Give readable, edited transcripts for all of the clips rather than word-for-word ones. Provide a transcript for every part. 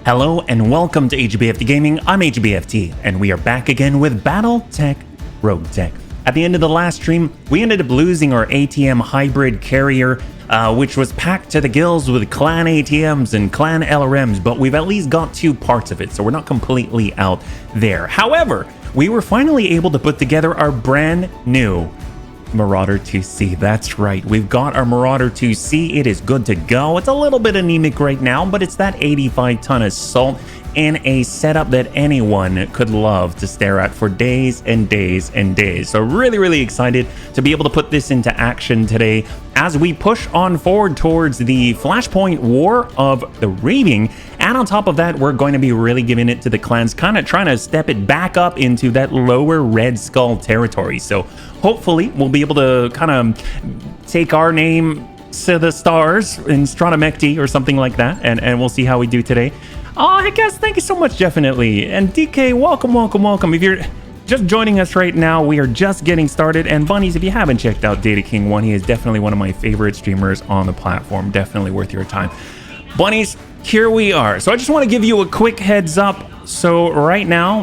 Hello and welcome to HBFT Gaming. I'm HBFT and we are back again with Battletech, Roguetech. At the end of the last stream, we ended up losing our ATM hybrid carrier, which was packed to the gills with clan ATMs and clan LRMs, but we've at least got 2 parts of it, so we're not completely out there. However, we were finally able to put together our brand new Marauder 2C. That's right, we've got our Marauder 2C. It is good to go. It's a little bit anemic right now, but it's that 85-ton assault in a setup that anyone could love to stare at for days and days and days. So really excited to be able to put this into action today as we push on forward towards the Flashpoint War of the Reaving. And on top of that, we're going to be really giving it to the clans, kind of trying to step it back up into that lower Red Skull territory. So hopefully we'll be able to kind of take our name to the stars in Stratomecti or something like that, and we'll see how we do today. Oh, hey guys, thank you so much, definitely. And DK, welcome. If you're just joining us right now, we are just getting started. And Bunnies, if you haven't checked out Data King 1, he is definitely one of my favorite streamers on the platform. Definitely worth your time. Bunnies, here we are. So I just want to give you a quick heads up. So right now,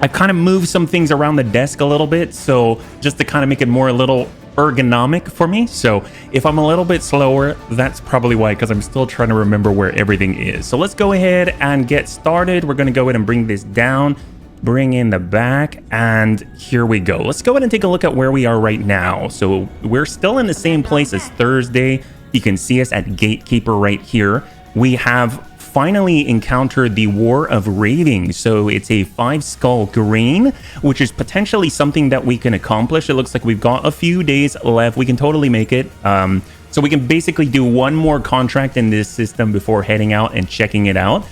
I've kind of moved some things around the desk a little bit. So just to kind of make it more a little ergonomic for me. So if I'm a little bit slower, that's probably why, because I'm still trying to remember where everything is. So let's go ahead and get started. We're going to go ahead and bring this down, bring in the back, and here we go. Let's go ahead and take a look at where we are right now. So we're still in the same place as Thursday. You can see us at Gatekeeper right here. We have finally encountered the War of Reaving. So it's a 5-skull green, which is potentially something that we can accomplish. It looks like we've got a few days left. We can totally make it. So we can basically do one more contract in this system before heading out and checking it out.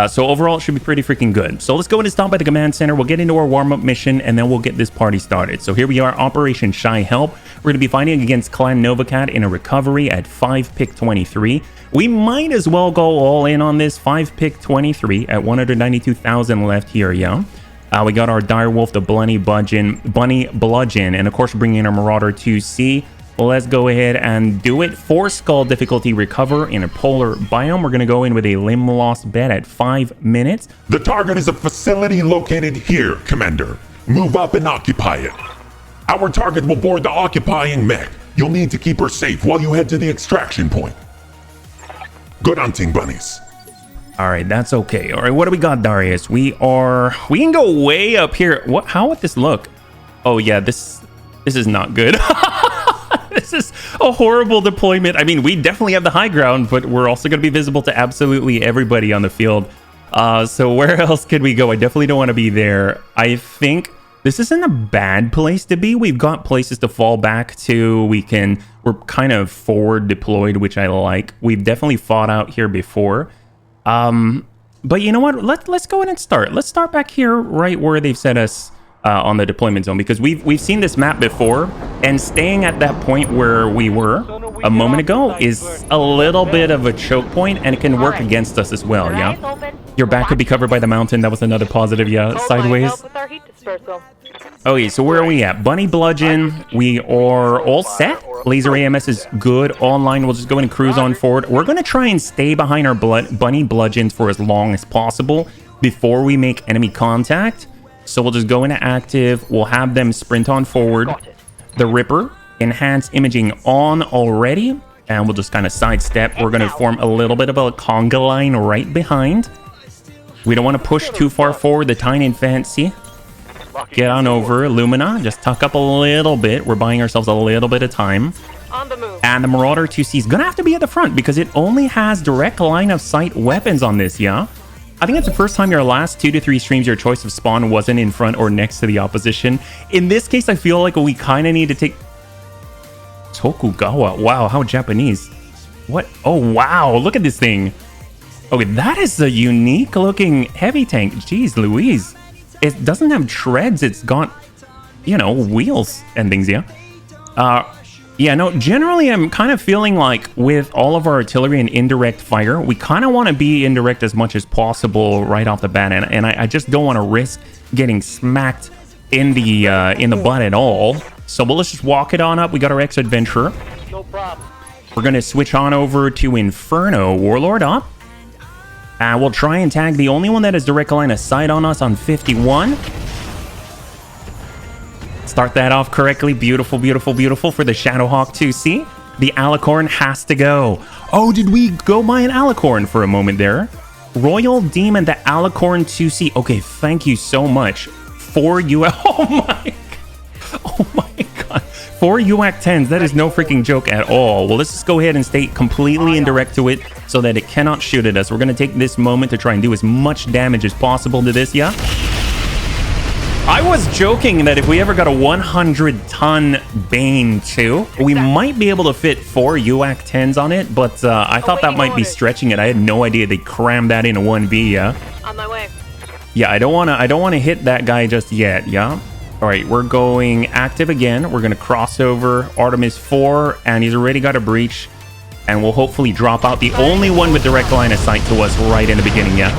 So overall, it should be pretty freaking good. So let's go ahead and stop by the command center. We'll get into our warm-up mission, and then we'll get this party started. So here we are, Operation Shy Help. We're going to be fighting against Clan Novacat in a recovery at 5 pick 23. We might as well go all in on this 5 pick 23 at 192,000 left here, yeah. We got our Direwolf, the Bunny Bludgeon, and of course, we're bringing in our Marauder 2C. Let's go ahead and do it. 4-skull difficulty recover in a polar biome. We're going to go in with a limb loss bet at 5 minutes. The target is a facility located here, Commander. Move up and occupy it. Our target will board the occupying mech. You'll need to keep her safe while you head to the extraction point. Good hunting, bunnies. All right, that's okay. All right, what do we got, Darius? We can go way up here. What? How would this look? Oh yeah, this is not good. This is a horrible deployment. I mean, we definitely have the high ground, but we're also going to be visible to absolutely everybody on the field. So where else could we go? I definitely don't want to be there. I think this isn't a bad place to be. We've got places to fall back to. We're kind of forward deployed, which I like. We've definitely fought out here before. But you know what? Let's go ahead and start. Let's start back here right where they've set us on the deployment zone, because we've seen this map before, and staying at that point where we were a moment ago is a little bit of a choke point, and it can work against us as well. Yeah, your back could be covered by the mountain. That was another positive. Yeah, sideways. Okay, so where are we at? Bunny Bludgeon, we are all set. Laser AMS is good. Online, we'll just go ahead and cruise on forward. We're going to try and stay behind our Bunny Bludgeons for as long as possible before we make enemy contact. So we'll just go into active. We'll have them sprint on forward. The Ripper, enhance imaging on already. And we'll just kind of sidestep. We're going to form a little bit of a conga line right behind. We don't want to push too far forward. The Tiny and Fancy. Get on over. Lumina, just tuck up a little bit. We're buying ourselves a little bit of time. On the move. And the Marauder 2C is going to have to be at the front because it only has direct line of sight weapons on this, yeah? I think it's the first time your last 2 to 3 streams, your choice of spawn wasn't in front or next to the opposition. In this case, I feel like we kind of need to take... Tokugawa. Wow, how Japanese. What? Oh, wow. Look at this thing. Okay, that is a unique looking heavy tank. Jeez Louise. It doesn't have treads. It's got, you know, wheels and things, yeah? Yeah, no, generally I'm kind of feeling like with all of our artillery and indirect fire, we kind of want to be indirect as much as possible right off the bat, and I just don't want to risk getting smacked in the butt at all. So let's just walk it on up. We got our ex-adventurer. No problem. We're going to switch on over to Inferno Warlord up. We'll try and tag the only one that has direct line of sight on us on 51. Start that off correctly. Beautiful, beautiful, beautiful for the Shadowhawk 2C. The Alicorn has to go. Oh, did we go by an Alicorn for a moment there? Royal Demon, the Alicorn 2C. Okay, thank you so much. 4 UAC. Oh my god. 4 UAC 10s. That is no freaking joke at all. Well, let's just go ahead and stay completely indirect to it so that it cannot shoot at us. We're going to take this moment to try and do as much damage as possible to this, yeah? I was joking that if we ever got a 100-ton Bane too, we might be able to fit 4 UAC 10s on it, but I thought that might be stretching it. I had no idea they crammed that in a 1v, yeah? On my way. Yeah, I don't wanna hit that guy just yet, yeah? Alright, we're going active again. We're gonna cross over Artemis 4, and he's already got a breach, and we'll hopefully drop out the only one with direct line of sight to us right in the beginning, yeah?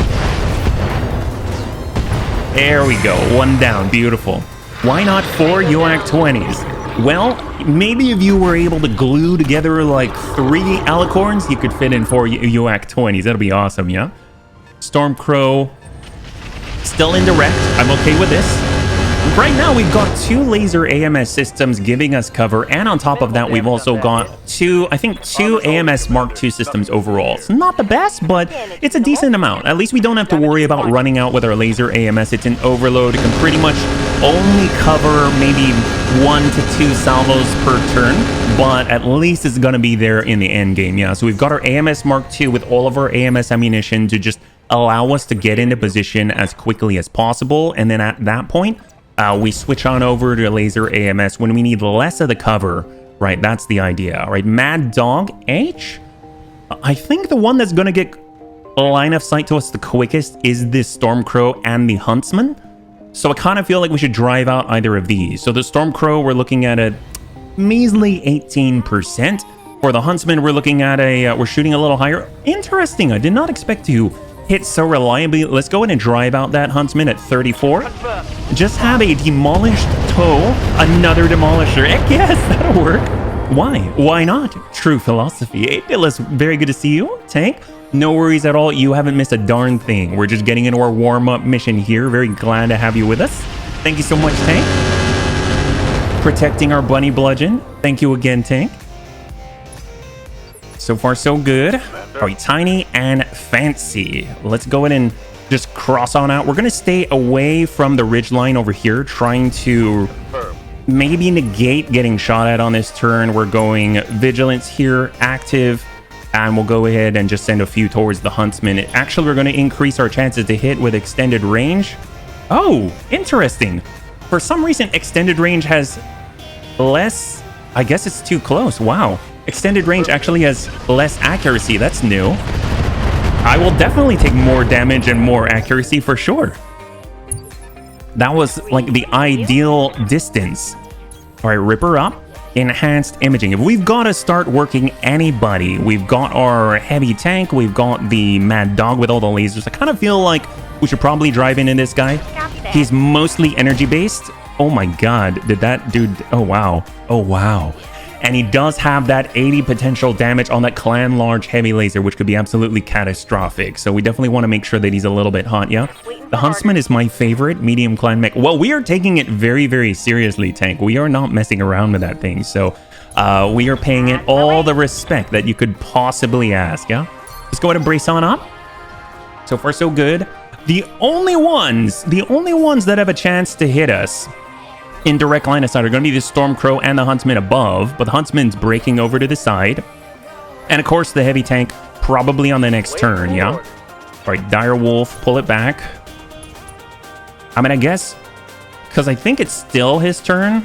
There we go. One down. Beautiful. Why not 4 UAC 20s? Well, maybe if you were able to glue together like 3 Alicorns, you could fit in 4 UAC 20s. That'll be awesome, yeah? Stormcrow. Still indirect. I'm okay with this. Right now, we've got 2 laser AMS systems giving us cover, and on top of that, we've also got 2 AMS Mark II systems overall. It's not the best, but it's a decent amount. At least we don't have to worry about running out with our laser AMS. It's an overload. It can pretty much only cover maybe 1 to 2 salvos per turn, but at least it's going to be there in the end game, yeah? So we've got our AMS Mark II with all of our AMS ammunition to just allow us to get into position as quickly as possible, and then at that point, we switch on over to laser AMS when we need less of the cover, right? That's the idea. All right, Mad Dog H. I think the one that's going to get a line of sight to us the quickest is this Stormcrow and the Huntsman. So I kind of feel like we should drive out either of these. So the Stormcrow, we're looking at a measly 18%. For the Huntsman, we're looking at we're shooting a little higher. Interesting. I did not expect to hit so reliably. Let's go ahead and drive out that Huntsman at 34. Just have a demolished toe, another demolisher. Heck yes, that'll work. Why? Why not? True philosophy. Hey, Dillis, very good to see you. Tank, no worries at all. You haven't missed a darn thing. We're just getting into our warm-up mission here. Very glad to have you with us. Thank you so much, Tank. Protecting our bunny bludgeon. Thank you again, Tank. So far, so good. All right, Tiny and Fancy. Let's go ahead and just cross on out. We're going to stay away from the ridge line over here, trying to maybe negate getting shot at on this turn. We're going Vigilance here, active, and we'll go ahead and just send a few towards the Huntsman. Actually, we're going to increase our chances to hit with extended range. Oh, interesting. For some reason, extended range has less... I guess it's too close. Wow. Extended range actually has less accuracy. That's new. I will definitely take more damage and more accuracy for sure. That was like the ideal distance. All right, Ripper up. Enhanced imaging. If we've got to start working anybody, we've got our heavy tank, we've got the Mad Dog with all the lasers. I kind of feel like we should probably drive into this guy. He's mostly energy based. Oh my god, did that dude... Oh wow. Oh wow. And he does have that 80 potential damage on that Clan Large Heavy Laser, which could be absolutely catastrophic. So we definitely want to make sure that he's a little bit hot, yeah? The Huntsman is my favorite medium clan mech. Well, we are taking it very, very seriously, Tank. We are not messing around with that thing. So we are paying it all the respect that you could possibly ask, yeah? Let's go ahead and brace on up. So far, so good. The only ones that have a chance to hit us in direct line of sight are going to be the Stormcrow and the Huntsman above, but the Huntsman's breaking over to the side. And of course, the heavy tank probably on the next turn, yeah? All right, Dire Wolf, pull it back. I mean, I guess, because I think it's still his turn.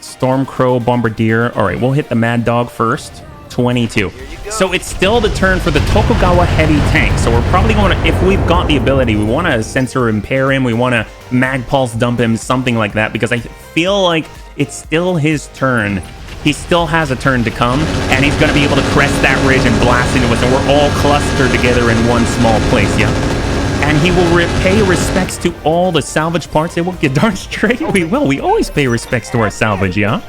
Stormcrow, Bombardier. All right, we'll hit the Mad Dog first. 22. So it's still the turn for the Tokugawa heavy tank. So we're probably going to, if we've got the ability, we want to sensor impair him. We want to mag pulse dump him, something like that, because I feel like it's still his turn. He still has a turn to come, and he's going to be able to crest that ridge and blast into us, and we're all clustered together in one small place, yeah? And he will pay respects to all the salvage parts. They will get darn straight. We will. We always pay respects to our salvage, yeah?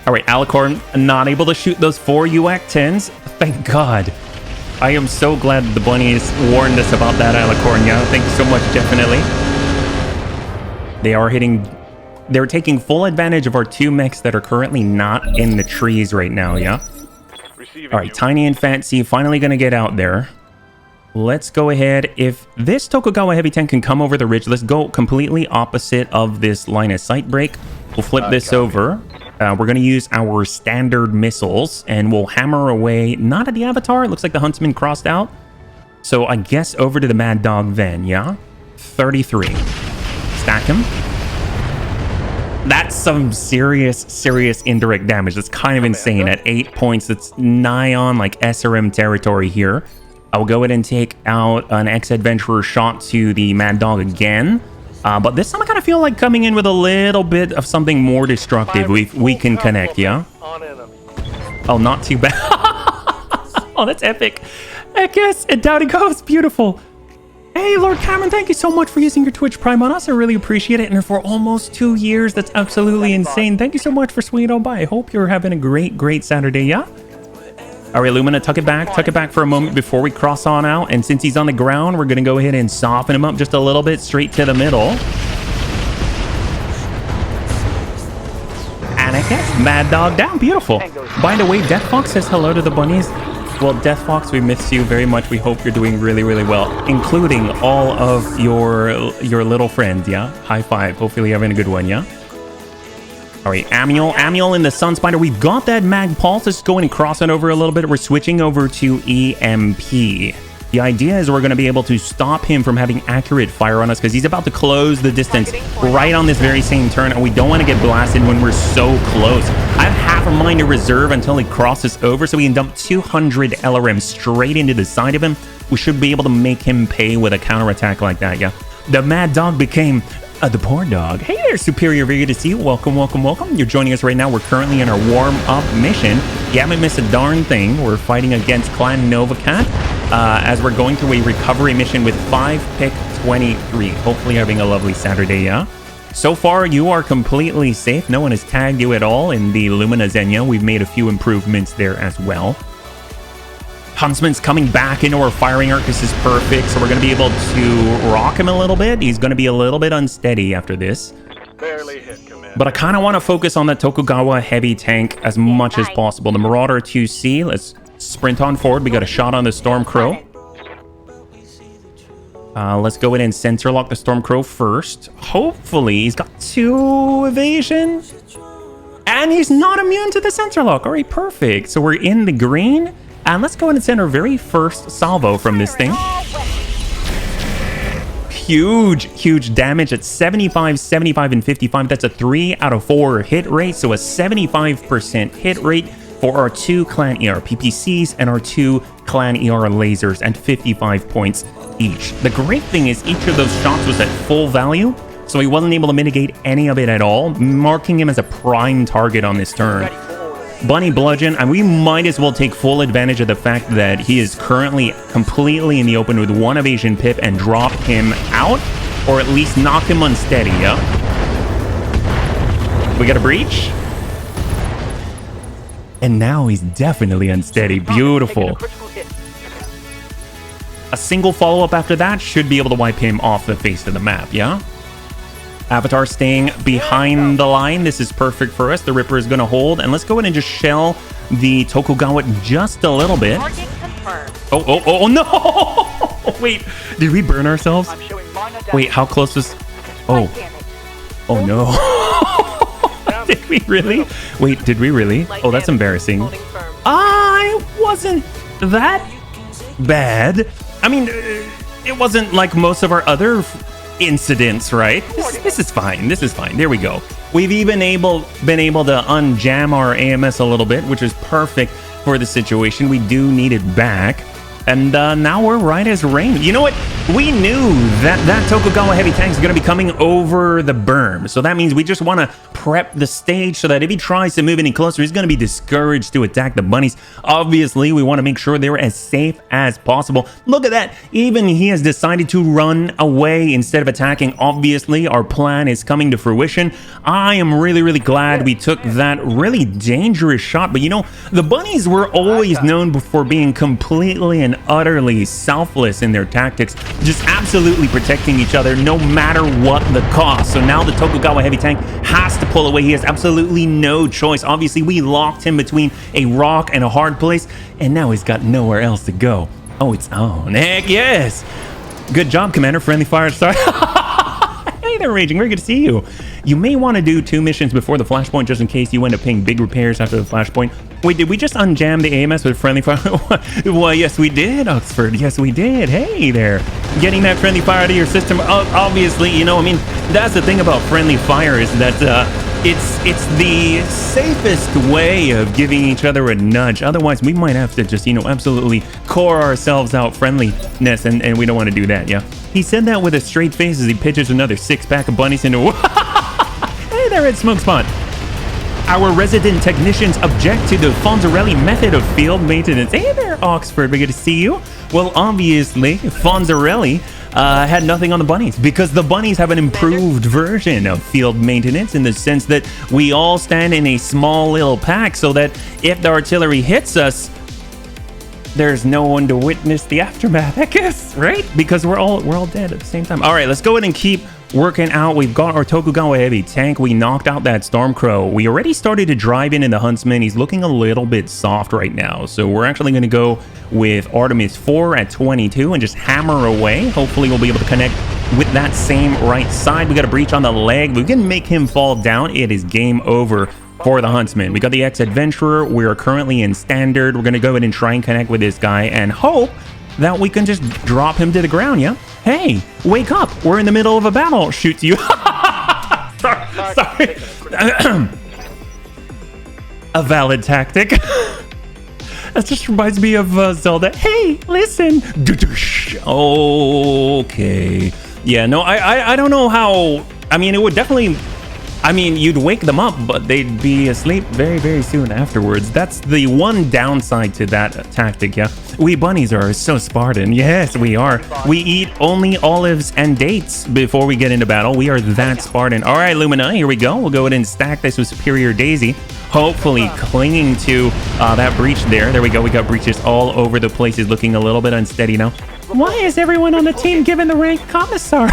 All right, Alicorn not able to shoot those 4 UAC 10s. Thank God. I am so glad the bunnies warned us about that, Alicornia. Thank you so much, definitely. They're taking full advantage of our 2 mechs that are currently not in the trees right now, yeah? Alright, Tiny and Fancy finally gonna get out there. Let's go ahead. If this Tokugawa heavy tank can come over the ridge, let's go completely opposite of this line of sight break. We'll flip this over. We're going to use our standard missiles, and we'll hammer away, not at the Avatar. It looks like the Huntsman crossed out. So I guess over to the Mad Dog then, yeah? 33. Stack him. That's some serious indirect damage. That's kind of insane. At 8 points, it's nigh on like SRM territory here. I will go ahead and take out an X-Adventurer shot to the Mad Dog again. But this time I kind of feel like coming in with a little bit of something more destructive. We can connect, yeah? Oh, not too bad. Oh, that's epic. I guess, and down it goes. Beautiful. Hey, Lord Cameron, thank you so much for using your Twitch Prime on us. I really appreciate it. And for almost 2 years, that's absolutely insane. Thank you so much for swinging on by. I hope you're having a great Saturday, yeah? All right, Lumina, tuck it back for a moment before we cross on out. And since he's on the ground, we're going to go ahead and soften him up just a little bit, straight to the middle. Anakin, Mad Dog down, beautiful. By the way, Death Fox says hello to the bunnies. Well, Death Fox, we miss you very much. We hope you're doing really well, including all of your little friends, yeah? High five. Hopefully you're having a good one, yeah? All right, Amiel in the Sun Spider. We've got that Mag Pulse. Let's go in and cross it over a little bit. We're switching over to EMP. The idea is we're going to be able to stop him from having accurate fire on us because he's about to close the distance right on this very same turn, and we don't want to get blasted when we're so close. I have half a mind to reserve until he crosses over so we can dump 200 LRM straight into the side of him. We should be able to make him pay with a counterattack like that, yeah? The Mad Dog became... the poor dog. Hey there, Superior. Very good to see you. Welcome. You're joining us right now. We're currently in our warm-up mission. You haven't missed a darn thing. We're fighting against Clan Novacat as we're going through a recovery mission with 5-pick 23. Hopefully having a lovely Saturday, yeah? So far, you are completely safe. No one has tagged you at all in the Lumina Xenia. We've made a few improvements there as well. Huntsman's coming back into our firing arc. This is perfect. So we're going to be able to rock him a little bit. He's going to be a little bit unsteady after this. Barely hit, Commander. But I kind of want to focus on the Tokugawa heavy tank as much as possible. The Marauder 2C. Let's sprint on forward. We got a shot on the Stormcrow. Let's go in and sensor lock the Stormcrow first. Hopefully, he's got 2 evasion. And he's not immune to the sensor lock. All right, perfect. So we're in the green. And let's go ahead and send our very first salvo from this thing. Huge damage at 75, 75, and 55. That's a 3 out of 4 hit rate. So a 75% hit rate for our 2 Clan ER PPCs and our 2 Clan ER lasers at 55 points each. The great thing is each of those shots was at full value. So he wasn't able to mitigate any of it at all, marking him as a prime target on this turn. Bunny Bludgeon, and we might as well take full advantage of the fact that he is currently completely in the open with 1 evasion pip and drop him out, or at least knock him unsteady, yeah? We got a breach. And now he's definitely unsteady. Beautiful. A single follow-up after that should be able to wipe him off the face of the map, yeah? Avatar staying behind the line. This is perfect for us. The Ripper is going to hold. And let's go ahead and just shell the Tokugawa just a little bit. Oh, no! Wait, did we burn ourselves? Wait, how close was... Oh no. Did we really? Wait, did we really? Oh, that's embarrassing. I wasn't that bad. I mean, it wasn't like most of our other incidents, right? This is fine. This is fine. There we go. We've even been able to unjam our AMS a little bit, which is perfect for the situation. We do need it back. And now we're right as rain. You know what? We knew that Tokugawa heavy tank is going to be coming over the berm. So that means we just want to prep the stage so that if he tries to move any closer, he's going to be discouraged to attack the bunnies. Obviously, we want to make sure they're as safe as possible. Look at that. Even he has decided to run away instead of attacking. Obviously, our plan is coming to fruition. I am really, really glad we took that really dangerous shot. But you know, the bunnies were always known for being completely and utterly selfless in their tactics, just absolutely protecting each other no matter what the cost. So now the Tokugawa heavy tank has to pull away. He has absolutely no choice. Obviously, we locked him between a rock and a hard place, and now he's got nowhere else to go. Oh, it's on. Heck yes. Good job, Commander. Friendly fire. Sorry. Hey there, Raging. Very good to see you. You may want to do 2 missions before the flashpoint just in case you end up paying big repairs after the flashpoint. Wait, did we just unjam the AMS with friendly fire? Well, yes, we did, Oxford. Yes, we did. Hey there. Getting that friendly fire to your system. Obviously, you know, I mean, that's the thing about friendly fire is that it's the safest way of giving each other a nudge. Otherwise, we might have to just, you know, absolutely core ourselves out friendliness, and we don't want to do that, yeah? He said that with a straight face as he pitches another 6-pack of bunnies into... Hey there, Red Smoke Spot. Our resident technicians object to the Fonzarelli method of field maintenance. Hey there, Oxford. We're good to see you. Well, obviously, Fonzarelli had nothing on the bunnies because the bunnies have an improved version of field maintenance in the sense that we all stand in a small little pack so that if the artillery hits us, there's no one to witness the aftermath, I guess, right? Because we're all dead at the same time. All right, let's go ahead and keep working out. We've got our Tokugawa heavy tank. We knocked out that Stormcrow. We already started to drive in the Huntsman. He's looking a little bit soft right now. So we're actually going to go with Artemis 4 at 22 and just hammer away. Hopefully we'll be able to connect with that same right side. We got a breach on the leg. We can make him fall down. It is game over for the Huntsman. We got the Ex-Adventurer. We're currently in standard. We're going to go ahead and try and connect with this guy and hope that we can just drop him to the ground, yeah? Hey, wake up. We're in the middle of a battle. Shoots you. Sorry. A valid tactic. That just reminds me of Zelda. Hey, listen. Okay. Yeah, no, I don't know how... I mean, it would definitely... I mean, you'd wake them up, but they'd be asleep very, very soon afterwards. That's the one downside to that tactic, yeah? We bunnies are so Spartan. Yes, we are. We eat only olives and dates before we get into battle. We are that Spartan. All right, Lumina, here we go. We'll go ahead and stack this with Superior Daisy. Hopefully clinging to that breach there. There we go. We got breaches all over the place. It's looking a little bit unsteady now. Why is everyone on the team given the rank Commissar?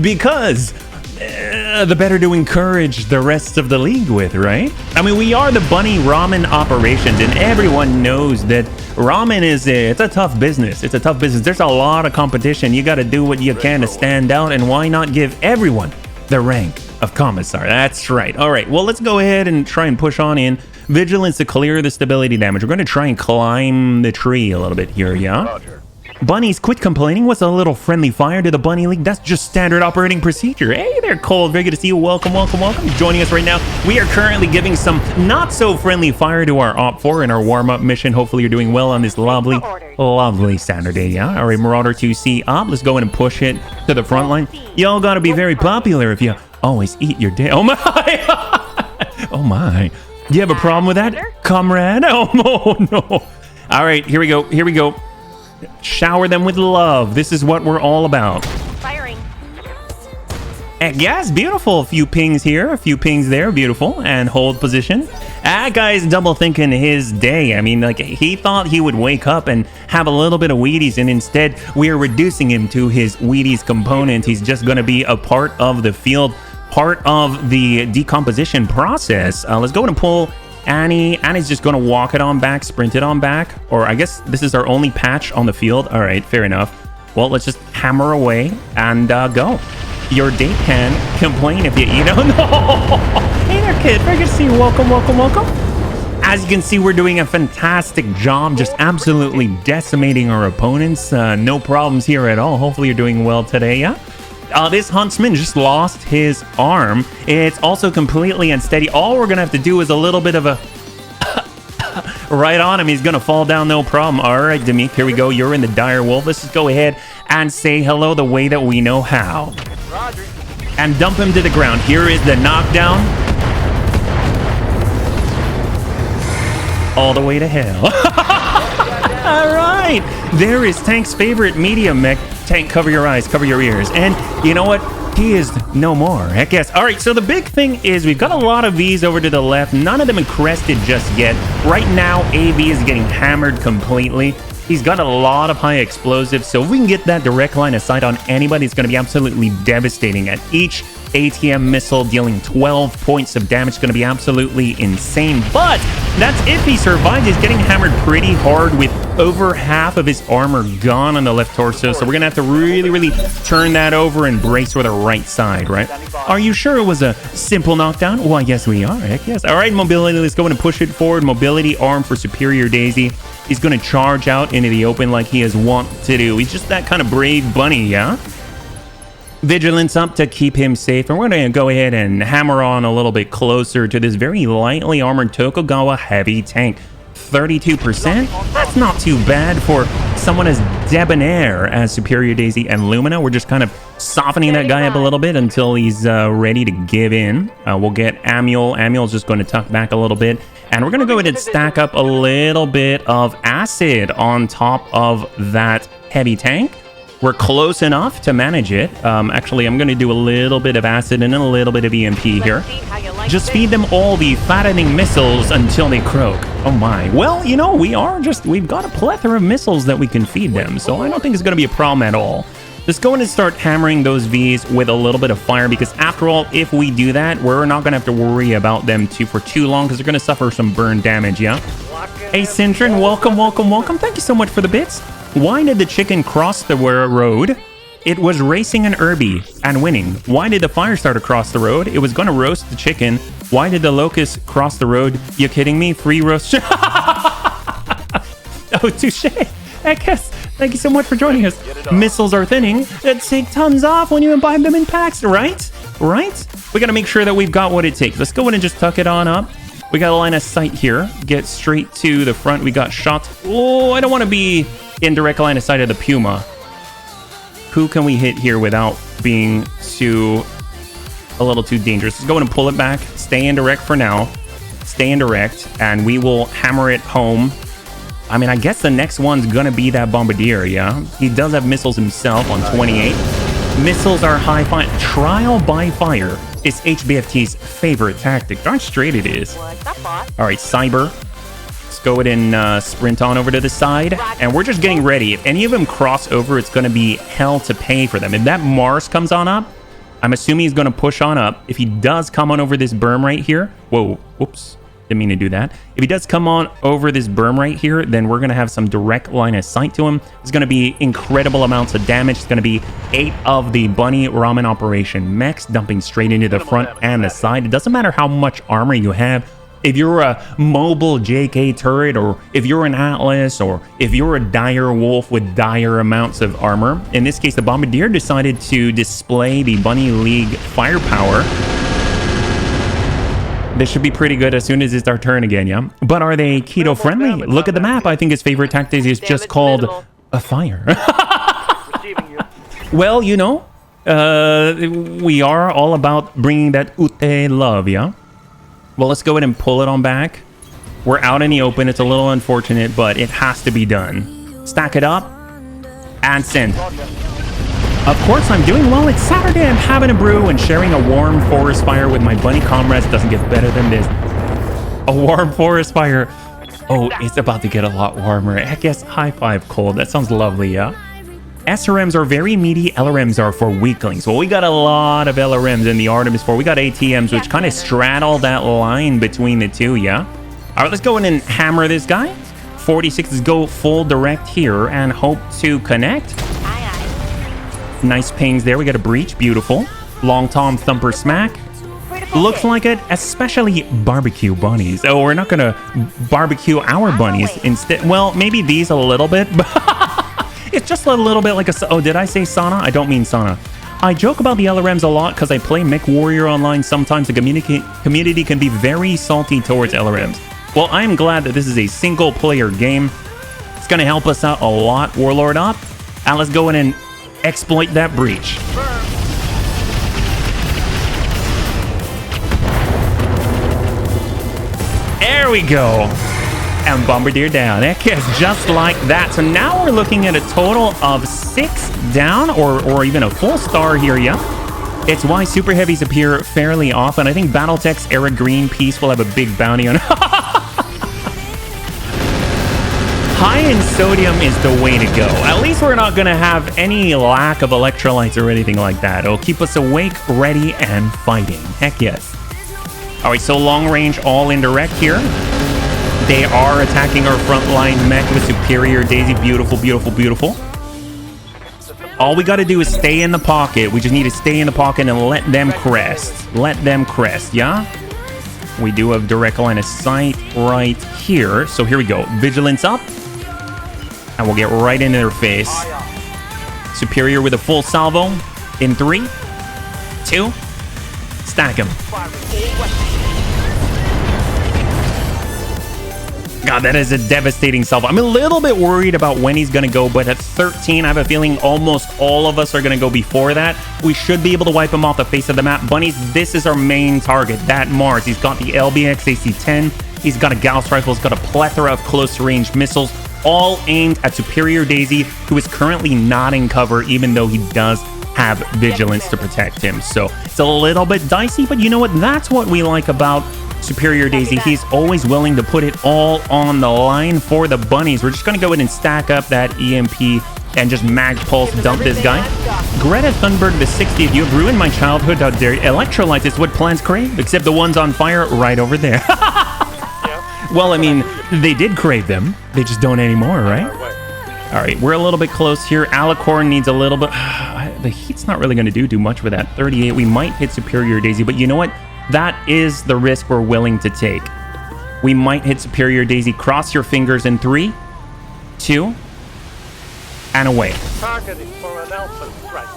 Because the better to encourage the rest of the league with, right? I mean, we are the Bunny Ramen operations, and everyone knows that ramen is it's a tough business. It's a tough business. There's a lot of competition. You got to do what you can to stand out, and why not give everyone the rank of Commissar? That's right. All right, well, let's go ahead and try and push on in. Vigilance to clear the stability damage. We're going to try and climb the tree a little bit here, yeah? Roger. Bunnies, quit complaining. What's a little friendly fire to the Bunny League? That's just standard operating procedure. Hey there, Cold. Very good to see you. Welcome, welcome, welcome. Joining us right now. We are currently giving some not so friendly fire to our Op 4 in our warm-up mission. Hopefully you're doing well on this lovely, lovely Saturday, yeah? All right, Marauder 2C up. Let's go in and push it to the front line. Y'all gotta be very popular if you always eat your day. Oh my! Oh my. Do you have a problem with that, comrade? Oh no. All right, here we go. Here we go. Shower them with love. This is what we're all about. Firing. Yes, beautiful. A few pings here, a few pings there. Beautiful. And hold position. That guy's double thinking his day. I mean, like, he thought he would wake up and have a little bit of Wheaties, and instead we are reducing him to his Wheaties component. He's just going to be a part of the field, part of the decomposition process. Let's go ahead and pull Annie. Annie's just going to walk it on back, sprint it on back. Or I guess this is our only patch on the field. All right, fair enough. Well, let's just hammer away and go. Your date can complain if you know. No! Hey there, kid. Very good to see you. Welcome, welcome, welcome. As you can see, we're doing a fantastic job, just absolutely decimating our opponents. No problems here at all. Hopefully you're doing well today, yeah? This Huntsman just lost his arm. It's also completely unsteady. All we're going to have to do is a little bit of a... right on him. He's going to fall down, no problem. All right, Demi, here we go. You're in the dire wolf. Let's just go ahead and say hello the way that we know how. Roger. and dump him to the ground. Here is the knockdown. All the way to hell. All right. There is Tank's favorite medium mech. Tank, cover your eyes, cover your ears. And you know what? He is no more. Heck yes. All right, so the big thing is we've got a lot of Vs over to the left. None of them are crested just yet. Right now, AV is getting hammered completely. He's got a lot of high explosives, so if we can get that direct line of sight on anybody, it's going to be absolutely devastating. At each ATM missile dealing 12 points of damage, going to be absolutely insane. But that's if he survives. He's getting hammered pretty hard with over half of his armor gone on the left torso, so we're going to have to really turn that over and brace for the right side, right? Are you sure it was a simple knockdown? Why, yes, we are. Heck yes. All right, mobility, let's go in and push it forward. Mobility arm for Superior Daisy. He's going to charge out into the open like he is wont to do. He's just that kind of brave bunny, yeah? Vigilance up to keep him safe. And we're going to go ahead and hammer on a little bit closer to this very lightly armored Tokugawa heavy tank. 32%? That's not too bad for someone as debonair as Superior Daisy and Lumina. We're just kind of softening that guy up a little bit until he's ready to give in. We'll get Amiel. Amiel's just going to tuck back a little bit. And we're going to go ahead and stack up a little bit of acid on top of that heavy tank. We're close enough to manage it. Actually, I'm going to do a little bit of acid and a little bit of EMP here. Just feed them all the fattening missiles until they croak. Oh my. Well, you know, we've got a plethora of missiles that we can feed them, so I don't think it's going to be a problem at all. Just go in and start hammering those Vs with a little bit of fire, because after all, if we do that, we're not going to have to worry about them for too long, because they're going to suffer some burn damage, yeah? Hey, Cintron, welcome. Thank you so much for the bits. Why did the chicken cross the road? It was racing an Irby and winning. Why did the fire starter cross the road? It was going to roast the chicken. Why did the locust cross the road? You kidding me? Free roast. Oh, touche. I guess. Thank you so much for joining us. Missiles are thinning. Take tons off when you imbibe them in packs, right? Right? We got to make sure that we've got what it takes. Let's go in and just tuck it on up. We got a line of sight here. Get straight to the front. We got shot. Oh, I don't want to be in direct line of sight of the Puma. Who can we hit here without being a little too dangerous? Let's go in and pull it back. Stay indirect for now. Stay indirect, and we will hammer it home. I mean, I guess the next one's gonna be that Bombardier, yeah? He does have missiles himself on 28. Missiles are high fire. Trial by fire is HBFT's favorite tactic. Darn straight it is. All right, Cyber. Let's go ahead and sprint on over to the side. And we're just getting ready. If any of them cross over, it's gonna be hell to pay for them. If that Mars comes on up, I'm assuming he's gonna push on up. If he does come on over this berm right here, whoa, whoops. Didn't mean to do that. If he does come on over this berm right here, then we're going to have some direct line of sight to him. It's going to be incredible amounts of damage. It's going to be 8 of the Bunny Ramen operation mechs dumping straight into the front and the side. It doesn't matter how much armor you have. If you're a mobile JK turret, or if you're an Atlas, or if you're a dire wolf with dire amounts of armor. In this case, the Bombardier decided to display the Bunny League firepower. This should be pretty good as soon as it's our turn again, yeah? But are they keto friendly? Look at the map. I think his favorite tactic is just called a fire. Well, you know, we are all about bringing that ute love, yeah? Well, let's go ahead and pull it on back. We're out in the open. It's a little unfortunate, but it has to be done. Stack it up and send. Of course, I'm doing well. It's Saturday. I'm having a brew and sharing a warm forest fire with my bunny comrades. Doesn't get better than this. A warm forest fire. Oh, it's about to get a lot warmer. Heck yes, high five cold. That sounds lovely, yeah? SRMs are very meaty. LRMs are for weaklings. Well, we got a lot of LRMs in the Artemis 4. We got ATMs, which kind of straddle that line between the two, yeah? All right, let's go in and hammer this guy. 46s go full direct here and hope to connect. Nice pings there. We got a breach. Beautiful. Long Tom Thumper Smack. Looks like it, especially barbecue bunnies. Oh, we're not going to barbecue our bunnies instead. Well, maybe these a little bit. It's just a little bit like a... Oh, did I say sauna? I don't mean sauna. I joke about the LRMs a lot because I play Mech Warrior online. Sometimes the community can be very salty towards LRMs. Well, I'm glad that this is a single-player game. It's going to help us out a lot. Warlord up. And let's go in and exploit that breach. we go. And Bombardier down. Heck yes, just like that. So now we're looking at a total of 6 down, or even a full star here, yeah? It's why Super Heavies appear fairly often. I think Battletech's Era Green piece will have a big bounty on it. High in sodium is the way to go. At least we're not going to have any lack of electrolytes or anything like that. It'll keep us awake, ready, and fighting. Heck yes. All right, so long range, all indirect here. They are attacking our frontline mech with Superior Daisy. Beautiful, beautiful, beautiful. All we got to do is stay in the pocket. We just need to stay in the pocket and let them crest. Let them crest, yeah? We do have direct line of sight right here. So here we go. Vigilance up. And we'll get right into their face. Superior with a full salvo. In 3, 2, stack him. God, that is a devastating salvo. I'm a little bit worried about when he's going to go, but at 13, I have a feeling almost all of us are going to go before that. We should be able to wipe him off the face of the map. Bunnies, this is our main target, that Mars. He's got the LBX AC-10. He's got a Gauss rifle. He's got a plethora of close-range missiles, all aimed at Superior Daisy, who is currently not in cover, even though he does have vigilance to protect him. So it's a little bit dicey, but you know what? That's what we like about Superior Daisy. He's always willing to put it all on the line for the bunnies. We're just going to go ahead and stack up that EMP and just mag pulse dump this guy. Greta Thunberg the 60th, you have ruined my childhood. How dare you? Electrolytes is what plants crave, except the ones on fire right over there. Well, I mean, they did crave them. They just don't anymore, right? All right, we're a little bit close here. Alicorn needs a little bit... The heat's not really going to do much with that. 38, we might hit Superior Daisy, but you know what? That is the risk we're willing to take. We might hit Superior Daisy. Cross your fingers in 3, 2, and away. Targeting for an alpha strike.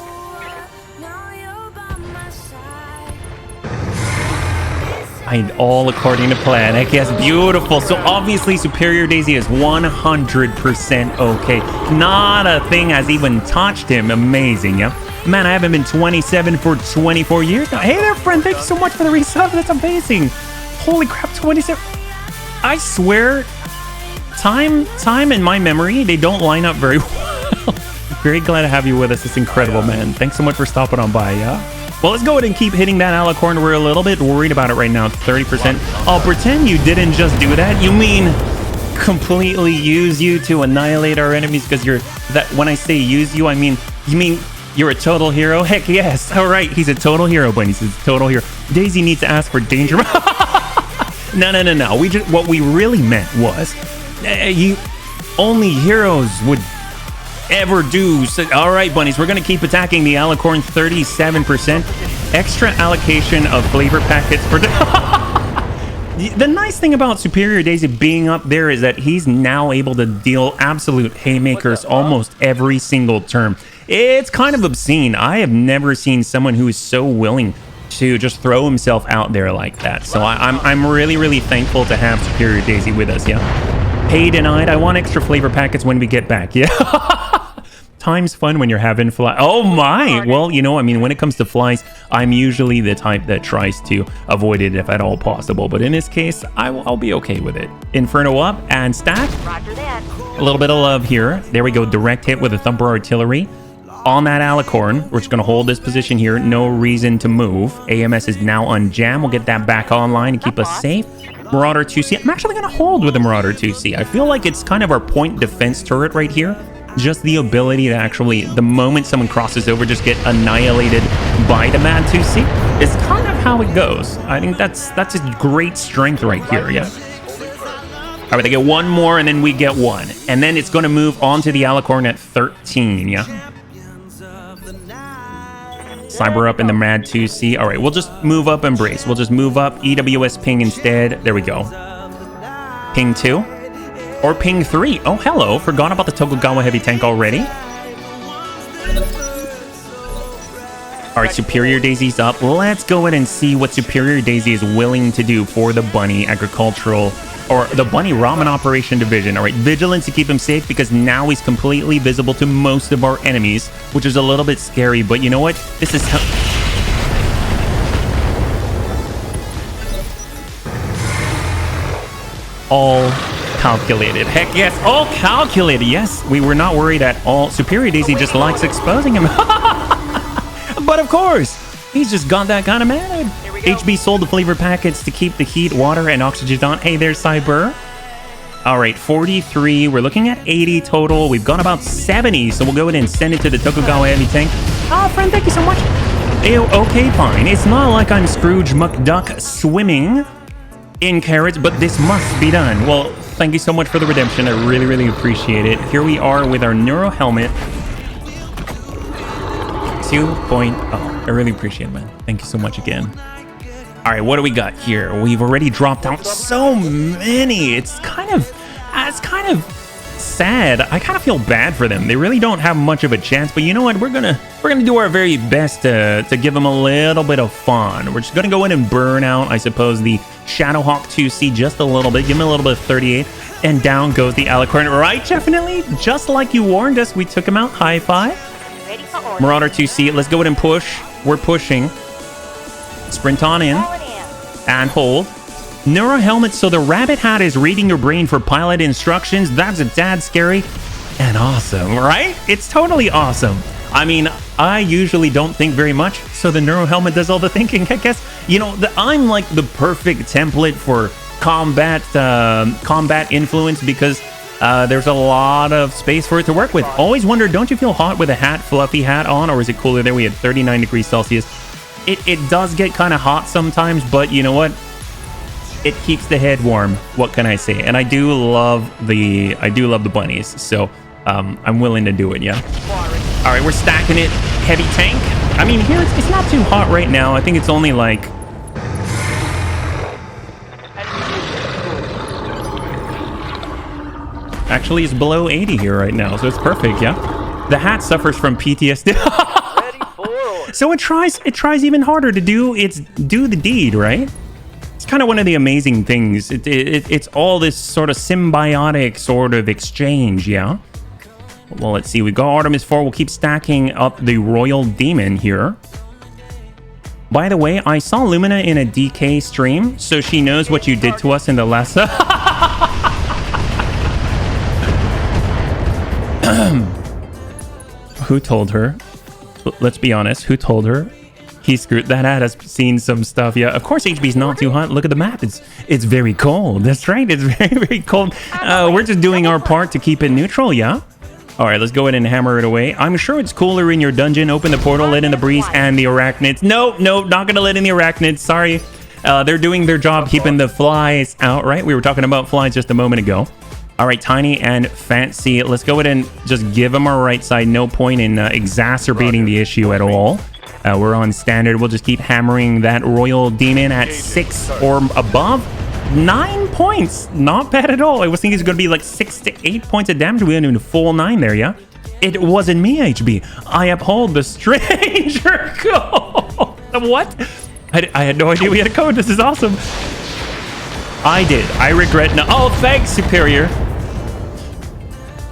And all according to plan. Heck yes, beautiful. So obviously Superior Daisy is 100% okay. Not a thing has even touched him. Amazing, yeah? Man, I haven't been 27 for 24 years now. Hey there, friend. Thank you so much for the resub. That's amazing. Holy crap, 27. I swear, time in my memory, they don't line up very well. Very glad to have you with us. It's incredible, man. Thanks so much for stopping on by, yeah? Well, let's go ahead and keep hitting that Alicorn. We're a little bit worried about it right now. 30%. I'll pretend you didn't just do that. You mean completely use you to annihilate our enemies? Because you're that. When I say use you, I mean you mean you're a total hero. Heck yes. All right, he's a total hero, Bunnies. He's a total hero. Daisy needs to ask for danger. No. What we really meant was, only heroes would ever do. So, all right, Bunnies, we're going to keep attacking the Alicorn. 37%. Extra allocation of flavor packets for... The nice thing about Superior Daisy being up there is that he's now able to deal absolute haymakers almost every single turn. It's kind of obscene. I have never seen someone who is so willing to just throw himself out there like that. So I'm really, really thankful to have Superior Daisy with us, yeah? Pay denied. I want extra flavor packets when we get back, yeah? Time's fun when you're having fly. Oh my! Well, you know, I mean, when it comes to flies, I'm usually the type that tries to avoid it if at all possible. But in this case, I'll be okay with it. Inferno up and stack. Roger that. A little bit of love here. There we go. Direct hit with a Thumper Artillery. On that Alicorn, we're just going to hold this position here. No reason to move. AMS is now on jam. We'll get that back online and keep us safe. Marauder 2C. I'm actually going to hold with the Marauder 2C. I feel like it's kind of our point defense turret right here. Just the ability to actually, the moment someone crosses over, just get annihilated by the Mad 2C. It's kind of how it goes. I think that's a great strength right here, yeah. All right, they get one more, and then we get one. And then it's going to move on to the Alicorn at 13, yeah. Cyber up in the Mad 2C. All right, we'll just move up and brace. We'll just move up EWS ping instead. There we go. Ping 2. Or ping 3. Oh, hello. Forgot about the Tokugawa heavy tank already. All right, Superior Daisy's up. Let's go ahead and see what Superior Daisy is willing to do for the Bunny Agricultural, or the Bunny Ramen Operation Division. All right, vigilance to keep him safe because now he's completely visible to most of our enemies, which is a little bit scary. But you know what? This is... all calculated. Heck yes, all calculated. Yes, we were not worried at all. Superior Daisy just likes exposing him. But of course, he's just got that kind of method. HB sold the flavor packets to keep the heat, water, and oxygen on. Hey there, Cyber. All right, 43. We're looking at 80 total. We've got about 70, so we'll go ahead and send it to the Tokugawa Heavy Tank. Oh, friend, thank you so much. Okay, fine. It's not like I'm Scrooge McDuck swimming in carrots, but this must be done. Well, thank you so much for the redemption. I really, really appreciate it. Here we are with our Neuro Helmet 2.0. I really appreciate it, man. Thank you so much again. All right, what do we got here? We've already dropped out so many. It's kind of sad. I kind of feel bad for them. They really don't have much of a chance, but you know what? We're gonna do our very best to give them a little bit of fun. We're just gonna go in and burn out, I suppose, the Shadowhawk 2C just a little bit. Give him a little bit of 38, and down goes the Alicorn. Right, definitely. Just like you warned us, we took him out. High five. Marauder 2C. Let's go ahead and push. We're pushing. Sprint on in and hold. Neuro Helmet, so the rabbit hat is reading your brain for pilot instructions. That's a tad scary and awesome, right? It's totally awesome. I mean, I usually don't think very much, so the Neuro Helmet does all the thinking, I guess. You know, I'm like the perfect template for combat influence because there's a lot of space for it to work with. Always wondered, don't you feel hot with a hat, fluffy hat on, or is it cooler there? We had 39 degrees Celsius. It does get kind of hot sometimes, but you know what? It keeps the head warm. What can I say? And I do love the bunnies, so I'm willing to do it. Yeah. All right, we're stacking it. Heavy tank. I mean, here it's not too hot right now. I think it's only like. Actually, it's below 80 here right now, so it's perfect. Yeah. The hat suffers from PTSD. So it tries even harder to do the deed, right? It's kind of one of the amazing things. It's all this sort of symbiotic sort of exchange, yeah? Well, let's see. We got Artemis 4. We'll keep stacking up the Royal Demon here. By the way, I saw Lumina in a DK stream, so she knows what you did to us in the last... Who told her? Let's be honest. Who told her? He screwed. That hat has seen some stuff. Yeah, of course HB's not too hot. Look at the map. It's very cold. That's right. It's very, very cold. We're just doing our part to keep it neutral, yeah? All right, let's go ahead and hammer it away. I'm sure it's cooler in your dungeon. Open the portal, let in the breeze and the arachnids. No, not going to let in the arachnids. Sorry. They're doing their job keeping the flies out, right? We were talking about flies just a moment ago. All right, Tiny and Fancy. Let's go ahead and just give them our right side. No point in exacerbating the issue at all. We're on standard. We'll just keep hammering that Royal Demon at 6 or above. 9 points. Not bad at all. I was thinking it's going to be like 6 to 8 points of damage. We went into full 9 there, yeah? It wasn't me, HB. I uphold the stranger code. What? I had no idea we had a code. This is awesome. I did. I regret no. Oh, thanks, Superior.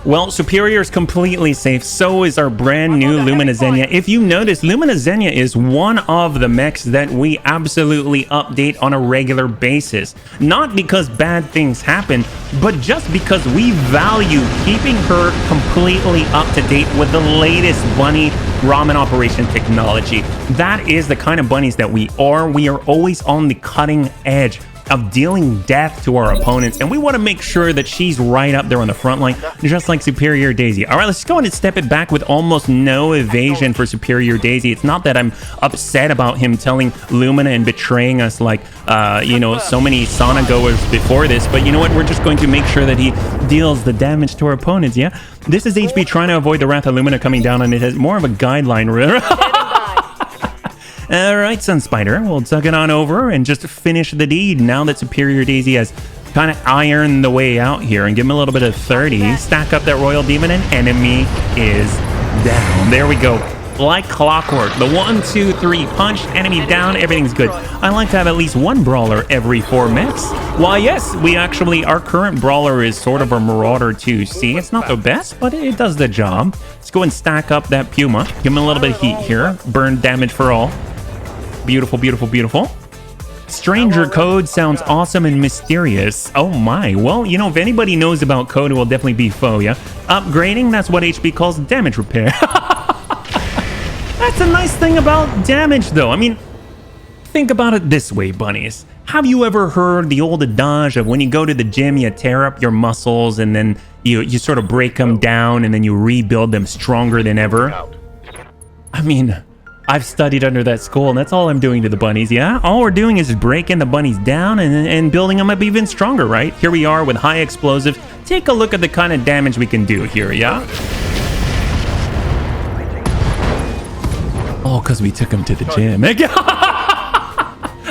Well, Superior is completely safe. So is our brand new Lumina Xenia. If you notice, Lumina Xenia is one of the mechs that we absolutely update on a regular basis. Not because bad things happen, but just because we value keeping her completely up to date with the latest bunny ramen operation technology. That is the kind of bunnies that we are. We are always on the cutting edge of dealing death to our opponents, and we want to make sure that she's right up there on the front line, just like Superior Daisy. All right, let's go ahead and step it back with almost no evasion for Superior Daisy. It's not that I'm upset about him telling Lumina and betraying us like, you know, so many Sauna goers before this, but you know what? We're just going to make sure that he deals the damage to our opponents, yeah? This is HB trying to avoid the Wrath of Lumina coming down, and it has more of a guideline. All right, Sun Spider, we'll tuck it on over and just finish the deed now that Superior Daisy has kind of ironed the way out here, and give him a little bit of 30. Stack up that Royal Demon, and enemy is down. There we go. Like clockwork. The 1, 2, 3 punch, enemy down, everything's good. I like to have at least one brawler every 4 mechs. Why, yes, we actually, our current brawler is sort of a Marauder 2C. It's not the best, but it does the job. Let's go and stack up that Puma. Give him a little bit of heat here. Burn damage for all. Beautiful, beautiful, beautiful. Stranger code sounds awesome and mysterious. Oh my. Well, you know, if anybody knows about code, it will definitely be foe, yeah? Upgrading, that's what HB calls damage repair. That's a nice thing about damage, though. I mean, think about it this way, bunnies. Have you ever heard the old adage of when you go to the gym, you tear up your muscles and then you sort of break them down and then you rebuild them stronger than ever? I mean, I've studied under that school and that's all I'm doing to the bunnies, yeah? All we're doing is just breaking the bunnies down and building them up even stronger, right? Here we are with high explosives. Take a look at the kind of damage we can do here, yeah? All because we took them to the gym.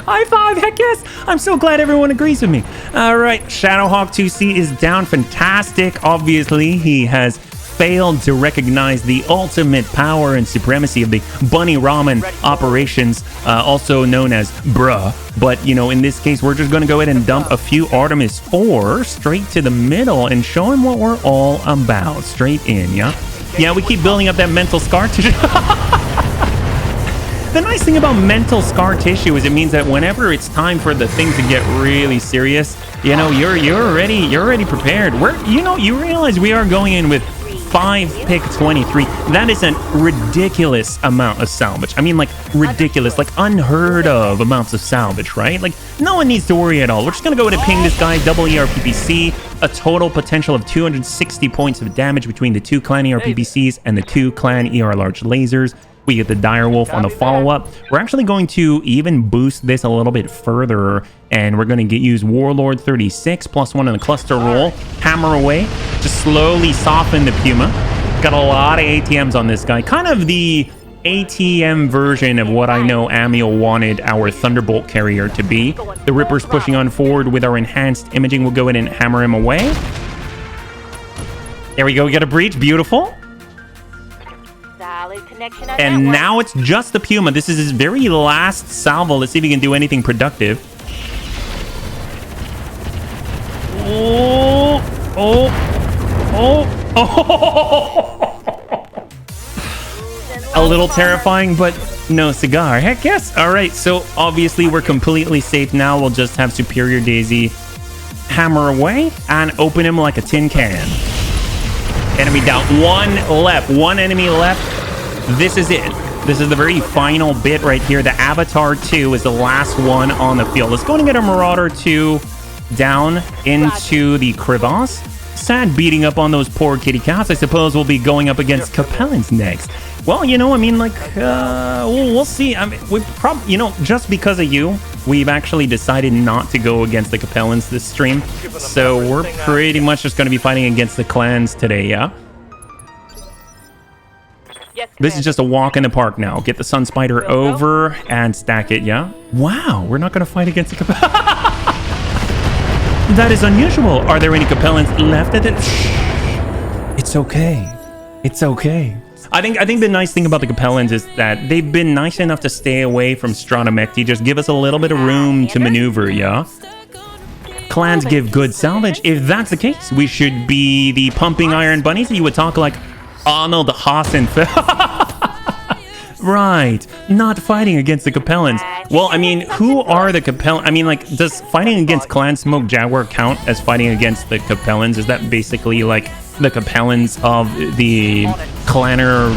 High five, heck yes! I'm so glad everyone agrees with me. All right, Shadowhawk 2C is down. Fantastic. Obviously, he has failed to recognize the ultimate power and supremacy of the Bunny Ramen operations, also known as bruh. But, you know, in this case, we're just going to go ahead and dump a few Artemis 4 straight to the middle and show him what we're all about. Straight in, yeah? Yeah, we keep building up that mental scar tissue. The nice thing about mental scar tissue is it means that whenever it's time for the thing to get really serious, you know, you're already prepared. You realize we are going in with 5 pick 23. That is a ridiculous amount of salvage. I mean, like ridiculous, like unheard of amounts of salvage, right? Like no one needs to worry at all. We're just gonna go ahead and ping this guy, double ERPPC, a total potential of 260 points of damage between the 2 clan ERPPCs and the 2 clan ER large lasers. We get the Direwolf on the follow-up. We're actually going to even boost this a little bit further, and we're going to use Warlord 36 +1 in the cluster roll. Hammer away, just slowly soften the Puma. Got a lot of ATMs on this guy. Kind of the ATM version of what I know Amiel wanted our Thunderbolt carrier to be. The Ripper's pushing on forward with our enhanced imaging. We'll go in and hammer him away. There we go. We got a breach. Beautiful. And now it's just the Puma. This is his very last salvo. Let's see if he can do anything productive. A little terrifying, but no cigar. Heck yes. All right, so obviously we're completely safe now. We'll just have Superior Daisy hammer away and open him like a tin can. Enemy down. 1 left. 1 enemy left. This is it. This is the very final bit right here. The Avatar 2 is the last one on the field. Let's go and get a Marauder 2 down into the crevasse. Sad beating up on those poor kitty cats. I suppose we'll be going up against Capellans next. Well, you know, I mean, like, we'll see. I mean, we probably, you know, just because of you, we've actually decided not to go against the Capellans this stream. So we're pretty much just going to be fighting against the clans today, yeah? This is just a walk in the park now. Get the Sun Spider over and stack it, yeah? Wow, we're not going to fight against the Capellans. That is unusual. Are there any Capellans left at it? It's okay. It's okay. I think the nice thing about the Capellans is that they've been nice enough to stay away from Stratomecti. Just give us a little bit of room to maneuver, yeah? Clans give good salvage. If that's the case, we should be the Pumping Iron Bunnies. You would talk like Arnold Hassan. Right, not fighting against the Capellans. Well, I mean, who are the Capellans? I mean, like, does fighting against Clan Smoke Jaguar count as fighting against the Capellans? Is that basically like the Capellans of the Clanner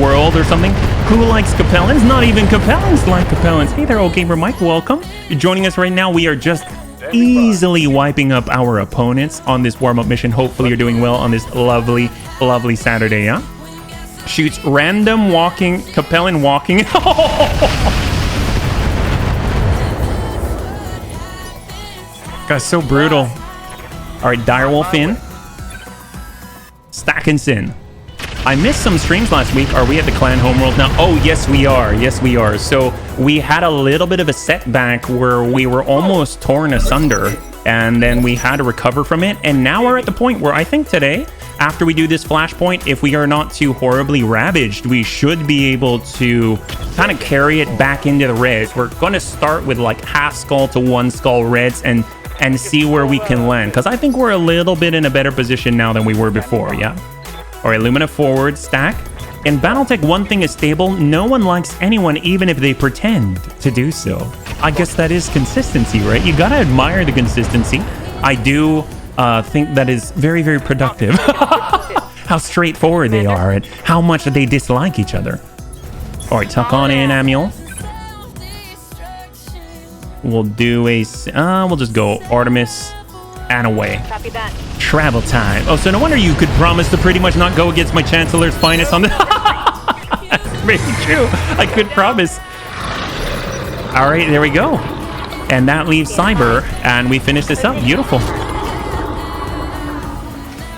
world or something? Who likes Capellans? Not even Capellans like Capellans. Hey there, old gamer Mike, welcome. You're joining us right now. We are just easily wiping up our opponents on this warm-up mission. Hopefully you're doing well on this lovely, lovely Saturday, yeah? Shoots random walking, Capellan walking. Guy's so brutal. All right, Direwolf in. Stack and Sin. I missed some streams last week. Are we at the clan homeworld now? Oh, yes, we are. Yes, we are. So we had a little bit of a setback where we were almost torn asunder, and then we had to recover from it. And now we're at the point where I think today, after we do this flashpoint, if we are not too horribly ravaged, we should be able to kind of carry it back into the reds. We're going to start with like half skull to 1 skull reds and see where we can land. Because I think we're a little bit in a better position now than we were before, yeah? All right, Lumina forward, stack. In Battletech, one thing is stable. No one likes anyone, even if they pretend to do so. I guess that is consistency, right? You gotta admire the consistency. I do think that is very, very productive. How straightforward they are and how much they dislike each other. All right, tuck on in, Amiel. We'll do a... we'll just go Artemis and away. Copy that. Travel time. Oh, so no wonder you could promise to pretty much not go against my Chancellor's finest on the... That's very true. I could promise. All right, there we go. And that leaves Cyber, and we finish this up. Beautiful.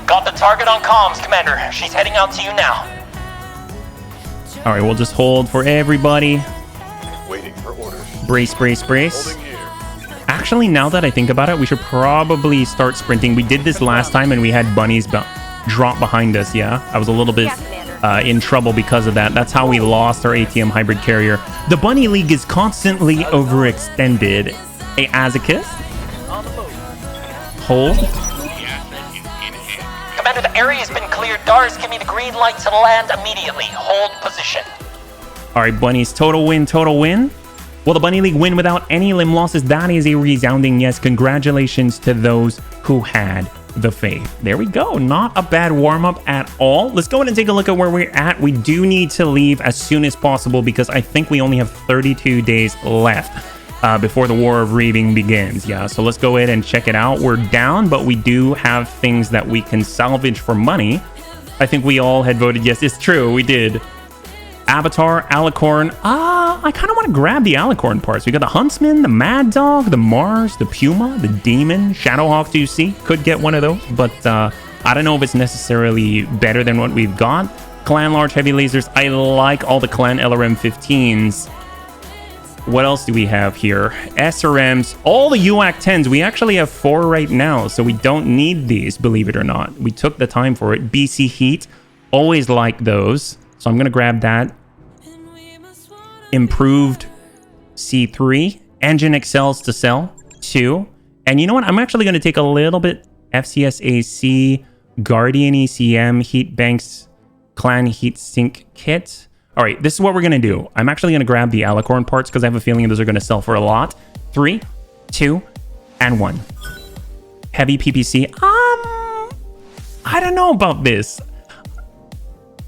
Got the target on comms, Commander. She's heading out to you now. All right, we'll just hold for everybody. Waiting for orders. Brace, brace, brace. Holding here. Actually, now that I think about it, we should probably start sprinting. We did this last time, and we had bunnies drop behind us, yeah? I was a little bit in trouble because of that. That's how we lost our ATM hybrid carrier. The Bunny League is constantly overextended. Hey, Azakis. On the boat. Hold. Commander, the area has been cleared. DARS, give me the green light to land immediately. Hold position. All right, bunnies. Total win, total win. Will the Bunny League win without any limb losses? That is a resounding yes. Congratulations to those who had the faith. There we go. Not a bad warm-up at all. Let's go ahead and take a look at where we're at. We do need to leave as soon as possible because I think we only have 32 days left before the War of Reaving begins. Yeah, so let's go ahead and check it out. We're down, but we do have things that we can salvage for money. I think we all had voted yes. It's true, we did. Avatar, Alicorn. I kind of want to grab the Alicorn parts. We got the Huntsman, the Mad Dog, the Mars, the Puma, the Demon, Shadowhawk 2C. Could get one of those, but I don't know if it's necessarily better than what we've got. Clan Large Heavy Lasers. I like all the Clan LRM 15s. What else do we have here? SRMs, all the UAC 10s. We actually have 4 right now, so we don't need these, believe it or not. We took the time for it. BC Heat, always like those. So I'm going to grab that. Improved C3. Engine excels to sell 2. And you know what? I'm actually going to take a little bit FCS AC, Guardian ECM, Heat Banks, Clan Heat Sink Kit. All right, this is what we're going to do. I'm actually going to grab the Alicorn parts because I have a feeling those are going to sell for a lot. 3, 2, and 1. Heavy PPC. I don't know about this.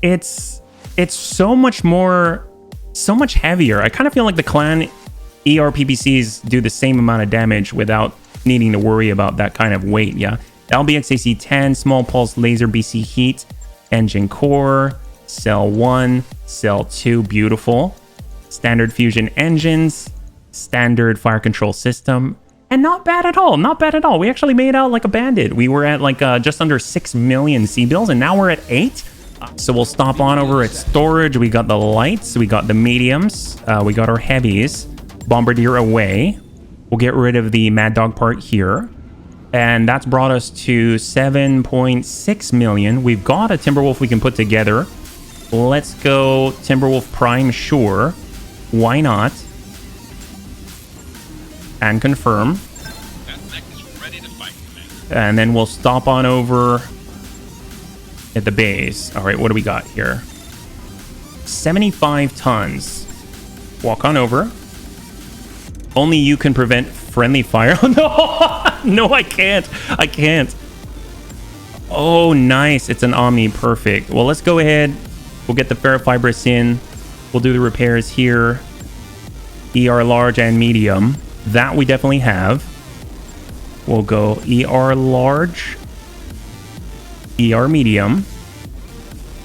It's so much more, so much heavier. I kind of feel like the Clan ER PPCs do the same amount of damage without needing to worry about that kind of weight, yeah? LBX AC-10, Small Pulse Laser BC Heat, Engine Core, Cell 1, Cell 2, beautiful. Standard Fusion Engines, Standard Fire Control System, and not bad at all, not bad at all. We actually made out like a bandit. We were at like just under 6 million C-bills, and now we're at 8. So we'll stop on over at storage. We got the lights, we got the mediums, we got our heavies. Bombardier away. We'll get rid of the Mad Dog part here. And that's brought us to 7.6 million. We've got a Timberwolf we can put together. Let's go Timberwolf Prime, sure. Why not? And confirm. And then we'll stop on over at the base. All right, what do we got here? 75 tons. Walk on over. Only you can prevent friendly fire. Oh, no! No, I can't. I can't. Oh, nice. It's an Omni. Perfect. Well, let's go ahead. We'll get the ferrofibrous in. We'll do the repairs here. ER large and medium. That we definitely have. We'll go ER large. ER medium.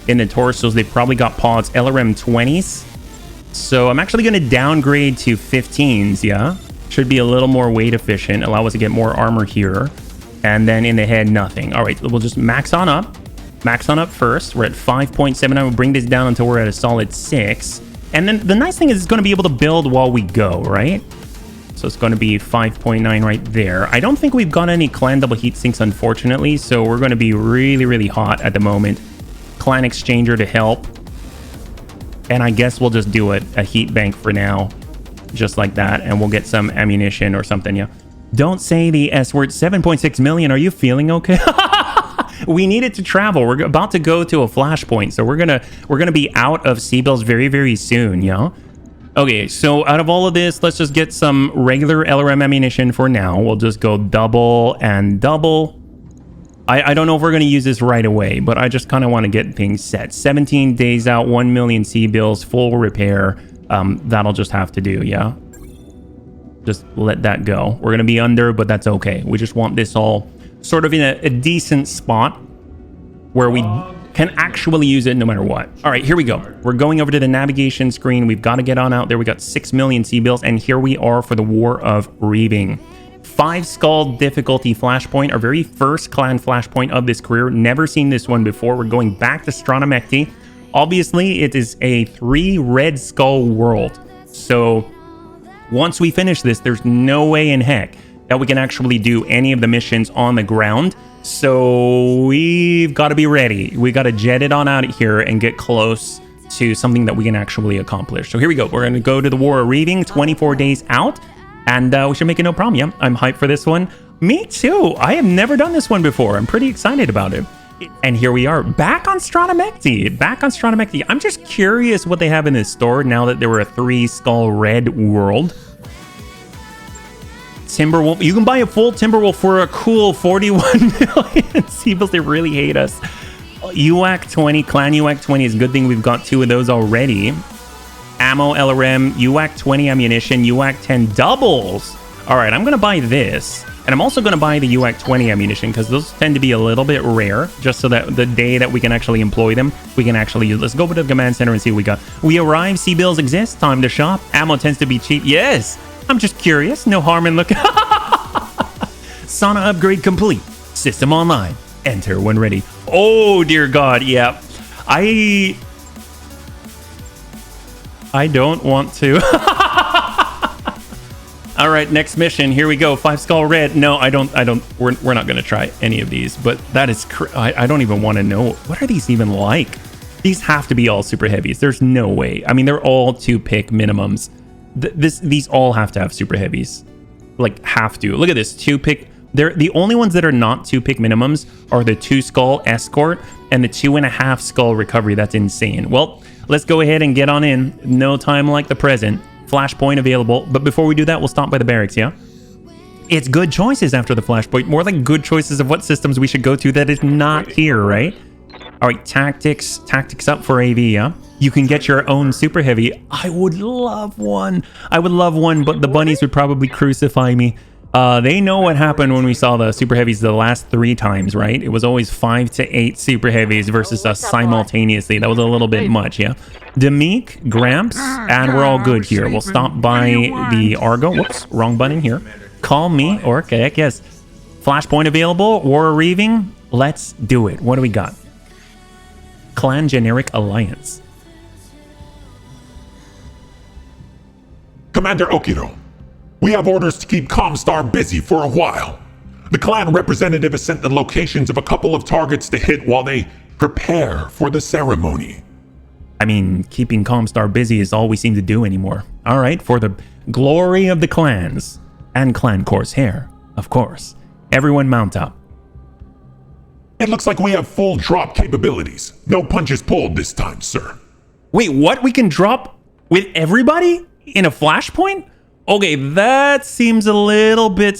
In the torsos, they've probably got pods LRM 20s. So I'm actually going to downgrade to 15s, yeah? Should be a little more weight efficient, allow us to get more armor here. And then in the head, nothing. All right, we'll just max on up. Max on up first. We're at 5.7. I will bring this down until we're at a solid 6. And then the nice thing is it's going to be able to build while we go, right? So it's going to be 5.9 right there. I don't think we've got any clan double heat sinks, unfortunately. So we're going to be really, really hot at the moment. Clan exchanger to help. And I guess we'll just do a heat bank for now. Just like that. And we'll get some ammunition or something, yeah. Don't say the S word. 7.6 million. Are you feeling okay? We needed to travel. We're about to go to a flashpoint. So we're gonna be out of C-bills very, very soon, yeah? Okay, so out of all of this, let's just get some regular LRM ammunition for now. We'll just go double and double. I don't know if we're going to use this right away, but I just kind of want to get things set. 17 days out, 1 million C-bills, full repair. That'll just have to do, yeah? Just let that go. We're going to be under, but that's okay. We just want this all sort of in a decent spot where we can actually use it no matter what. All right, here we go. We're going over to the navigation screen. We've got to get on out there. We got 6 million C-bills, and here we are for the War of Reaving. 5 skull difficulty flashpoint, our very first clan flashpoint of this career. Never seen this one before. We're going back to Stranomecti. Obviously, it is a 3 red skull world. So once we finish this, there's no way in heck that we can actually do any of the missions on the ground. So we've got to be ready. We got to jet it on out of here and get close to something that we can actually accomplish. So here we go. We're going to go to the War of Reaving, 24 days out. And we should make it no problem. Yeah, I'm hyped for this one. Me too. I have never done this one before. I'm pretty excited about it. And here we are, back on Stranomecti. Back on Stranomecti. I'm just curious what they have in this store now that there were a 3 skull red world. Timberwolf. You can buy a full Timberwolf for a cool 41 million C-bills. They really hate us. UAC 20, Clan UAC 20 is a good thing we've got 2 of those already. Ammo, LRM, UAC 20 ammunition, UAC 10 doubles. All right, I'm going to buy this. And I'm also going to buy the UAC 20 ammunition because those tend to be a little bit rare, just so that the day that we can actually employ them, we can actually use. Let's go to the command center and see what we got. We arrive, C-bills exist, time to shop. Ammo tends to be cheap. Yes, I'm just curious. No harm in looking. Sauna upgrade complete. System online. Enter when ready. Oh, dear God. Yeah. I don't want to. All right, next mission. Here we go. 5 skull red. No, I don't. We're not going to try any of these, but that is, I don't even want to know. What are these even like? These have to be all super heavies. There's no way. I mean, they're all 2-pick minimums. These all have to have super heavies. Like, have to. Look at this. 2-pick. They're the only ones that are not 2-pick minimums are the 2 skull escort and the 2.5 skull recovery. That's insane. Well, let's go ahead and get on in. No time like the present. Flashpoint available. But before we do that, we'll stop by the barracks, yeah? It's good choices after the flashpoint. More like good choices of what systems we should go to that is not here, right? All right, tactics. Tactics up for AV, yeah? You can get your own super heavy. I would love one. But the bunnies would probably crucify me. They know what happened when we saw the super heavies the last 3 times, right? It was always 5 to 8 super heavies versus us simultaneously. That was a little bit much, yeah? Demeek, Gramps, and we're all good here. We'll stop by the Argo. Whoops, wrong button here. Call me, or heck yes. Flashpoint available, War of Reaving. Let's do it. What do we got? Clan Generic Alliance. Commander Okiro, we have orders to keep Comstar busy for a while. The clan representative has sent the locations of a couple of targets to hit while they prepare for the ceremony. I mean, keeping Comstar busy is all we seem to do anymore. All right, for the glory of the clans and clan Corsair, of course. Everyone mount up. It looks like we have full drop capabilities. No punches pulled this time, sir. Wait, what? We can drop with everybody in a flashpoint? Okay, that seems a little bit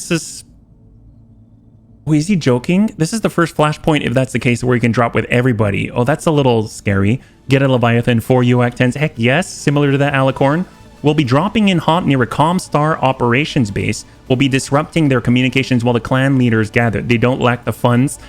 Wait, is he joking? This is the first flashpoint, if that's the case, where you can drop with everybody. Oh, that's a little scary. Get a Leviathan, 4 UAC 10s. Heck yes, similar to that Alicorn. We'll be dropping in hot near a Comstar operations base. We'll be disrupting their communications while the clan leaders gather. They don't lack the funds.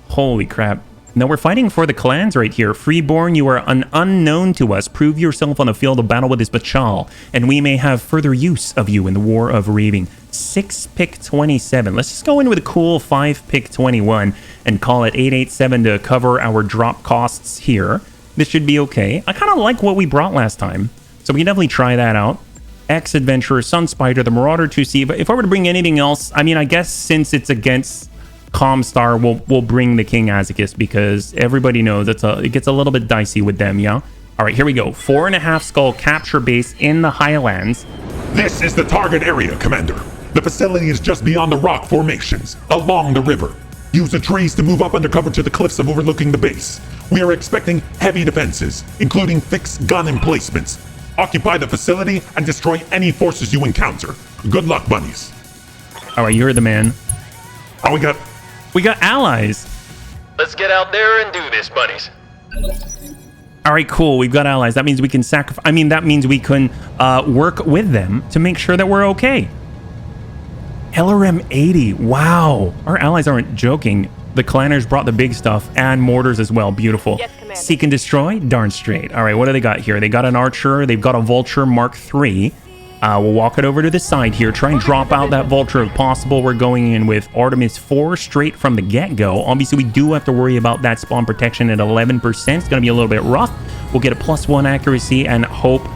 Holy crap. Now we're fighting for the clans right here. Freeborn, you are an unknown to us. Prove yourself on the field of battle with this Bachal, and we may have further use of you in the War of Reaving. 6-pick 27. Let's just go in with a cool 5-pick 21 and call it 887 to cover our drop costs here. This should be okay. I kind of like what we brought last time, so we can definitely try that out. X-Adventurer, Sun Spider, the Marauder 2C. But if I were to bring anything else, I mean, I guess since it's against Comstar, we'll bring the King Azekis because everybody knows it gets a little bit dicey with them, yeah? All right, here we go. 4.5 skull capture base in the Highlands. This is the target area, Commander. The facility is just beyond the rock formations, along the river. Use the trees to move up undercover to the cliffs overlooking the base. We are expecting heavy defenses, including fixed gun emplacements. Occupy the facility and destroy any forces you encounter. Good luck, bunnies. All right, you heard the man. Oh, We got allies. Let's get out there and do this, buddies. All right, cool. We've got allies. That means we can sacrifice. I mean, that means we can work with them to make sure that we're okay. LRM 80. Wow. Our allies aren't joking. The clanners brought the big stuff and mortars as well. Beautiful. Yes, Commander. Seek and destroy. Darn straight. All right, what do they got here? They got an archer. They've got a vulture Mark III. We'll walk it over to the side here. Try and drop out that vulture if possible. We're going in with Artemis 4 straight from the get-go. Obviously, we do have to worry about that spawn protection at 11%. It's going to be a little bit rough. We'll get a +1 accuracy and hope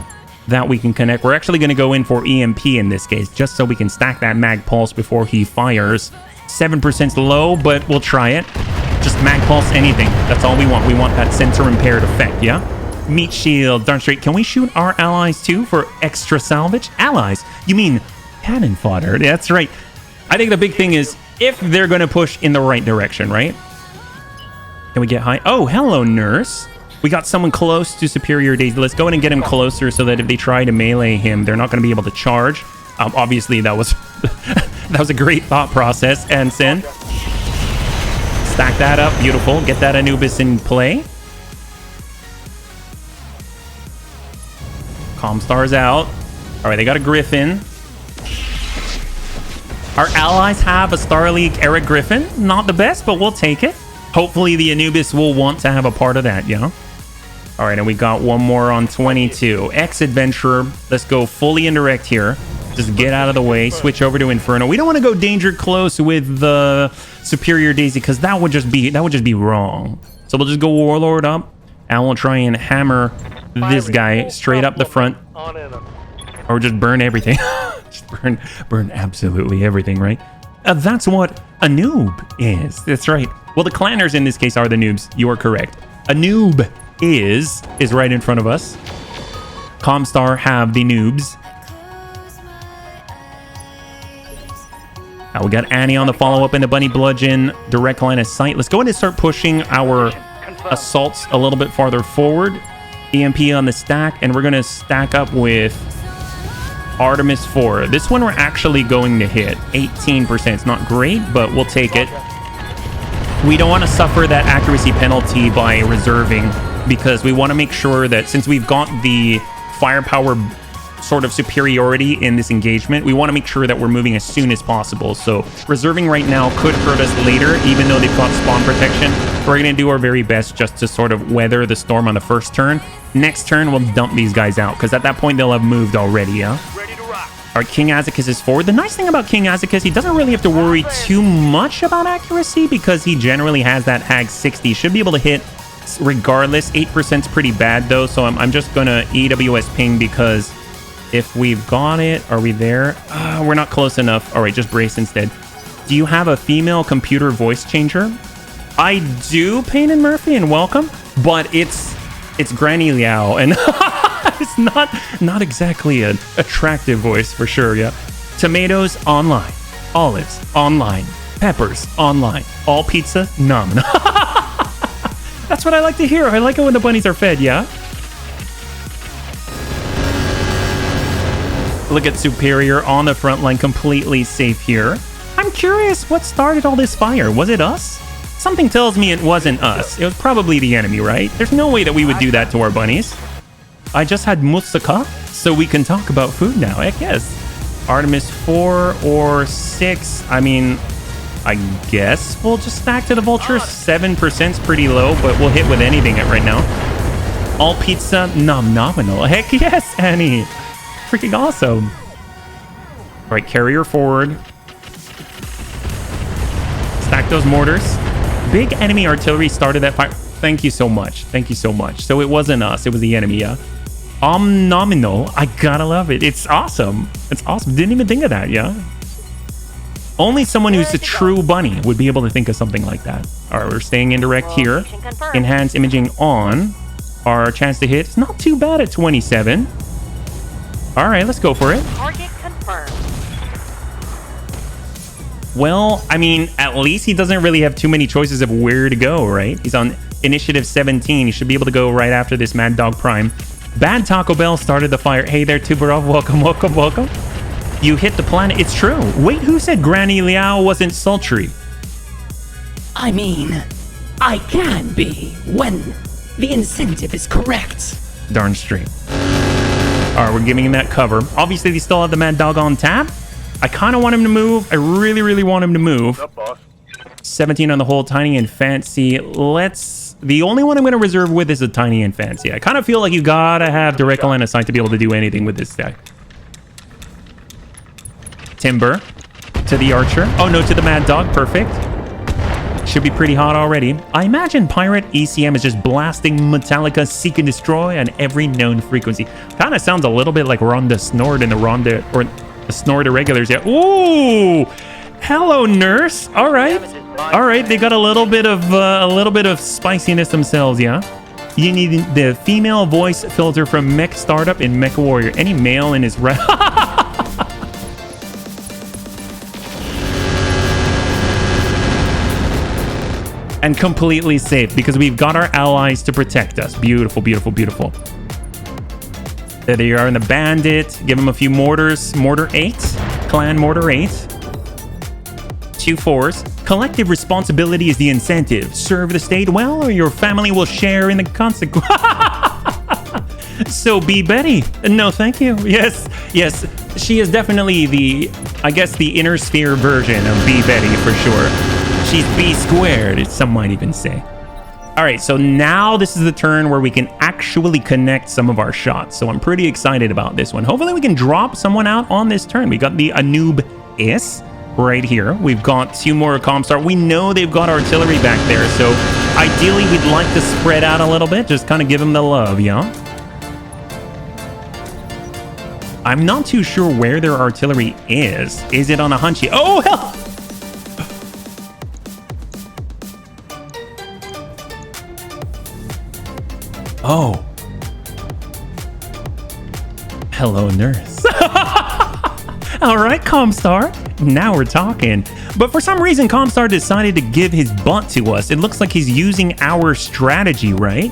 that we can connect. We're actually going to go in for EMP in this case, just so we can stack that mag pulse before he fires. 7% low, but we'll try it. Just mag pulse anything. That's all we want. We want that sensor impaired effect, yeah? Meat shield. Darn straight. Can we shoot our allies too for extra salvage? Allies? You mean cannon fodder? That's right. I think the big thing is if they're going to push in the right direction, right? Can we get high? Oh, hello, nurse. We got someone close to Superior Daisy. Let's go in and get him closer so that if they try to melee him, they're not going to be able to charge. Obviously, that was that was a great thought process. And send. Stack that up. Beautiful. Get that Anubis in play. Comstar's out. All right, they got a Griffin. Our allies have a Star League era Griffin. Not the best, but we'll take it. Hopefully the Anubis will want to have a part of that, yeah? All right, and we got one more on 22. Ex-Adventurer. Let's go fully indirect here. Just get out of the way. Switch over to Inferno. We don't want to go danger close with the Superior Daisy because that would just be wrong. So we'll just go Warlord up, and we'll try and hammer this guy straight up the front, or just burn everything. Just burn absolutely everything, right? That's what a noob is. That's right. Well, the clanners in this case are the noobs. You are correct. A noob is right in front of us. Comstar have the noobs. We got Annie on the follow-up and the Bunny Bludgeon. Direct line of sight. Let's go ahead and start pushing our assaults a little bit farther forward. EMP on the stack, and we're going to stack up with Artemis 4. This one we're actually going to hit 18%. It's not great, but we'll take it. We don't want to suffer that accuracy penalty by reserving because we want to make sure that since we've got the firepower sort of superiority in this engagement, we want to make sure that we're moving as soon as possible. So reserving right now could hurt us later, even though they've got spawn protection. We're going to do our very best just to sort of weather the storm on the first turn. Next turn, we'll dump these guys out because at that point, they'll have moved already, yeah? Ready to rock. All right, King Azekis is forward. The nice thing about King Azekis, he doesn't really have to worry too much about accuracy because he generally has that Hag 60. Should be able to hit regardless. 8% is pretty bad, though, so I'm just going to EWS ping because if we've got it, are we there? We're not close enough. All right, just brace instead. Do you have a female computer voice changer? I do, Payne and Murphy, and welcome, but it's Granny Liao, and it's not exactly an attractive voice for sure, yeah. Tomatoes online, olives online, peppers online, all pizza none. That's what I like to hear. I like it when the bunnies are fed, yeah. Look at Superior on the front line, completely safe here. I'm curious what started all this fire. Was it us? Something tells me it wasn't us. It was probably the enemy, right? There's no way that we would do that to our bunnies. I just had moussaka, so we can talk about food now. Heck yes. Artemis 4 or 6. I mean, I guess we'll just stack to the Vulture. 7% is pretty low, but we'll hit with anything right now. All pizza, nominal. Heck yes, Annie. Freaking awesome. All right, carrier forward. Stack those mortars. Big enemy artillery started that fire. Thank you so much. Thank you so much. So it wasn't us. It was the enemy, yeah? Nominal. I gotta love it. It's awesome. It's awesome. Didn't even think of that, yeah? Only someone who's a true bunny would be able to think of something like that. All right, we're staying indirect here. Enhanced imaging on. Our chance to hit is not too bad at 27. All right, let's go for it. Target confirmed. Well, I mean, at least he doesn't really have too many choices of where to go, right? He's on initiative 17. He should be able to go right after this Mad Dog Prime. Bad Taco Bell started the fire. Hey there, Tuberov. Welcome, welcome, welcome. You hit the planet. It's true. Wait, who said Granny Liao wasn't sultry? I mean, I can be when the incentive is correct. Darn straight. All right, we're giving him that cover. Obviously, they still have the Mad Dog on tap. I kind of want him to move. I really, really want him to move. Up, boss. 17 on the whole, Tiny and Fancy. The only one I'm going to reserve with is a Tiny and Fancy. I kind of feel like you gotta have direct line of sight to be able to do anything with this guy. Timber to the Archer. Oh no, to the Mad Dog. Perfect. Should be pretty hot already. I imagine Pirate ECM is just blasting Metallica Seek and Destroy on every known frequency. Kind of sounds a little bit like Ronda Snort in the Ronda or the Snort Irregulars. Yeah. Ooh. Hello, Nurse. All right. All right. They got a little bit of spiciness themselves. Yeah. You need the female voice filter from Mech Startup and Mech Warrior. Any male in his and completely safe because we've got our allies to protect us. Beautiful, beautiful, beautiful. There they are in the Bandit. Give them a few mortars. Mortar 8. Clan Mortar 8. 2 4s. Collective responsibility is the incentive. Serve the state well or your family will share in the consequence. So be Betty. No, thank you. Yes, yes. She is definitely the inner sphere version of B Betty for sure. She's B squared, some might even say. All right, so now this is the turn where we can actually connect some of our shots. So I'm pretty excited about this one. Hopefully we can drop someone out on this turn. We got the Anubis right here. We've got 2 more Comstar. We know they've got artillery back there. So ideally we'd like to spread out a little bit. Just kind of give them the love, yeah? I'm not too sure where their artillery is. Is it on a hunchy? Oh, hell! Oh. Hello, Nurse. All right, Comstar. Now we're talking. But for some reason, Comstar decided to give his butt to us. It looks like he's using our strategy, right?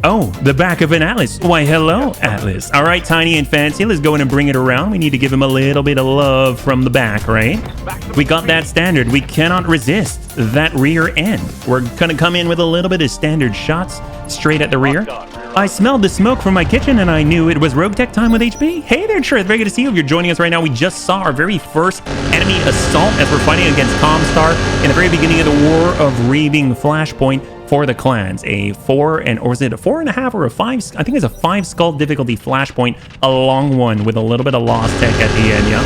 Oh, the back of an Atlas. Why, hello, Atlas. All right, Tiny and Fancy, let's go in and bring it around. We need to give him a little bit of love from the back, right? We got that standard. We cannot resist that rear end. We're going to come in with a little bit of standard shots straight at the rear. I smelled the smoke from my kitchen and I knew it was Roguetech time with HB. Hey there, Trith. Very good to see you. If you're joining us right now, we just saw our very first enemy assault as we're fighting against Comstar in the very beginning of the War of Reaving Flashpoint for the clans. A 4 and, or is it a 4.5 or a 5? I think it's a 5 skull difficulty Flashpoint, a long one with a little bit of lost tech at the end, yeah?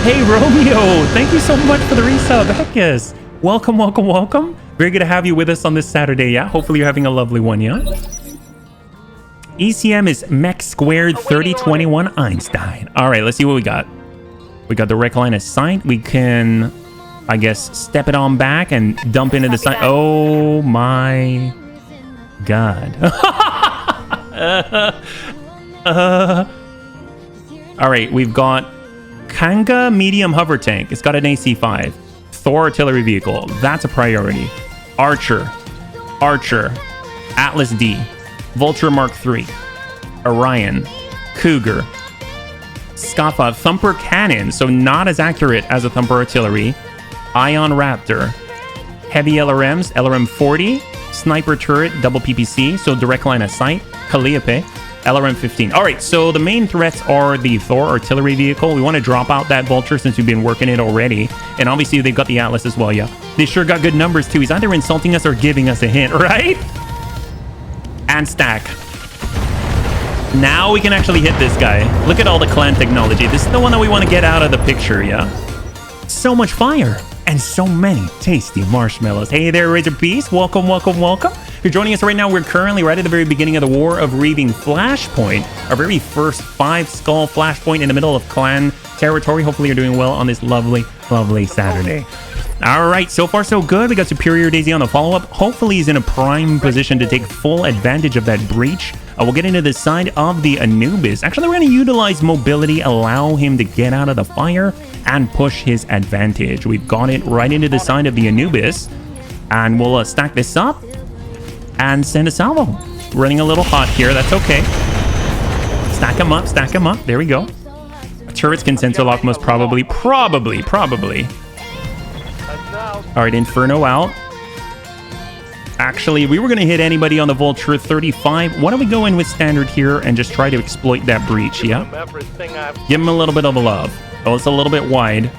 Hey, Romeo. Thank you so much for the resub. Heck yes. Welcome, welcome, welcome. Very good to have you with us on this Saturday, yeah? Hopefully you're having a lovely one, yeah? ECM is Mech Squared 3021 Einstein. All right, let's see what we got. We got the wreck line of sight. We can, I guess, step it on back and dump into the side. Oh my God. All right, we've got Kanga medium hover tank. It's got an AC-5. Thor artillery vehicle. That's a priority. Archer. Atlas D. Vulture Mark III. Orion. Cougar. Scaffa Thumper Cannon, so not as accurate as a Thumper Artillery. Ion Raptor. Heavy LRMs, LRM 40. Sniper Turret, double PPC, so direct line of sight. Calliope. LRM 15. All right, so the main threats are the Thor artillery vehicle. We want to drop out that Vulture since we've been working it already. And obviously they've got the Atlas as well, yeah. They sure got good numbers too. He's either insulting us or giving us a hint, right? And stack. Now we can actually hit this guy. Look at all the clan technology. This is the one that we want to get out of the picture, yeah? So much fire and so many tasty marshmallows. Hey there, Razor Beast. Welcome, welcome, welcome. If you're joining us right now, we're currently right at the very beginning of the War of Reaving Flashpoint, our very first 5-skull Flashpoint in the middle of clan territory. Hopefully you're doing well on this lovely, lovely Saturday. All right, so far so good. We got Superior Daisy on the follow-up. Hopefully he's in a prime position to take full advantage of that breach. We'll get into the side of the Anubis. Actually, we're going to utilize mobility, allow him to get out of the fire and push his advantage. We've got it right into the side of the Anubis. And we'll stack this up and send a salvo. running a little hot here. That's okay. Stack them up, stack them up. There we go. Turrets can sensor lock most probably. Probably. All right, Inferno out. Actually, we were going to hit anybody on the Vulture 35. Why don't we go in with standard here and just try to exploit that breach, yeah? Give him a little bit of love. Oh, it's a little bit wide.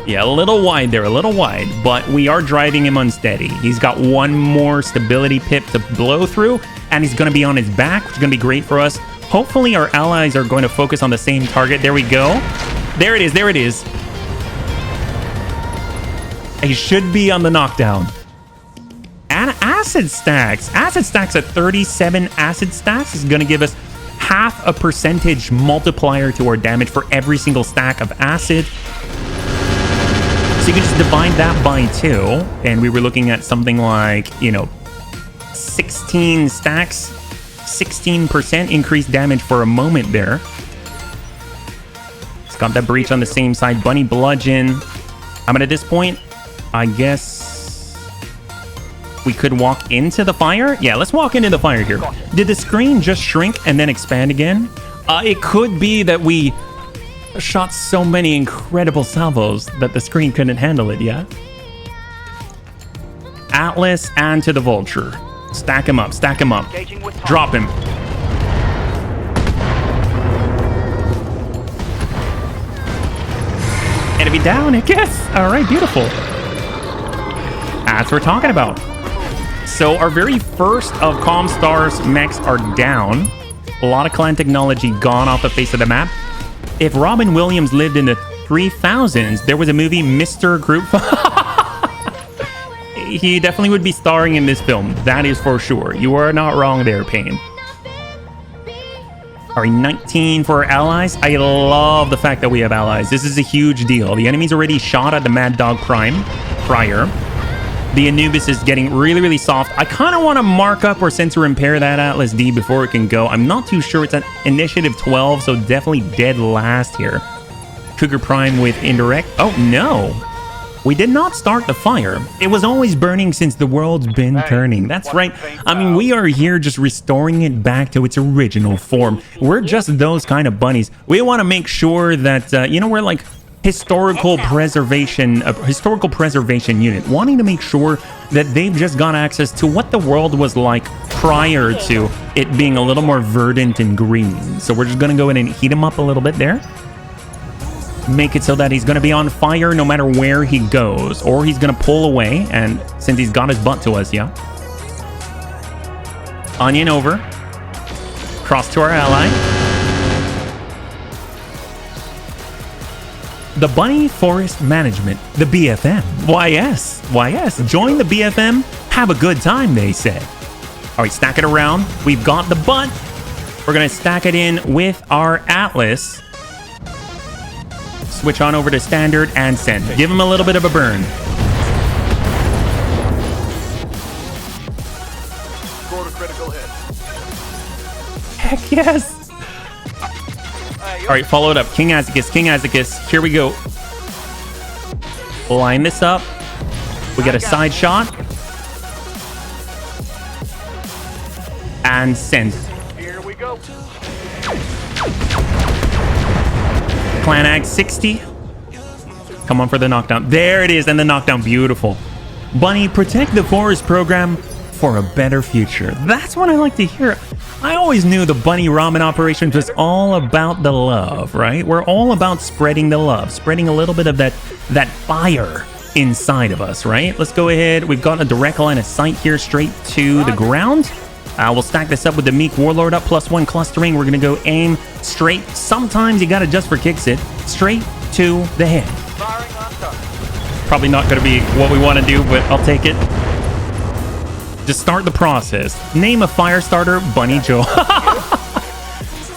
Yeah, a little wide there, a little wide. But we are driving him unsteady. He's got one more stability pip to blow through, and he's going to be on his back, which is going to be great for us. Hopefully, our allies are going to focus on the same target. There we go. There it is, there it is. He should be on the knockdown. And acid stacks. Acid stacks at 37 acid stacks is going to give us half a percentage multiplier to our damage for every single stack of acid. So you can just divide that by 2. And we were looking at something like, 16 stacks, 16% increased damage for a moment there. It's got that breach on the same side. Bunny bludgeon. I mean, at this point, I guess we could walk into the fire. Yeah, let's walk into the fire here. Did the screen just shrink and then expand again? It could be that we shot so many incredible salvos that the screen couldn't handle it, yeah? Atlas and to the Vulture. Stack him up, stack him up. Drop him. Enemy down, I guess. All right, beautiful. That's what we're talking about. So our very first of Comstar's mechs are down. A lot of clan technology gone off the face of the map. If Robin Williams lived in the 3000s, there was a movie, Mr. Group. He definitely would be starring in this film. That is for sure. You are not wrong there, Payne. All right, 19 for our allies. I love the fact that we have allies. This is a huge deal. The enemy's already shot at the Mad Dog prior. The Anubis is getting really, really soft. I kind of want to mark up or sensor impair that Atlas D before it can go. I'm not too sure. It's at initiative 12, so definitely dead last here. Cougar Prime with indirect. Oh, no. We did not start the fire. It was always burning since the world's been turning. That's right. I mean, we are here just restoring it back to its original form. We're just those kind of bunnies. We want to make sure that, we're like historical preservation unit, wanting to make sure that they've just got access to what the world was like prior to it being a little more verdant and green. So we're just going to go in and heat him up a little bit there. Make it so that he's going to be on fire no matter where he goes, or he's going to pull away, and since he's got his butt to us, yeah. Onion over. Cross to our ally. The Bunny Forest Management, the BFM. Why yes, join the BFM, have a good time, they say. All right, stack it around. We've got the butt. We're going to stack it in with our Atlas. Switch on over to standard and send. Give him a little bit of a burn. Scored a critical hit. Heck yes. All right, follow it up. King Azicus. Here we go. Line this up. We get a side shot. And send. Here we go. Clan Ag 60. Come on for the knockdown. There it is, and the knockdown. Beautiful. Bunny, protect the forest program for a better future. That's what I like to hear. I always knew the Bunny Ramen operations was all about the love, right? We're all about spreading the love, spreading a little bit of that fire inside of us, right? Let's go ahead. We've got a direct line of sight here straight to the ground. We'll stack this up with the Meek Warlord up +1 clustering. We're going to go aim straight. Sometimes you got to just for kicks it. Straight to the head. Probably not going to be what we want to do, but I'll take it. Just start the process. Name a fire starter, Bunny Joe.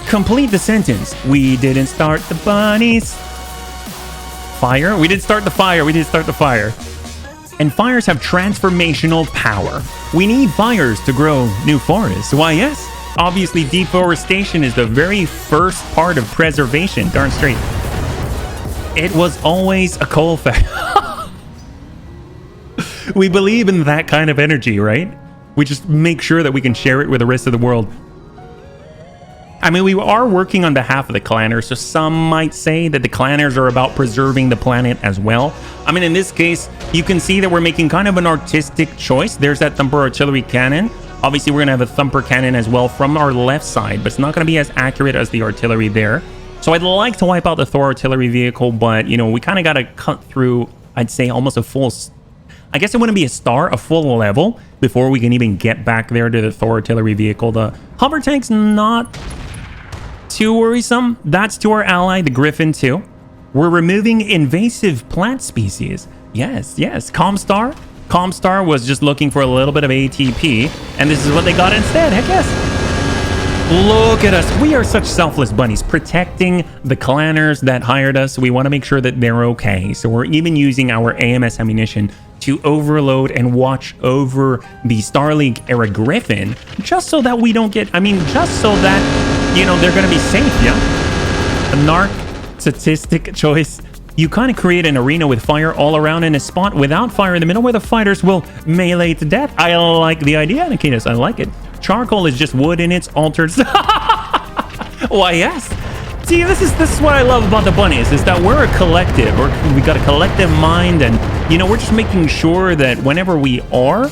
Complete the sentence. We didn't start the bunnies. Fire? We did start the fire. And fires have transformational power. We need fires to grow new forests. Why, yes. Obviously, deforestation is the very first part of preservation. Darn straight. It was always a coal fire. We believe in that kind of energy, right? We just make sure that we can share it with the rest of the world. I mean, we are working on behalf of the clanners, so some might say that the clanners are about preserving the planet as well. I mean, in this case, you can see that we're making kind of an artistic choice. There's that Thumper artillery cannon. Obviously, we're going to have a Thumper cannon as well from our left side, but it's not going to be as accurate as the artillery there. So I'd like to wipe out the Thor artillery vehicle, but, you know, we kind of got to cut through, I'd say, almost a full... I guess it wouldn't be a star, a full level, before we can even get back there to the Thor artillery vehicle. The hover tank's not too worrisome. That's to our ally, the Griffin, too. We're removing invasive plant species. Yes, yes. Comstar. Comstar was just looking for a little bit of ATP, and this is what they got instead. Heck yes. Look at us. We are such selfless bunnies, protecting the clanners that hired us. We want to make sure that they're okay. So we're even using our AMS ammunition to overload and watch over the Starlink era Griffin, just so that we don't get, I mean, just so that, you know, they're going to be safe, yeah? A narcissistic choice. You kind of create an arena with fire all around in a spot without fire in the middle where the fighters will melee to death. I like the idea, Nikitas. I like it. Charcoal is just wood and it's altered. Why, yes. See, this is what I love about the bunnies, is that we're a collective. We got a collective mind, and, you know, we're just making sure that whenever we are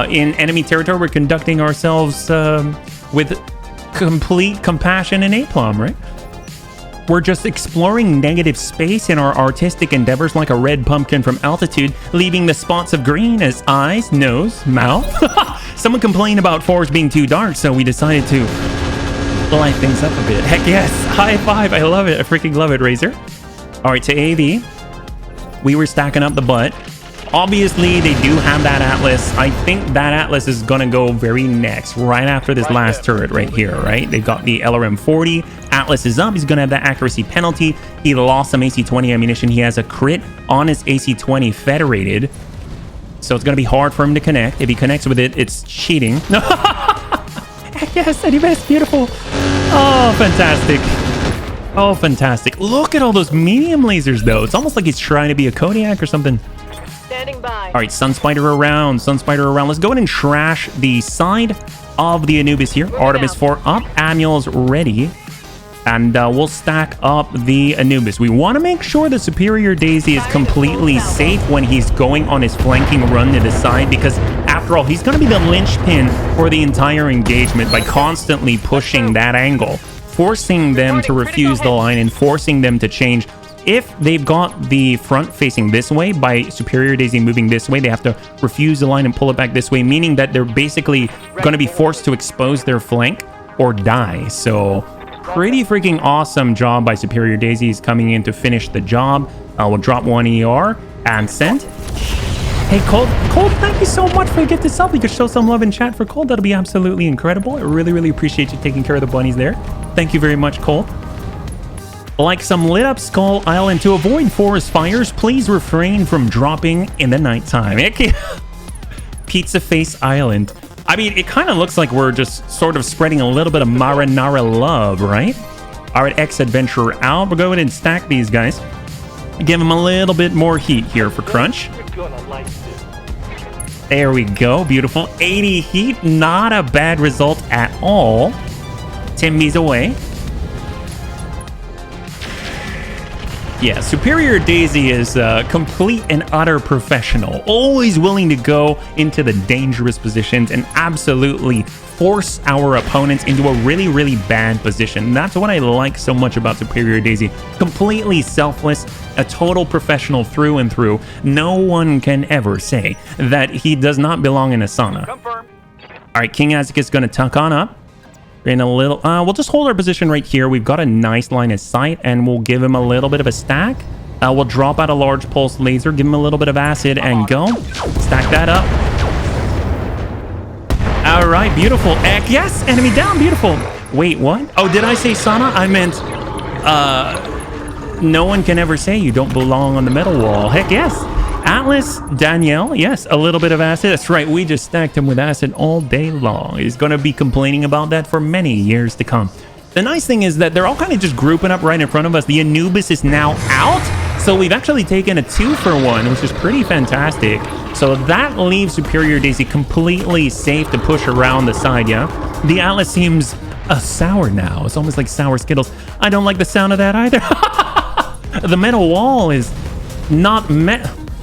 in enemy territory, we're conducting ourselves with complete compassion and aplomb, right? We're just exploring negative space in our artistic endeavors like a red pumpkin from altitude, leaving the spots of green as eyes, nose, mouth. Someone complained about forest being too dark, so we decided to light things up a bit. Heck yes, high five. I love it. I freaking love it, Razor. All right, to AV. We were stacking up the butt. Obviously, they do have that Atlas. I think that Atlas is going to go very next, right after this last turret right here, right? They've got the LRM-40. Atlas is up. He's going to have that accuracy penalty. He lost some AC-20 ammunition. He has a crit on his AC-20 federated. So it's going to be hard for him to connect. If he connects with it, it's cheating. Yes, Anyways, beautiful. Oh, fantastic. Oh, fantastic. Look at all those medium lasers, though. It's almost like he's trying to be a Kodiak or something. Standing by. All right, Sunspider around. Sunspider around. Let's go ahead and trash the side of the Anubis here. Artemis 4 up. Amul's ready. And we'll stack up the Anubis. We want to make sure the Superior Daisy is completely safe when he's going on his flanking run to the side, because after all, he's going to be the linchpin for the entire engagement by constantly pushing that angle, forcing them to refuse the line and forcing them to change. If they've got the front facing this way, by Superior Daisy moving this way, they have to refuse the line and pull it back this way, meaning that they're basically going to be forced to expose their flank or die. So pretty freaking awesome job by Superior Daisy. Is coming in to finish the job. We'll drop one ER and send. Hey, Cold, thank you so much for the gift itself. You could show some love in chat for Cold. That'll be absolutely incredible. I really, really appreciate you taking care of the bunnies there. Thank you very much, Cold. Like some lit up Skull Island. To avoid forest fires, please refrain from dropping in the nighttime. Pizza Face Island. I mean, it kind of looks like we're just sort of spreading a little bit of marinara love, right? All right, X-Adventurer out. We'll go ahead and stack these guys. Give them a little bit more heat here for crunch. There we go. Beautiful. 80 heat. Not a bad result at all. Timby's away. Yeah, Superior Daisy is complete and utter professional. Always willing to go into the dangerous positions and absolutely force our opponents into a really, really bad position. That's what I like so much about Superior Daisy. Completely selfless, a total professional through and through. No one can ever say that he does not belong in a sauna. Confirm. All right, King Azek is going to tuck on up. In a little, we'll just hold our position right here. We've got a nice line of sight, and we'll give him a little bit of a stack. We'll drop out a large pulse laser, give him a little bit of acid, and go. Stack that up. All right, beautiful. Yes, enemy down, beautiful. Wait, what? Oh, did I say sauna? I meant, no one can ever say you don't belong on the metal wall. Heck yes. Atlas, Danielle, yes, a little bit of acid. That's right, we just stacked him with acid all day long. He's going to be complaining about that for many years to come. The nice thing is that they're all kind of just grouping up right in front of us. The Anubis is now out, So we've actually taken a 2-for-1, which is pretty fantastic. So that leaves Superior Daisy completely safe to push around the side, yeah? The Atlas seems sour now. It's almost like sour Skittles. I don't like the sound of that either. The metal wall is not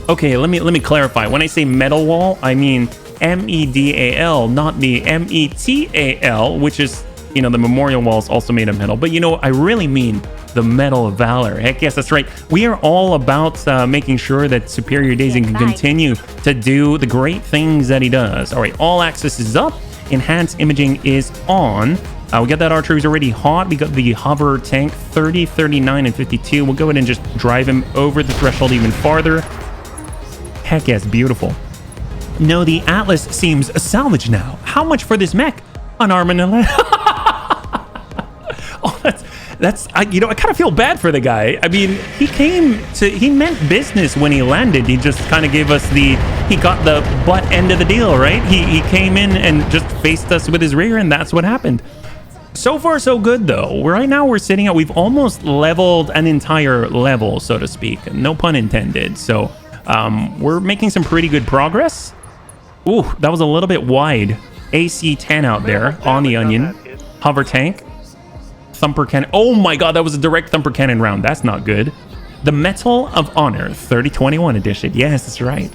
Okay, let me clarify. When I say metal wall, I mean MEDAL, not the METAL, which is, you know, the memorial wall is also made of metal. But, you know, I really mean the Medal of Valor. Heck yes, that's right. We are all about making sure that Superior Daisy can continue to do the great things that he does. All right, all access is up. Enhanced imaging is on. We got that archer who's already hot. We got the hover tank, 30, 39, and 52. We'll go ahead and just drive him over the threshold even farther. Heck yes, beautiful. No, the Atlas seems salvaged now. How much for this mech? An arm and a leg. Oh, you know, I kind of feel bad for the guy. I mean, he meant business when he landed. He just kind of gave us he got the butt end of the deal, right? He came in and just faced us with his rear, and that's what happened. So far, so good, though. Right now, we've almost leveled an entire level, so to speak. No pun intended. So, we're making some pretty good progress. Ooh, that was a little bit wide. AC-10 out there on the Onion. Hover tank. Thumper cannon. Oh my god, that was a direct thumper cannon round. That's not good. The Medal of Honor, 3021 edition. Yes, that's right.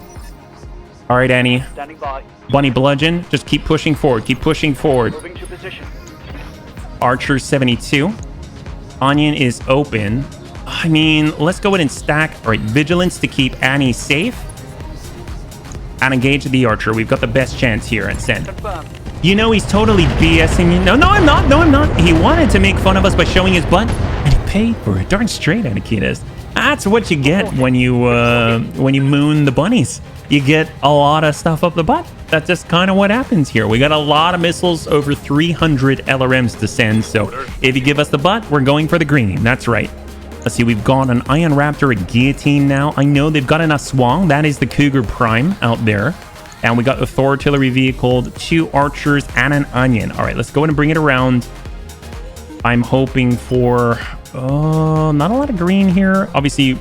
All right, Annie. Standing by. Bunny Bludgeon, just keep pushing forward. Keep pushing forward. Moving to position. Archer 72. Onion is open. I mean, let's go ahead and stack. All right, Vigilance to keep Annie safe. And engage the Archer. We've got the best chance here at send. Confirmed. You know he's totally BSing you. No, I'm not. No, I'm not. He wanted to make fun of us by showing his butt, and he paid for it. Darn straight, Anakitas. That's what you get when you moon the bunnies. You get a lot of stuff up the butt. That's just kind of what happens here. We got a lot of missiles, over 300 LRMs to send. So if you give us the butt, we're going for the green. That's right. Let's see. We've got an Iron Raptor, a Guillotine now. I know they've got an Aswang. That is the Cougar Prime out there. And we got the Thor artillery vehicle, 2 archers, and an Onion. All right, let's go ahead and bring it around. I'm hoping for not a lot of green here. Obviously,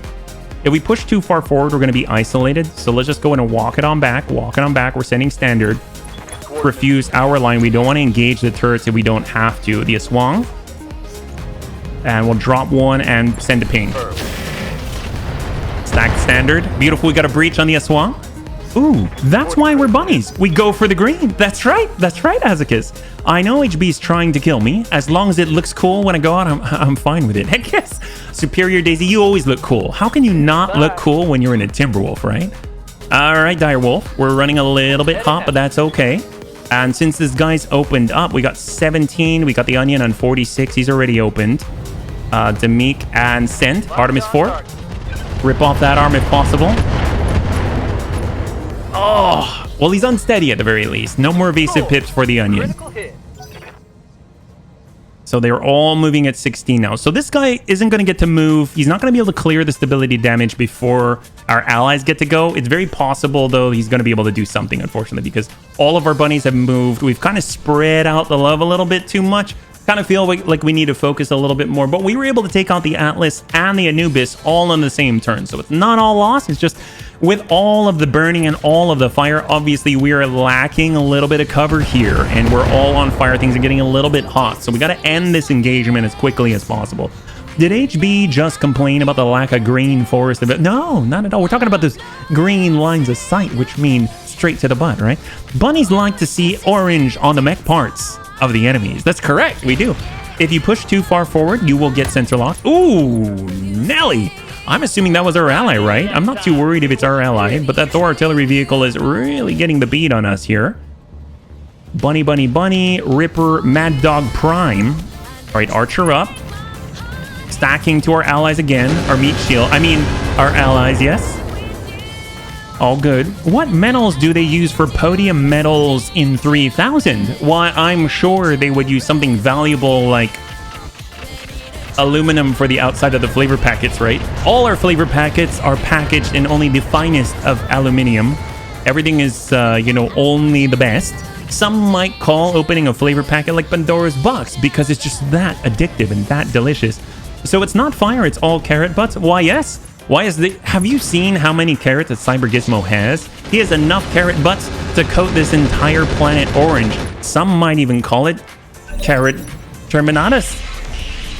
if we push too far forward, we're going to be isolated. So let's just go in and walk it on back. Walk it on back. We're sending standard. Refuse our line. We don't want to engage the turrets if we don't have to. The Aswang. And we'll drop one and send a ping. Stacked standard. Beautiful. We got a breach on the Aswang. Ooh, that's why we're bunnies. We go for the green. That's right. That's right, Azakis. I know HB's trying to kill me. As long as it looks cool when I go out, I'm fine with it. Heck yes. Superior Daisy, you always look cool. How can you not look cool when you're in a Timberwolf, right? All right, Direwolf. We're running a little bit hot, but that's okay. And since this guy's opened up, we got 17. We got the Onion on 46. He's already opened. Demik and Send. Artemis 4. Rip off that arm if possible. Oh, well, he's unsteady at the very least. No more evasive pips for the Onion. So they're all moving at 16 now. So this guy isn't going to get to move. He's not going to be able to clear the stability damage before our allies get to go. It's very possible, though, he's going to be able to do something, unfortunately, because all of our bunnies have moved. We've kind of spread out the love a little bit too much. Kind of feel like we need to focus a little bit more. But we were able to take out the Atlas and the Anubis all on the same turn. So it's not all lost. It's just with all of the burning and all of the fire, obviously we are lacking a little bit of cover here. And we're all on fire. Things are getting a little bit hot. So we got to end this engagement as quickly as possible. Did HB just complain about the lack of green forest? No, not at all. We're talking about those green lines of sight, which mean straight to the butt, right? Bunnies like to see orange on the mech parts of the enemies. That's correct, we do. If you push too far forward, you will get sensor lock. Ooh, Nelly. I'm assuming that was our ally, right? I'm not too worried if it's our ally, but that Thor artillery vehicle is really getting the beat on us here. Bunny, bunny, bunny, Ripper, Mad Dog Prime. All right, Archer up. Stacking to our allies again. Our meat shield. I mean, our allies, yes. All good. What metals do they use for podium medals in 3000? Why, I'm sure they would use something valuable like aluminum for the outside of the flavor packets, right? All our flavor packets are packaged in only the finest of aluminium. Everything is, only the best. Some might call opening a flavor packet like Pandora's box because it's just that addictive and that delicious. So it's not fire, it's all carrot butts. Why, yes. Why is the... Have you seen how many carrots that Cyber Gizmo has? He has enough carrot butts to coat this entire planet orange. Some might even call it carrot terminatus.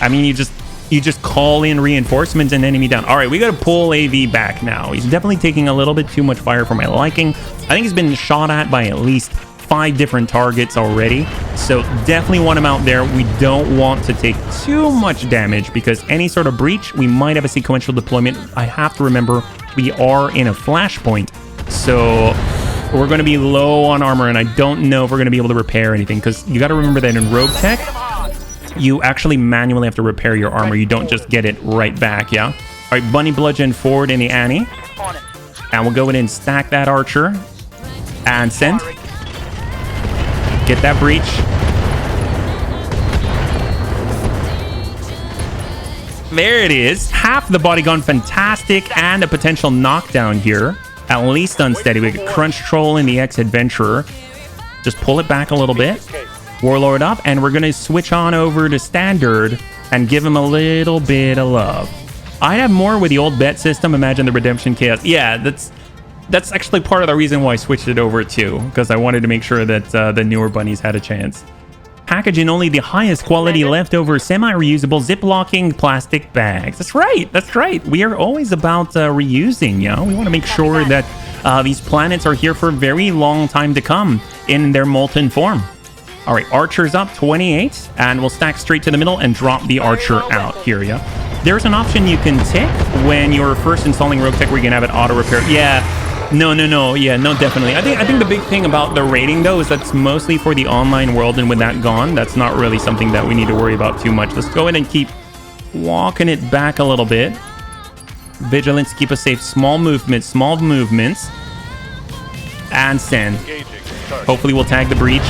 I mean, you just call in reinforcements and enemy down. All right, we got to pull AV back now. He's definitely taking a little bit too much fire for my liking. I think he's been shot at by at least 5 different targets already. So definitely want him out there. We don't want to take too much damage because any sort of breach, we might have a sequential deployment. I have to remember we are in a flashpoint. So we're going to be low on armor, and I don't know if we're going to be able to repair anything because you got to remember that in Roguetech, you actually manually have to repair your armor. You don't just get it right back, yeah? All right, Bunny Bludgeon forward in the Annie. And we'll go in and stack that archer. And send. Get that breach. There it is. Half the body gone. Fantastic. And a potential knockdown here. At least unsteady. We get Crunch Troll in the X-Adventurer. Just pull it back a little bit. Warlord up. And we're going to switch on over to Standard and give him a little bit of love. I'd have more with the old bet system. Imagine the Redemption Chaos. Yeah, that's actually part of the reason why I switched it over too, because I wanted to make sure that the newer bunnies had a chance. Packaging only the highest quality leftover semi-reusable zip-locking plastic bags. That's right. That's right. We are always about reusing, you know? We want to make sure that these planets are here for a very long time to come in their molten form. All right, Archer's up 28, and we'll stack straight to the middle and drop the Archer out here, yeah? There's an option you can tick when you're first installing Roguetech where you can have it auto-repair. Yeah. No, definitely. I think the big thing about the rating though is that's mostly for the online world, and with that gone, that's not really something that we need to worry about too much. Let's go ahead and keep walking it back a little bit. Vigilance, keep us safe. Small movements, and send. Hopefully we'll tag the breach.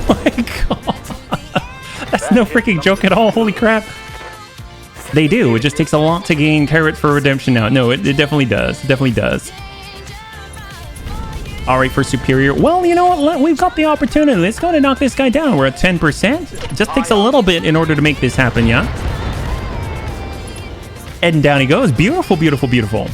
Oh my god. That's no freaking joke at all. Holy crap. They do. It just takes a lot to gain carrot for redemption now. No, it definitely does. It definitely does. All right, for superior. Well, you know what? We've got the opportunity. Let's go and knock this guy down. We're at 10%. It just takes a little bit in order to make this happen, yeah? And down he goes. Beautiful, beautiful, beautiful.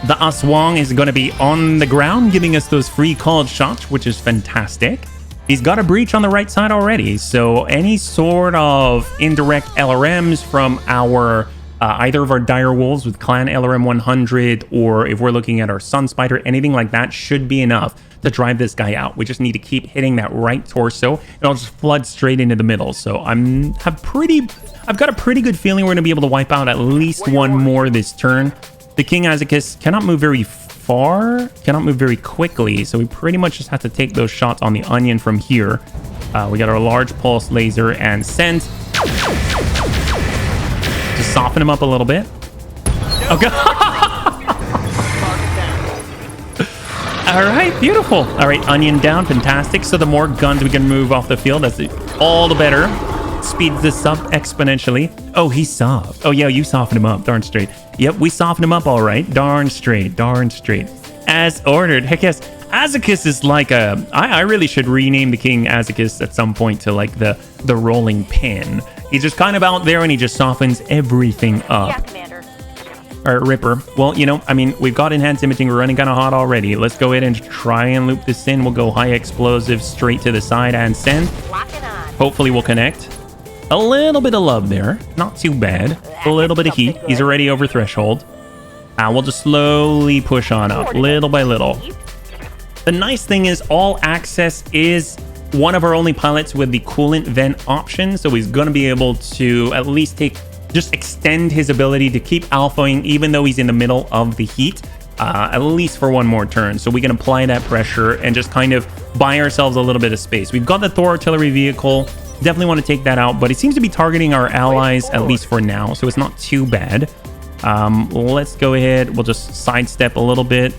The Aswang is going to be on the ground, giving us those free called shots, which is fantastic. He's got a breach on the right side already, so any sort of indirect LRMs from our either of our dire wolves with clan LRM 100, or if we're looking at our Sun Spider, anything like that should be enough to drive this guy out. We just need to keep hitting that right torso, and I'll just flood straight into the middle. So I've got a pretty good feeling we're going to be able to wipe out at least one more this turn. The King Azekis cannot move very far, cannot move very quickly, so we pretty much just have to take those shots on the onion from here. We got our large pulse laser and send. Just soften him up a little bit. Okay. All right, beautiful. All right, onion down, fantastic. So the more guns we can move off the field, that's all the better. Speeds this up exponentially. Oh, he's soft. Oh yeah, you softened him up. Darn straight. Yep, we softened him up all right. Darn straight. Darn straight. As ordered. Heck yes. Azekis is like a... I really should rename the King Azekis at some point to like the rolling pin. He's just kind of out there and he just softens everything up. Yeah, Commander. All right, Ripper. Well, you know, I mean, we've got enhanced imaging. We're running kind of hot already. Let's go ahead and try and loop this in. We'll go high explosive straight to the side and send. Locking on. Hopefully we'll connect. A little bit of love there. Not too bad. A little bit of heat. He's already over threshold. And we'll just slowly push on up, little by little. The nice thing is all access is one of our only pilots with the coolant vent option. So he's going to be able to at least just extend his ability to keep alphaing even though he's in the middle of the heat. At least for one more turn. So we can apply that pressure and just kind of buy ourselves a little bit of space. We've got the Thor artillery vehicle. Definitely want to take that out, but it seems to be targeting our allies, at least for now, so it's not too bad. Let's go ahead. We'll just sidestep a little bit,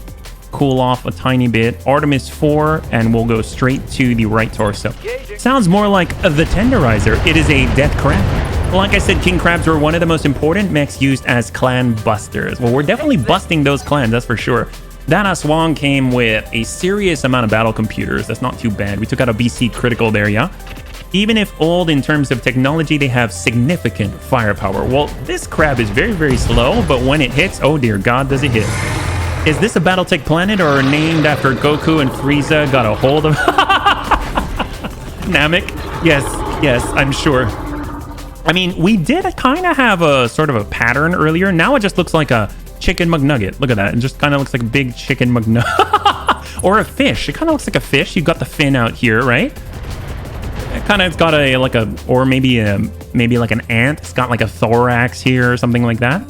cool off a tiny bit. Artemis 4, and we'll go straight to the right torso. Sounds more like the Tenderizer. It is a death crab. Like I said, King Crabs were one of the most important mechs used as clan busters. Well, we're definitely busting those clans, that's for sure. That Aswang came with a serious amount of battle computers. That's not too bad. We took out a BC critical there, yeah? Even if old in terms of technology, they have significant firepower. Well, this crab is very, very slow, but when it hits, oh dear God, does it hit. Is this a Battletech planet or named after Goku and Frieza got a hold of? Namek? Yes, I'm sure. I mean, we did kind of have a sort of a pattern earlier. Now it just looks like a chicken McNugget. Look at that. It just kind of looks like a big chicken McNugget. Or a fish. It kind of looks like a fish. You've got the fin out here, right? It kind of, it's got a, like a, or maybe like an ant. It's got like a thorax here or something like that.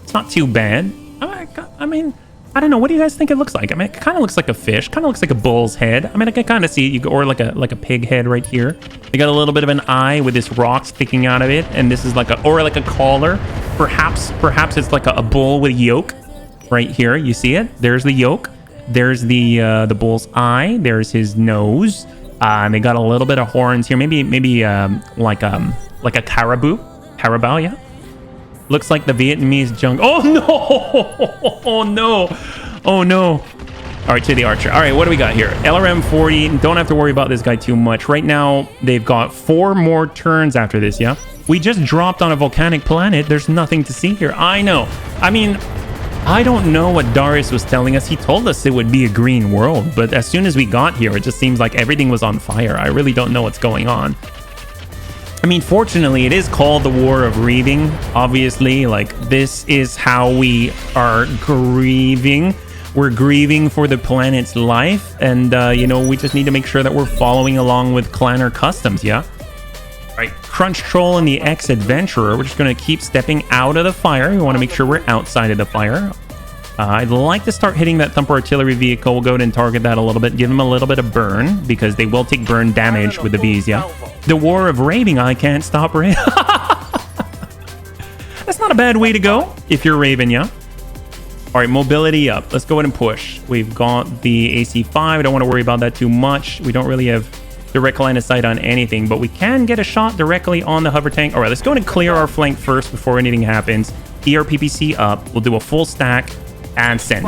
It's not too bad. I mean, I don't know. What do you guys think it looks like? I mean, it kind of looks like a fish. Kind of looks like a bull's head. I mean, I can kind of see it. Or like a pig head right here. They got a little bit of an eye with this rock sticking out of it, and this is like a, or like a collar. Perhaps it's like a bull with yoke right here. You see it? There's the yoke. There's the bull's eye. There's his nose. And they got a little bit of horns here. Maybe like a caribou. Carabao, yeah. Looks like the Vietnamese jungle. Oh no! Oh no! Oh no! All right, to the archer. All right, what do we got here? LRM 40. Don't have to worry about this guy too much. Right now, they've got 4 more turns after this, yeah? We just dropped on a volcanic planet. There's nothing to see here. I know. I mean, I don't know what Darius was telling us. He told us it would be a green world, but as soon as we got here, it just seems like everything was on fire. I really don't know what's going on. I mean, fortunately, it is called the War of Reaving. Obviously, like, this is how we are grieving. We're grieving for the planet's life. And, you know, we just need to make sure that we're following along with Clanner Customs, yeah? All right, Crunch Troll and the Ex-Adventurer. We're just going to keep stepping out of the fire. We want to make sure we're outside of the fire. I'd like to start hitting that Thumper Artillery Vehicle. We'll go ahead and target that a little bit. Give them a little bit of burn, because they will take burn damage with the Vs, yeah? The War of Raving, I can't stop raving. That's not a bad way to go if you're Raven, yeah? All right, mobility up. Let's go ahead and push. We've got the AC-5. I don't want to worry about that too much. We don't really have direct line of sight on anything, but we can get a shot directly on the hover tank. All right, let's go ahead and clear our flank first before anything happens. ERPPC up. We'll do a full stack and send.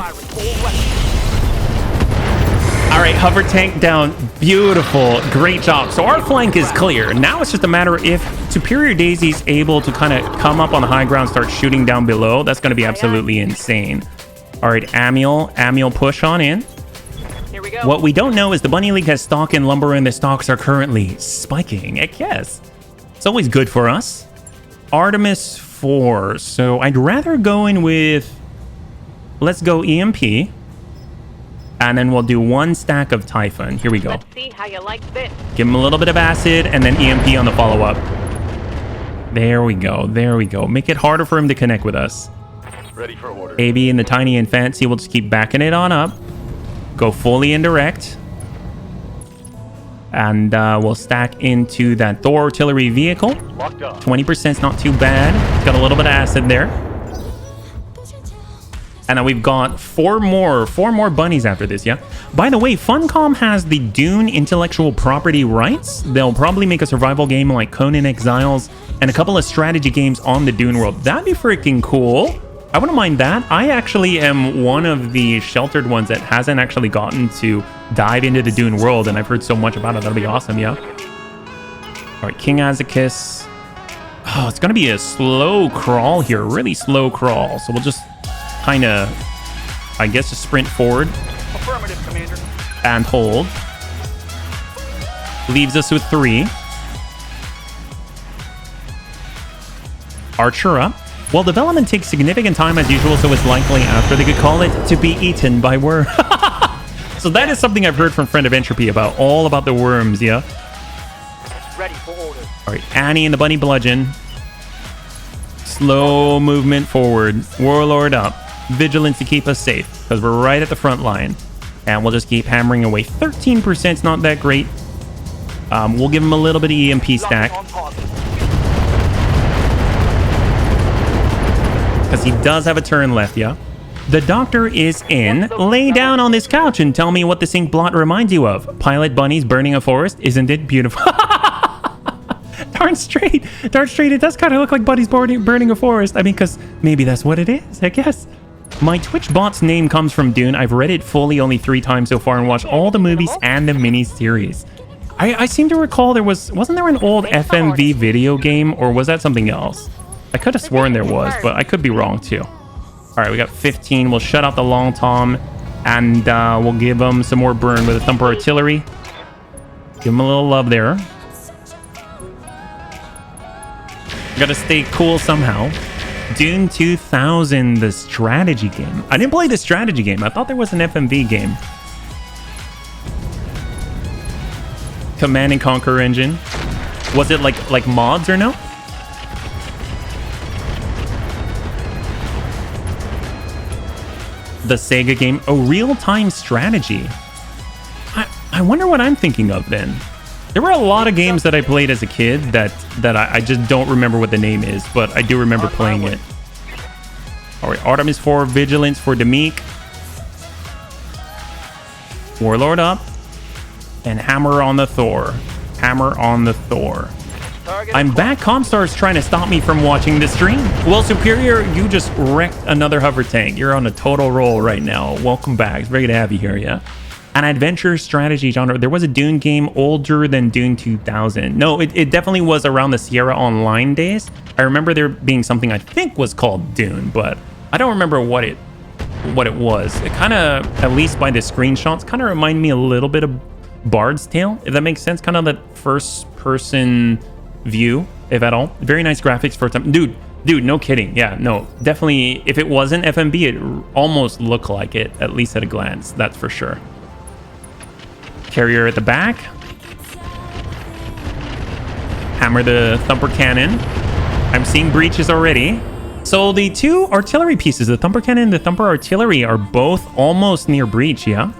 All right, hover tank down. Beautiful. Great job. So our flank is clear. Now it's just a matter of if Superior Daisy's able to kind of come up on the high ground, start shooting down below. That's going to be absolutely insane. All right, Amiel push on in. Here we go. What we don't know is the Bunny League has stock in lumber, and the stocks are currently spiking. Heck yes. It's always good for us. Artemis 4. So I'd rather go in with... Let's go EMP. And then we'll do 1 stack of Typhon. Here we go. Let's see how you like this. Give him a little bit of acid and then EMP on the follow-up. There we go. There we go. Make it harder for him to connect with us. Ready for order. AB and the Tiny and Fancy will just keep backing it on up. Go fully indirect. And we'll stack into that Thor Artillery Vehicle. Locked up. 20% is not too bad. Got a little bit of acid there. And now we've got 4 more bunnies after this, yeah? By the way, Funcom has the Dune intellectual property rights. They'll probably make a survival game like Conan Exiles and a couple of strategy games on the Dune world. That'd be freaking cool. I wouldn't mind that. I actually am one of the sheltered ones that hasn't actually gotten to dive into the Dune world, and I've heard so much about it. That'll be awesome, yeah? All right, King Azakis. Oh, it's gonna be a slow crawl here, really slow crawl. So we'll just kind of, I guess, just sprint forward. Affirmative, Commander. And hold. Leaves us with 3. Archer up. Well, development takes significant time as usual, so it's likely after they could call it to be eaten by worms. So that is something I've heard from Friend of Entropy about, all about the worms, yeah? Ready for order. All right, Annie and the Bunny Bludgeon. Slow movement forward. Warlord up. Vigilance to keep us safe, because we're right at the front line. And we'll just keep hammering away. 13% is not that great. We'll give him a little bit of EMP stack, because he does have a turn left, yeah? The doctor is in. Lay down on this couch and tell me what this ink blot reminds you of. Pilot bunnies burning a forest. Isn't it beautiful? Darn straight. Darn straight. It does kind of look like bunnies burning a forest. I mean, because maybe that's what it is, I guess. My Twitch bot's name comes from Dune. I've read it fully only 3 times so far and watched all the movies and the mini-series. I seem to recall wasn't there an old FMV video game, or was that something else? I could have sworn there was, but I could be wrong too. All right, we got 15. We'll shut out the Long Tom, and we'll give them some more burn with the Thumper Artillery. Give them a little love there. Gotta stay cool somehow. Dune 2000, the strategy game. I didn't play the strategy game. I thought there was an FMV game. Command and Conquer engine. Was it like mods or no? The Sega game. Oh, real-time strategy. I wonder what I'm thinking of then. There were a lot of games that I played as a kid that I just don't remember what the name is, but I do remember playing it. All right, Artemis 4, Vigilance for Demique. Warlord up. And Hammer on the Thor. Hammer on the Thor. I'm back. Comstar's trying to stop me from watching the stream. Well, Superior, you just wrecked another hover tank. You're on a total roll right now. Welcome back. It's very good to have you here, yeah? An adventure strategy genre. There was a Dune game older than Dune 2000. No, it definitely was around the Sierra Online days. I remember there being something I think was called Dune, but I don't remember what it was. It kind of, at least by the screenshots, kind of remind me a little bit of Bard's Tale, if that makes sense. Kind of that first person view, if at all. Very nice graphics for time. Dude, no kidding. Yeah, no, definitely. If it wasn't FMB, it almost looked like it, at least at a glance. That's for sure. Carrier at the back. Hammer the Thumper Cannon. I'm seeing breaches already. So the two artillery pieces, the Thumper Cannon and the Thumper Artillery, are both almost near breach, yeah?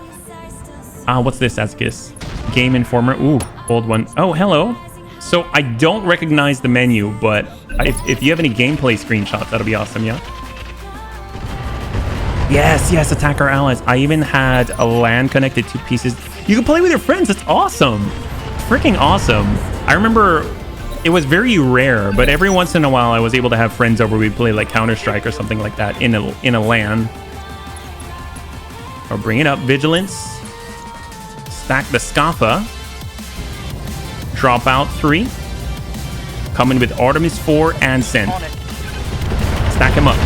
What's this, Ascus? Game Informer. Ooh, old one. Oh, hello. So I don't recognize the menu, but if you have any gameplay screenshots, that'll be awesome, yeah? Yes, attack our allies. I even had a LAN connected to pieces. You can play with your friends. It's awesome. Freaking awesome. I remember it was very rare, but every once in a while I was able to have friends over. We'd play like Counter-Strike or something like that in a LAN. Or bring it up. Vigilance. Stack the Scaffa. Drop out 3. Coming with Artemis 4 and Send. Stack him up.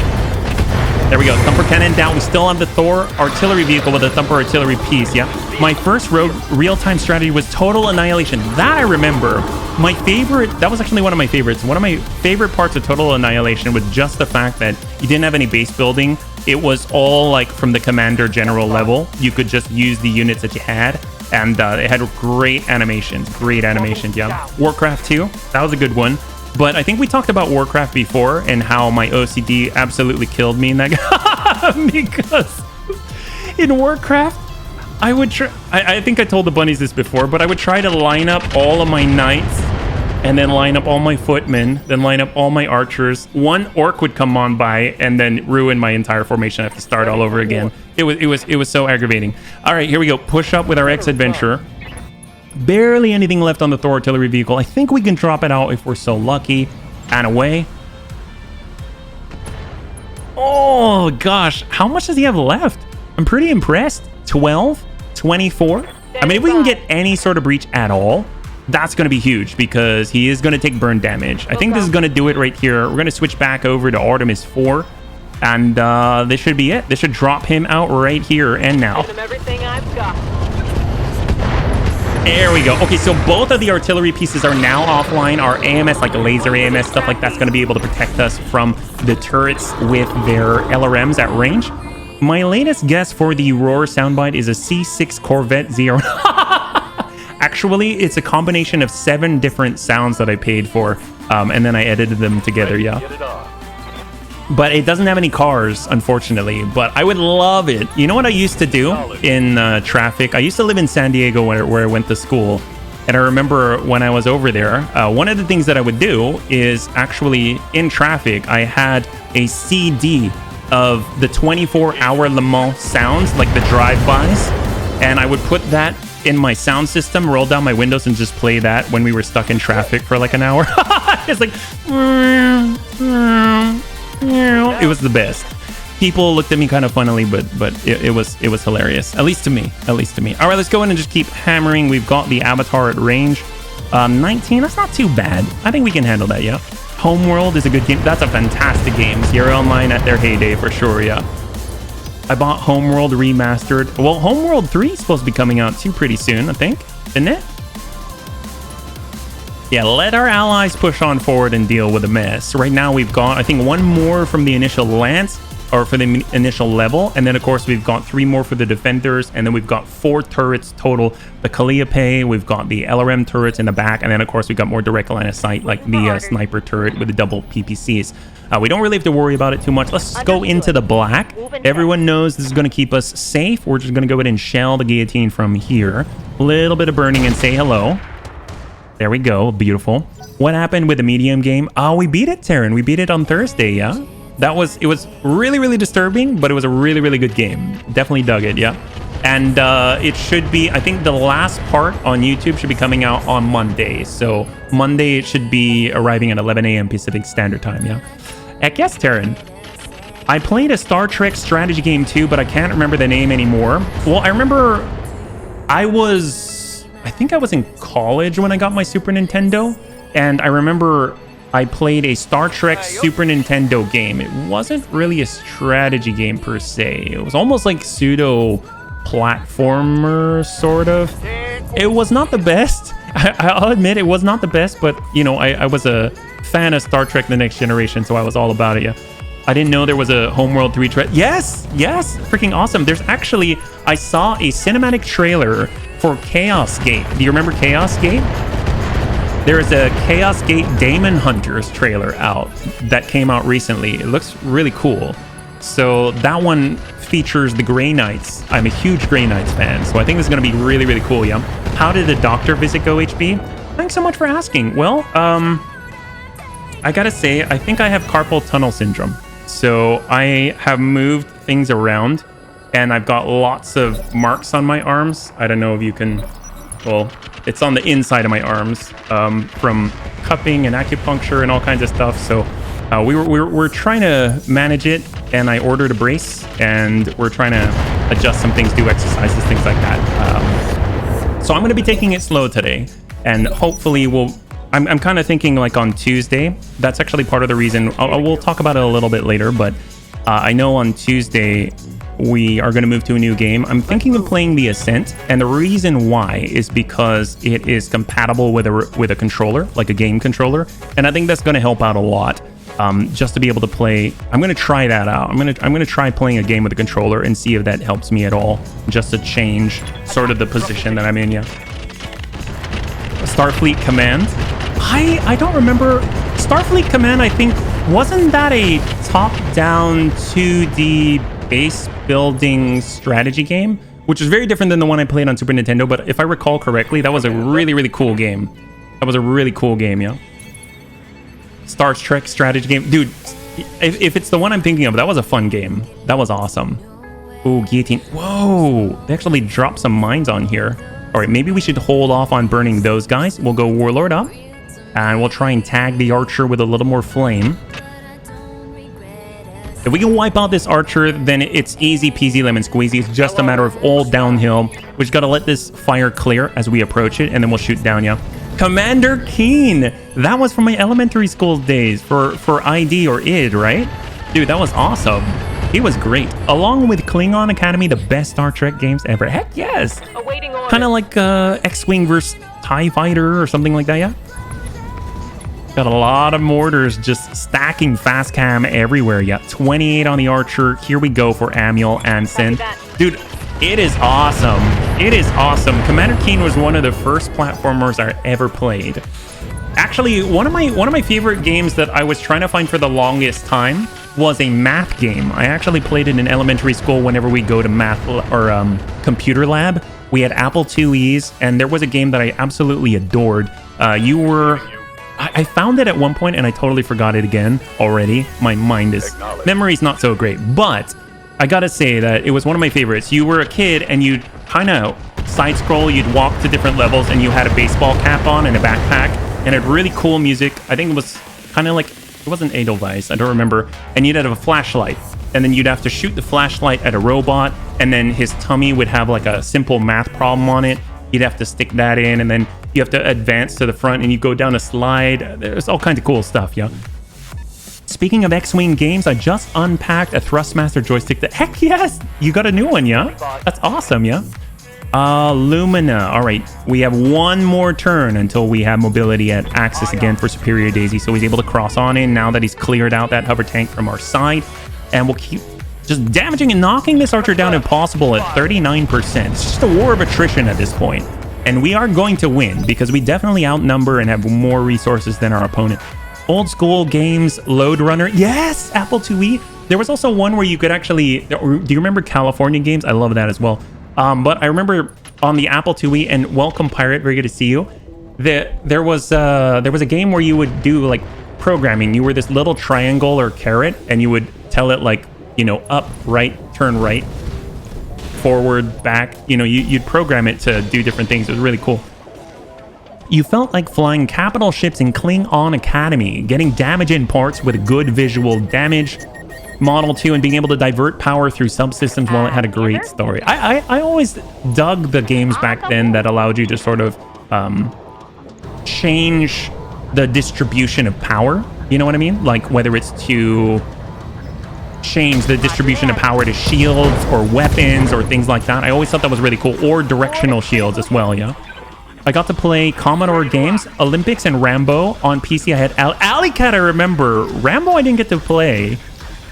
There we go. Thumper Cannon down. We still have the Thor artillery vehicle with a Thumper artillery piece. Yeah. My first Rogue real-time strategy was Total Annihilation. That I remember. My favorite, that was actually one of my favorites. One of my favorite parts of Total Annihilation was just the fact that you didn't have any base building. It was all like from the commander general level. You could just use the units that you had. And it had great animations. Yeah. Warcraft 2. That was a good one. But I think we talked about Warcraft before and how my OCD absolutely killed me in that game. Because in Warcraft, I would try... I think I told the bunnies this before, but I would try to line up all of my knights and then line up all my footmen, then line up all my archers. One orc would come on by and then ruin my entire formation. I have to start all over again. It was so aggravating. All right, here we go. Push up with our X-Adventure. Barely anything left on the Thor artillery vehicle. I think we can drop it out if we're so lucky. And away. Oh, gosh. How much does he have left? I'm pretty impressed. 12, 24. I mean, if we can get any sort of breach at all, that's going to be huge because he is going to take burn damage. I think this is going to do it right here. We're going to switch back over to Artemis 4. And this should be it. This should drop him out right here and now. Everything I've got. There we go. Okay, so both of the artillery pieces are now offline. Our AMS, like laser AMS, stuff like that's going to be able to protect us from the turrets with their LRMs at range. My latest guess for the Roar soundbite is a C6 Corvette Zero. Actually, it's a combination of 7 different sounds that I paid for, and then I edited them together, yeah. But it doesn't have any cars, unfortunately. But I would love it. You know what I used to do in traffic? I used to live in San Diego where I went to school. And I remember when I was over there, one of the things that I would do is actually in traffic, I had a CD of the 24-hour Le Mans sounds, like the drive-bys. And I would put that in my sound system, roll down my windows, and just play that when we were stuck in traffic for like an hour. It's like... It was the best. People looked at me kind of funnily, but it was hilarious. At least to me. All right, let's go in and just keep hammering. We've got the avatar at range. 19, that's not too bad. I think we can handle that, yeah. Homeworld is a good game. That's a fantastic game. Sierra Online at their heyday for sure, yeah. I bought Homeworld Remastered. Well, Homeworld 3 is supposed to be coming out too pretty soon, I think. Isn't it? Yeah, let our allies push on forward and deal with the mess. Right now we've got, I think, 1 more from the initial lance, or for the initial level. And then, of course, we've got 3 more for the defenders. And then we've got 4 turrets total. The Calliope, we've got the LRM turrets in the back. And then, of course, we've got more direct line of sight, like the sniper turret with the double PPCs. We don't really have to worry about it too much. Let's just go into the black. Everyone knows this is going to keep us safe. We're just going to go ahead and shell the guillotine from here. A little bit of burning and say hello. There we go. Beautiful. What happened with the medium game? Oh, we beat it, Taryn. We beat it on Thursday, yeah? It was really, really disturbing, but it was a really, really good game. Definitely dug it, yeah? And it should be, I think the last part on YouTube should be coming out on Monday. So Monday it should be arriving at 11 a.m. Pacific Standard Time, yeah? Heck yes, Taryn. I played a Star Trek strategy game too, but I can't remember the name anymore. Well, I remember I think I was in college when I got my Super Nintendo, and I remember I played a Star Trek Super Nintendo game. It wasn't really a strategy game per se. It was almost like pseudo platformer, sort of. It was not the best. I'll admit it was not the best, but you know, I was a fan of Star Trek The Next Generation, so I was all about it, yeah. I didn't know there was a Homeworld 3 trailer. Yes, freaking awesome. There's actually, I saw a cinematic trailer for Chaos Gate. Do you remember Chaos Gate? There is a Chaos Gate Daemon Hunters trailer out that came out recently. It looks really cool. So that one features the Grey Knights. I'm a huge Grey Knights fan, so I think this is going to be really, really cool, yeah. How did the doctor visit go, HB? Thanks so much for asking. Well, I gotta say, I think I have carpal tunnel syndrome. So I have moved things around, and I've got lots of marks on my arms. I don't know if you can, well, it's on the inside of my arms from cupping and acupuncture and all kinds of stuff. So we're trying to manage it, and I ordered a brace, and we're trying to adjust some things, do exercises, things like that. So I'm going to be taking it slow today, and hopefully I'm kind of thinking like on Tuesday. That's actually part of the reason. We'll talk about it a little bit later, but I know on Tuesday we are going to move to a new game. I'm thinking of playing the Ascent, and the reason why is because it is compatible with a controller, like a game controller, and I think that's going to help out a lot. Just to be able to play, I'm going to try that out. I'm going to try playing a game with a controller and see if that helps me at all, just to change sort of the position that I'm in. Yeah. Starfleet Command. I don't remember. Starfleet Command, I think, wasn't that a top-down 2D base building strategy game? Which is very different than the one I played on Super Nintendo, but if I recall correctly, that was a really, really cool game. That was a really cool game, yeah. Star Trek strategy game. Dude, if it's the one I'm thinking of, that was a fun game. That was awesome. Ooh, guillotine. Whoa, they actually dropped some mines on here. All right, maybe we should hold off on burning those guys. We'll go Warlord up, and we'll try and tag the Archer with a little more flame. If we can wipe out this Archer, then it's easy peasy lemon squeezy. It's just a matter of all downhill. We just gotta let this fire clear as we approach it, and then we'll shoot down, yeah. Commander Keen! That was from my elementary school days for ID or ID, right? Dude, that was awesome. He was great. Along with Klingon Academy, the best Star Trek games ever. Heck yes! Kind of like X-Wing versus TIE Fighter or something like that, yeah? Got a lot of mortars just stacking fast cam everywhere. Yeah, 28 on the Archer. Here we go for Amiel and Sin. Dude, it is awesome. It is awesome. Commander Keen was one of the first platformers I ever played. Actually, one of my favorite games that I was trying to find for the longest time was a math game. I actually played it in elementary school whenever we go to math or computer lab. We had Apple IIe's, and there was a game that I absolutely adored. I found it at one point and I totally forgot it again already. My memory's not so great, but I gotta say that it was one of my favorites. You were a kid and you'd kind of side scroll, you'd walk to different levels, and you had a baseball cap on and a backpack, and it had really cool music. I think it was kind of like, it wasn't Edelweiss, I don't remember, and you'd have a flashlight. and then you'd have to shoot the flashlight at a robot, and then his tummy would have like a simple math problem on it. You'd have to stick that in, and then you have to advance to the front, and you go down a slide. There's all kinds of cool stuff, yeah. Speaking of X-Wing games, I just unpacked a Thrustmaster joystick. Heck yes! You got a new one, yeah? That's awesome, yeah? Lumina. All right, we have one more turn until we have mobility at Axis again for Superior Daisy, so he's able to cross on in now that he's cleared out that hover tank from our side, and we'll keep just damaging and knocking this archer down if possible at 39%. It's just a war of attrition at this point, and we are going to win because we definitely outnumber and have more resources than our opponent. Old school games, Load Runner. Yes, Apple IIe. There was also one where you could actually, do you remember California games? I love that as well. But I remember on the Apple IIe, and welcome Pirate, very good to see you. There was a game where you would do like programming. You were this little triangle or carrot, and you would tell it like, you know, up, right, turn right, forward, back. You know, you'd program it to do different things. It was really cool. You felt like flying capital ships in Klingon Academy, getting damage in parts with good visual damage. Model 2 and being able to divert power through subsystems while it had a great story. I always dug the games back then that allowed you to sort of change the distribution of power. You know what I mean? Like whether it's to change the distribution of power to shields or weapons or things like that. I always thought that was really cool. Or directional shields as well, yeah? I got to play Commodore games, Olympics, and Rambo on PC. I had Alley Cat, I remember. Rambo I didn't get to play.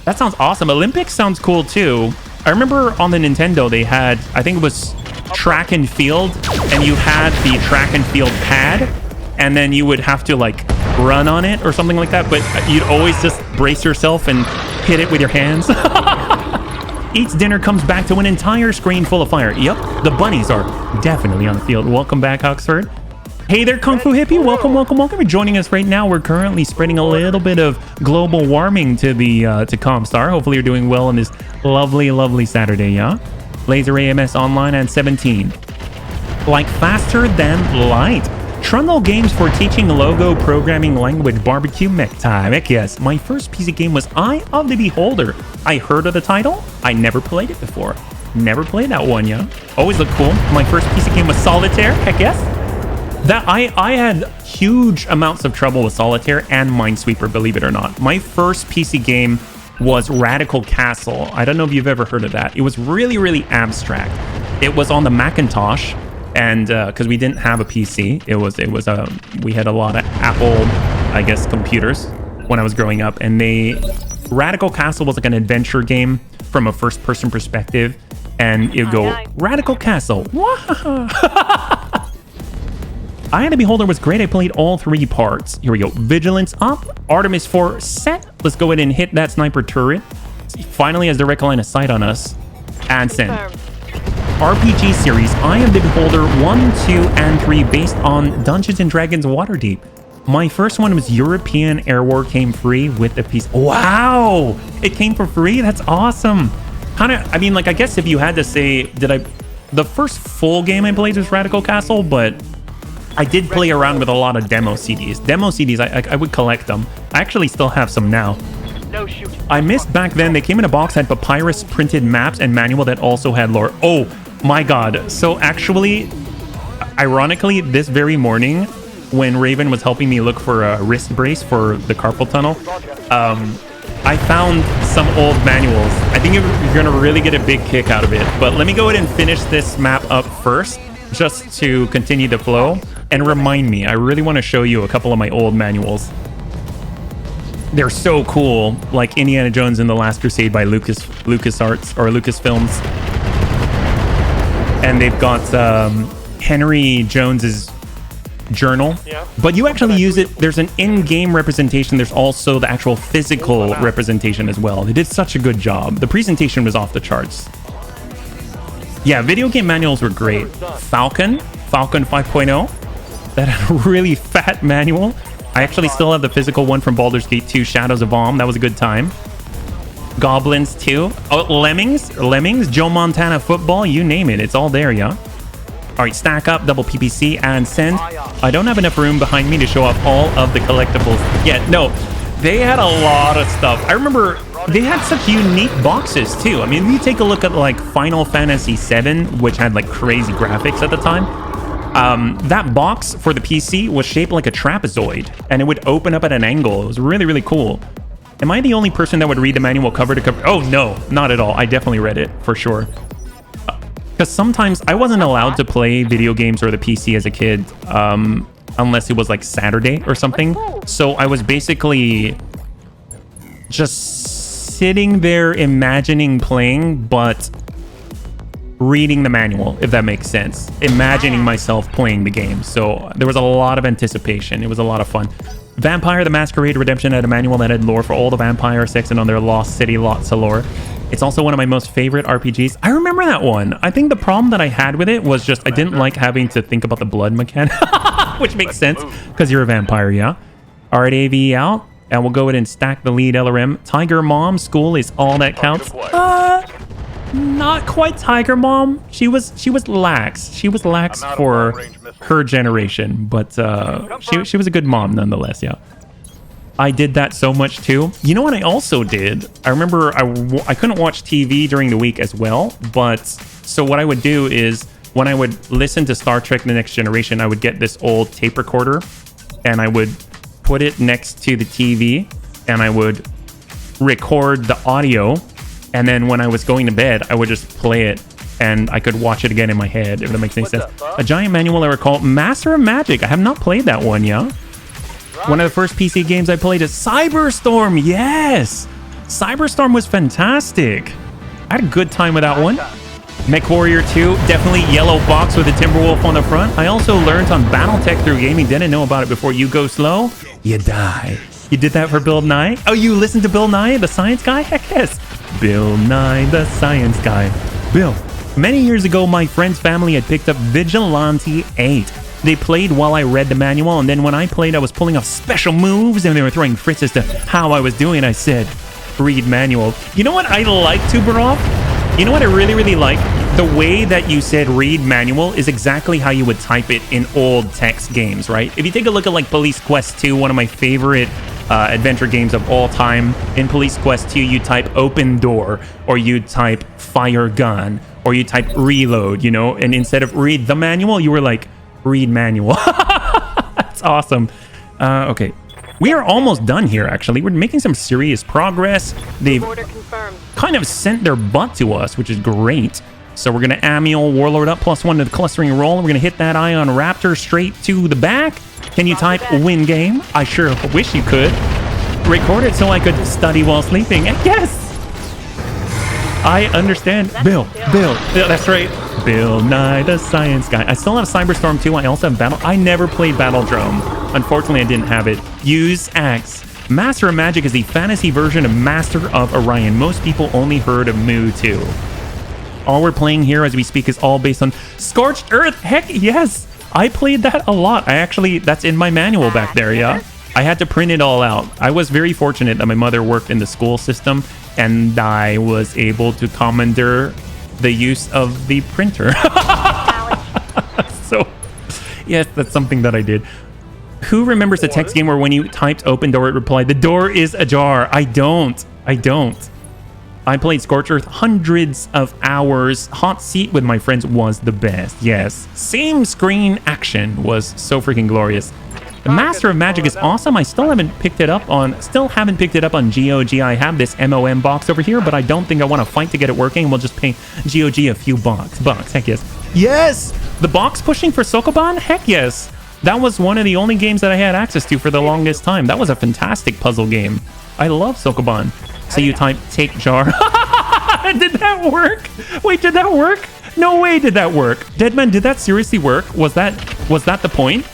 That sounds awesome. Olympics sounds cool too. I remember on the Nintendo they had, I think it was track and field, and you had the track and field pad, and then you would have to like run on it or something like that, but you'd always just brace yourself and hit it with your hands. Eats dinner, comes back to an entire screen full of fire. Yep, the bunnies are definitely on the field. Welcome back, Oxford. Hey there, Kung Fu Hippie. Welcome, welcome, welcome. You're joining us right now. We're currently spreading a little bit of global warming to the to Comstar. Hopefully you're doing well on this lovely, lovely Saturday, yeah? Laser AMS online at 17. Like faster than light. Trundle games for teaching logo programming language barbecue mech time. Heck yes. My first PC game was Eye of the Beholder. I heard of the title. I never played it before. Never played that one, yeah? Always looked cool. My first PC game was Solitaire. Heck yes. That I had huge amounts of trouble with Solitaire and Minesweeper, believe it or not. My first PC game was Radical Castle. I don't know if you've ever heard of that. It was really, really abstract. It was on the Macintosh, and because we didn't have a PC, we had a lot of Apple, I guess, computers when I was growing up, and Radical Castle was like an adventure game from a first-person perspective, and it'd go, Radical Castle. Eye of the Beholder was great. I played all 3 parts. Here we go. Vigilance up. Artemis 4 set. Let's go ahead and hit that sniper turret. Finally has direct line of sight on us. And send. RPG series. Eye of the Beholder 1, 2, and 3 based on Dungeons & Dragons Waterdeep. My first one was European Air War, came free with the piece. Wow! It came for free? That's awesome. I mean, like, I guess if you had to say, the first full game I played was Radical Castle, but I did play around with a lot of demo CDs. Demo CDs, I would collect them. I actually still have some now. No shooting. I missed back then. They came in a box, had papyrus printed maps and manual that also had lore. Oh my god. So actually, ironically, this very morning, when Raven was helping me look for a wrist brace for the carpal tunnel, I found some old manuals. I think you're going to really get a big kick out of it. But let me go ahead and finish this map up first, just to continue the flow. And remind me, I really want to show you a couple of my old manuals. They're so cool, like Indiana Jones and the Last Crusade by LucasArts or Lucasfilms. And they've got Henry Jones's journal, but you actually use it. There's an in-game representation. There's also the actual physical representation as well. They did such a good job. The presentation was off the charts. Yeah, video game manuals were great. Falcon 5.0. That had a really fat manual. I actually still have the physical one from Baldur's Gate 2, Shadows of Alm. That was a good time. Goblins 2. Oh, Lemmings, Joe Montana football, you name it. It's all there, yeah? All right, stack up, double PPC, and send. I don't have enough room behind me to show off all of the collectibles yet. No, they had a lot of stuff. I remember they had such unique boxes too. I mean, if you take a look at like Final Fantasy VII, which had like crazy graphics at the time, that box for the PC was shaped like a trapezoid, and it would open up at an angle. It was really, really cool. Am I the only person that would read the manual cover to cover? Oh no, not at all. I definitely read it for sure. Because sometimes I wasn't allowed to play video games or the PC as a kid, unless it was like Saturday or something. So I was basically just sitting there imagining playing, but reading the manual, if that makes sense. Imagining myself playing the game. So there was a lot of anticipation. It was a lot of fun. Vampire the Masquerade Redemption had a manual that had lore for all the vampire section on their lost city, lots of lore. It's also one of my most favorite RPGs. I remember that one. I think the problem that I had with it was just I didn't like having to think about the blood mechanic, which makes sense because you're a vampire, yeah? Alright, AV out, and we'll go ahead and stack the lead LRM. Tiger Mom School is all that counts. Not quite Tiger Mom. She was lax. She was lax for her generation, but she was a good mom nonetheless, yeah. I did that so much too. You know what I also did? I remember I couldn't watch TV during the week as well, but so what I would do is when I would listen to Star Trek The Next Generation, I would get this old tape recorder and I would put it next to the TV and I would record the audio. And then when I was going to bed, I would just play it and I could watch it again in my head, if that makes any sense. A giant manual I recall, Master of Magic. I have not played that one, yeah? One of the first PC games I played is Cyberstorm. Yes! Cyberstorm was fantastic. I had a good time with that one. Mech Warrior 2, definitely yellow box with a Timberwolf on the front. I also learned on Battletech through gaming. Didn't know about it before. You go slow, you die. You did that for Bill Nye? Oh, you listened to Bill Nye, the science guy? Heck yes. Bill Nye, the science guy. Bill, many years ago, my friend's family had picked up Vigilante 8. They played while I read the manual, and then when I played, I was pulling off special moves, and they were throwing fits as to how I was doing. I said, read manual. You know what I like, Tuberov? You know what I really, really like? The way that you said read manual is exactly how you would type it in old text games, right? If you take a look at like Police Quest 2, one of my favorite adventure games of all time. In Police Quest 2, you type open door, or you type fire gun, or you type reload, you know? And instead of read the manual, you were like, read manual. That's awesome. Okay. We are almost done here, actually. We're making some serious progress. They've kind of sent their butt to us, which is great. So we're going to Amiel Warlord up, +1 to the clustering roll. We're going to hit that Ion Raptor straight to the back. Can you type win game? I sure wish you could. Record it so I could study while sleeping. Yes! I understand. Bill. Yeah, that's right. Bill Nye, the science guy. I still have Cyberstorm 2. I also have Battle. I never played Battledrome. Unfortunately, I didn't have it. Use Axe. Master of Magic is the fantasy version of Master of Orion. Most people only heard of Mu 2. All we're playing here as we speak is all based on Scorched Earth. Heck yes. I played that a lot. That's in my manual back there, yeah? I had to print it all out. I was very fortunate that my mother worked in the school system and I was able to commandeer the use of the printer. So, yes, that's something that I did. Who remembers the text game where when you typed open door, it replied, the door is ajar? I don't. I played Scorched Earth hundreds of hours. Hot Seat with my friends was the best. Yes. Same screen action was so freaking glorious. The Master of Magic is awesome. I still haven't picked it up on GOG. I have this MOM box over here, but I don't think I want to fight to get it working. We'll just pay GOG a few bucks. Heck yes. Yes! The box pushing for Sokoban? Heck yes. That was one of the only games that I had access to for the longest time. That was a fantastic puzzle game. I love Sokoban. So you type take jar. Did that work? Wait, did that work? No way did that work. Deadman, did that seriously work? Was that the point?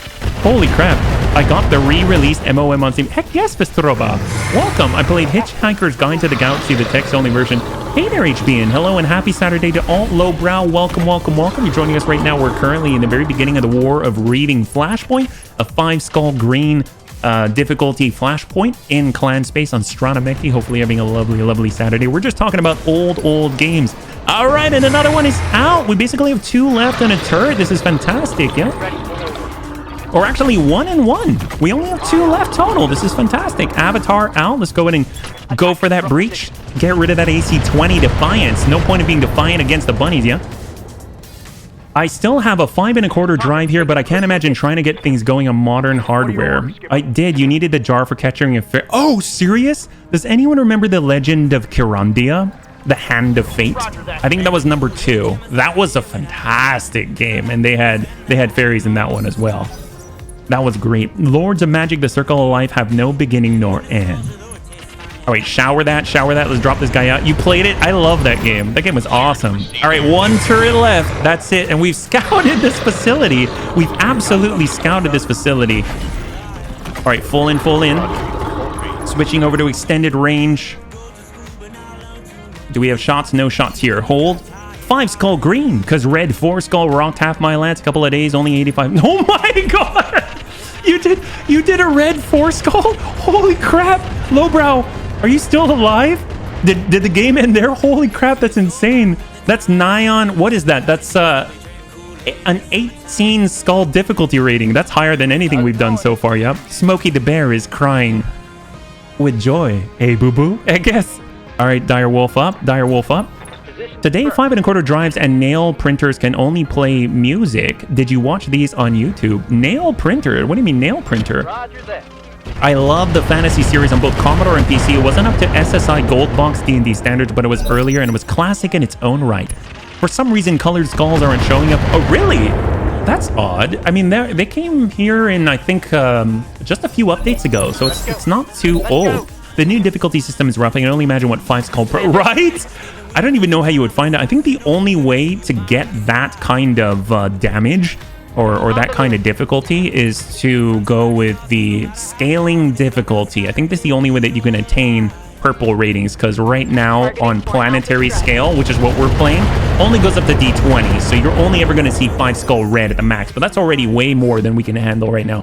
Holy crap. I got the re-released MOM on Steam. Heck yes, Vestroba. Welcome. I played Hitchhiker's Guide to the Galaxy, the text-only version. Hey there, HBN. Hello and happy Saturday to all. Lowbrow, welcome. You're joining us right now. We're currently in the very beginning of the War of Reading Flashpoint, a 5-skull green difficulty flashpoint in clan space on Stratameki. Hopefully having a lovely Saturday. We're just talking about old games. All right, and another one is out. We basically have 2 left on a turret. This is fantastic, yeah? Or actually 1 and 1. We only have 2 left total. This is fantastic. Avatar out. Let's go ahead and go for that breach. Get rid of that AC-20 Defiance. No point in being defiant against the bunnies, yeah? I still have a 5 1/4 drive here, but I can't imagine trying to get things going on modern hardware. I did. You needed the jar for capturing a fair... Oh, serious? Does anyone remember the Legend of Kirandia? The Hand of Fate? I think that was number 2. That was a fantastic game, and they had fairies in that one as well. That was great. Lords of Magic, the Circle of Life have no beginning nor end. All right, shower that. Let's drop this guy out. You played it? I love that game. That game was awesome. All right, 1 turret left. That's it. And we've scouted this facility. We've absolutely scouted this facility. All right, full in. Switching over to extended range. Do we have shots? No shots here. Hold. 5 skull green, because red 4 skull rocked half my lance. A couple of days, only 85. Oh my god! You did a red 4 skull? Holy crap! Lowbrow, are you still alive? Did the game end there? Holy crap, that's insane. That's Nyan. What is that? That's an 18 skull difficulty rating. That's higher than anything we've done so far, yep. Smokey the Bear is crying with joy. Hey, boo-boo, I guess. All right, Dire Wolf up. Today, 5 1/4 drives and nail printers can only play music. Did you watch these on YouTube? Nail printer? What do you mean nail printer? Roger that. I love the fantasy series on both Commodore and PC. It wasn't up to SSI Gold Box D&D standards, but it was earlier and it was classic in its own right. For some reason, colored skulls aren't showing up. Oh, really? That's odd. I mean, they came here in, I think, just a few updates ago, so it's not too old. The new difficulty system is rough. I can only imagine what 5 skull pro... Right? I don't even know how you would find it. I think the only way to get that kind of damage or that kind of difficulty is to go with the scaling difficulty. I think this is the only way that you can attain purple ratings, because right now on planetary scale, which is what we're playing, only goes up to D20. So you're only ever going to see 5 skull red at the max, but that's already way more than we can handle right now.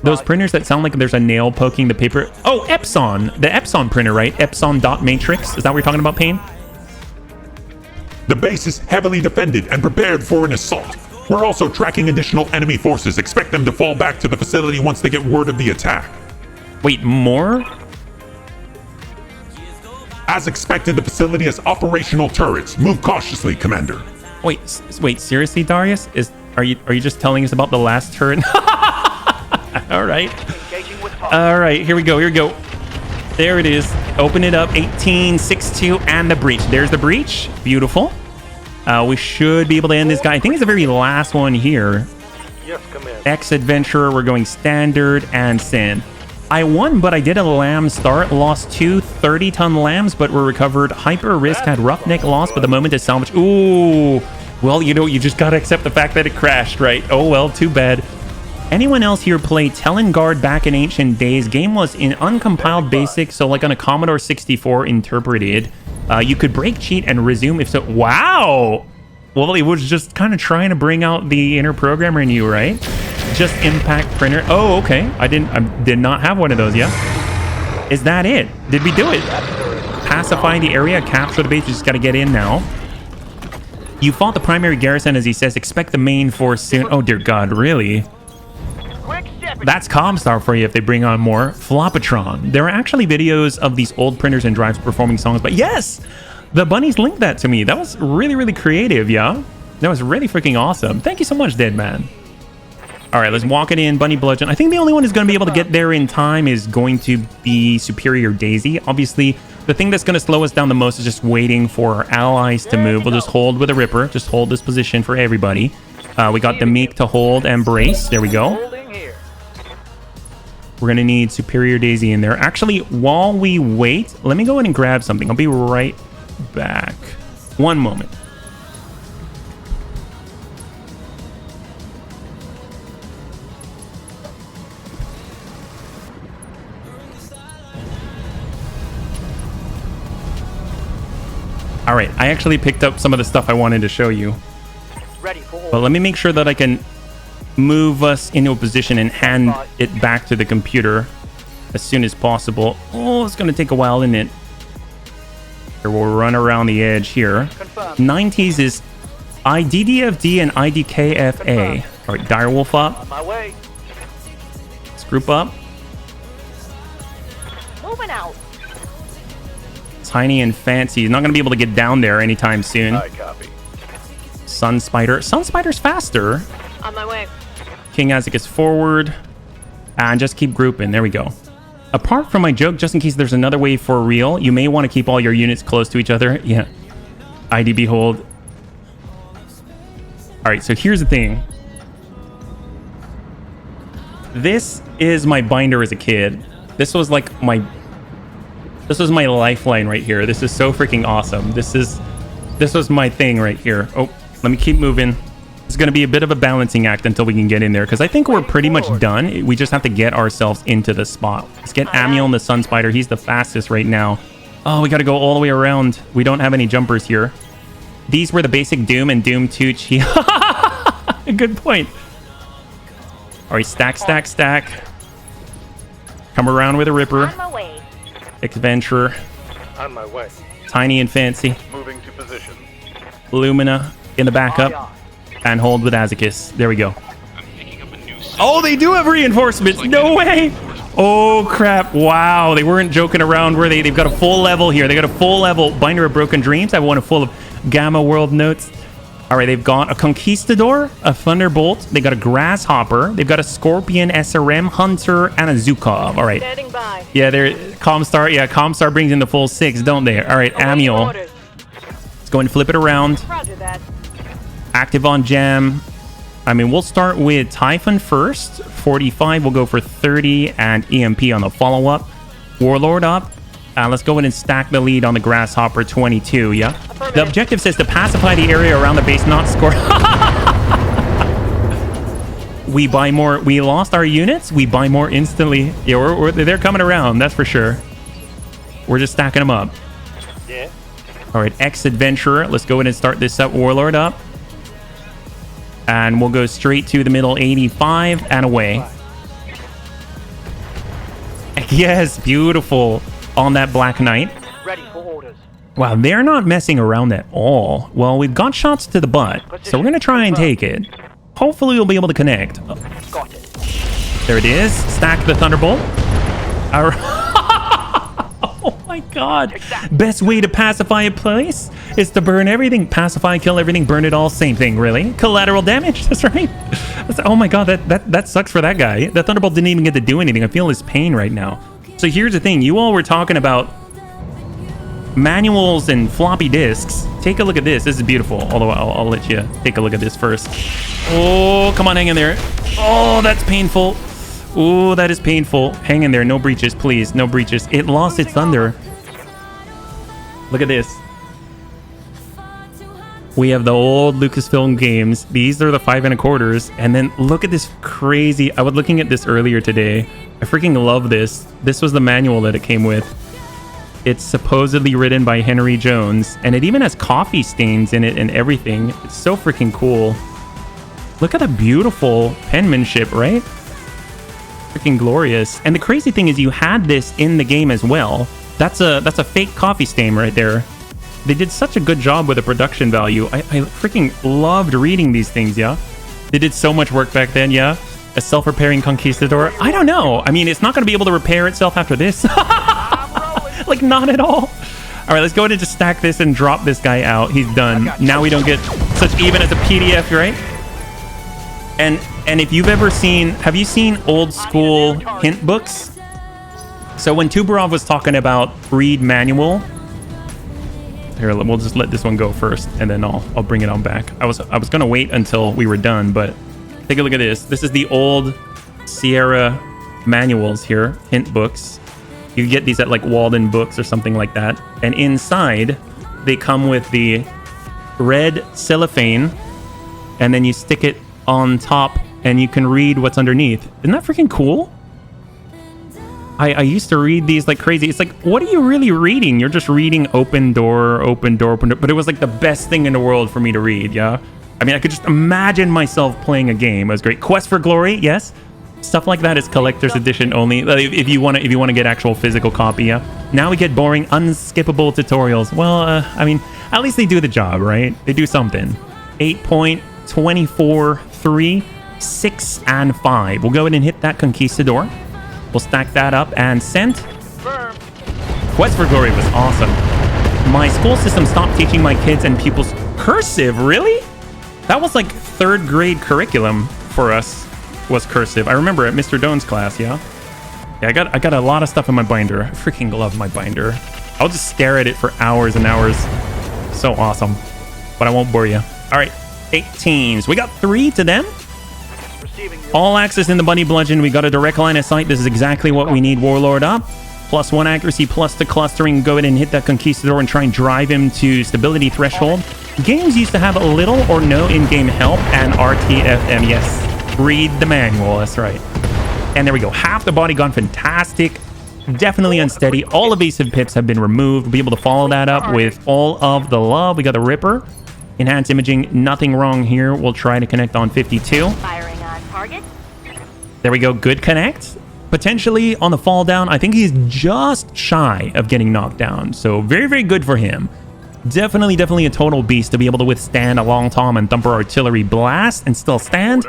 Those printers that sound like there's a nail poking the paper. Oh, Epson. The Epson printer, right? Epson dot matrix. Is that what you're talking about, Payne? The base is heavily defended and prepared for an assault. We're also tracking additional enemy forces. Expect them to fall back to the facility once they get word of the attack. Wait, more? As expected, the facility has operational turrets. Move cautiously, Commander. Wait, seriously, Darius? Are you just telling us about the last turret? All right. All right, here we go. There it is. Open it up. 1862 and the breach. There's the breach. Beautiful. We should be able to end this guy. I think it's the very last one here. Yes, Commander. Ex-Adventurer. We're going standard and Sin. I won, but I did a lamb start. Lost 2 30-ton lambs, but were recovered. Hyper Risk had roughneck loss, but the moment to salvage. Ooh. Well, you just got to accept the fact that it crashed, right? Oh, well, too bad. Anyone else here play Telengard back in ancient days? Game was in uncompiled basic, so like on a Commodore 64 interpreted. You could break, cheat, and resume if so. Wow! Well, it was just kind of trying to bring out the inner programmer in you, right? Just impact printer. Oh, okay. I did not have one of those yet. Is that it? Did we do it? Pacify the area, capture the base. You just got to get in now. You fought the primary garrison, as he says. Expect the main force soon. Oh, dear God, really? That's Comstar for you if they bring on more. Flopatron. There are actually videos of these old printers and drives performing songs, but yes, the bunnies linked that to me. That was really, really creative, yeah? That was really freaking awesome. Thank you so much, Dead Man. All right, let's walk it in. Bunny Bludgeon. I think the only one who's going to be able to get there in time is going to be Superior Daisy. Obviously, the thing that's going to slow us down the most is just waiting for our allies to move. We'll just hold with a Ripper. Just hold this position for everybody. We got the Meek to hold and brace. There we go. We're going to need Superior Daisy in there. Actually, while we wait, let me go ahead and grab something. I'll be right back. One moment. All right, I actually picked up some of the stuff I wanted to show you. But let me make sure that I can move us into a position and hand it back to the computer as soon as possible. Oh, it's going to take a while, isn't it? Here, we'll run around the edge here. 90s is IDDFD and IDKFA. All right, Direwolf up. On my way. Group up. Moving out. Tiny and Fancy. He's not going to be able to get down there anytime soon. I copy. Sun Spider. Sun Spider's faster. On my way. King Isaac is forward. And just keep grouping. There we go. Apart from my joke, just in case there's another wave for real, you may want to keep all your units close to each other. Yeah. ID behold. Alright, so here's the thing. This is my binder as a kid. This was like my... This was my lifeline right here. This is so freaking awesome. This was my thing right here. Oh, let me keep moving. It's going to be a bit of a balancing act until we can get in there, because I think we're pretty much done. We just have to get ourselves into the spot. Let's get Amiel and the Sun Spider. He's the fastest right now. Oh, we got to go all the way around. We don't have any jumpers here. These were the basic Doom and Doom 2 Good point. All right, stack, stack, stack. Come around with a Ripper. On my way. Adventurer. On my way. Tiny and Fancy. Moving to position. Lumina in the backup. And hold with Azicus. There we go. Oh, they do have reinforcements. No way. Oh, crap. Wow. They weren't joking around, were they? They've got a full level here. They got a full level Binder of Broken Dreams. I have one full of Gamma World notes. All right, they've got a Conquistador, a Thunderbolt. They got a Grasshopper. They've got a Scorpion, SRM, Hunter, and a Zukov. All right. Standing by. Yeah, they're Comstar. Yeah, Comstar brings in the full 6, don't they? All right, Amiel. Let's go and flip it around. Roger that. Active on Jam. I mean, we'll start with Typhon first. 45. We'll go for 30 and EMP on the follow-up. Warlord up. Let's go in and stack the lead on the Grasshopper 22, yeah? The objective says to pacify the area around the base, not score. We buy more. We lost our units. We buy more instantly. Yeah, they're coming around, that's for sure. We're just stacking them up. Yeah. All right, Ex-Adventurer. Let's go in and start this up. Warlord up. And we'll go straight to the middle 85 and away. Yes, beautiful. On that Black Knight. Ready for orders. Wow, they're not messing around at all. Well, we've got shots to the butt, so we're going to try and take it. Hopefully we'll be able to connect. Got it. There it is. Stack the Thunderbolt. All right. Oh my god. Best way to pacify a place is to burn everything. Pacify, kill everything, burn it all. Same thing, really. Collateral damage. That's right. Oh my god, that sucks for that guy. The Thunderbolt didn't even get to do anything. I feel his pain right now. So here's the thing. You all were talking about manuals and floppy disks. Take a look at this. This is beautiful. Although I'll let you take a look at this first. Oh, come on, hang in there. Oh, that's painful. Oh, that is painful. Hang in there. No breaches, please. No breaches. It lost its thunder. Look at this. We have the old Lucasfilm games. These are the 5 1/4s. And then look at this crazy... I was looking at this earlier today. I freaking love this. This was the manual that it came with. It's supposedly written by Henry Jones. And it even has coffee stains in it and everything. It's so freaking cool. Look at the beautiful penmanship, right? Freaking glorious. And the crazy thing is you had this in the game as well. That's a fake coffee stain right there. They did such a good job with the production value. I freaking loved reading these things, yeah? They did so much work back then, yeah? A self-repairing Conquistador? I don't know. I mean, it's not going to be able to repair itself after this. Like, not at all. All right, let's go ahead and just stack this and drop this guy out. He's done. Now we don't get such even as a PDF, right? And if you've ever seen... Have you seen old school hint books? So when Tuberov was talking about read manual... Here, we'll just let this one go first, and then I'll bring it on back. I was going to wait until we were done, but... Take a look at this. This is the old Sierra manuals here, hint books. You get these at like Walden Books or something like that. And inside, they come with the red cellophane, and then you stick it on top, and you can read what's underneath. Isn't that freaking cool? I used to read these like crazy. It's like, what are you really reading? You're just reading open door, open door, open door. But it was like the best thing in the world for me to read, yeah? I mean, I could just imagine myself playing a game. It was great. Quest for Glory, yes. Stuff like that is collector's edition only. If you want to get actual physical copy, yeah. Now we get boring, unskippable tutorials. Well, I mean, at least they do the job, right? They do something. 8.243. 6 and 5. We'll go ahead and hit that Conquistador. We'll stack that up and send. Confirmed. Quest for Glory was awesome. My school system stopped teaching my kids and pupils cursive. Really? That was like 3rd grade curriculum for us, was cursive. I remember at Mr. Doan's class, yeah? Yeah, I got a lot of stuff in my binder. I freaking love my binder. I'll just stare at it for hours and hours. So awesome. But I won't bore you. All right, 18s. We got 3 to them. Receiving you. All access in the Bunny Bludgeon. We got a direct line of sight. This is exactly what we need. Warlord up. +1 accuracy, plus the clustering. Go ahead and hit that Conquistador and try and drive him to stability threshold. Games used to have a little or no in-game help and RTFM. Yes, read the manual. That's right. And there we go. Half the body gone. Fantastic. Definitely unsteady. All evasive pips have been removed. We'll be able to follow that up with all of the love. We got the Ripper. Enhanced imaging. Nothing wrong here. We'll try to connect on 52. Firing on target. There we go. Good connect. Potentially on the fall down. I think he's just shy of getting knocked down. So very, very good for him. Definitely a total beast to be able to withstand a Long Tom and Thumper artillery blast and still stand.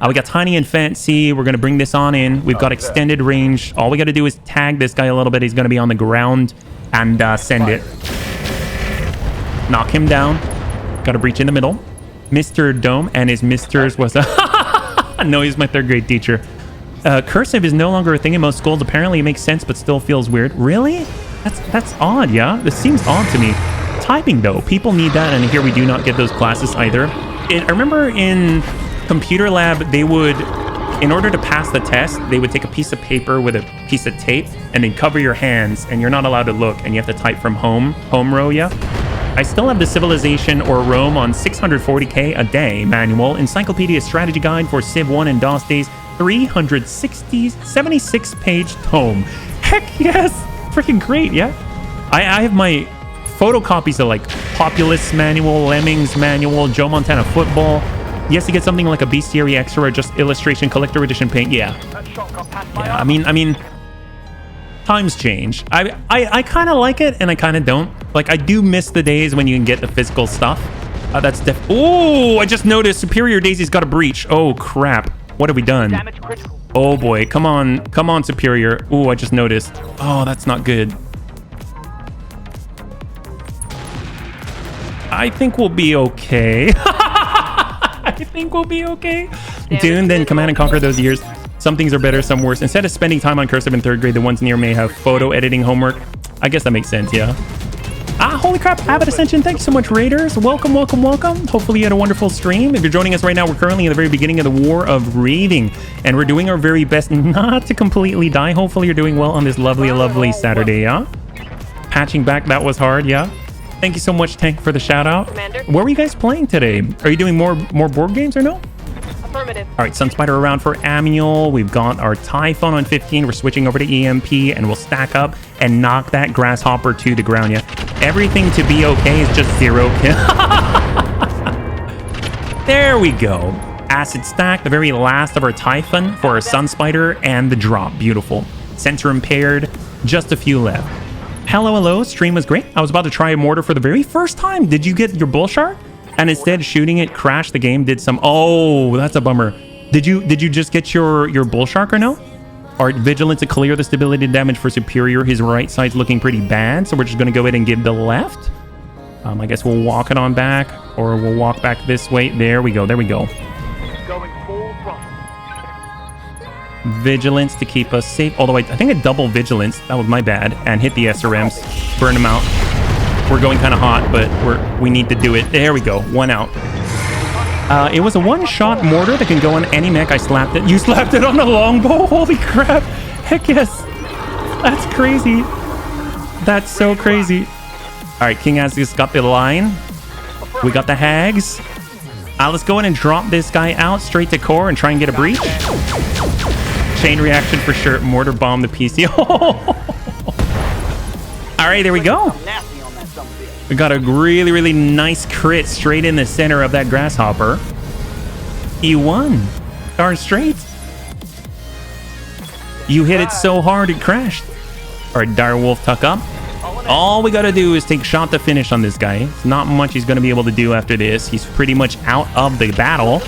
We got Tiny and Fancy. We're going to bring this on in. We've got extended range. All we got to do is tag this guy a little bit. He's going to be on the ground and send it. Knock him down. Got a breach in the middle. Mr. Dome and his misters was a... No, he's my 3rd grade teacher. Cursive is no longer a thing in most schools. Apparently it makes sense, but still feels weird. Really? That's odd, yeah? This seems odd to me. Typing, though. People need that, and here we do not get those classes either. I remember in computer lab, they would, in order to pass the test, they would take a piece of paper with a piece of tape and then cover your hands, and you're not allowed to look, and you have to type from home row, yeah? I still have the Civilization or Rome on 640k a day manual, Encyclopedia Strategy Guide for Civ 1 and DOS days, 76-page tome. Heck yes! Freaking great, yeah? I have my photocopies of like Populous Manual, Lemmings Manual, Joe Montana Football. Yes, you get something like a Bestiary Extra or just Illustration Collector Edition paint. Yeah. That shot got past my Yeah, arm. I mean, times change. I kind of like it and I kind of don't. Like, I do miss the days when you can get the physical stuff. That's oh, I just noticed Superior Daisy's got a breach. Oh, crap. What have we done? Damage critical. Oh, boy. Come on, Superior. Oh, I just noticed. Oh, that's not good. I think we'll be okay. I think we'll be okay. Dune, then Command and Conquer those years. Some things are better, some worse. Instead of spending time on cursive in 3rd grade, the ones near may have photo editing homework. I guess that makes sense, yeah. Holy crap, Abbott Ascension, thank you so much, Raiders. Welcome. Hopefully you had a wonderful stream. If you're joining us right now, we're currently in the very beginning of the War of Reaving, and we're doing our very best not to completely die. Hopefully you're doing well on this lovely Saturday, yeah? Patching back, that was hard, yeah? Thank you so much, Tank, for the shout out. Commander. What were you guys playing today? Are you doing more board games or no? Affirmative. All right, Sunspider around for Amiel. We've got our Typhon on 15. We're switching over to EMP, and we'll stack up and knock that Grasshopper to the ground. Yeah, everything to be okay is just 0 kill. There we go. Acid stack, the very last of our Typhon for our Sunspider, and the drop. Beautiful. Sensor impaired. Just a few left. Hello. Stream was great. I was about to try a mortar for the very first time. Did you get your bull shark? And instead shooting it crashed the game. Did some... Oh, that's a bummer. Did you just get your bull shark or no? Art Vigilant to clear the stability damage for Superior. His right side's looking pretty bad, so we're just going to go ahead and give the left. I guess we'll walk it on back, or we'll walk back this way. There we go. Going full throttle. Vigilance to keep us safe. Although I think a double Vigilance. That was my bad. And hit the SRMs. Burn them out. We're going kind of hot, but we need to do it. There we go. 1 out. It was a one-shot mortar that can go on any mech. I slapped it. You slapped it on a longbow? Holy crap. Heck yes. That's crazy. That's so crazy. All right, King Aziz's got the line. We got the hags. Let's go in and drop this guy out straight to core and try and get a breach. Chain reaction for sure. Mortar bomb the PC. All right, there we go. We got a really nice crit straight in the center of that Grasshopper. He won. Darn straight. You hit it so hard it crashed. All right, Direwolf tuck up. All we got to do is take shot to finish on this guy. It's not much he's going to be able to do after this. He's pretty much out of the battle.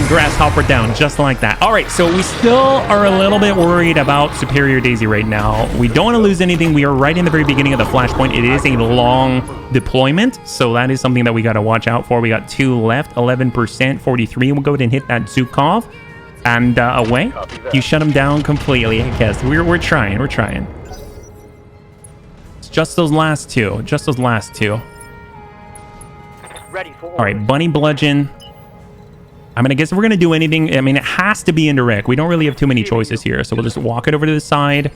grasshopper down just like that. All right, so we still are a little bit worried about Superior Daisy right now. We don't want to lose anything. We are right in the very beginning of the flashpoint. It is a long deployment, so that is something that we got to watch out for. We got 2 left, 11%, 43. We'll go ahead and hit that Zukov, and away. You shut him down completely, I guess. We're trying. It's just those last two. Ready for All right, Bunny Bludgeon. I mean, I guess if we're going to do anything, I mean, it has to be indirect. We don't really have too many choices here. So we'll just walk it over to the side.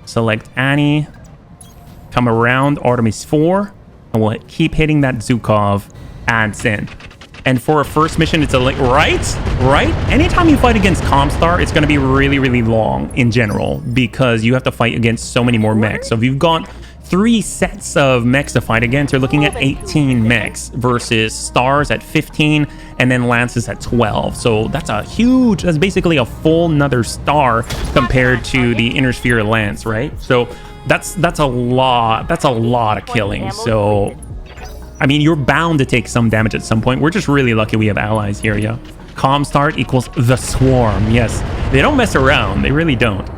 Select Annie. Come around Artemis 4. And we'll keep hitting that Zukov and send. And for a first mission, it's a right? Anytime you fight against Comstar, it's going to be really, really long in general. Because you have to fight against so many more mechs. So if you've got 3 sets of mechs to fight against, you're looking at 18 mechs versus Stars at 15 and then Lances at 12. So that's basically a full another star compared to the Inner Sphere Lance, right? So that's a lot of killing. So I mean, you're bound to take some damage at some point. We're just really lucky we have allies here, yeah. Comstar equals the Swarm. Yes, they don't mess around. They really don't.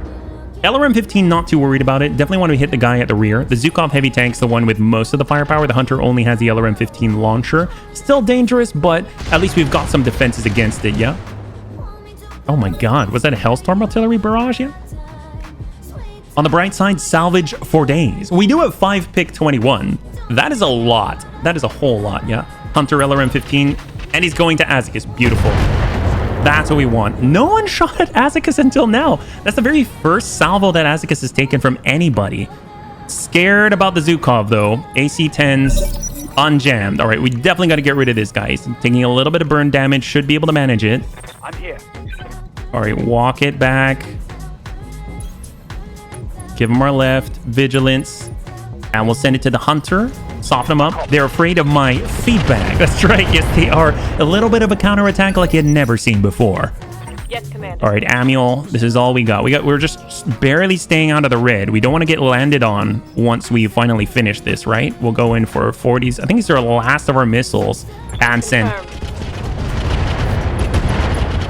LRM 15, not too worried about it. Definitely want to hit the guy at the rear. The Zukov heavy tank's the one with most of the firepower. The Hunter only has the LRM 15 launcher. Still dangerous, but at least we've got some defenses against it, yeah? Oh my god, was that a Hellstorm artillery barrage, yeah? On the bright side, salvage for days. We do have 5 pick 21. That is a lot. That is a whole lot, yeah? Hunter LRM 15, and he's going to Azicus. Beautiful. That's what we want. No one shot at Azicus until now. That's the very first salvo that Azicus has taken from anybody. Scared about the Zukov, though. AC-10s unjammed. All right, we definitely got to get rid of this guy. He's taking a little bit of burn damage. Should be able to manage it. I'm here. All right, walk it back. Give him our left. Vigilance. And we'll send it to the Hunter. Soften them up. They're afraid of my feedback. That's right. Yes, they are. A little bit of a counterattack like you had never seen before. Yes, Commander. All right, Amiel, this is all we got. We're just barely staying out of the red. We don't want to get landed on once we finally finish this, right? We'll go in for 40s. I think these are the last of our missiles. And send.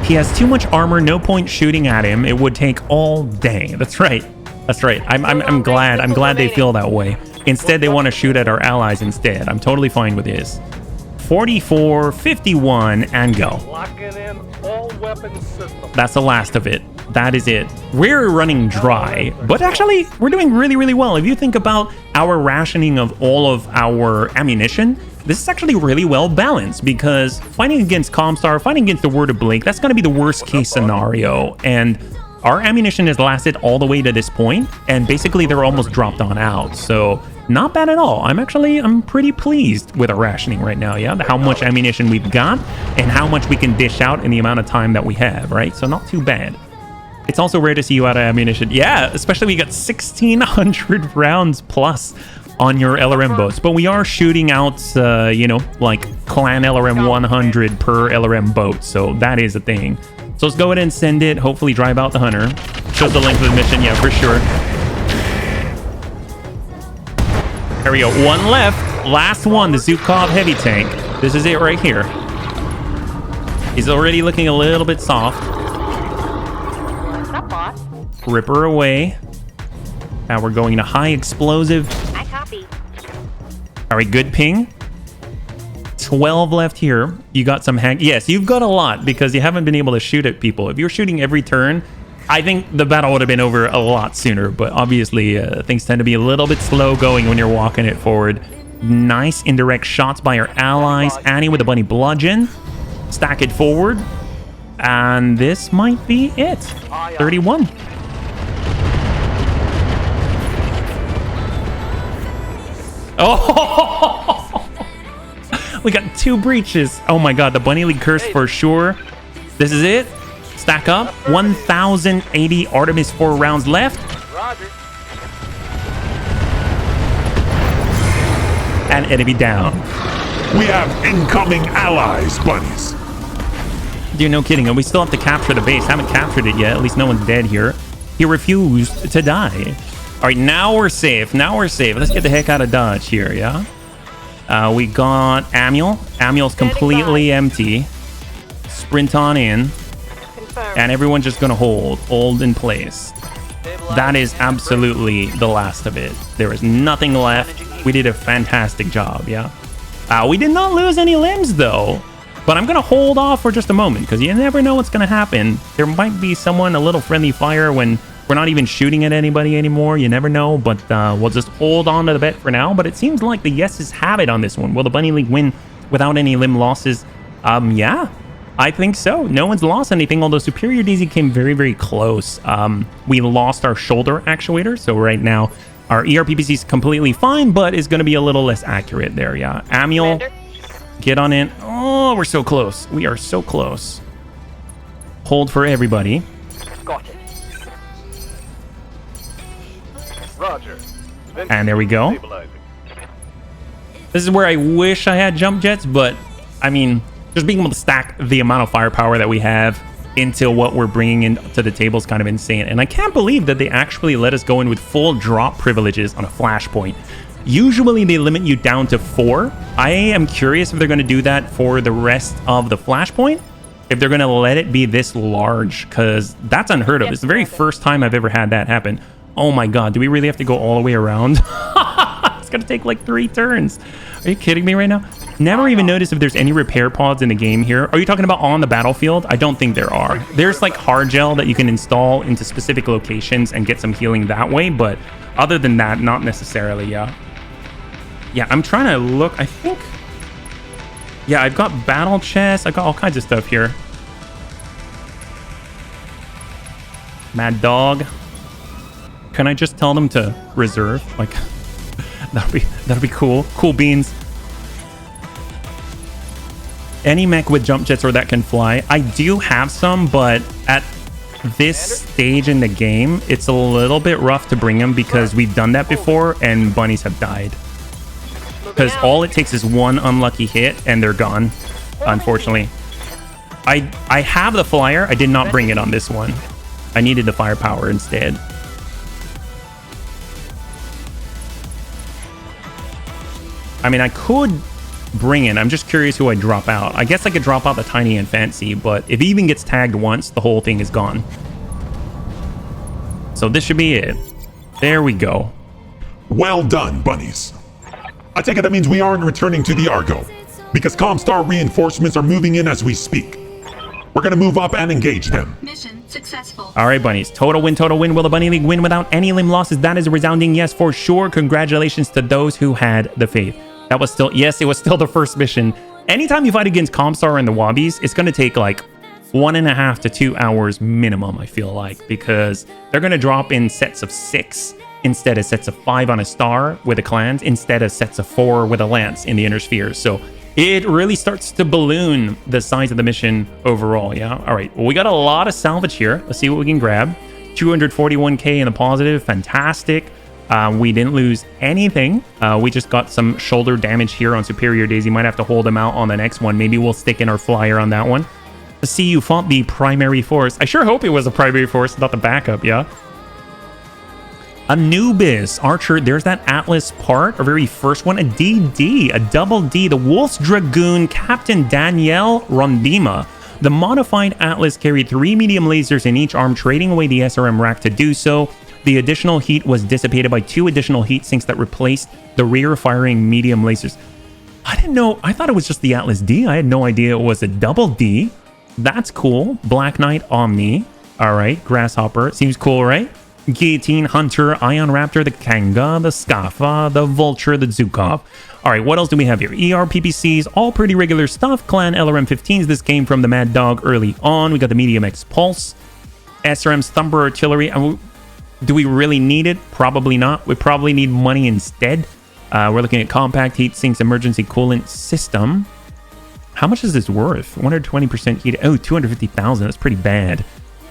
He has too much armor. No point shooting at him. It would take all day. That's right. That's right. I'm glad they feel that way. Instead, they want to shoot at our allies instead. I'm totally fine with this. 44, 51, and go. Locking in all weapon systems. That's the last of it. That is it. We're running dry, but actually, we're doing really, really well. If you think about our rationing of all of our ammunition, this is actually really well balanced because fighting against Comstar, fighting against the Word of Blake, that's going to be the worst case scenario. And our ammunition has lasted all the way to this point, and basically they're almost dropped on out. So not bad at all. I'm pretty pleased with our rationing right now, yeah? How much ammunition we've got and how much we can dish out in the amount of time that we have, right? So not too bad. It's also rare to see you out of ammunition. Yeah, especially when you got 1,600 rounds plus on your LRM boats. But we are shooting out, like Clan LRM 100 per LRM boat. So that is a thing. So let's go ahead and send it. Hopefully drive out the Hunter. Shows the length of the mission. Yeah, for sure. There we go. One left. Last one, the Zukov heavy tank. This is it right here. He's already looking a little bit soft. What's up, boss? Rip her away. Now we're going to high explosive. I copy. All right, good ping. 12 left here. You got some hang. Yes, you've got a lot because you haven't been able to shoot at people. If you're shooting every turn, I think the battle would have been over a lot sooner. But obviously, things tend to be a little bit slow going when you're walking it forward. Nice indirect shots by our allies. Annie with a bunny bludgeon. Stack it forward. And this might be it. 31. Oh! We got 2 breaches. Oh my god, the Bunny League curse for sure. This is it. Stack up. 1,080 Artemis 4 rounds left. Roger. And enemy down. We have incoming allies, bunnies. Dude, no kidding. And we still have to capture the base. Haven't captured it yet. At least no one's dead here. He refused to die. All right, now we're safe. Now we're safe. Let's get the heck out of Dodge here, yeah? We got Amiel. Amiel's completely empty. sprint on in, Confirmed. and everyone's just gonna hold in place. That is absolutely the last of it. There is nothing left. We did a fantastic job, yeah. We did not lose any limbs though, but I'm gonna hold off for just a moment because you never know what's gonna happen. There might be someone a little friendly fire when we're not even shooting at anybody anymore. You never know, but we'll just hold on to the bet for now. But it seems like the yeses have it on this one. Will the Bunny League win without any limb losses? Yeah, I think so. No one's lost anything, although Superior Daisy came very, very close. We lost our shoulder actuator, so right now our ERPPC is completely fine, but is going to be a little less accurate there, yeah. Amiel, get on in. Oh, we're so close. We are so close. Hold for everybody. Got it. Roger. And there we go. This is where I wish I had jump jets, but I mean, just being able to stack the amount of firepower that we have into what we're bringing into the table is kind of insane. And I can't believe that they actually let us go in with full drop privileges on a flashpoint. Usually they limit you down to 4. I am curious if they're going to do that for the rest of the flashpoint, if they're going to let it be this large, because that's unheard of. It's the very first time I've ever had that happen. Oh my god, do we really have to go all the way around? It's gonna take like 3 turns. Are you kidding me right now? Never even noticed if there's any repair pods in the game here. Are you talking about on the battlefield? I don't think there are. There's like hard gel that you can install into specific locations and get some healing that way, but other than that, not necessarily, yeah. Yeah, I'm trying to look, I think... Yeah, I've got battle chests. I've got all kinds of stuff here. Mad Dog. Can I just tell them to reserve? Like, that'd be cool. Cool beans. Any mech with jump jets or that can fly. I do have some, but at this stage in the game, it's a little bit rough to bring them because we've done that before and bunnies have died. Because all it takes is one unlucky hit and they're gone, unfortunately. I have the flyer. I did not bring it on this one. I needed the firepower instead. I mean, I could bring it. I'm just curious who I drop out. I guess I could drop out the Tiny and Fancy, but if he even gets tagged once, the whole thing is gone. So this should be it. There we go. Well done, bunnies. I take it that means we aren't returning to the Argo, because Comstar reinforcements are moving in as we speak. We're gonna move up and engage them. Mission successful. All right, bunnies. Total win, total win. Will the Bunny League win without any limb losses? That is a resounding yes for sure. Congratulations to those who had the faith. That was still, yes, it was still the first mission. Anytime you fight against Comstar and the Wobbies, it's going to take like 1.5 to 2 hours minimum, I feel like, because they're going to drop in sets of 6 instead of sets of 5 on a star with the clans, instead of sets of 4 with a lance in the inner spheres. So it really starts to balloon the size of the mission overall, yeah? All right, well, we got a lot of salvage here. Let's see what we can grab. 241k in the positive, fantastic. We didn't lose anything. We just got some shoulder damage here on Superior Daisy. Might have to hold him out on the next one. Maybe we'll stick in our flyer on that one. Let's see, you fought the primary force. I sure hope it was a primary force, not the backup, yeah? Anubis, Archer, there's that Atlas part, our very first one. A DD, a double D, the Wolf's Dragoon, Captain Danielle Rondima. The modified Atlas carried 3 medium lasers in each arm, trading away the SRM rack to do so. The additional heat was dissipated by 2 additional heat sinks that replaced the rear firing medium lasers. I didn't know. I thought it was just the Atlas D. I had no idea it was a double D. That's cool. Black Knight Omni. All right. Grasshopper. Seems cool, right? Guillotine, Hunter, Ion Raptor, the Kanga, the Skafa, the Vulture, the Zukov. All right, what else do we have here? ERPPCs, all pretty regular stuff. Clan LRM-15s. This came from the Mad Dog early on. We got the Medium X Pulse. SRM's Thumper Artillery. Do we really need it? Probably not. We probably need money instead. We're looking at Compact Heat Sinks Emergency Coolant System. How much is this worth? 120% heat. Oh, 250,000. That's pretty bad.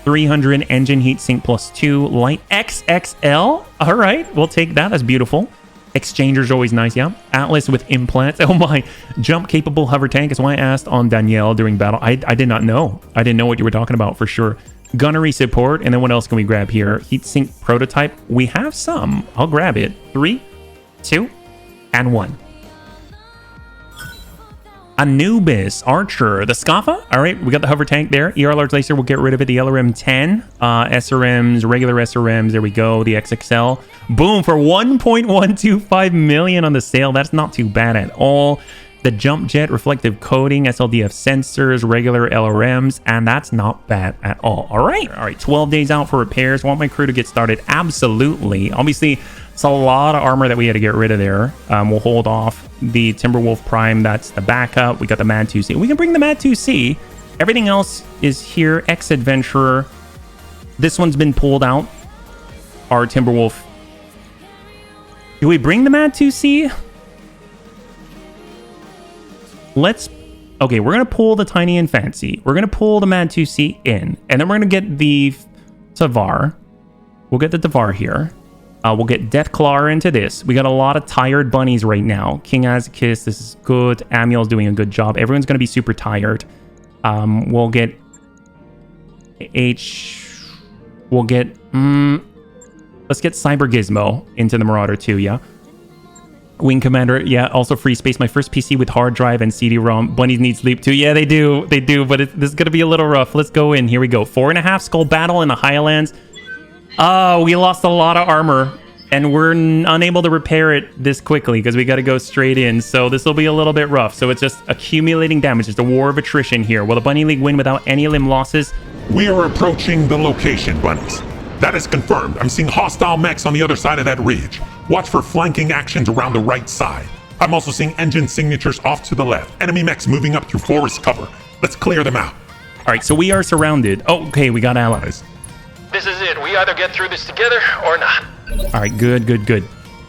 300 engine heat sink plus 2. Light XXL. All right, we'll take that. That's beautiful. Exchanger's always nice, yeah. Atlas with implants. Oh my. Jump capable hover tank is why I asked on Danielle during battle. I did not know. I didn't know what you were talking about for sure. Gunnery support, and then what else can we grab here? Heatsink prototype. We have some. I'll grab it. 3, 2, and 1. Anubis, Archer, the Scaffa. All right, we got the hover tank there. ER large laser, we'll get rid of it. The LRM 10, SRMs, regular SRMs. There we go. The XXL. Boom, for 1.125 million on the sale. That's not too bad at all. The jump jet, reflective coating, SLDF sensors, regular LRMs, and that's not bad at all. All right, 12 days out for repairs. Want my crew to get started? Absolutely. Obviously, it's a lot of armor that we had to get rid of there. We'll hold off the Timberwolf Prime. That's the backup. We got the Mad 2C. We can bring the Mad 2C. Everything else is here. X-Adventurer. This one's been pulled out. Our Timberwolf. Do we bring the Mad 2C? Okay, we're going to pull the Tiny and Fancy. We're going to pull the Mad 2C in. And then we're going to get the Tavar. We'll get the Tavar here. We'll get Deathclaw into this. We got a lot of tired bunnies right now. King Azakis, this is good. Amiel's doing a good job. Everyone's going to be super tired. We'll get... We'll get... let's get Cyber Gizmo into the Marauder too, yeah? Wing Commander, yeah, also free space. My first PC with hard drive and CD-ROM. Bunnies need sleep too. Yeah, they do, but this is going to be a little rough. Let's go in. Here we go. 4.5 Skull Battle in the Highlands. Oh, we lost a lot of armor, and we're unable to repair it this quickly because we got to go straight in. So this will be a little bit rough. So it's just accumulating damage. It's a war of attrition here. Will the Bunny League win without any limb losses? We are approaching the location, bunnies. That is confirmed. I'm seeing hostile mechs on the other side of that ridge. Watch for flanking actions around the right side. I'm also seeing engine signatures off to the left. Enemy mechs moving up through forest cover. Let's clear them out. All right, so we are surrounded. Oh, okay, we got allies. This is it. We either get through this together or not. All right, good.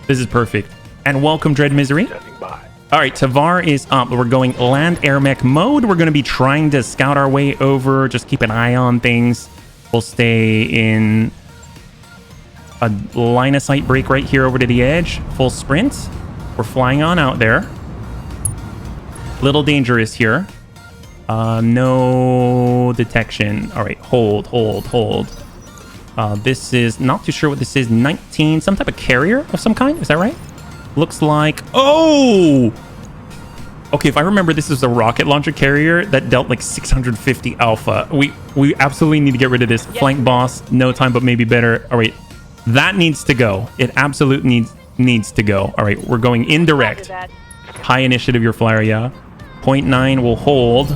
This is perfect. And welcome, Dread Misery. All right, Tavar is up. We're going land air mech mode. We're going to be trying to scout our way over. Just keep an eye on things. We'll stay in a line of sight break right here over to the edge. Full sprint. We're flying on out there. Little dangerous here. No detection. All right, hold. This is not too sure what this is. 19, some type of carrier of some kind. Is that right? Looks like... Oh! Okay, if I remember, this is a rocket launcher carrier that dealt like 650 alpha. We absolutely need to get rid of this. Flank boss, no time, but maybe better. All right, that needs to go. It absolutely needs to go. All right, we're going indirect. High initiative, your flyer, yeah. 0.9 will hold.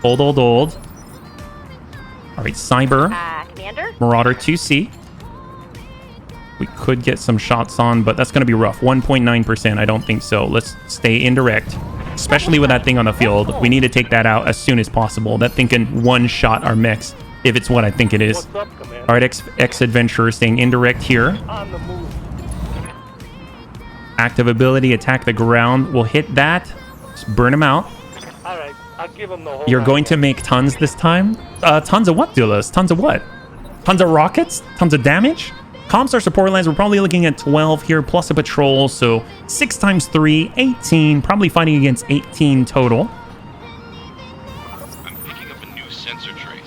Hold. All right, Cyber. Commander? Marauder 2C. We could get some shots on, but that's going to be rough. 1.9%. I don't think so. Let's stay indirect, especially with that thing on the field. We need to take that out as soon as possible. That thing can one-shot our mechs, if it's what I think it is. What's up, Commander? All right, X-Adventurer staying indirect here. On the move. Active ability, attack the ground. We'll hit that. Just burn him out. All right, I'll give him the whole... You're going to make tons this time? Tons of what, Duelist? Tons of what? Tons of rockets? Tons of damage? Comstar support lines, we're probably looking at 12 here, plus a patrol, so 6 times 3, 18, probably fighting against 18 total. I'm picking up a new sensor trace.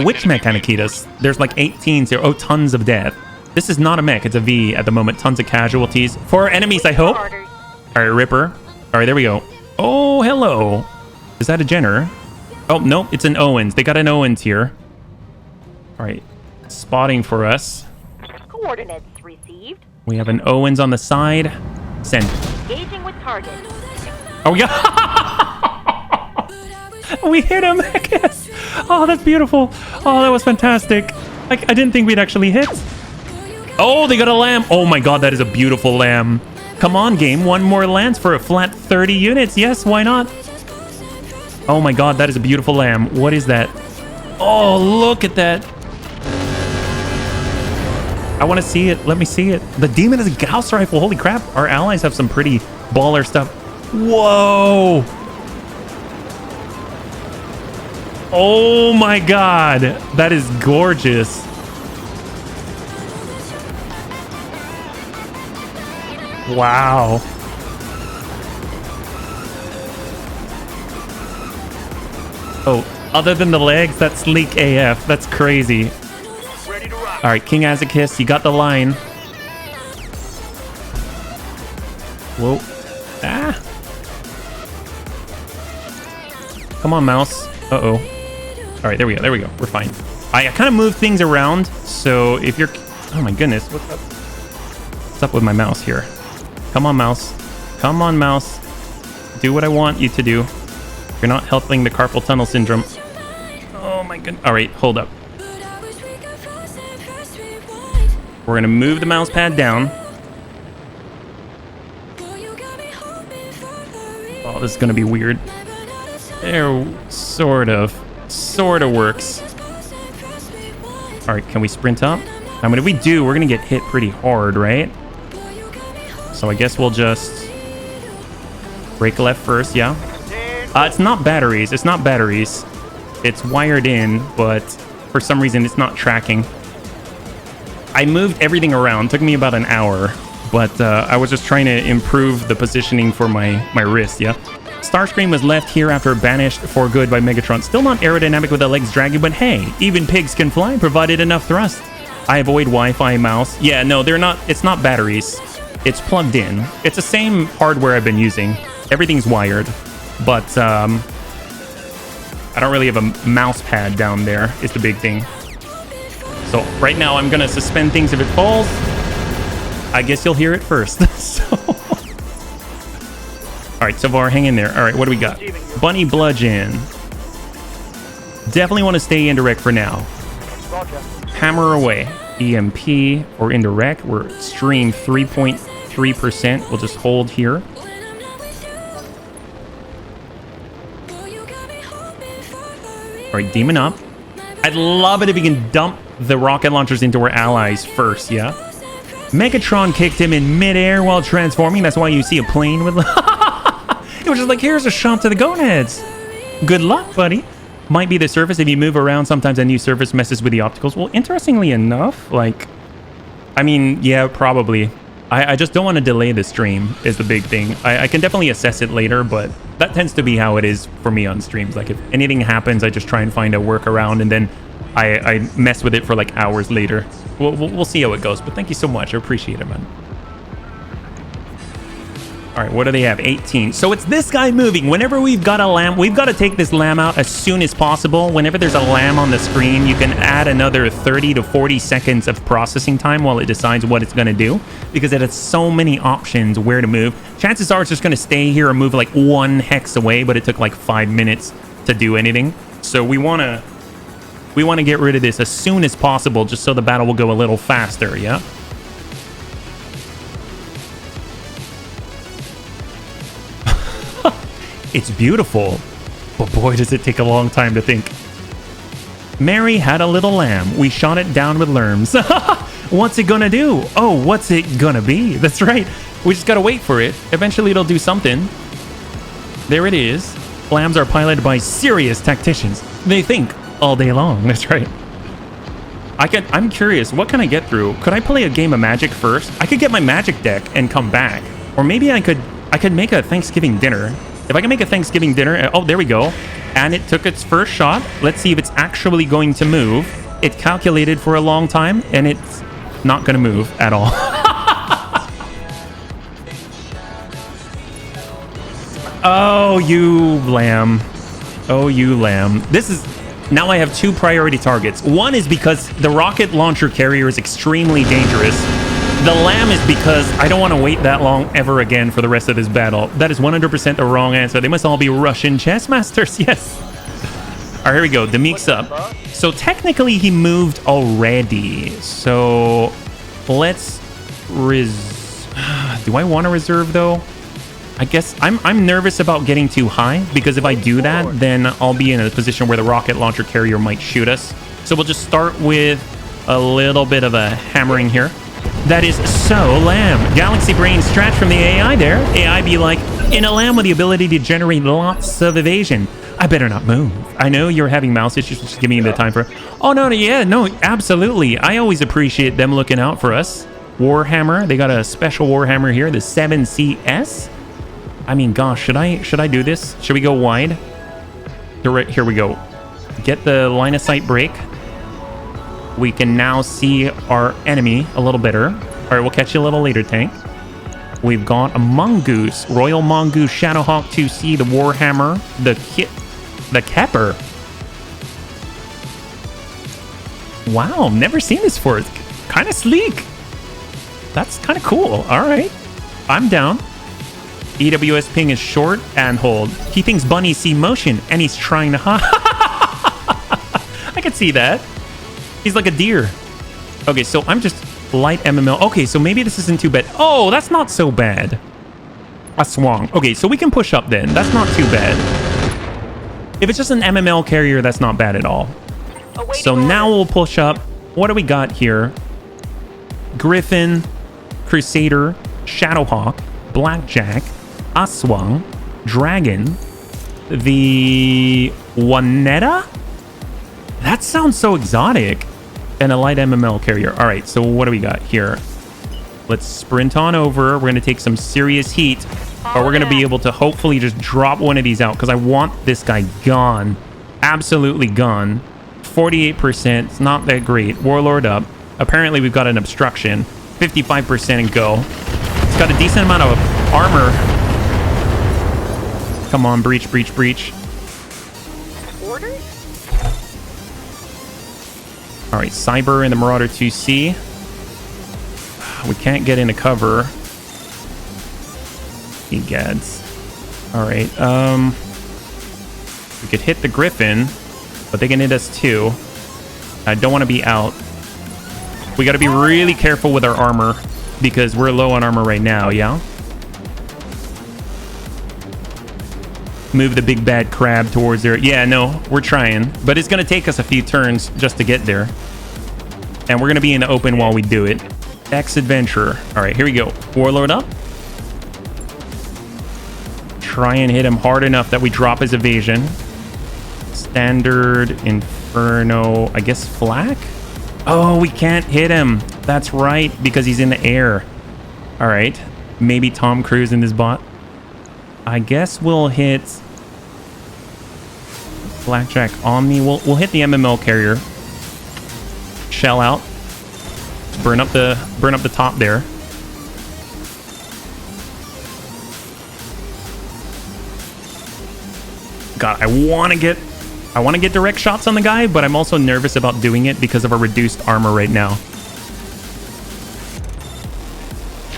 Which mech, Anakitas? There's like 18 here. Oh, tons of death. This is not a mech, it's a V at the moment. Tons of casualties. For our enemies, I hope. All right, Ripper. All right, there we go. Oh, hello. Is that a Jenner? Oh, no, it's an Owens. They got an Owens here. All right, spotting for us. Coordinates received. We have an Owens on the side. Send. Engaging with target. Oh, we got... we hit him. Yes. Oh, that's beautiful. Oh, that was fantastic. I didn't think we'd actually hit. Oh, they got a lamb. Oh my god, that is a beautiful lamb. Come on, game. One more lance for a flat 30 units. Yes, why not? Oh my god, that is a beautiful lamb. What is that? Oh, look at that. I want to see it. Let me see it. The demon is a Gauss rifle. Holy crap. Our allies have some pretty baller stuff. Whoa. Oh my god. That is gorgeous. Wow. Oh, other than the legs, that's sleek AF. That's crazy. All right, King Azakis, you got the line. Whoa. Ah. Come on, mouse. Uh-oh. All right, there we go. There we go. We're fine. I kind of moved things around, so if you're... Oh my goodness, what's up? What's up with my mouse here? Come on, mouse. Come on, mouse. Do what I want you to do. You're not helping the carpal tunnel syndrome. Oh my goodness. All right, hold up. We're gonna move the mouse pad down. Oh, this is gonna be weird. There, sort of works. All right, can we sprint up? I mean, if we do, we're gonna get hit pretty hard, right? So I guess we'll just brake left first, yeah. It's not batteries. It's not batteries. It's wired in, but for some reason it's not tracking. I moved everything around. It took me about an hour, but I was just trying to improve the positioning for my wrist, yeah. Starscream was left here after banished for good by Megatron. Still not aerodynamic with the legs dragging, but hey, even pigs can fly provided enough thrust. I avoid Wi-Fi mouse. Yeah, no, they're not. It's not batteries. It's plugged in. It's the same hardware I've been using. Everything's wired, but I don't really have a mouse pad down there is the big thing. So right now I'm gonna suspend things if it falls. I guess you'll hear it first. So, all right, so far, hang in there. All right, what do we got? Bunny bludgeon. Definitely want to stay indirect for now. Hammer away. EMP or indirect. We're extreme 3.3%. We'll just hold here. All right, demon up. I'd love it if we can dump the rocket launchers into our allies first, yeah? Megatron kicked him in midair while transforming. That's why you see a plane with... It was just like, here's a shot to the gonads. Good luck, buddy. Might be the surface. If you move around, sometimes a new surface messes with the opticals. Well, interestingly enough, like... I mean, yeah, probably. I just don't want to delay the stream is the big thing. I can definitely assess it later, but that tends to be how it is for me on streams. Like, if anything happens, I just try and find a workaround, and then I mess with it for like hours later. We'll see how it goes, but thank you so much. I appreciate it, man. All right, what do they have? 18. So it's this guy moving. Whenever we've got a lamb, we've got to take this lamb out as soon as possible. Whenever there's a lamb on the screen, you can add another 30 to 40 seconds of processing time while it decides what it's going to do, because it has so many options where to move. Chances are it's just going to stay here and move like 1 hex away, but it took like 5 minutes to do anything. So we want to get rid of this as soon as possible, just so the battle will go a little faster, yeah? It's beautiful, but boy, does it take a long time to think. Mary had a little lamb. We shot it down with lerms. What's it gonna do? Oh, what's it gonna be? That's right. We just gotta wait for it. Eventually, it'll do something. There it is. Lambs are piloted by serious tacticians. They think all day long. That's right. I'm curious. What can I get through? Could I play a game of Magic first? I could get my Magic deck and come back, or maybe I could make a Thanksgiving dinner. If I can make a Thanksgiving dinner... Oh, there we go. And it took its first shot. Let's see if it's actually going to move. It calculated for a long time, and it's not going to move at all. Oh, you lamb. Oh, you lamb. This is... Now I have 2 priority targets. One is because the rocket launcher carrier is extremely dangerous. The lamb is because I don't want to wait that long ever again for the rest of this battle. That is 100% the wrong answer. They must all be Russian chess masters. Yes. All right, here we go. Demik's up. So technically he moved already. So let's do I want to reserve though? I guess I'm nervous about getting too high, because if I do that, then I'll be in a position where the rocket launcher carrier might shoot us. So we'll just start with a little bit of a hammering here. That is so lamb. Galaxy brain stretch from the AI there. AI be like, in a lamb with the ability to generate lots of evasion. I better not move. I know you're having mouse issues, just giving you the time for... Oh, no, yeah, no, absolutely. I always appreciate them looking out for us. Warhammer, they got a special Warhammer here, the 7CS. I mean, gosh, should I do this? Should we go wide? Here we go. Get the line of sight break. We can now see our enemy a little better. All right, we'll catch you a little later, tank. We've got a Mongoose, Royal Mongoose Shadowhawk 2C, the Warhammer, the kit The Kepper. Wow, never seen this before. It's kind of sleek. That's kind of cool. All right. I'm down. EWS ping is short and hold. He thinks bunnies see motion and he's trying to... I could see that. He's like a deer. Okay, so I'm just light MML. Okay, so maybe this isn't too bad. Oh, that's not so bad. A swung. Okay, so we can push up then. That's not too bad. If it's just an MML carrier, that's not bad at all. So now we'll push up. What do we got here? Griffin, Crusader, Shadowhawk, Blackjack, Aswang, Dragon, the Wanetta? That sounds so exotic. And a light MML carrier. All right, so what do we got here? Let's sprint on over. We're going to take some serious heat. But we're going to be able to hopefully just drop one of these out because I want this guy gone. Absolutely gone. 48%. It's not that great. Warlord up. Apparently, we've got an obstruction. 55% and go. It's got a decent amount of armor. Come on, breach, breach, breach. Orders? All right, Cyber and the Marauder 2C. We can't get into cover. Egads. All right, we could hit the Griffin, but they can hit us too. I don't want to be out. We got to be really careful with our armor because we're low on armor right now, yeah? Move the big bad crab towards there. Yeah, no, we're trying, but it's going to take us a few turns just to get there. And we're going to be in the open while we do it. X-Adventurer. All right, here we go. Warlord up. Try and hit him hard enough that we drop his evasion. Standard Inferno, I guess flak? Oh, we can't hit him. That's right, because he's in the air. All right, maybe Tom Cruise in this bot. I guess we'll hit Blackjack Omni. We'll hit the MML carrier. Shell out. Burn up the top there. God, I want to get direct shots on the guy, but I'm also nervous about doing it because of our reduced armor right now.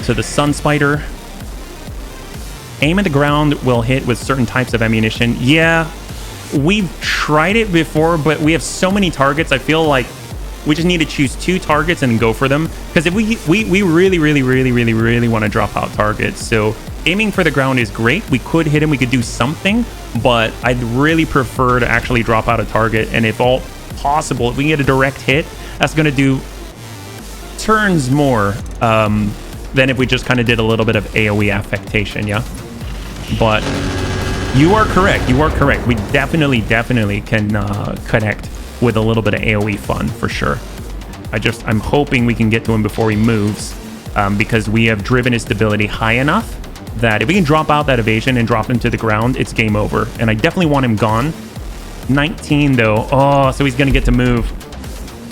So the Sun Spider. Aim at the ground will hit with certain types of ammunition. Yeah, we've tried it before, but we have so many targets. I feel like we just need to choose 2 targets and go for them. Because if we really want to drop out targets. So aiming for the ground is great. We could hit him. We could do something. But I'd really prefer to actually drop out a target. And if all possible, if we can get a direct hit, that's going to do turns more than if we just kind of did a little bit of AoE affectation, yeah? But you are correct. You are correct. We definitely can connect with a little bit of AoE fun for sure. I'm hoping we can get to him before he moves because we have driven his stability high enough that if we can drop out that evasion and drop him to the ground, it's game over. And I definitely want him gone. 19 though. Oh, so he's going to get to move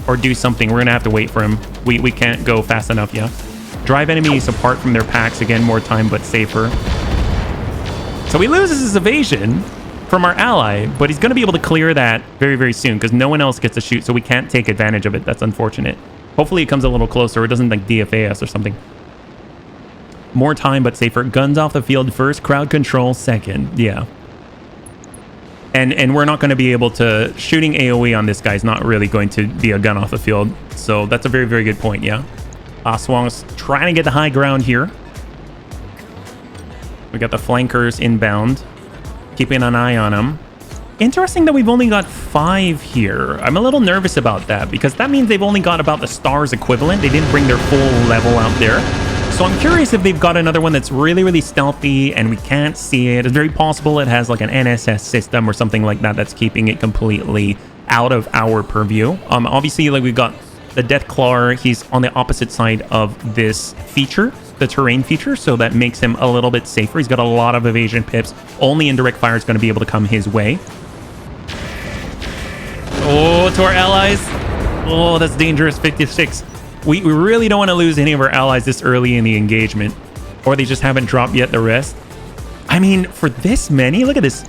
or do something. We're going to have to wait for him. We can't go fast enough, yeah? Drive enemies apart from their packs. Again, more time, but safer. So he loses his evasion from our ally, but he's going to be able to clear that very soon because no one else gets to shoot, so we can't take advantage of it. That's unfortunate. Hopefully it comes a little closer. It doesn't like DFA us or something. More time, but safer. Guns off the field first, crowd control second. Yeah. And we're not going to be able to... Shooting AoE on this guy is not really going to be a gun off the field. So that's a very good point, yeah. Aswang's trying to get the high ground here. We got the flankers inbound. Keeping an eye on them. Interesting that we've only got 5 here. I'm a little nervous about that because that means they've only got about the stars equivalent. They didn't bring their full level out there. So I'm curious if they've got another one that's really stealthy and we can't see it. It's very possible it has like an NSS system or something like that that's keeping it completely out of our purview. Obviously, like we've got the Deathclaw. He's on the opposite side of this feature, the terrain feature, so that makes him a little bit safer. He's got a lot of evasion pips. Only indirect fire is going to be able to come his way. Oh, to our allies. Oh, that's dangerous. 56. We really don't want to lose any of our allies this early in the engagement. Or they just haven't dropped yet the rest. I mean, for this many, look at this.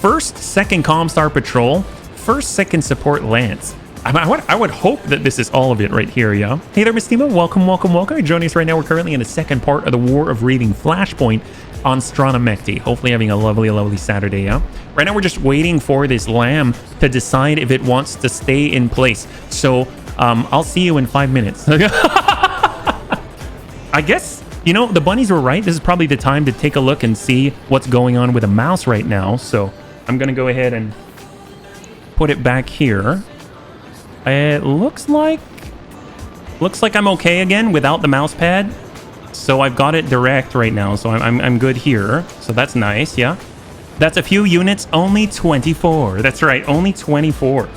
first, second Comstar Patrol, first, second support Lance. I would hope that this is all of it right here, yeah? Hey there, Miss Timo. Welcome, welcome, welcome. Joining us right now. We're currently in the second part of the War of Reaving Flashpoint on Strana Mekti. Hopefully having a lovely, lovely Saturday, yeah? Right now, we're just waiting for this lamb to decide if it wants to stay in place. So, I'll see you in 5 minutes. I guess, you know, the bunnies were right. This is probably the time to take a look and see what's going on with a mouse right now. So, I'm going to go ahead and put it back here. It looks like I'm okay again without the mouse pad. So I've got it direct right now, so I'm good here. So that's nice, yeah. That's a few units, only 24. That's right, only 24.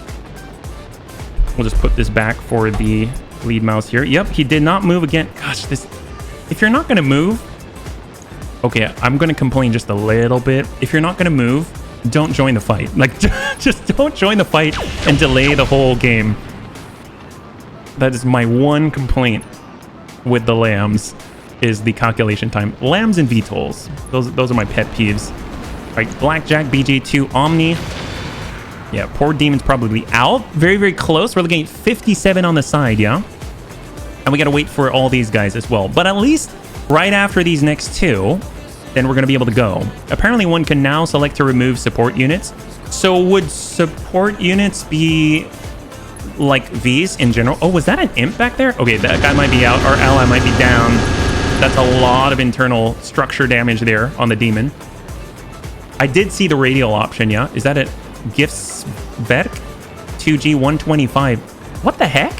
We'll just put this back for the lead mouse here. Yep, he did not move again. Gosh, this... If you're not going to move... Okay, I'm going to complain just a little bit. If you're not going to move, don't join the fight. Like, just don't join the fight and delay the whole game. That is my one complaint with the lambs, is the calculation time. Lambs and VTOLs. Those are my pet peeves. All right, Blackjack, BJ2, Omni. Yeah, poor Demon's probably out. Very, very close. We're looking at 57 on the side, yeah? And we got to wait for all these guys as well. But at least right after these next two, then we're going to be able to go. Apparently, one can now select to remove support units. So would support units be like these in general? Oh, was that an imp back there? Okay, that guy might be out. Our ally might be down. That's a lot of internal structure damage there on the demon. I did see the radial option, yeah? Is that a Giftsberg? 2G 125. What the heck?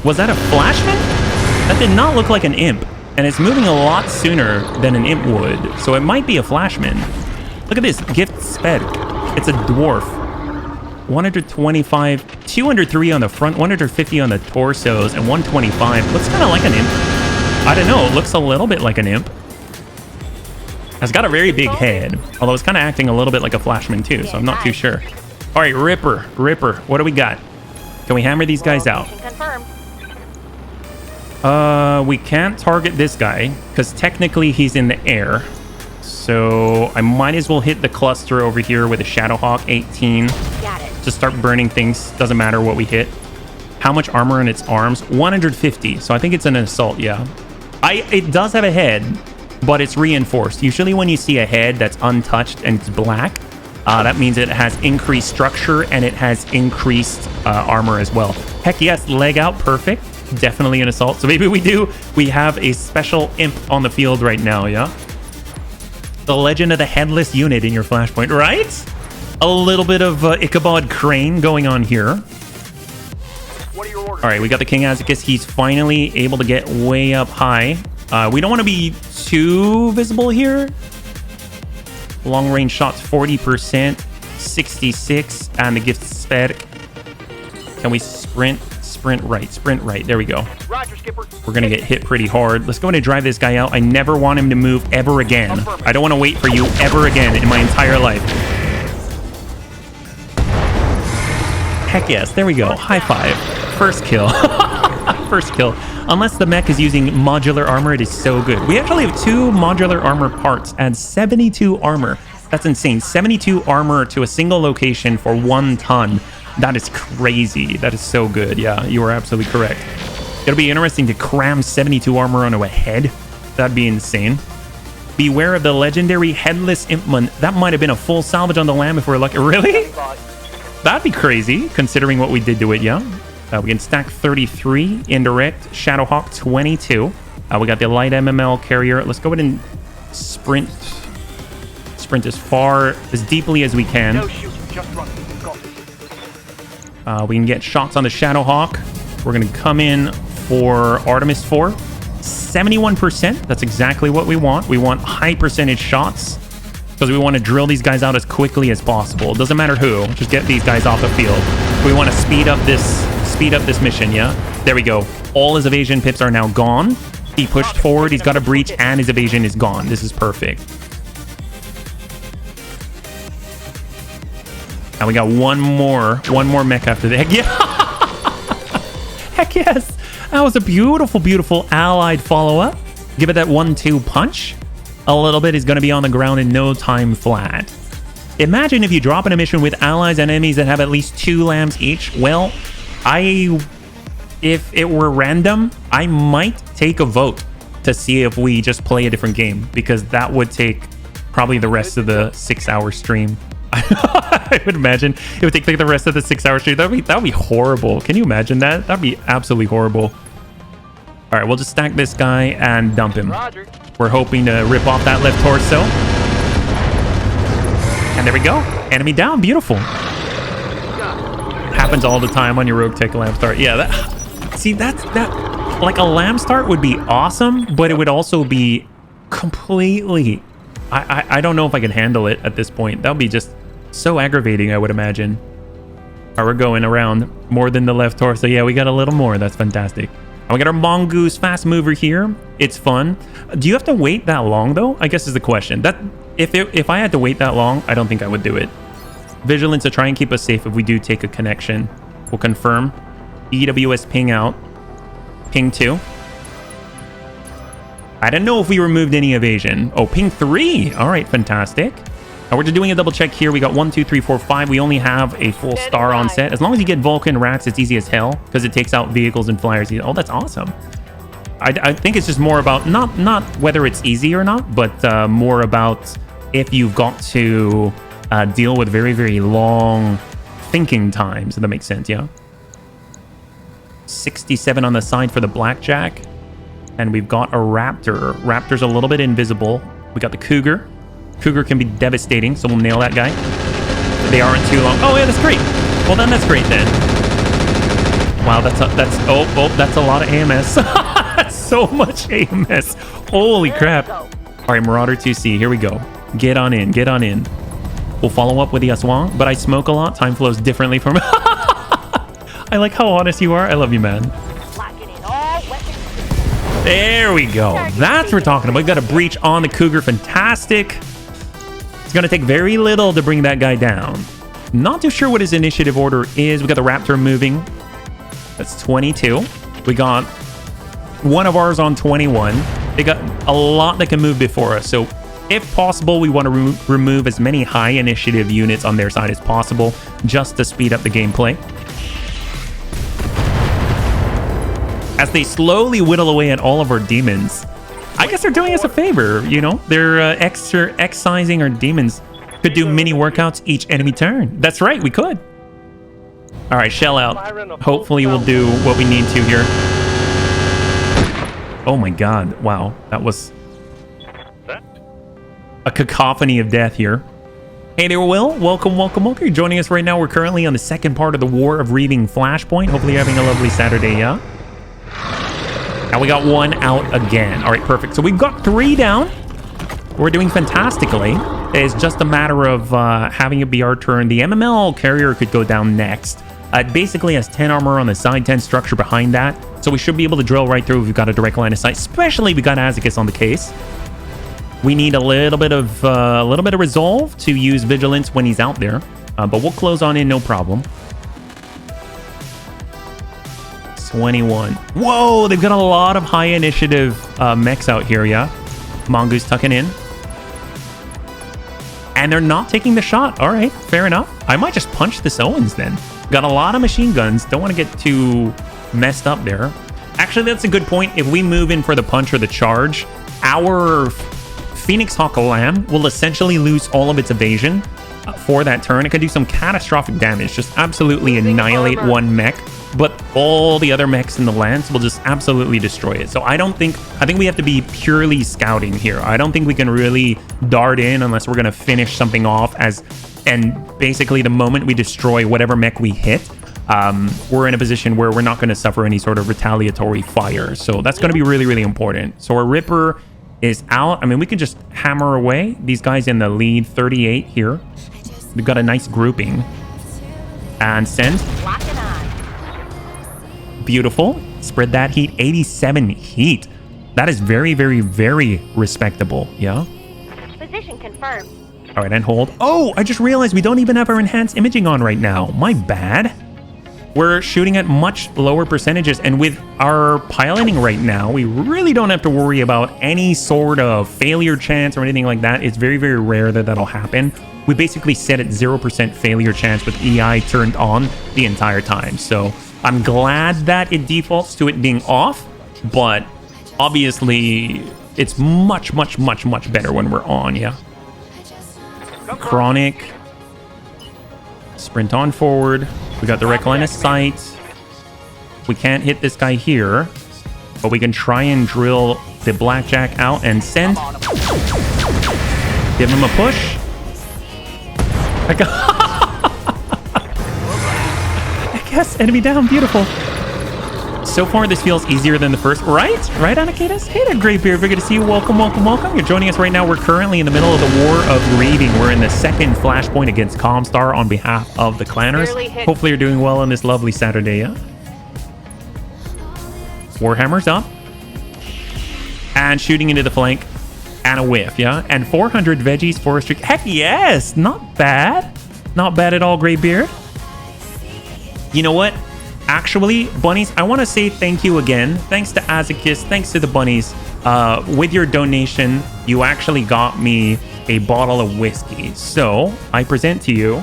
Was that a flashman? That did not look like an imp, and it's moving a lot sooner than an imp would, so it might be a flashman. Look at this, Giftsberg. It's a dwarf. 125, 203 on the front, 150 on the torsos, and 125. Looks kind of like an imp. I don't know, it looks a little bit like an imp. It's got a very big head, although it's kind of acting a little bit like a flashman too, so I'm not too sure. All right, Ripper, what do we got? Can we hammer these guys out? We can't target this guy because technically he's in the air. So I might as well hit the cluster over here with a Shadowhawk 18. Got it. Just start burning things. Doesn't matter what we hit. How much armor in its arms? 150. So I think it's an assault, yeah. It does have a head, but it's reinforced. Usually when you see a head that's untouched and it's black, that means it has increased structure and it has increased armor as well. Heck yes, leg out, perfect. Definitely an assault. So maybe we have a special imp on the field right now, yeah? The legend of the headless unit in your flashpoint, right? A little bit of Ichabod Crane going on here. What are your orders? All right, we got the King Azicus. He's finally able to get way up high. We don't want to be too visible here. Long range shots, 40%, 66, and the Giftsberg. Can we sprint? Sprint right. There we go. Roger, Skipper. We're going to get hit pretty hard. Let's go ahead and drive this guy out. I never want him to move ever again. I don't want to wait for you ever again in my entire life. Heck yes. There we go. High five. First kill. First kill. Unless the mech is using modular armor, it is so good. We actually have 2 modular armor parts and 72 armor. That's insane. 72 armor to a single location for 1 ton. That is crazy. That is so good. Yeah, you are absolutely correct. It'll be interesting to cram 72 armor onto a head. That'd be insane. Beware of the legendary headless impment. That might have been a full salvage on the lamb if we're lucky. Really? That'd be crazy, considering what we did to it, yeah? We can stack 33 indirect. Shadowhawk 22. We got the light MML carrier. Let's go ahead and sprint as far, as deeply as we can. No shooting, just run. We can get shots on the Shadowhawk. We're going to come in for Artemis 4. 71%. That's exactly what we want. We want high percentage shots because we want to drill these guys out as quickly as possible. It doesn't matter who. Just get these guys off the field. We want to speed up this mission, yeah? There we go. All his evasion pips are now gone. He pushed forward. He's got a breach and his evasion is gone. This is perfect. And we got one more mech after that. Yeah. Heck yes. That was a beautiful, beautiful allied follow-up. Give it that 1-2 punch. a little bit is going to be on the ground in no time flat. Imagine if you drop in a mission with allies and enemies that have at least 2 lambs each. Well, if it were random, I might take a vote to see if we just play a different game, because that would take probably the rest of the 6-hour stream. I would imagine it would take like the rest of the 6-hour stream. That'd be horrible. Can you imagine that? That'd be absolutely horrible. All right, we'll just stack this guy and dump him. Roger. We're hoping to rip off that left torso. And there we go. Enemy down. Beautiful. Happens all the time on your Roguetech lamb start. Yeah, that like a lamb start would be awesome, but it would also be completely... I don't know if I can handle it at this point. That would be just so aggravating, I would imagine. All right, we're going around more than the left torso. Yeah, we got a little more. That's fantastic. And we got our mongoose fast mover here. It's fun. Do you have to wait that long, though? I guess is the question. That if I had to wait that long, I don't think I would do it. Vigilance to try and keep us safe if we do take a connection. We'll confirm. EWS ping out. Ping 2. I didn't know if we removed any evasion. Oh, ping 3. All right, fantastic. Now we're just doing a double check here. We got 1, 2, 3, 4, 5. We only have a full star on set. As long as you get Vulcan rats, it's easy as hell because it takes out vehicles and flyers. Oh, that's awesome. I think it's just more about not whether it's easy or not, but more about if you've got to deal with very, very long thinking times. If that makes sense, yeah? 67 on the side for the blackjack. And we've got a raptor. Raptor's a little bit invisible. We got the cougar. Cougar can be devastating, so we'll nail that guy. They aren't too long. Oh, yeah, that's great. Well, then that's great, then. Wow, that's a lot of AMS. So much AMS. Holy crap. All right, Marauder 2C, here we go. Get on in, get on in. We'll follow up with the Aswang, but I smoke a lot. Time flows differently from... I like how honest you are. I love you, man. There we go. That's what we're talking about. We got a breach on the Cougar. Fantastic. It's going to take very little to bring that guy down. Not too sure what his initiative order is. We got the Raptor moving. That's 22. We got one of ours on 21. They got a lot that can move before us. So if possible, we want to remove as many high initiative units on their side as possible just to speed up the gameplay. As they slowly whittle away at all of our demons, I guess they're doing us a favor, you know? They're excising our demons. Could do mini workouts each enemy turn. That's right, we could. All right, shell out. Hopefully we'll do what we need to here. Oh my god, wow. That was a cacophony of death here. Hey there, Will. Welcome, welcome, welcome. You're joining us right now. We're currently on the second part of the War of Reaving Flashpoint. Hopefully you're having a lovely Saturday, yeah? And we got one out again. All right, perfect. So we've got 3 down. We're doing fantastically. It's just a matter of having it be our turn. The MML carrier could go down next. It basically has 10 armor on the side, 10 structure behind that. So we should be able to drill right through if we've got a direct line of sight, especially if we got Azicus on the case. We need a little bit of resolve to use vigilance when he's out there. But we'll close on in, no problem. 21. Whoa, they've got a lot of high initiative mechs out here, yeah? Mongoose tucking in. And they're not taking the shot. All right, fair enough. I might just punch this Owens then. Got a lot of machine guns. Don't want to get too messed up there. Actually, that's a good point. If we move in for the punch or the charge, our Phoenix Hawk Lamb will essentially lose all of its evasion for that turn. It could do some catastrophic damage. Just absolutely annihilate one mech. But all the other mechs in the lance will just absolutely destroy it. So I think we have to be purely scouting here. I don't think we can really dart in unless we're going to finish something off and basically the moment we destroy whatever mech we hit, we're in a position where we're not going to suffer any sort of retaliatory fire. So that's going to be really, really important. So our Ripper is out. I mean, we can just hammer away. These guys in the lead, 38 here. We've got a nice grouping. And send. Beautiful. Spread that heat. 87 heat. That is very, very, very respectable. Yeah. Position confirmed. All right, and hold. Oh, I just realized we don't even have our enhanced imaging on right now. My bad. we're shooting at much lower percentages. And with our piloting right now, we really don't have to worry about any sort of failure chance or anything like that. It's very, very rare that that'll happen. We basically set at 0% failure chance with EI turned on the entire time. So I'm glad that it defaults to it being off, but obviously it's much, much, much, much better when we're on, yeah. Chronic. Sprint on forward. We got direct line of sight. We can't hit this guy here, but we can try and drill the blackjack out and send. Give him a push. I guess enemy down. Beautiful. So far, this feels easier than the first. Right, Anakitas? Hey there, Greybeard. We're good to see you. Welcome, welcome, welcome. You're joining us right now. We're currently in the middle of the War of Reaving. We're in the second flashpoint against Comstar on behalf of the clanners. Hopefully, you're doing well on this lovely Saturday, yeah? Warhammer's up. And shooting into the flank. And a whiff, yeah? And 400 veggies, forestry. Heck yes! Not bad. Not bad at all, Greybeard. You know what? Actually, bunnies, I want to say thank you again. Thanks to Azakis, thanks to the bunnies. With your donation, you actually got me a bottle of whiskey. So, I present to you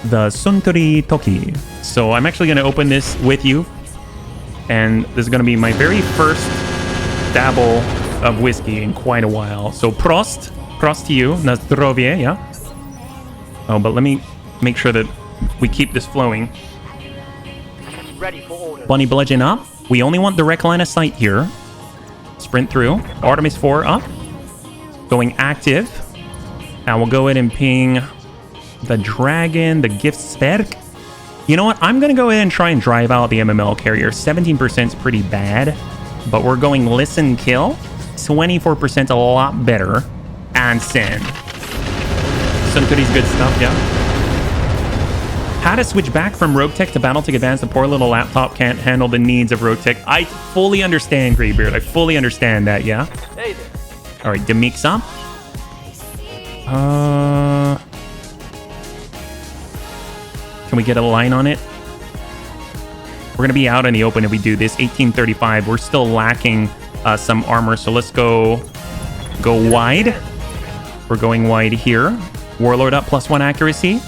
the Suntory Toki. So, I'm actually going to open this with you. And this is going to be my very first dabble of whiskey in quite a while. So, Prost to you. Na zdrowie, yeah? Oh, but let me make sure that we keep this flowing. Ready for order. Bunny bludgeon up. We only want direct line of sight here. Sprint through. Artemis 4 up. Going active. Now we'll go ahead and ping the dragon, the gift sperk. You know what? I'm going to go ahead and try and drive out the MML carrier. 17% is pretty bad, but we're going listen kill. 24% a lot better. And send. Suntory's good stuff, yeah. How to switch back from Roguetech to Battletech Advanced. The poor little laptop can't handle the needs of Roguetech. I fully understand, Greybeard. I fully understand that, yeah? Hey there. All right, Demix up. Can we get a line on it? We're going to be out in the open if we do this. 1835. We're still lacking some armor, so let's go wide. We're going wide here. Warlord up, +1 accuracy.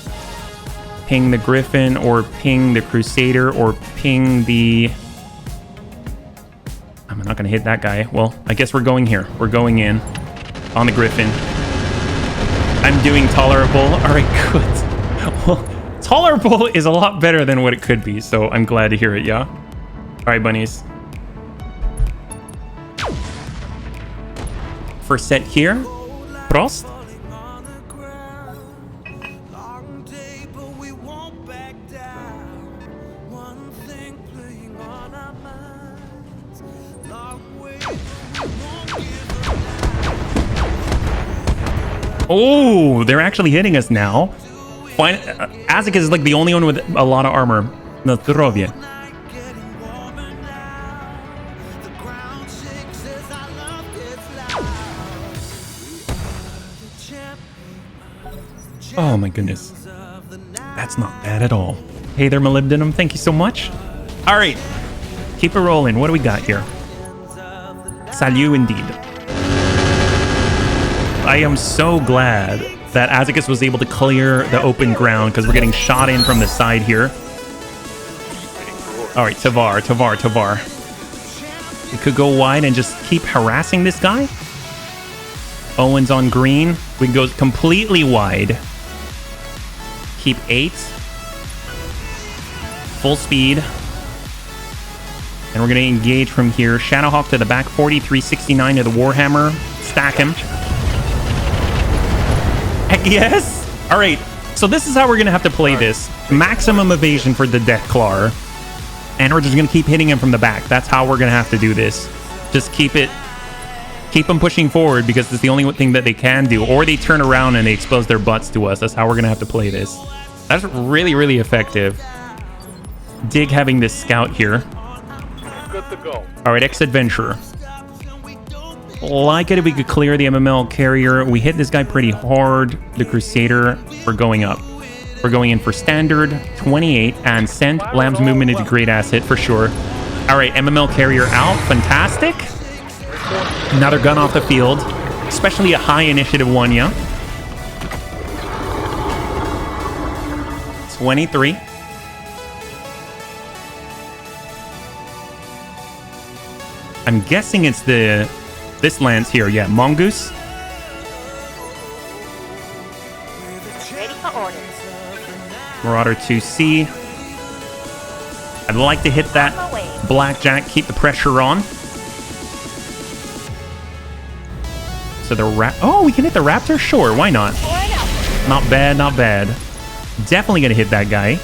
Ping the Griffin, or ping the Crusader, or ping the... I'm not going to hit that guy. Well, I guess we're going here. We're going in on the Griffin. I'm doing tolerable. All right, good. Well, tolerable is a lot better than what it could be, so I'm glad to hear it, yeah? All right, bunnies. First set here. Prost. Oh, they're actually hitting us now. Fine. Azak is like the only one with a lot of armor. Na zdrowie. Oh my goodness. That's not bad at all. Hey there, Molybdenum. Thank you so much. All right. Keep it rolling. What do we got here? Salut indeed. I am so glad that Azakis was able to clear the open ground because we're getting shot in from the side here. All right, Tavar. We could go wide and just keep harassing this guy. Owen's on green. We can go completely wide. Keep 8. Full speed. And we're going to engage from here. Shadowhawk to the back. 4369 to the Warhammer. Stack him. Heck yes! Alright, so this is how we're going to have to play this. Maximum evasion for the Deathclaw. And we're just going to keep hitting him from the back. That's how we're going to have to do this. Just keep them pushing forward because it's the only thing that they can do. Or they turn around and they expose their butts to us. That's how we're going to have to play this. That's really, really effective. Dig having this scout here. Good to go. Alright, X-Adventurer. Like it if we could clear the MML carrier. We hit this guy pretty hard. The Crusader, we're going up. We're going in for standard, 28, and send Lamb's movement is a great asset for sure. All right, MML carrier out. Fantastic. Another gun off the field, especially a high initiative one, yeah. 23. I'm guessing it's this lands here, yeah. Mongoose. Ready for orders. Marauder 2C. I'd like to hit that blackjack, keep the pressure on. So the oh, we can hit the raptor? Sure, why not? Not bad, not bad. Definitely gonna hit that guy.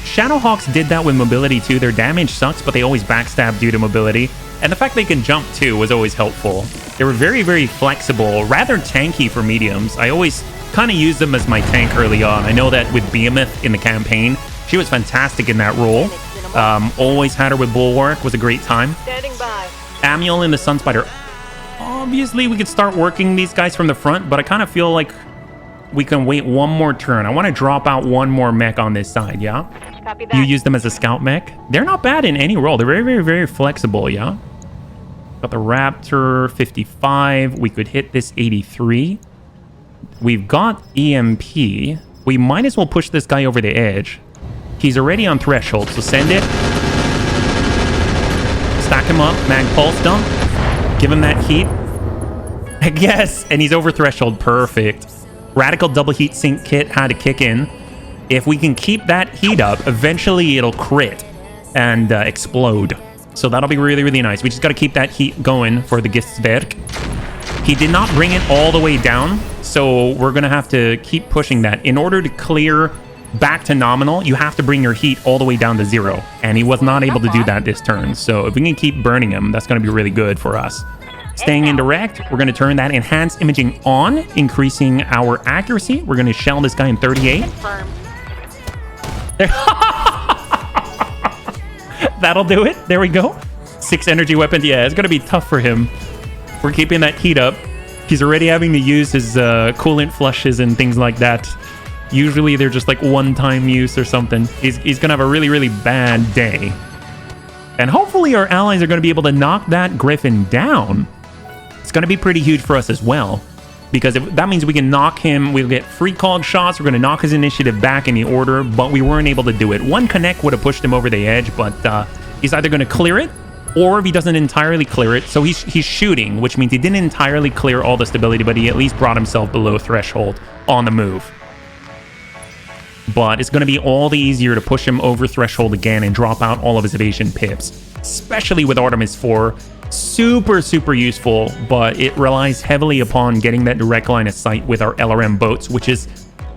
Shadowhawks did that with mobility too. Their damage sucks, but they always backstab due to mobility. And the fact they can jump too was always helpful. They were very, very flexible, rather tanky for mediums. I always kind of used them as my tank early on. I know that with Behemoth in the campaign, she was fantastic in that role. Always had her with Bulwark, was a great time. Standing by. Amiel in the Sunspider. Obviously, we could start working these guys from the front, but I kind of feel like we can wait one more turn. I want to drop out one more mech on this side, yeah? Copy that. You use them as a scout mech. They're not bad in any role. They're very, very, very flexible, yeah? Got the Raptor 55. We could hit this 83. We've got EMP. We might as well push this guy over the edge. He's already on threshold, so send it. Stack him up. Mag pulse dump. Give him that heat. Yes, and he's over threshold. Perfect. Radical double heat sink kit had to kick in. If we can keep that heat up, eventually it'll crit and explode. So that'll be really, really nice. We just got to keep that heat going for the Gistwerk. He did not bring it all the way down, so we're going to have to keep pushing that. In order to clear back to nominal, you have to bring your heat all the way down to 0. And he was not able to do that this turn. So if we can keep burning him, that's going to be really good for us. Staying in direct, we're going to turn that enhanced imaging on, increasing our accuracy. We're going to shell this guy in 38. Confirmed. That'll do it. There we go. 6 energy weapons. Yeah, it's going to be tough for him. We're keeping that heat up. He's already having to use his coolant flushes and things like that. Usually they're just like one-time use or something. He's going to have a really, really bad day. And hopefully our allies are going to be able to knock that Griffin down. It's going to be pretty huge for us as well. Because that means we can knock him, we'll get free called shots, we're going to knock his initiative back in the order, but we weren't able to do it. One connect would have pushed him over the edge, but he's either going to clear it, or if he doesn't entirely clear it, so he's shooting, which means he didn't entirely clear all the stability, but he at least brought himself below threshold on the move. But it's going to be all the easier to push him over threshold again and drop out all of his evasion pips, especially with Artemis 4. Super, super useful, but it relies heavily upon getting that direct line of sight with our LRM boats, which is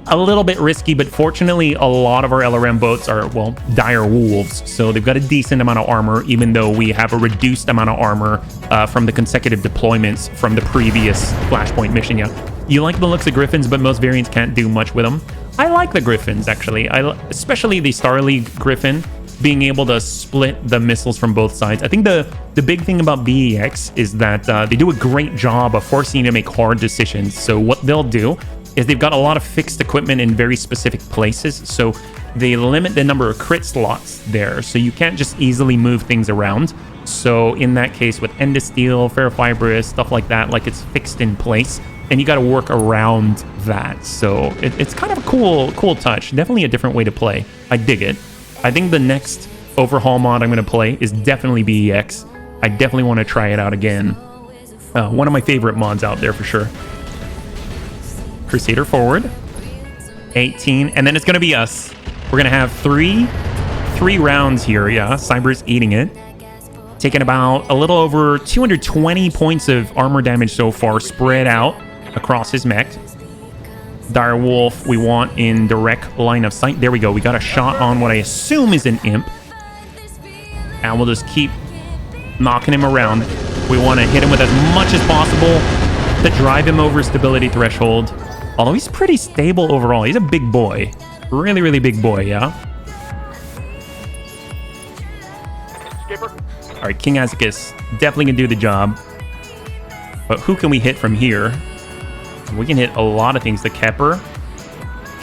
a little bit risky, but fortunately a lot of our LRM boats are, well, dire wolves, so they've got a decent amount of armor, even though we have a reduced amount of armor from the consecutive deployments from the previous Flashpoint mission. Yeah, you like the looks of Griffins, but most variants can't do much with them. I like the Griffins, actually, especially the Star League Griffin, being able to split the missiles from both sides. I think the big thing about BEX is that they do a great job of forcing you to make hard decisions. So what they'll do is they've got a lot of fixed equipment in very specific places. So they limit the number of crit slots there. So you can't just easily move things around. So in that case with Endosteel, Ferrofibrous, stuff like that, like it's fixed in place. And you got to work around that. So it's kind of a cool touch. Definitely a different way to play. I dig it. I think the next overhaul mod I'm going to play is definitely BEX. I definitely want to try it out again. One of my favorite mods out there for sure. Crusader forward. 18. And then it's going to be us. We're going to have three rounds here. Yeah, Cyber's eating it. Taking about a little over 220 points of armor damage so far, spread out across his mech. Dire Wolf, we want in direct line of sight. There we go. We got a shot on what I assume is an imp. And we'll just keep knocking him around. We want to hit him with as much as possible to drive him over stability threshold. Although he's pretty stable overall. He's a big boy. Really, really big boy, yeah? Skipper. All right, King Azicus definitely can do the job. But who can we hit from here? We can hit a lot of things. The Kepler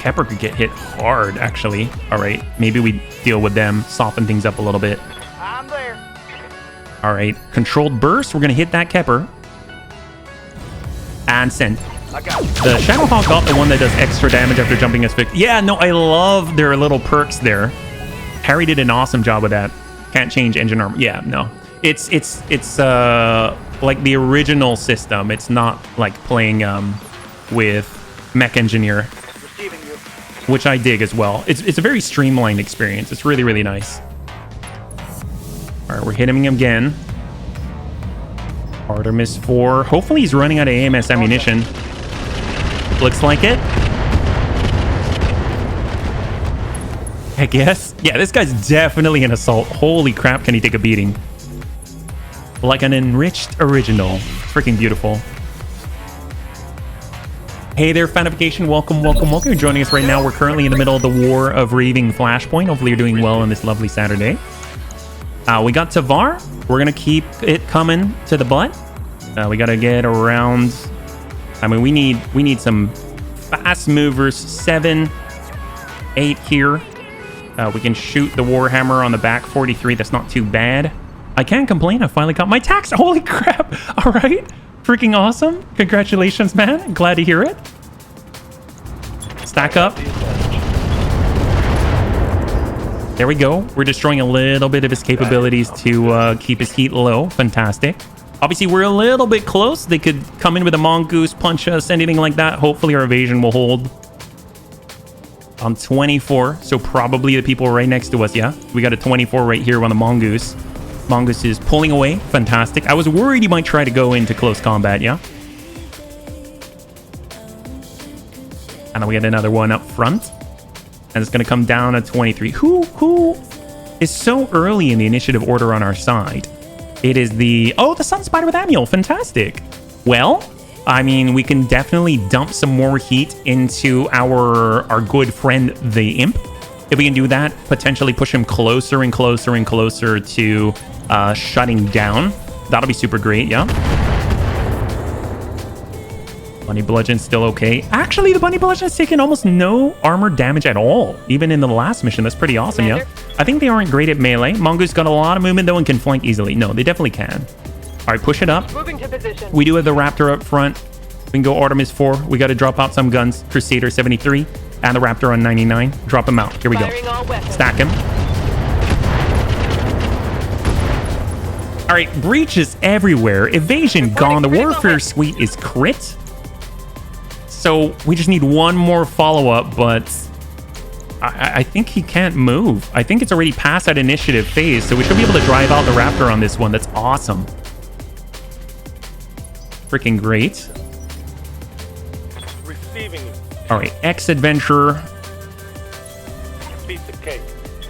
Kepper could get hit hard, actually. All right, maybe we deal with them, soften things up a little bit. I'm there. All right, controlled burst. We're going to hit that Kepper. And send. I got it. The Shadowhawk got the one that does extra damage after jumping as fixed. Yeah, no, I love their little perks there. Harry did an awesome job with that. Can't change engine armor. Yeah, no. It's like the original system. It's not like playing with Mech Engineer, Receiving you. which I dig as well. It's a very streamlined experience. It's really, really nice. All right, we're hitting him again. Artemis 4. Hopefully he's running out of AMS ammunition. Looks like it. Heck yes. Yeah, this guy's definitely an assault. Holy crap, can he take a beating? Like an enriched original. Freaking beautiful. Hey there, Fanification. Welcome, welcome, welcome. You're joining us right now. We're currently in the middle of the war of Reaving Flashpoint. Hopefully you're doing well on this lovely Saturday. We got Tavar. We're going to keep it coming to the butt. We got to get around. I mean, we need some fast movers. 7, 8 here. We can shoot the Warhammer on the back 43. That's not too bad. I can't complain. I finally got my tax. Holy crap. All right. Freaking awesome. Congratulations, man. Glad to hear it. Stack up. There we go. We're destroying a little bit of his capabilities to keep his heat low. Fantastic. Obviously, we're a little bit close. They could come in with a mongoose, punch us, anything like that. Hopefully, our evasion will hold. On 24, so probably the people right next to us, yeah? We got a 24 right here on the mongoose. Mongoose is pulling away. Fantastic. I was worried he might try to go into close combat, yeah? And then we got another one up front. And it's going to come down at 23. Who is so early in the initiative order on our side? It is the... Oh, the Sun Spider with Amiel. Fantastic. Well, I mean, we can definitely dump some more heat into our good friend, the Imp. If we can do that, potentially push him closer and closer and closer to shutting down. That'll be super great, yeah? Bunny Bludgeon's still okay. Actually, the Bunny Bludgeon's taken almost no armor damage at all, even in the last mission. That's pretty awesome, yeah? I think they aren't great at melee. Mongoose got a lot of movement, though, and can flank easily. No, they definitely can. All right, push it up. Moving to position. We do have the Raptor up front. We can go Artemis 4. We got to drop out some guns. Crusader 73 and the Raptor on 99. Drop him out. Here we go. Firing all weapons. Stack him. All right, breach is everywhere. Evasion gone. The Warfare Suite is crit. So we just need one more follow-up, but I think he can't move. I think it's already past that initiative phase, so we should be able to drive out the Raptor on this one. That's awesome. Freaking great. Receiving you. All right, X-Adventurer. Piece of cake.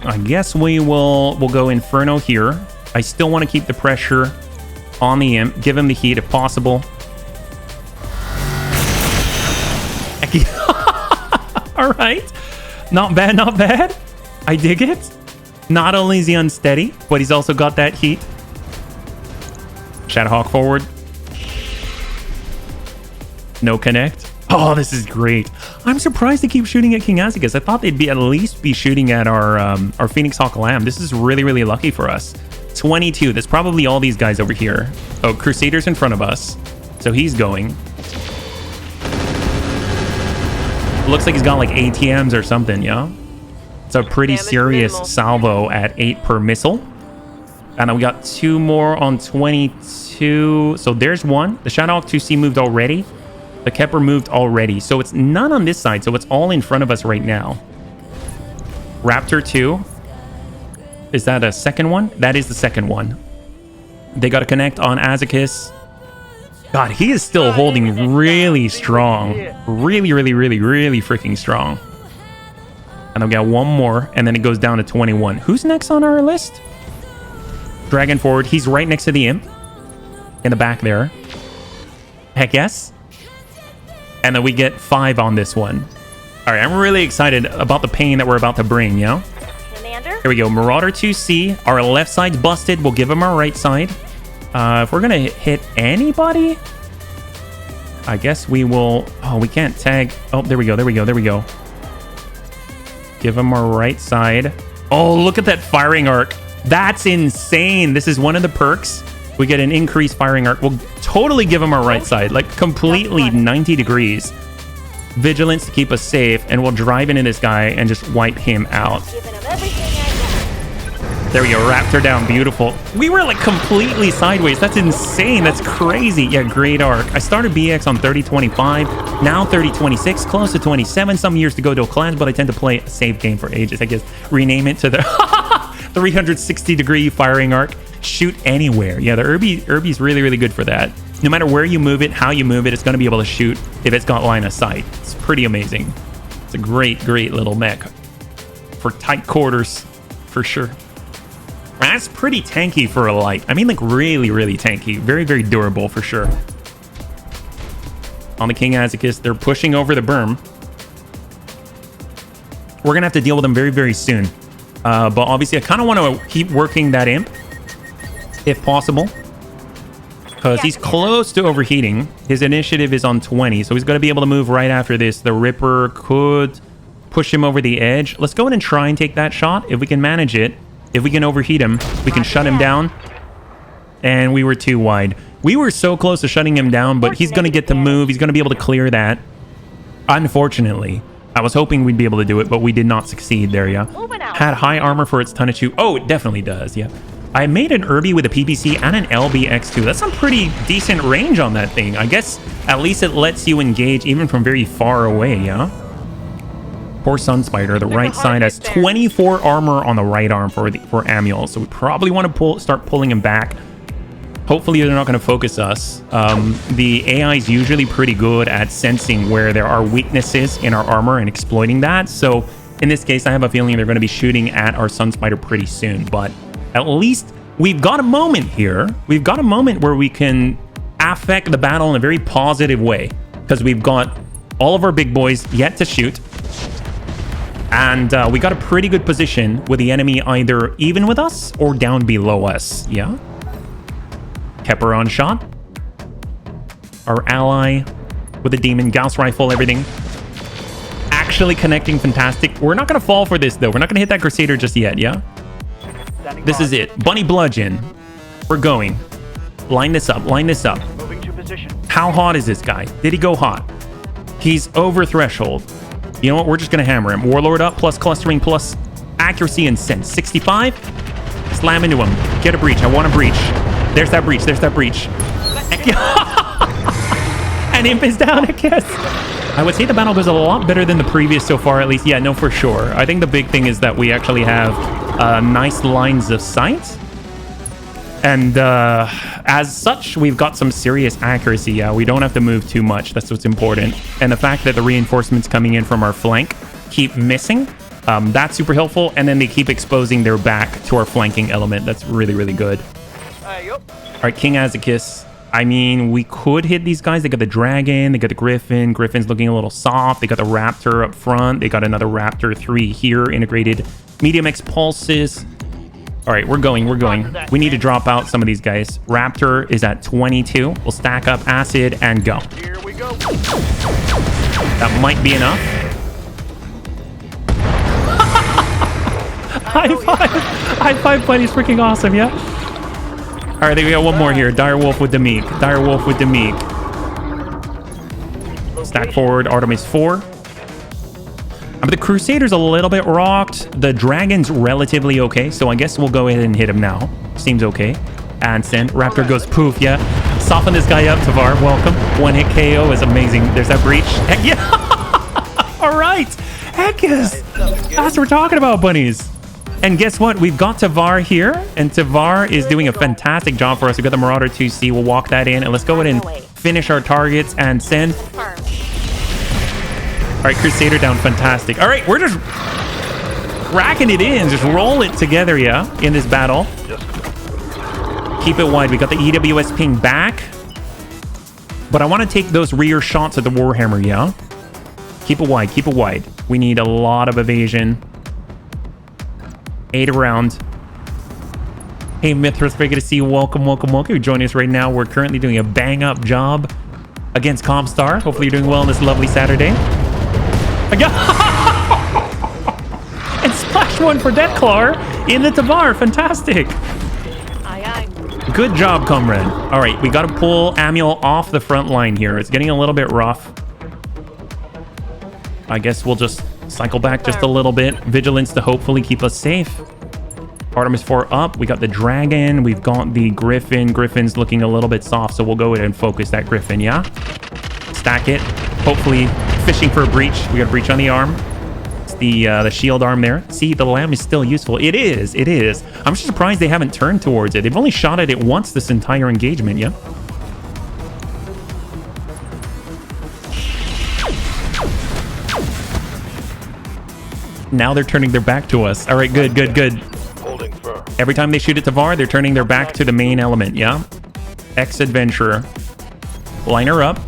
I guess we'll go Inferno here. I still want to keep the pressure on the Imp. Give him the heat if possible. All right. Not bad, not bad. I dig it. Not only is he unsteady, but he's also got that heat. Shadowhawk forward. No connect. Oh, this is great. I'm surprised they keep shooting at King Azicus. I thought they'd be at least be shooting at our Phoenix Hawk Lamb. This is really, really lucky for us. 22. That's probably all these guys over here. Oh, Crusader's in front of us. So he's going. Looks like he's got like ATMs or something, yeah? It's a pretty serious salvo at 8 per missile. And then we got 2 more on 22. So there's one. The Shadowhawk 2C moved already. The Kepler moved already. So it's none on this side. So it's all in front of us right now. Raptor 2. Is that a second one? That is the second one. They got to connect on Azicus. God, he is still holding really strong. Really, really, really, really freaking strong. And I've got one more, and then it goes down to 21. Who's next on our list? Dragon forward. He's right next to the Imp. In the back there. Heck yes. And then we get 5 on this one. All right, I'm really excited about the pain that we're about to bring, yeah? Commander? Here we go. Marauder 2C. Our left side's busted. We'll give him our right side. If we're going to hit anybody, I guess we will... Oh, we can't tag. Oh, there we go. There we go. There we go. give him our right side. Oh, look at that firing arc. That's insane. This is one of the perks. We get an increased firing arc. We'll totally give him our right side, like completely 90 degrees. Vigilance to keep us safe, and we'll drive into this guy and just wipe him out. There we go, Raptor down, beautiful. We were like completely sideways. That's insane, that's crazy. Yeah, great arc. I started BX on 3025, now 3026, close to 27. Some years to go to clans, but I tend to play a safe game for ages. I guess rename it to the 360 degree firing arc. Shoot anywhere. Yeah, the Irby's really, really good for that. No matter where you move it, how you move it, it's going to be able to shoot if it's got line of sight. It's pretty amazing. It's a great, great little mech for tight quarters, for sure. That's pretty tanky for a light. I mean, like really, really tanky. Very, very durable for sure. On the King Azekis, they're pushing over the berm. We're going to have to deal with them very, very soon. But obviously, I kind of want to keep working that imp, if possible. Because he's close to overheating. His initiative is on 20, so he's going to be able to move right after this. The Ripper could push him over the edge. Let's go in and try and take that shot. If we can manage it, if we can overheat him, we can shut him down. And we were too wide. We were so close to shutting him down, but he's going to get to move. He's going to be able to clear that. Unfortunately, I was hoping we'd be able to do it, but we did not succeed there, yeah. Had high armor for its Tanachu. Oh, it definitely does, yeah. I made an Irby with a PPC and an LBX2. That's some pretty decent range on that thing. I guess at least it lets you engage even from very far away, yeah? Poor Sunspider, the right side has 24 armor on the right arm for Amiel, so we probably want to start pulling him back. Hopefully they're not going to focus us. The AI is usually pretty good at sensing where there are weaknesses in our armor and exploiting that. So in this case, I have a feeling they're going to be shooting at our Sunspider pretty soon, but at least we've got a moment here. We've got a moment where we can affect the battle in a very positive way, because we've got all of our big boys yet to shoot. And we got a pretty good position with the enemy either even with us or down below us. Yeah. Kepper on shot. Our ally with a demon, Gauss rifle, everything. Actually connecting, fantastic. We're not going to fall for this, though. We're not going to hit that Crusader just yet, yeah? This is it. Bunny Bludgeon. We're going. Line this up. Line this up. Moving to position. How hot is this guy? Did he go hot? He's over threshold. You know what? We're just going to hammer him. Warlord up, plus clustering, plus accuracy and sense. 65. Slam into him. Get a breach. I want a breach. There's that breach. There's that breach. And imp is down, I guess. I would say the battle goes a lot better than the previous so far, at least. Yeah, no, for sure. I think the big thing is that we actually have nice lines of sight. And as such, we've got some serious accuracy. Yeah, we don't have to move too much. That's what's important. And the fact that the reinforcements coming in from our flank keep missing, that's super helpful. And then they keep exposing their back to our flanking element. That's really, really good. All right, King Azekis. I mean, we could hit these guys. They got the Dragon, they got the Griffin. Griffin's looking a little soft. They got the Raptor up front. They got another Raptor 3 here, integrated medium X pulses. All right, we're going. We need to drop out some of these guys. Raptor is at 22. We'll stack up Acid and go. Here we go. That might be enough. High five. High five, buddy. It's freaking awesome, yeah? All right, we got one more here. Direwolf with the Meek. Direwolf with the Meek. Stack forward, Artemis 4. But the Crusader's a little bit rocked. The Dragon's relatively okay, so I guess we'll go ahead and hit him now. Seems okay. And send. Raptor goes poof, yeah. Soften this guy up, Tavar. Welcome. One hit KO is amazing. There's that breach. Heck yeah! All right. Heck yes. That's what we're talking about, bunnies. And guess what? We've got Tavar here, and Tavar is doing a fantastic job for us. We've got the Marauder 2C. We'll walk that in, and let's go ahead and finish our targets and send. All right, Crusader down. Fantastic. All right, we're just racking it in. Just roll it together, yeah, in this battle. Keep it wide. We got the EWS ping back. But I want to take those rear shots at the Warhammer, yeah? Keep it wide. Keep it wide. We need a lot of evasion. 8 around. Hey, Mithras, very good to see you. Welcome, welcome, welcome. You're joining us right now. We're currently doing a bang-up job against Comstar. Hopefully you're doing well on this lovely Saturday. first one for Deathclaw in the Tavar. Fantastic. Aye, aye. Good job, comrade. All right, we got to pull Amiel off the front line here. It's getting a little bit rough. I guess we'll just cycle back just a little bit. Vigilance to hopefully keep us safe. Artemis 4 up. We got the Dragon. We've got the Griffin. Griffin's looking a little bit soft, so we'll go ahead and focus that Griffin, yeah? Stack it. Hopefully fishing for a breach. We got a breach on the arm. It's the shield arm there. See, the lamb is still useful. It is. It is. I'm just surprised they haven't turned towards it. They've only shot at it once this entire engagement, yeah? Now they're turning their back to us. All right, good, good, good. Every time they shoot at Tavar, they're turning their back to the main element, yeah? Ex-adventurer. Line her up.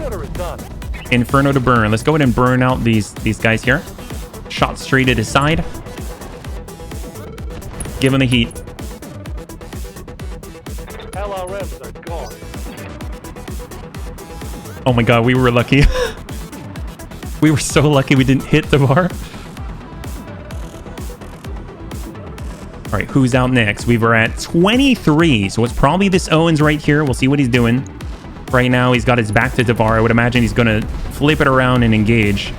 Inferno to burn. Let's go ahead and burn out these guys here. Shot straight at his side. Give him the heat. Oh my god, we were lucky. We were so lucky we didn't hit Tavar. All right, who's out next? We were at 23, so it's probably this Owens right here. We'll see what he's doing. Right now, he's got his back to Tavar. I would imagine he's going to flip it around and engage.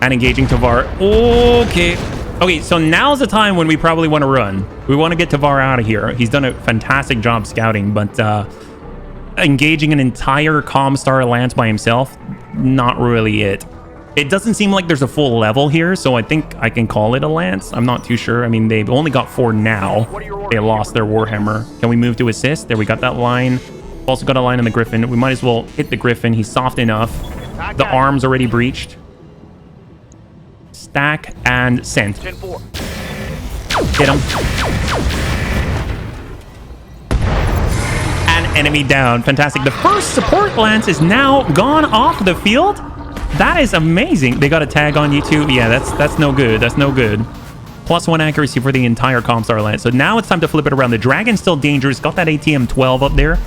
And engaging Tavar. Okay. Okay, so now's the time when we probably want to run. We want to get Tavar out of here. He's done a fantastic job scouting, but engaging an entire Comstar Lance by himself, not really it. It doesn't seem like there's a full level here, so I think I can call it a Lance. I'm not too sure. I mean, they've only got 4 now. They lost their Warhammer. Can we move to assist? There, we got that line. Also got a line on the Griffin. We might as well hit the Griffin. He's soft enough. The arm's already breached. Stack and send. Hit him. And enemy down. Fantastic. The first support Lance is now gone off the field. That is amazing. They got a tag on you too. Yeah, that's no good. That's no good. +1 accuracy for the entire Comstar Lance. So now it's time to flip it around. The Dragon's still dangerous. Got that ATM 12 up there.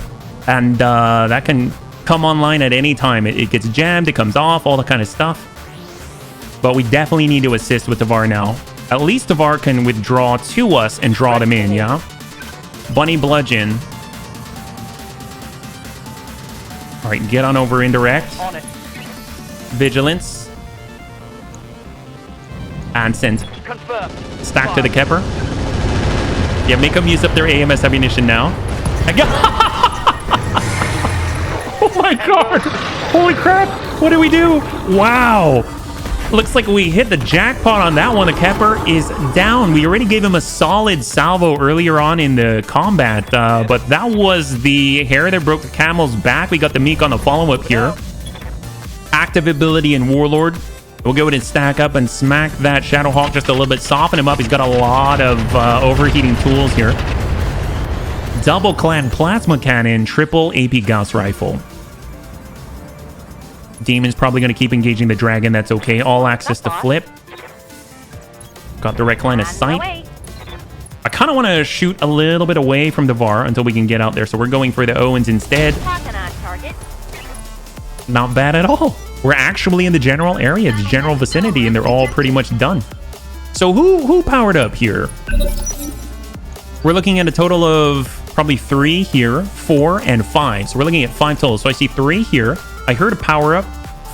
And that can come online at any time. It gets jammed. It comes off. All that kind of stuff. But we definitely need to assist with Tavar now. At least Tavar can withdraw to us and draw them in, yeah? Bunny Bludgeon. All right, get on over indirect. On it. Vigilance. And send. Confirm. Stack to the Kepper. Yeah, make them use up their AMS ammunition now. Oh my god! Holy crap! What did we do? Wow! Looks like we hit the jackpot on that one. The Kepper is down. We already gave him a solid salvo earlier on in the combat, but that was the hair that broke the camel's back. We got the Meek on the follow-up here. Active ability in Warlord. We'll go ahead and stack up and smack that Shadowhawk just a little bit. Soften him up. He's got a lot of overheating tools here. Double Clan Plasma Cannon. Triple AP Gauss Rifle. Demon's probably going to keep engaging the Dragon. That's okay. All access to flip. Got direct line of sight. I kind of want to shoot a little bit away from Tavar until we can get out there. So we're going for the Owens instead. Not bad at all. We're actually in the general area, the general vicinity, and they're all pretty much done. So who powered up here? We're looking at a total of probably 3 here, 4, and 5. So we're looking at 5 total. So I see 3 here. I heard a power up.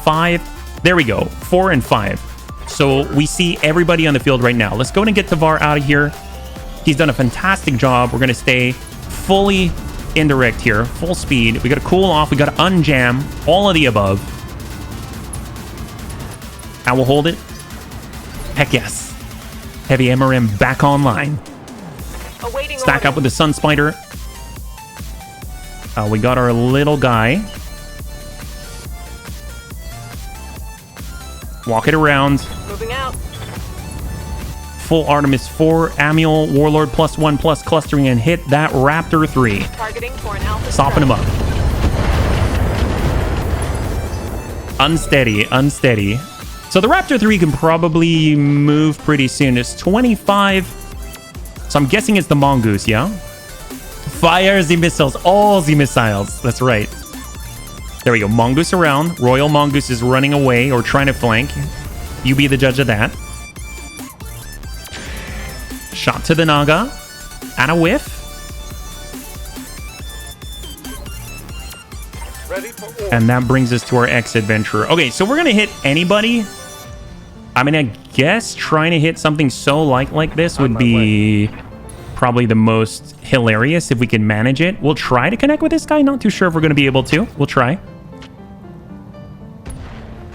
5. There we go. 4 and 5. So we see everybody on the field right now. Let's go and get Tavar out of here. He's done a fantastic job. We're going to stay fully indirect here. Full speed. We got to cool off. We got to unjam. All of the above. I will hold it. Heck yes. Heavy MRM back online. Stack up with the Sun Spider. We got our little guy. Walk it around. Moving out. Full Artemis 4, Amiel, Warlord +1 plus clustering, and hit that Raptor 3. Targeting for an alpha. Soften him up. Unsteady, unsteady. So the Raptor 3 can probably move pretty soon. It's 25. So I'm guessing it's the Mongoose, yeah? Fire the missiles. All the missiles. That's right. There we go. Mongoose around. Royal Mongoose is running away or trying to flank. You be the judge of that. Shot to the Naga. And a whiff. Ready for war. And that brings us to our ex-adventurer. Okay, so we're going to hit anybody. I mean, I guess trying to hit something so light like this would be probably the most hilarious if we can manage it. We'll try to connect with this guy. Not too sure if we're going to be able to. We'll try.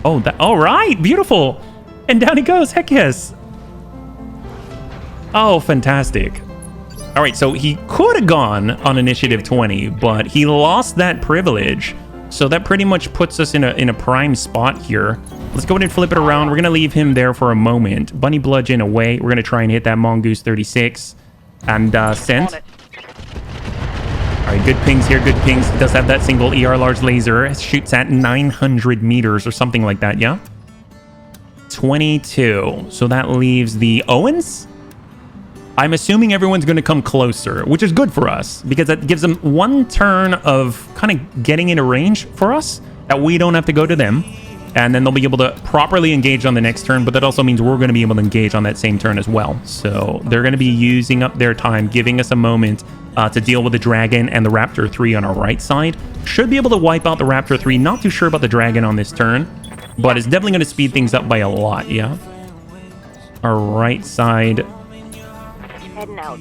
Oh, that, all right. Beautiful. And down he goes. Heck yes. Oh, fantastic. All right, so he could have gone on initiative 20, but he lost that privilege. So that pretty much puts us in a prime spot here. Let's go ahead and flip it around. We're going to leave him there for a moment. Bunny Bludgeon away. We're going to try and hit that Mongoose 36. And send. All right, good pings here, good pings. It does have that single ER large laser. It shoots at 900 meters or something like that, yeah? 22. So that leaves the Owens. I'm assuming everyone's going to come closer, which is good for us because that gives them one turn of kind of getting into range for us that we don't have to go to them. And then they'll be able to properly engage on the next turn, but that also means we're going to be able to engage on that same turn as well. So they're going to be using up their time, giving us a moment to deal with the Dragon and the Raptor 3 on our right side. Should be able to wipe out the Raptor 3. Not too sure about the Dragon on this turn, but it's definitely going to speed things up by a lot, yeah? Our right side. Heading out.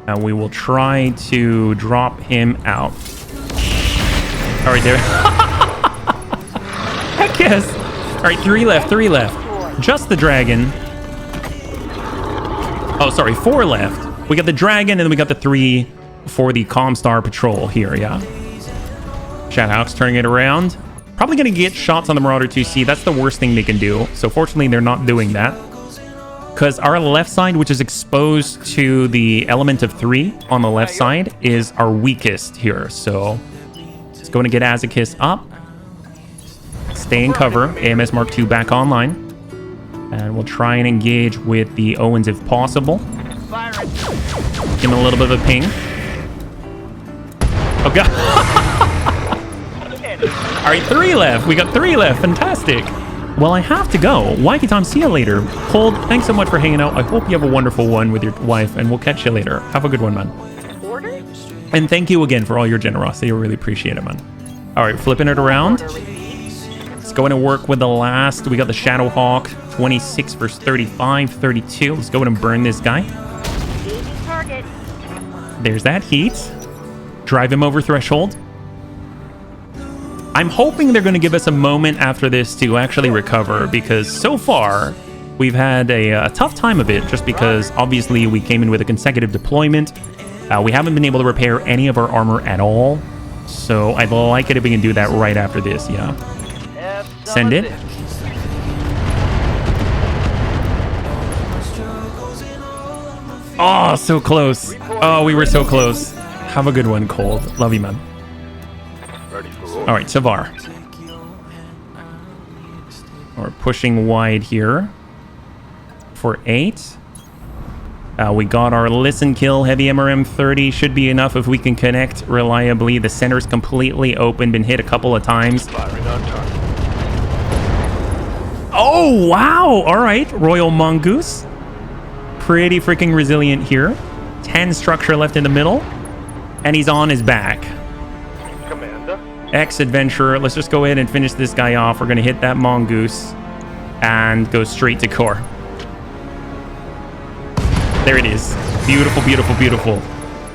And we will try to drop him out. All right, there. Heck yes. All right, 3 left, 3 left. Just the Dragon. Oh, sorry, 4 left. We got the Dragon, and then we got the 3 for the Comstar Patrol here, yeah? Shadowhawk's turning it around. Probably going to get shots on the Marauder 2C. That's the worst thing they can do. So fortunately, they're not doing that. Because our left side, which is exposed to the element of 3 on the left side, is our weakest here. So let's go and get Azekis up. Stay in cover. AMS Mark II back online. And we'll try and engage with the Owens if possible. Give him a little bit of a ping. Oh, God. All right, 3 left. We got 3 left. Fantastic. Well, I have to go. Wacky Tom, see you later. Cold, thanks so much for hanging out. I hope you have a wonderful one with your wife, and we'll catch you later. Have a good one, man. Order? And thank you again for all your generosity. I really appreciate it, man. All right, flipping it around. Let's go in and work with the last. We got the Shadowhawk, 26 versus 35, 32. Let's go in and burn this guy. Target. There's that heat. Drive him over threshold. I'm hoping they're going to give us a moment after this to actually recover, because so far we've had a tough time of it, just because obviously we came in with a consecutive deployment. We haven't been able to repair any of our armor at all, so I'd like it if we can do that right after this, yeah? Send it. Oh, so close. Oh, we were so close. Have a good one, Cold. Love you, man. All right, Savar. We're pushing wide here for 8. We got our listen kill. Heavy MRM 30 should be enough if we can connect reliably. The center's completely open, been hit a couple of times. Oh, wow. All right, Royal Mongoose. Pretty freaking resilient here. 10 structure left in the middle. And he's on his back. Ex-adventurer. Let's just go ahead and finish this guy off. We're going to hit that Mongoose and go straight to core. There it is. Beautiful, beautiful, beautiful.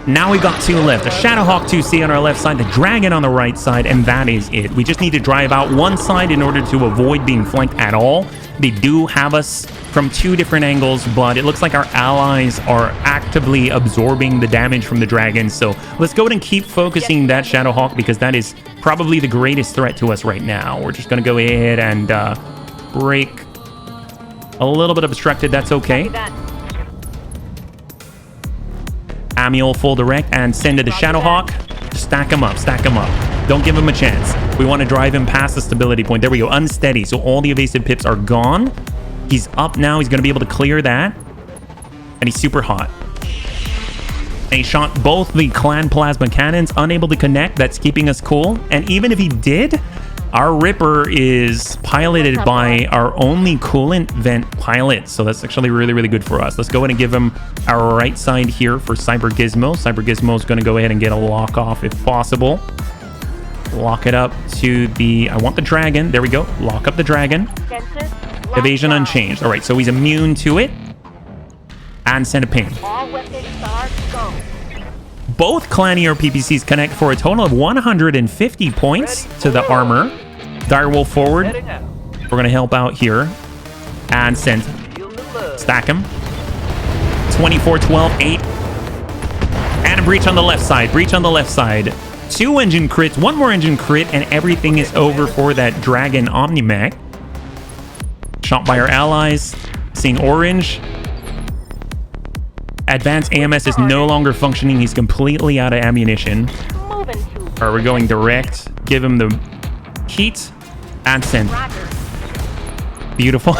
Now we got 2 left. A Shadowhawk 2C on our left side, the Dragon on the right side, and that is it. We just need to drive out one side in order to avoid being flanked at all. They do have us from 2 different angles, but it looks like our allies are actively absorbing the damage from the Dragon. So let's go ahead and keep focusing that Shadowhawk, because that is probably the greatest threat to us right now. We're just going to go ahead and break a little bit obstructed. That's okay. Amiel full direct and send to the Shadowhawk. Stack him up, stack him up. Don't give him a chance. We want to drive him past the stability point. There we go, unsteady. So all the evasive pips are gone. He's up now. He's going to be able to clear that. And he's super hot. And he shot both the clan plasma cannons, unable to connect. That's keeping us cool. And even if he did, Our Ripper is piloted by our only coolant vent pilot, so that's actually really, really good for us. Let's go ahead and give him our right side here for Cyber Gizmo. Cyber Gizmo is going to go ahead and get a lock off if possible. Lock it up to the... I want the dragon. There we go. Lock up the dragon. Evasion unchanged. All right, so he's immune to it. And send a ping. All weapons are go. Both Clan ER PPCs connect for a total of 150 points to the armor. Direwolf forward. We're going to help out here. And send. Stack him. 24, 12, 8. And a breach on the left side. Breach on the left side. 2 engine crits. 1 more engine crit. And everything is over for that Dragon Omnimech. Shot by our allies. Seeing orange. Advanced AMS is no longer functioning. He's completely out of ammunition. All right, we're going direct. Give him the heat and send. Beautiful.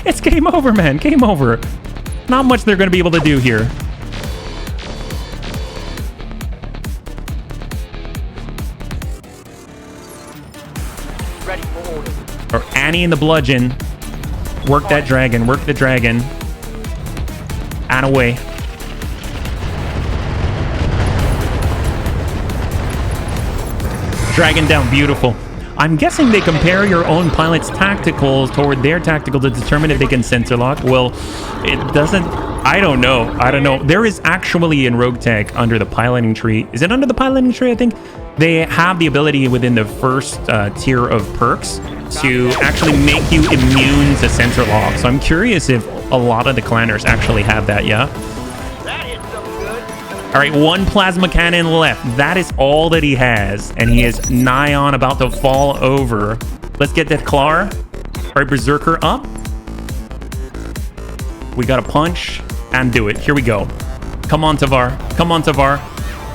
It's game over, man. Game over. Not much they're going to be able to do here. Ready for order. Or Annie and the bludgeon. Work that dragon. Work the dragon. And away. Dragon down. Beautiful. I'm guessing they compare your own pilot's tacticals toward their tactical to determine if they can sensor lock. Well, it doesn't... I don't know. I don't know. There is actually in Roguetech under the piloting tree. Is it under the piloting tree? I think they have the ability within the first tier of perks to actually make you immune to sensor lock. So I'm curious if a lot of the clanners actually have that, yeah? That hit something good. All right, 1 plasma cannon left. That is all that he has. And he is nigh on about to fall over. Let's get that Clar. All right, Berserker up. We got to punch and do it. Here we go. Come on, Tavar. Come on, Tavar.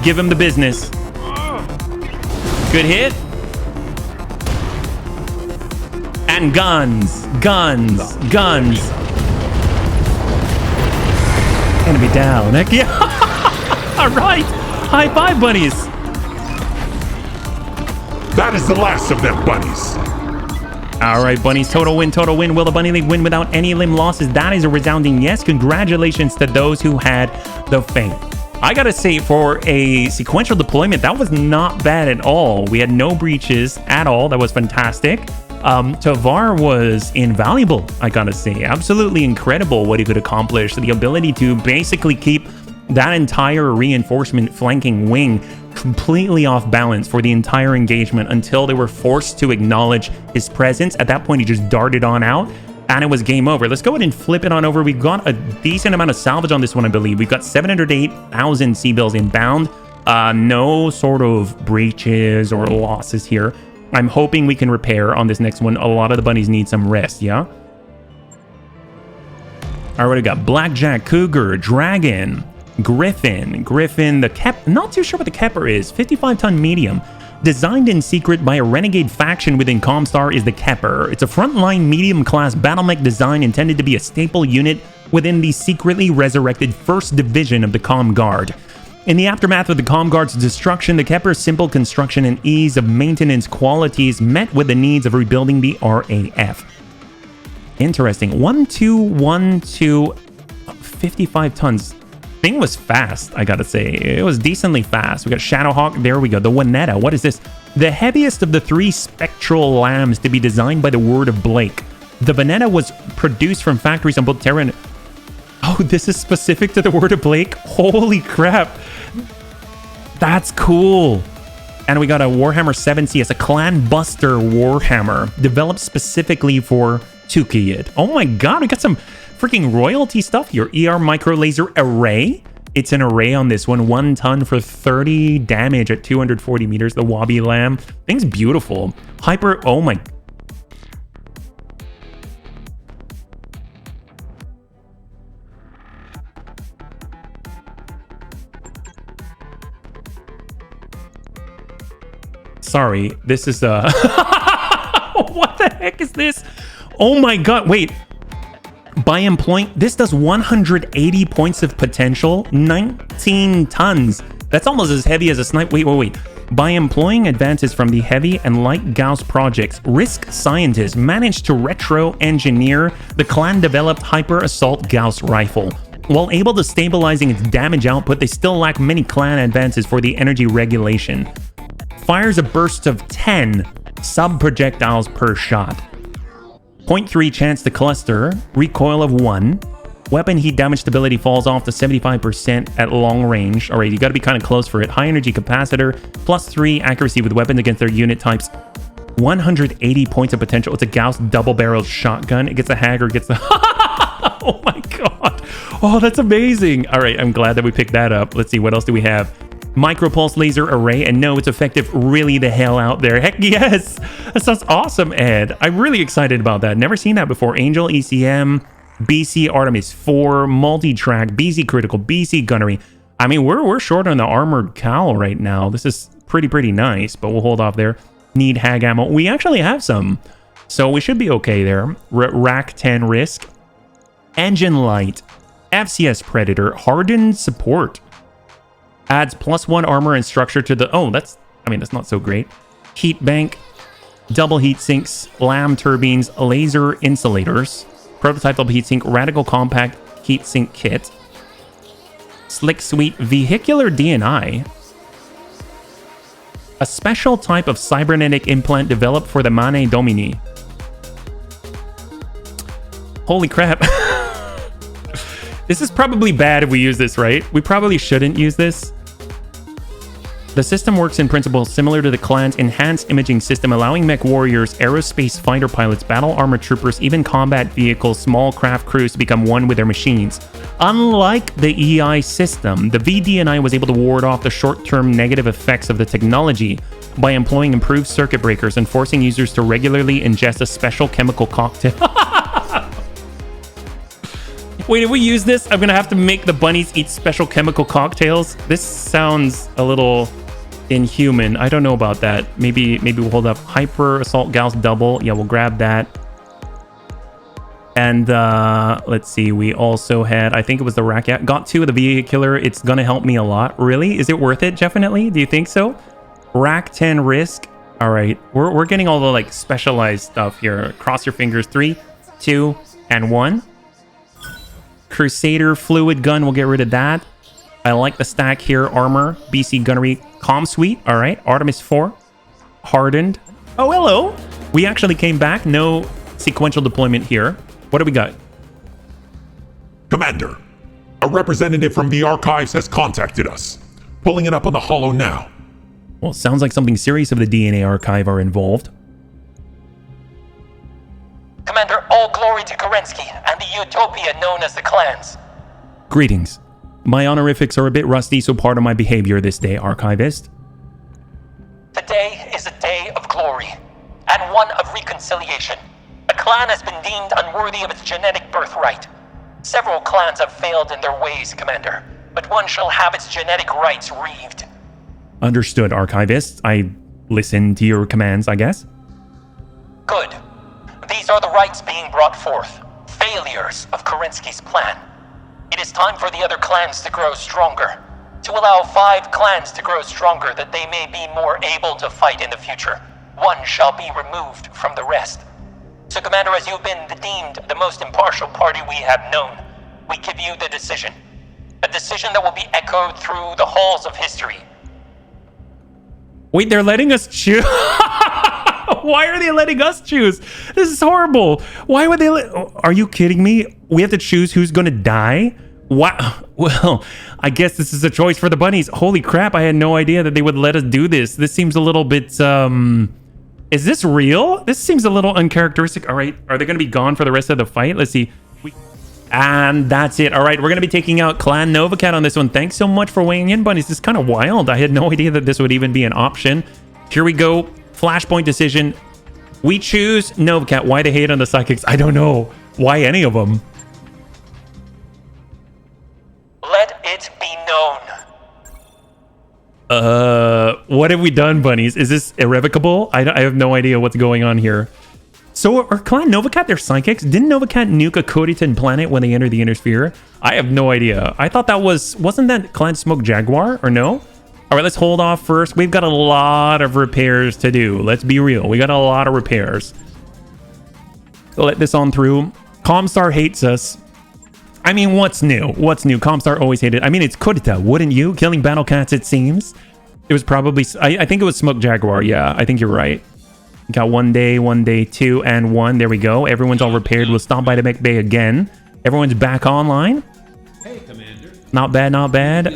Give him the business. Good hit. And guns. Guns. Guns. Enemy down. Heck yeah. All right. High five, bunnies. That is the last of them, bunnies. All right, bunnies. Total win. Total win. Will the bunny league win without any limb losses? That is a resounding yes. Congratulations to those who had the fame. I gotta say, for a sequential deployment, that was not bad at all. We had no breaches at all. That was fantastic. Tavar was invaluable, I gotta say. Absolutely incredible what he could accomplish. The ability to basically keep that entire reinforcement flanking wing completely off balance for the entire engagement until they were forced to acknowledge his presence. At that point, he just darted on out and it was game over. Let's go ahead and flip it on over. We've got a decent amount of salvage on this one, I believe. We've got 708,000 C-bills inbound. No sort of breaches or losses here. I'm hoping we can repair on this next one. A lot of the bunnies need some rest, yeah? All right, we got Blackjack, Cougar, Dragon, Griffin, the Kep... Not too sure what the Kepper is. 55-ton medium. Designed in secret by a renegade faction within Comstar is the Kepper. It's a frontline medium-class battlemech design intended to be a staple unit within the secretly resurrected 1st Division of the Com Guard. In the aftermath of the Com Guard's destruction, the Kepper's simple construction and ease of maintenance qualities met with the needs of rebuilding the RAF. Interesting. 1212, 55 tons. Thing was fast, I gotta say. It was decently fast. We got Shadowhawk. There we go. The Wanetta. What is this? The heaviest of the 3 spectral lambs to be designed by the word of Blake. The Vanetta was produced from factories on both Terra and... Oh, this is specific to the word of Blake? Holy crap. That's cool. And we got a Warhammer 7CS, a Clan Buster Warhammer, developed specifically for Tukiyid. Oh my god, we got some freaking royalty stuff here. ER Micro Laser Array. It's an array on this one. 1 ton for 30 damage at 240 meters. The Wabi Lamb. Thing's beautiful. Hyper... Oh my... Sorry, this is what the heck is this? Oh my god, wait. By employing, this does 180 points of potential, 19 tons. That's almost as heavy as a sniper. Wait. By employing advances from the heavy and light Gauss projects, Risk scientists managed to retro-engineer the clan-developed Hyper Assault Gauss rifle. While able to stabilizing its damage output, they still lack many clan advances for the energy regulation. Fires a burst of 10 sub-projectiles per shot. 0.3 chance to cluster, recoil of 1. Weapon heat damage stability falls off to 75% at long range. Alright, you gotta be kind of close for it. High energy capacitor, plus 3 accuracy with weapons against their unit types. 180 points of potential. It's a Gauss double-barreled shotgun. It gets a Hagger, gets the... Oh my god. Oh, that's amazing. Alright, I'm glad that we picked that up. Let's see, what else do we have? Micropulse laser array, and no, it's effective really the hell out there. Heck yes! That sounds awesome, Ed. I'm really excited about that. Never seen that before. Angel, ECM, BC Artemis 4, multi-track, BC critical, BC gunnery. I mean, we're short on the armored cowl right now. This is pretty nice, but we'll hold off there. Need hag ammo. We actually have some, so we should be okay there. Rack 10 risk. Engine light. FCS Predator. Hardened support. Adds +1 armor and structure to the... Oh, that's not so great. Heat bank. Double heat sinks. LAM turbines. Laser insulators. Prototype double heatsink, radical compact heatsink kit, slick sweet vehicular DNI, a special type of cybernetic implant developed for the Mane Domini. Holy crap. This is probably bad if we use this, right? We probably shouldn't use this. The system works in principle similar to the clan's enhanced imaging system, allowing mech warriors, aerospace fighter pilots, battle armor troopers, even combat vehicles, small craft crews to become one with their machines. Unlike the EI system, the VDNI was able to ward off the short-term negative effects of the technology by employing improved circuit breakers and forcing users to regularly ingest a special chemical cocktail. Wait, if we use this, I'm gonna have to make the bunnies eat special chemical cocktails. This sounds a little inhuman. I don't know about that. Maybe we'll hold up Hyper Assault Gauss double. Yeah, we'll grab that. And let's see, we also had, I think it was the rack. Yeah, got 2 of the vehicular. It's gonna help me a lot. Really? Is it worth it? Definitely. Do you think so? Rack 10 risk. All right, we're getting all the like specialized stuff here. Cross your fingers. 3, 2, and 1. Crusader fluid gun. We'll get rid of that. I like the stack here. Armor, BC gunnery, comm suite. All right, Artemis 4, hardened. Oh, hello. We actually came back. No sequential deployment here. What do we got? Commander, a representative from the archives has contacted us. Pulling it up on the holo now. Well, sounds like something serious of the DNA archive are involved. Commander, all glory to Kerensky and the utopia known as the clans. Greetings. My honorifics are a bit rusty, so pardon my behavior this day, Archivist. Today is a day of glory, and one of reconciliation. A clan has been deemed unworthy of its genetic birthright. Several clans have failed in their ways, Commander, but one shall have its genetic rights reaved. Understood, Archivist. I listen to your commands, I guess. Good. These are the rights being brought forth. Failures of Kerensky's plan. It is time for the other clans to grow stronger. To allow 5 clans to grow stronger that they may be more able to fight in the future. One shall be removed from the rest. So, Commander, as you've been deemed the most impartial party we have known, we give you the decision. A decision that will be echoed through the halls of history. Wait, they're letting us choose? Why are they letting us choose? This is horrible. Why would they Are you kidding me? We have to choose who's gonna die? Wow. Well, I guess this is a choice for the bunnies. Holy crap, I had no idea that they would let us do this. This seems a little bit, is this real? This seems a little uncharacteristic. All right, are they gonna be gone for the rest of the fight? Let's see. And that's it. All right, we're gonna be taking out Clan Novacat on this one. Thanks so much for weighing in, bunnies. This is kind of wild. I had no idea that this would even be an option. Here we go. Flashpoint decision. We choose Novacat. Why they hate on the psychics? I don't know. Why any of them? Let it be known. What have we done, bunnies? Is this irrevocable? I have no idea what's going on here. So are Clan Novacat their psychics? Didn't Novacat nuke a Coditan planet when they entered the Inner Sphere? I have no idea. I thought that wasn't that Clan Smoke Jaguar, or no? All right, let's hold off first. We've got a lot of repairs to do. Let's be real. We got a lot of repairs. So let this on through. Comstar hates us. I mean, what's new? What's new? Comstar always hated. I mean, it's Kudita, wouldn't you? Killing battle cats, it seems. It was probably... I think it was Smoke Jaguar. Yeah, I think you're right. Got 1 day, 2, and 1. There we go. Everyone's all repaired. We'll stop by the mech bay again. Everyone's back online. Hey, Commander. Not bad, not bad.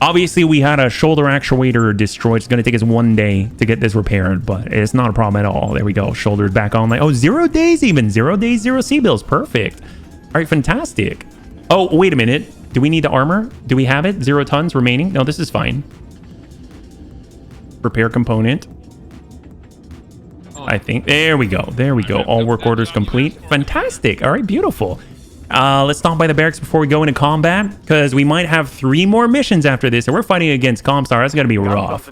Obviously, we had a shoulder actuator destroyed. It's going to take us 1 day to get this repaired, but it's not a problem at all. There we go. Shoulders back on. Like, oh, 0 days even. 0 days, 0 C-bills. Perfect. All right, fantastic. Oh, wait a minute. Do we need the armor? Do we have it? 0 tons remaining? No, this is fine. Repair component. I think. There we go. There we go. All work orders complete. Fantastic. All right, beautiful. Let's stop by the barracks before we go into combat, because we might have 3 more missions after this, and we're fighting against Comstar. That's going to be rough.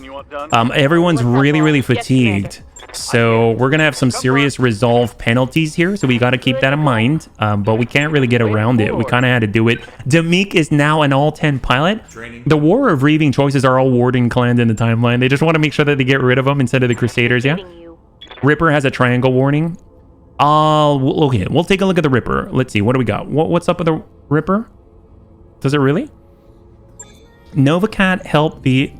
Everyone's really fatigued, so we're going to have some serious resolve penalties here, so we got to keep that in mind, but we can't really get around it. We kind of had to do it. Demik is now an all-10 pilot. The War of Reaving choices are all Warden clans in the timeline. They just want to make sure that they get rid of them instead of the Crusaders, yeah? Ripper has a triangle warning. Okay, we'll take a look at the Ripper. Let's see, what do we got? What's up with the Ripper? Does it really? Novacat help the...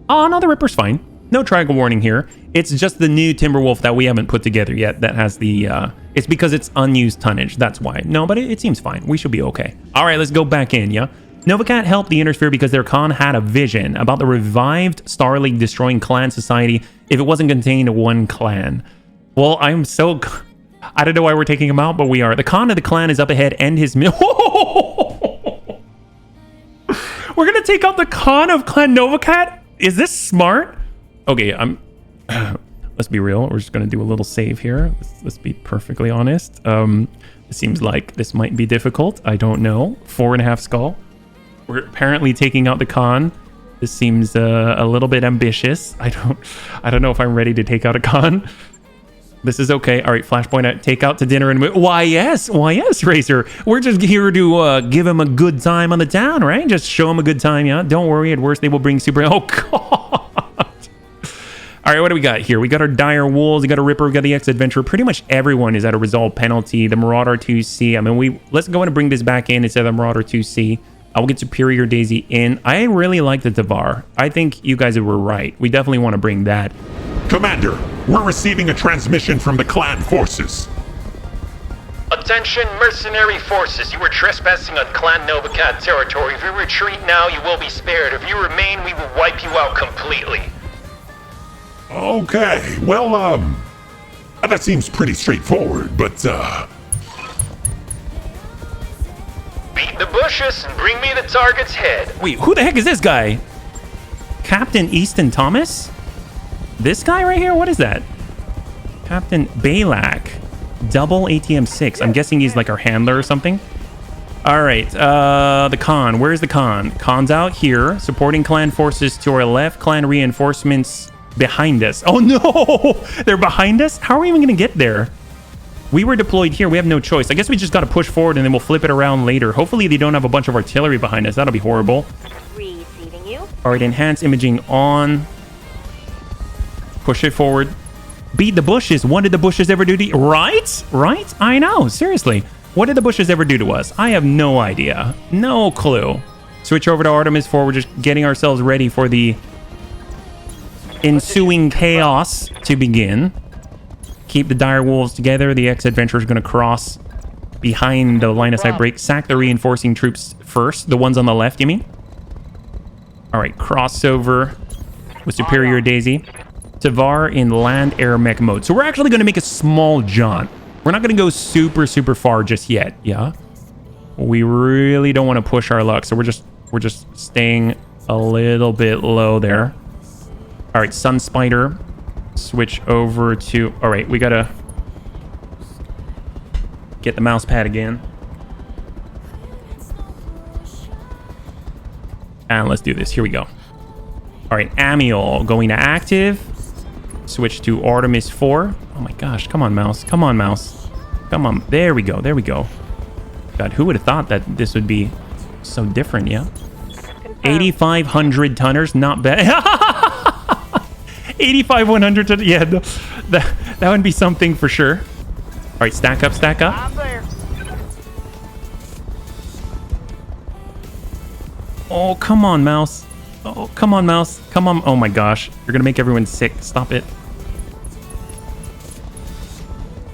Oh, no, the Ripper's fine. No triangle warning here. It's just the new Timberwolf that we haven't put together yet that has the... It's because it's unused tonnage, that's why. No, but it seems fine. We should be okay. All right, let's go back in, yeah? Novacat helped the Intersphere because their Khan had a vision about the revived Star League destroying clan society if it wasn't contained to one clan. Well, I'm so... I don't know why we're taking him out, but we are. The Khan of the clan is up ahead and his... We're going to take out the Khan of Clan Novacat? Is this smart? Okay, let's be real. We're just going to do a little save here. Let's be perfectly honest. It seems like this might be difficult. I don't know. 4.5 skull. We're apparently taking out the Khan. This seems a little bit ambitious. I don't know if I'm ready to take out a Khan. This is okay. All right, Flashpoint, take out to dinner and... Why, yes, Racer. We're just here to give him a good time on the town, right? Just show him a good time, yeah? Don't worry, at worst, they will bring super... Oh, God. All right, what do we got here? We got our Dire Wolves, we got a Ripper, we got the X-Adventurer. Pretty much everyone is at a resolve penalty. The Marauder 2C. I mean, let's go ahead and bring this back in instead of the Marauder 2C. I will get Superior Daisy in. I really like the Tavar. I think you guys were right. We definitely want to bring that. Commander, we're receiving a transmission from the clan forces. Attention, mercenary forces. You are trespassing on Clan Novacat territory. If you retreat now, you will be spared. If you remain, we will wipe you out completely. Okay, well, that seems pretty straightforward, but, Beat the bushes and bring me the target's head. Wait, who the heck is this guy? Captain Easton Thomas? This guy right here? What is that? Captain Balak. Double ATM 6. I'm guessing he's like our handler or something. All right. The Khan. Where's the Khan? Khan's out here. Supporting clan forces to our left. Clan reinforcements behind us. Oh, no. They're behind us? How are we even going to get there? We were deployed here. We have no choice. I guess we just got to push forward and then we'll flip it around later. Hopefully they don't have a bunch of artillery behind us. That'll be horrible. Receiving you. All right. Enhance imaging on. Push it forward. Beat the bushes. What did the bushes ever do to you? Right? Right? I know. Seriously. What did the bushes ever do to us? I have no idea. No clue. Switch over to Artemis 4. We're just getting ourselves ready for the ensuing chaos to begin. Keep the Dire Wolves together. The X-Adventurer is going to cross behind the line of sight break. Sack the reinforcing troops first. The ones on the left, you mean? All right. Crossover with Superior Daisy. Tavar in land air mech mode. So we're actually going to make a small jaunt. We're not going to go super far just yet. Yeah. We really don't want to push our luck. So we're just staying a little bit low there. All right. Sun Spider. Switch over to... All right. We got to get the mouse pad again. And let's do this. Here we go. All right. Amiel going to active. Switch to Artemis 4. Oh my gosh. Come on, mouse. Come on, mouse. Come on. There we go. There we go. God, who would have thought that this would be so different, yeah? 8,500 tonners, not bad. 8,500 ton. Yeah, that would be something for sure. All right, stack up, stack up. I'm there. Oh, come on, mouse. Oh, come on, mouse. Come on. Oh my gosh, you're gonna make everyone sick. Stop it.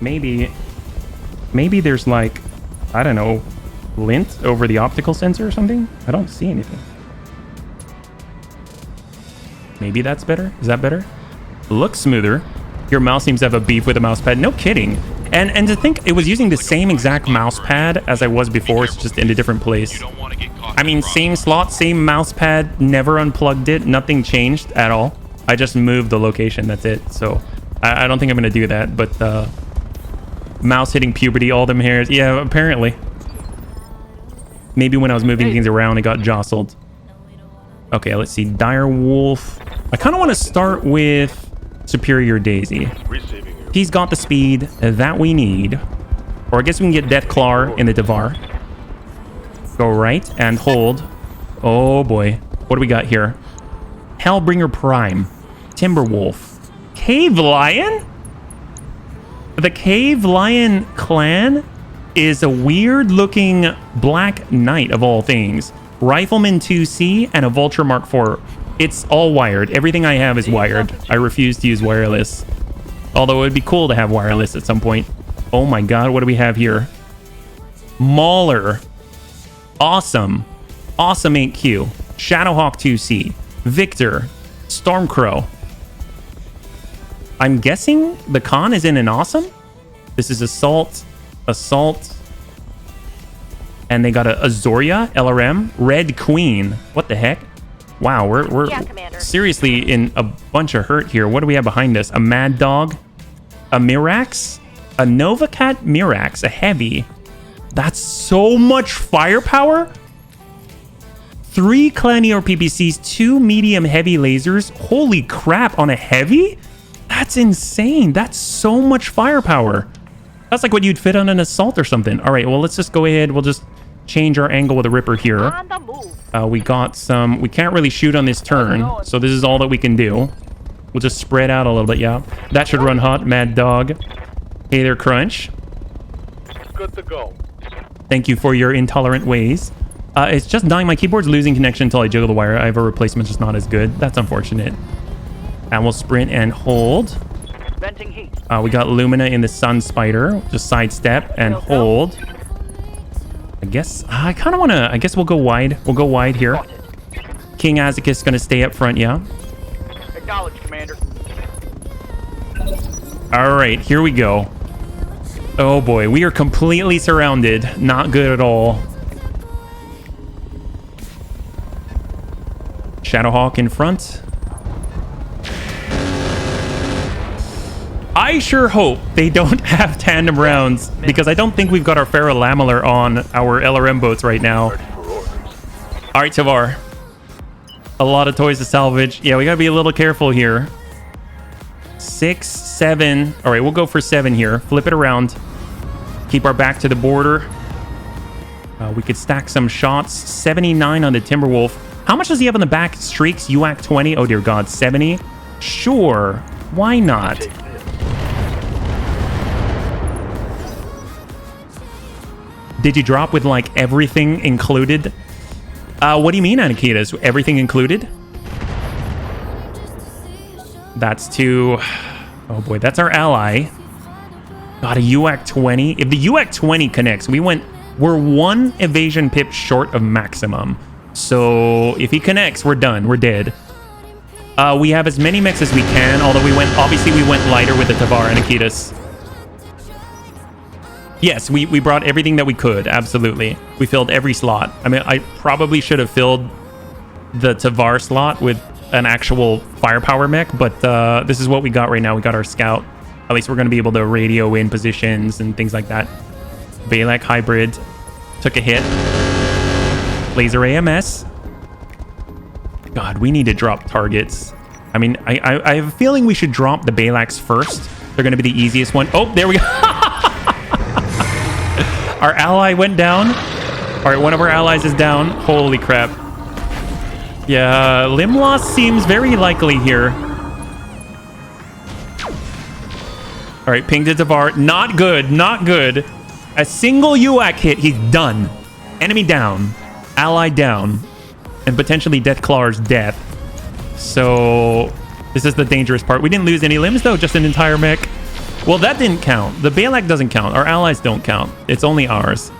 Maybe there's like, I don't know, lint over the optical sensor or something. I don't see anything. Maybe that's better. Is that better? Looks smoother. Your mouse seems to have a beef with the mouse pad. No kidding. And to think it was using the same exact mouse pad as I was before. It's just in a different place. I mean, same slot, same mouse pad. Never unplugged it. Nothing changed at all. I just moved the location. That's it. So I don't think I'm gonna do that. But mouse hitting puberty, all them hairs. Yeah, apparently. Maybe when I was moving things around, it got jostled. Okay, let's see. Dire Wolf. I kind of want to start with Superior Daisy. He's got the speed that we need. Or I guess we can get Deathclaw in the Devar. Go right and hold. Oh boy. What do we got here? Hellbringer Prime. Timberwolf. Cave Lion? The Cave Lion clan is a weird looking Black Knight of all things. Rifleman 2C and a Vulture Mark IV. It's all wired. Everything I have is wired. I refuse to use wireless. Although it would be cool to have wireless at some point. Oh my god, what do we have here? Mauler. Awesome. Awesome 8Q. Shadowhawk 2C. Victor. Stormcrow. I'm guessing the con is in an awesome? This is Assault. And they got a Azoria LRM. Red Queen. What the heck? Wow, we're seriously in a bunch of hurt here. What do we have behind us? A Mad Dog. A Mirax. A Novacat Mirax. A heavy. That's so much firepower. 3 Clanior PPCs, 2 medium heavy lasers. Holy crap, on a heavy? That's insane. That's so much firepower. That's like what you'd fit on an assault or something. All right, well, let's just go ahead. We'll just change our angle with a Ripper here. On the move. We got some... We can't really shoot on this turn, so this is all that we can do. We'll just spread out a little bit, yeah. That should run hot. Mad Dog. Hey there, Crunch. Good to go. Thank you for your intolerant ways. It's just dying. My keyboard's losing connection until I jiggle the wire. I have a replacement, just not as good. That's unfortunate. And we'll sprint and hold. Venting heat. We got Lumina in the Sun Spider. Just sidestep and hold. I guess I kind of want to. I guess we'll go wide. We'll go wide here. King Azekis is going to stay up front, yeah. Acknowledge, Commander. All right, here we go. Oh boy, we are completely surrounded. Not good at all. Shadowhawk in front. I sure hope they don't have tandem rounds, because I don't think we've got our ferrolamellar on our LRM boats right now. All right, Tavar. A lot of toys to salvage. Yeah, we gotta be a little careful here. 6, 7. All right, we'll go for 7 here. Flip it around. Keep our back to the border. We could stack some shots. 79 on the Timberwolf. How much does he have on the back? Streaks, UAC 20. Oh dear God, 70. Sure, why not? Did you drop with like everything included? What do you mean, Anakitas? Everything included? That's to... Oh boy, that's our ally. Got a UAC 20. If the UAC 20 connects, we're 1 evasion pip short of maximum. So if he connects, we're done. We're dead. We have as many mechs as we can, although obviously we went lighter with the Tavar and Akitas. Yes, we brought everything that we could. Absolutely. We filled every slot. I mean, I probably should have filled the Tavar slot with an actual firepower mech, but this is what we got right now. We got our scout. At least we're going to be able to radio in positions and things like that. Balak hybrid took a hit. Laser AMS. God, we need to drop targets. I mean, I have a feeling we should drop the Balaks first. They're going to be the easiest one. Oh, there we go. Our ally went down. All right, one of our allies is down. Holy crap. Yeah, limb loss seems very likely here. All right, ping to Tavar. Not good, not good. A single UAC hit, he's done. Enemy down, ally down, and potentially Deathclaw's death. So this is the dangerous part. We didn't lose any limbs though, just an entire mech. Well, that didn't count. The Balak doesn't count. Our allies don't count. It's only ours.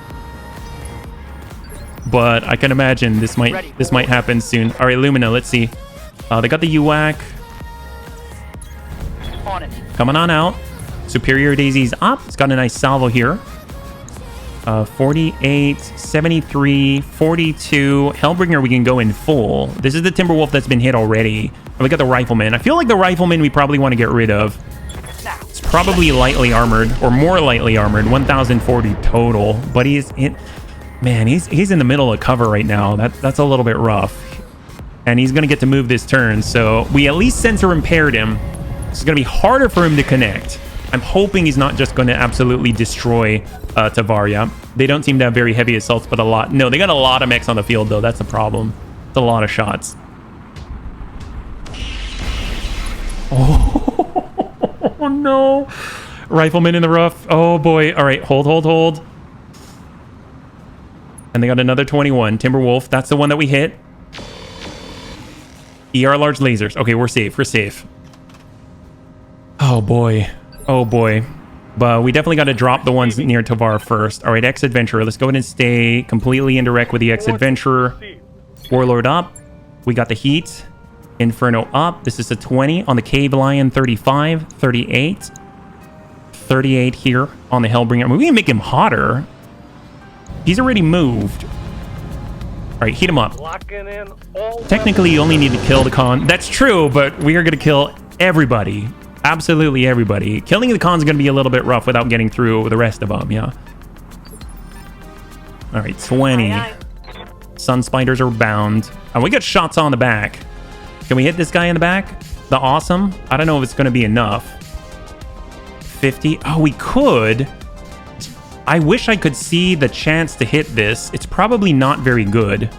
But I can imagine this might happen soon. All right, Lumina, let's see. They got the UAC. On it. Coming on out. Superior Daisy's up. It's got a nice salvo here. 48, 73, 42. Hellbringer, we can go in full. This is the Timberwolf that's been hit already. And we got the Rifleman. I feel like the Rifleman we probably want to get rid of. It's probably lightly armored, or more lightly armored. 1,040 total. But he's in... Man, he's in the middle of cover right now. That's a little bit rough. And he's going to get to move this turn. So we at least sensor impaired him. It's going to be harder for him to connect. I'm hoping he's not just going to absolutely destroy Tavaria. They don't seem to have very heavy assaults, but a lot. No, they got a lot of mechs on the field, though. That's the problem. It's a lot of shots. Oh, no. Rifleman in the rough. Oh, boy. All right, hold. And they got another 21. Timberwolf, that's the one that we hit. ER large lasers. Okay, we're safe. Oh, boy. But we definitely got to drop the ones near Tavar first. All right, X-Adventurer. Let's go ahead and stay completely indirect with the X-Adventurer. Warlord up. We got the heat. Inferno up. This is a 20 on the Cave Lion. 35, 38. 38 here on the Hellbringer. I mean, we can make him hotter. He's already moved. All right, heat him up. Technically, you only need to kill the con. That's true, but we are going to kill everybody. Absolutely everybody. Killing the con is going to be a little bit rough without getting through the rest of them, yeah. All right, 20. Sun Spiders are bound. And we got shots on the back. Can we hit this guy in the back? The awesome? I don't know if it's going to be enough. 50. Oh, we could. I wish I could see the chance to hit this. It's probably not very good.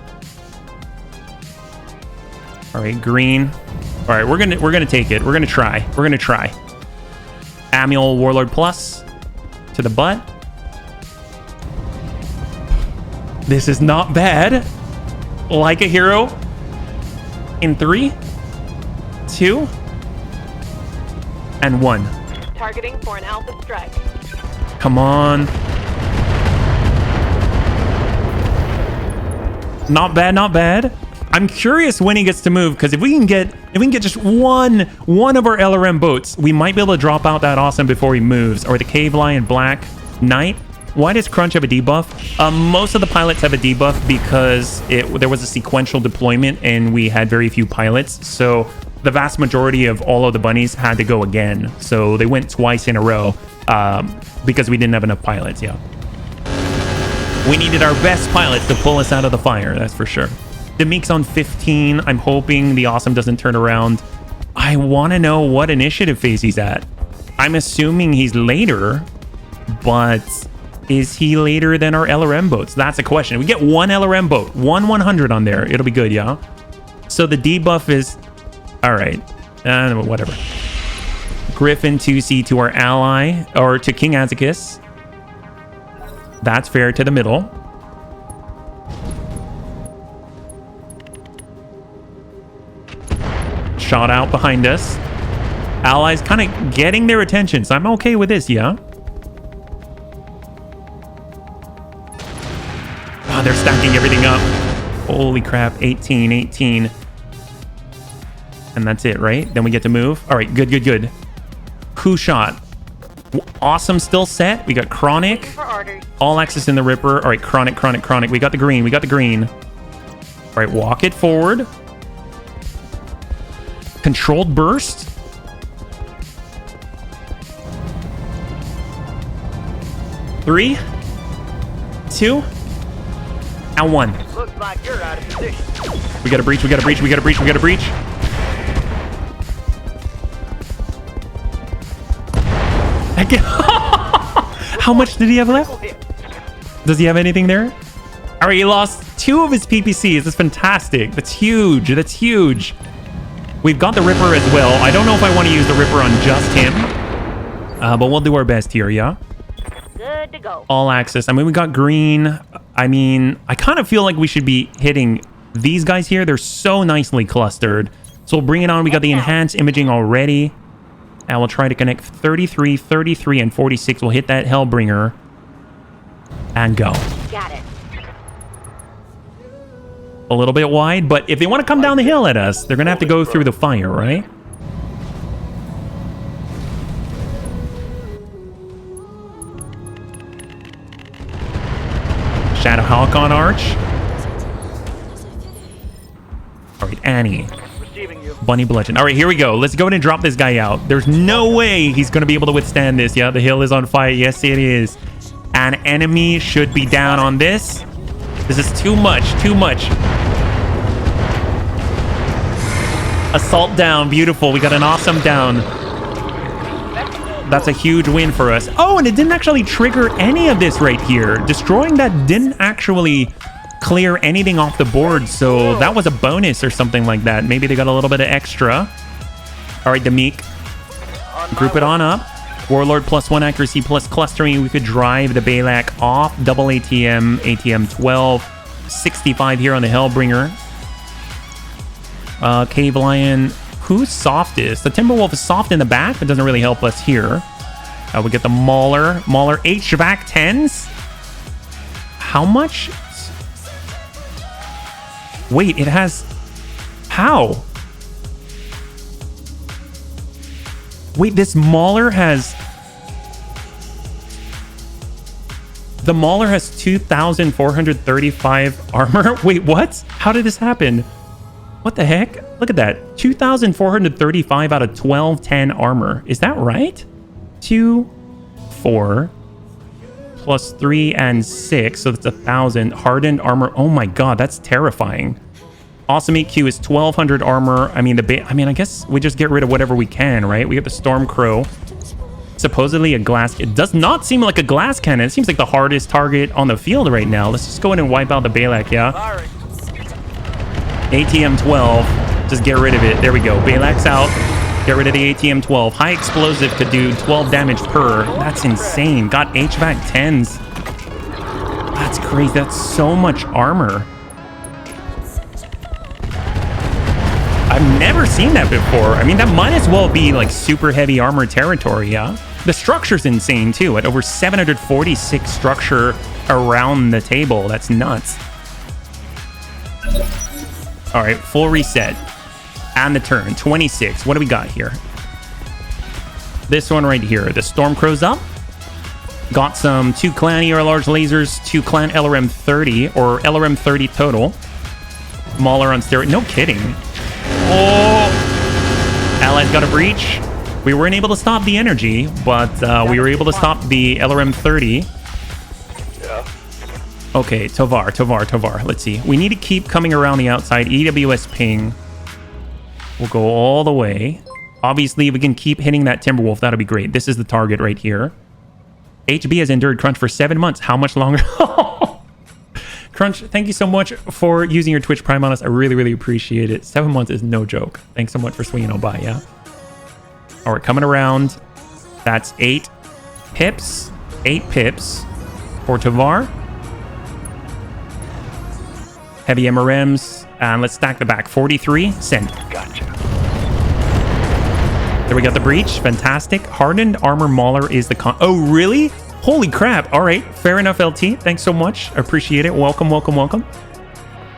All right, green. All right, we're gonna take it. We're gonna try. Amiel Warlord Plus to the butt. This is not bad. Like a hero. In 3, 2, and 1. Targeting for an alpha strike. Come on. Not bad. I'm curious when he gets to move, because if we can get just one of our LRM boats, we might be able to drop out that awesome before he moves. Or the Cave Lion Black Knight. Why does Crunch have a debuff? Most of the pilots have a debuff because there was a sequential deployment and we had very few pilots. So the vast majority of all of the bunnies had to go again. So they went twice in a row because we didn't have enough pilots, yeah. We needed our best pilots to pull us out of the fire, that's for sure. Demek's on 15. I'm hoping the awesome doesn't turn around. I want to know what initiative phase he's at. I'm assuming he's later, but is he later than our LRM boats? That's a question. We get one LRM boat, 100 on there. It'll be good, yeah? So the debuff is... All right. Whatever. Griffin 2C to our ally, or to King Azekis. That's fair, to the middle. Shot out behind us. Allies kind of getting their attention, so I'm okay with this, yeah? Oh, they're stacking everything up. Holy crap, 18. And that's it, right? Then we get to move. All right, good. Who shot? Awesome, still set. We got Chronic. All access in the Ripper. All right, Chronic. We got the green. All right, walk it forward. Controlled burst. Three, 2, and 1. Looks like you're out of position. We got a breach. How much did he have left? Does he have anything there? All All right, he lost 2 of his PPCs. That's fantastic. That's huge. That's huge. We've got the Ripper as well. I don't know if I want to use the Ripper on just him. But we'll do our best here, yeah? Good to go. All access. I mean, we got green. I mean, I kind of feel like we should be hitting these guys here. They're so nicely clustered. So we'll bring it on. We got the enhanced imaging already. And we'll try to connect 33, 33, and 46. We'll hit that Hellbringer. And go. Got it. A little bit wide, but if they want to come down the hill at us, they're going to have to go through the fire, right? Shadowhawk on Arch. All right, Annie. Receiving you. Bunny Bludgeon. All right, here we go. Let's go ahead and drop this guy out. There's no way he's going to be able to withstand this. Yeah, the hill is on fire. Yes, it is. An enemy should be down on this. This is too much, too much. Assault down. Beautiful. We got an awesome down. That's a huge win for us. Oh, and it didn't actually trigger any of this right here. Destroying that didn't actually clear anything off the board, so that was a bonus or something like that. Maybe they got a little bit of extra. All right, Demeek. Group it on up. Warlord +1 accuracy plus clustering. We could drive the Balak off. Double ATM, ATM 12. 65 here on the Hellbringer. Cave Lion. Who's softest? The Timberwolf is soft in the back, but doesn't really help us here. We get the Mauler. Mauler HVAC 10s. How much? Wait, it has... How? Wait, this Mauler has... The Mauler has 2,435 armor? Wait, what? How did this happen? What the heck? Look at that. 2,435 out of 1210 armor. Is that right? 2, 4, plus 3 and 6. So that's 1,000. Hardened armor. Oh my god, that's terrifying. Awesome EQ is 1,200 armor. I mean, I guess we just get rid of whatever we can, right? We have the Stormcrow. Supposedly a glass... It does not seem like a glass cannon. It seems like the hardest target on the field right now. Let's just go ahead and wipe out the Balak, yeah? Firing. ATM 12. Just get rid of it. There we go. Balak's out. Get rid of the ATM 12. High explosive could do 12 damage per. That's insane. Got HVAC 10s. That's crazy. That's so much armor. I've never seen that before. I mean, that might as well be like super heavy armor territory, yeah? The structure's insane too, at over 746 structure around the table. That's nuts. All right, full reset. And the turn, 26. What do we got here? This one right here. The Stormcrow's up. Got some 2 clan ER large lasers, 2 clan LRM 30, or LRM 30 total. Mauler on steroid. No kidding. Oh! Allies got a breach. We weren't able to stop the energy, but we were able to stop the LRM 30. Yeah. Okay, Tovar. Let's see. We need to keep coming around the outside. EWS ping. We'll go all the way. Obviously, if we can keep hitting that Timberwolf, that'll be great. This is the target right here. HB has endured Crunch for 7 months. How much longer? Crunch, thank you so much for using your Twitch Prime on us. I really, really appreciate it. 7 months is no joke. Thanks so much for swinging on by, yeah? All right, coming around. That's 8 pips. 8 pips for Tovar. Heavy MRMs. And let's stack the back. 43. Send. Gotcha. There we got the breach. Fantastic. Hardened armor mauler is the con... Oh, really? Holy crap. All right. Fair enough, LT. Thanks so much. I appreciate it. Welcome.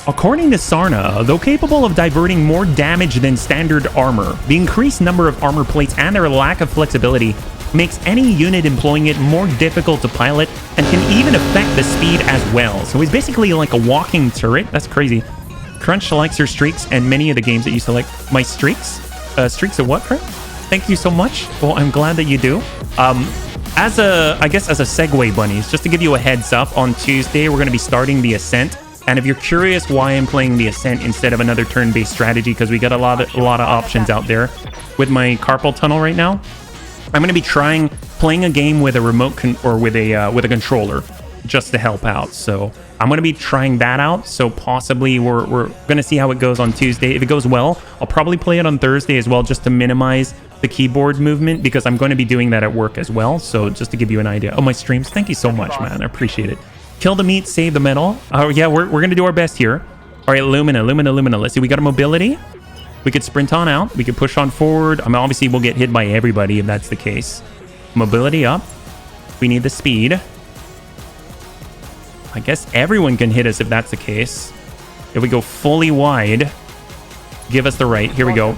According to Sarna, though capable of diverting more damage than standard armor, the increased number of armor plates and their lack of flexibility makes any unit employing it more difficult to pilot and can even affect the speed as well. So he's basically like a walking turret. That's crazy. Crunch likes your streaks and many of the games that you select. My streaks? Streaks of what, Crunch? Thank you so much. Well, I'm glad that you do. As a segue, bunnies, just to give you a heads up, on Tuesday, we're going to be starting the Ascent. And if you're curious why I'm playing the Ascent instead of another turn-based strategy, because we got a lot of options out there with my carpal tunnel right now, I'm going to be playing a game with a remote with a controller just to help out. So I'm going to be trying that out. So possibly we're going to see how it goes on Tuesday. If it goes well, I'll probably play it on Thursday as well, just to minimize the keyboard movement, because I'm going to be doing that at work as well. So just to give you an idea. Oh, my streams. Thank you so much, man. I appreciate it. Kill the meat, save the metal. Oh, yeah, we're going to do our best here. All right, Lumina. Let's see. We got a mobility. We could sprint on out. We could push on forward. I mean, obviously, we'll get hit by everybody if that's the case. Mobility up. We need the speed. I guess everyone can hit us if that's the case. If we go fully wide, give us the right. Here we go.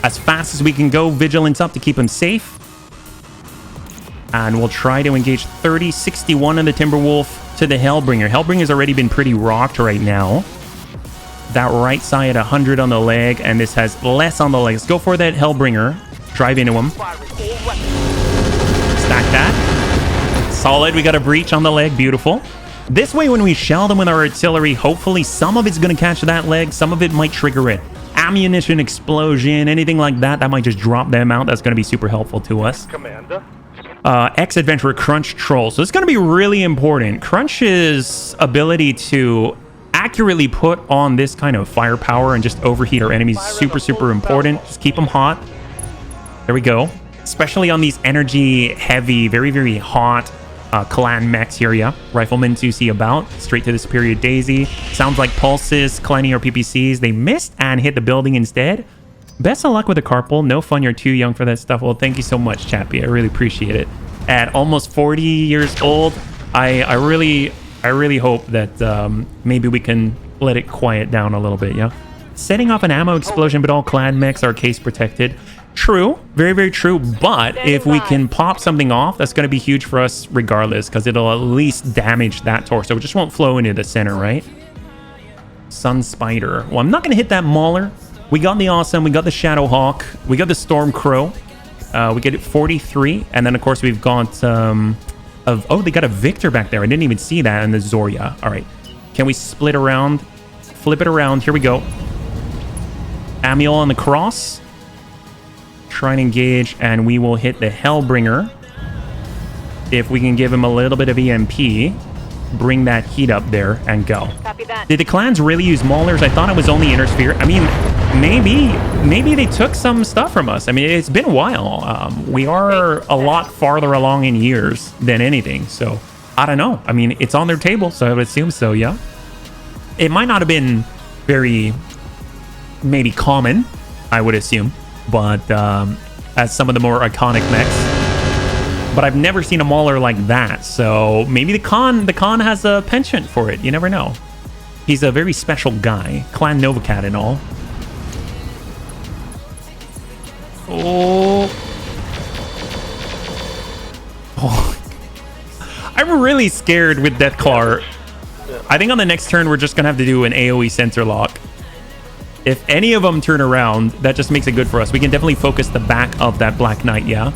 As fast as we can go. Vigilance up to keep him safe. And we'll try to engage 30-61 on the Timberwolf to the Hellbringer. Hellbringer's already been pretty rocked right now. That right side, 100 on the leg, and this has less on the legs. Go for that Hellbringer. Drive into him. Stack that. Solid. We got a breach on the leg. Beautiful. This way, when we shell them with our artillery, hopefully some of it's going to catch that leg. Some of it might trigger it. Ammunition, explosion, anything like that, that might just drop them out. That's going to be super helpful to us. Commander. Ex-adventurer Crunch Troll. So it's going to be really important. Crunch's ability to accurately put on this kind of firepower and just overheat our enemies is super important. Just keep them hot. There we go. Especially on these energy heavy, very hot clan mechs here, yeah. Riflemen to see about. Straight to the Superior Daisy. Sounds like pulses, clanning our PPCs. They missed and hit the building instead. Best of luck with the carpal. No fun, you're too young for that stuff. Well, thank you so much, Chappie. I really appreciate it. At almost 40 years old, I really hope that maybe we can let it quiet down a little bit, yeah? Setting off an ammo explosion, but all clan mechs are case protected. True, very true, but if we can pop something off, that's going to be huge for us regardless, because it'll at least damage that torso. It just won't flow into the center, right? Sun Spider. Well, I'm not going to hit that Mauler. We got the Awesome, we got the Shadow Hawk, we got the Storm Crow. We get it 43, and then of course we've got oh, they got a Victor back there. I didn't even see that, and the Zorya. All right, can we split around, flip it around? Here we go. Amiel on the cross. Try and engage, and we will hit the Hellbringer. If we can give him a little bit of EMP, bring that heat up there and go. Copy that. Did the clans really use Maulers? I thought it was only Inner Sphere. I mean, maybe they took some stuff from us. I mean, it's been a while. We are a lot farther along in years than anything, so I don't know. I mean, it's on their table, so I would assume so, yeah. It might not have been very, maybe common, I would assume, but as some of the more iconic mechs. But I've never seen a Mauler like that, so maybe the Khan has a penchant for it. You never know. He's a very special guy. Clan Novacat and all. Oh. I'm really scared with Deathclaw. I think on the next turn, we're just going to have to do an AoE sensor lock. If any of them turn around, that just makes it good for us. We can definitely focus the back of that Black Knight, yeah?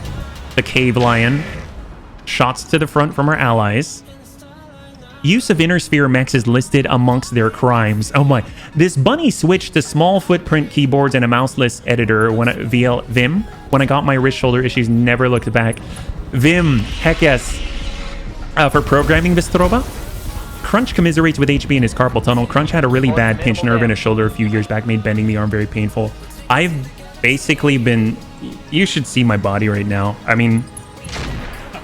The Cave Lion. Shots to the front from our allies. Use of Inner Sphere mechs is listed amongst their crimes. Oh my. This bunny switched to small footprint keyboards and a mouseless editor via Vim. When I got my wrist shoulder issues, never looked back. Vim, heck yes. For programming Vestroba. Crunch commiserates with HB in his carpal tunnel. Crunch had a really bad pinched nerve in his shoulder a few years back, made bending the arm very painful. I've basically been... You should see my body right now. I mean,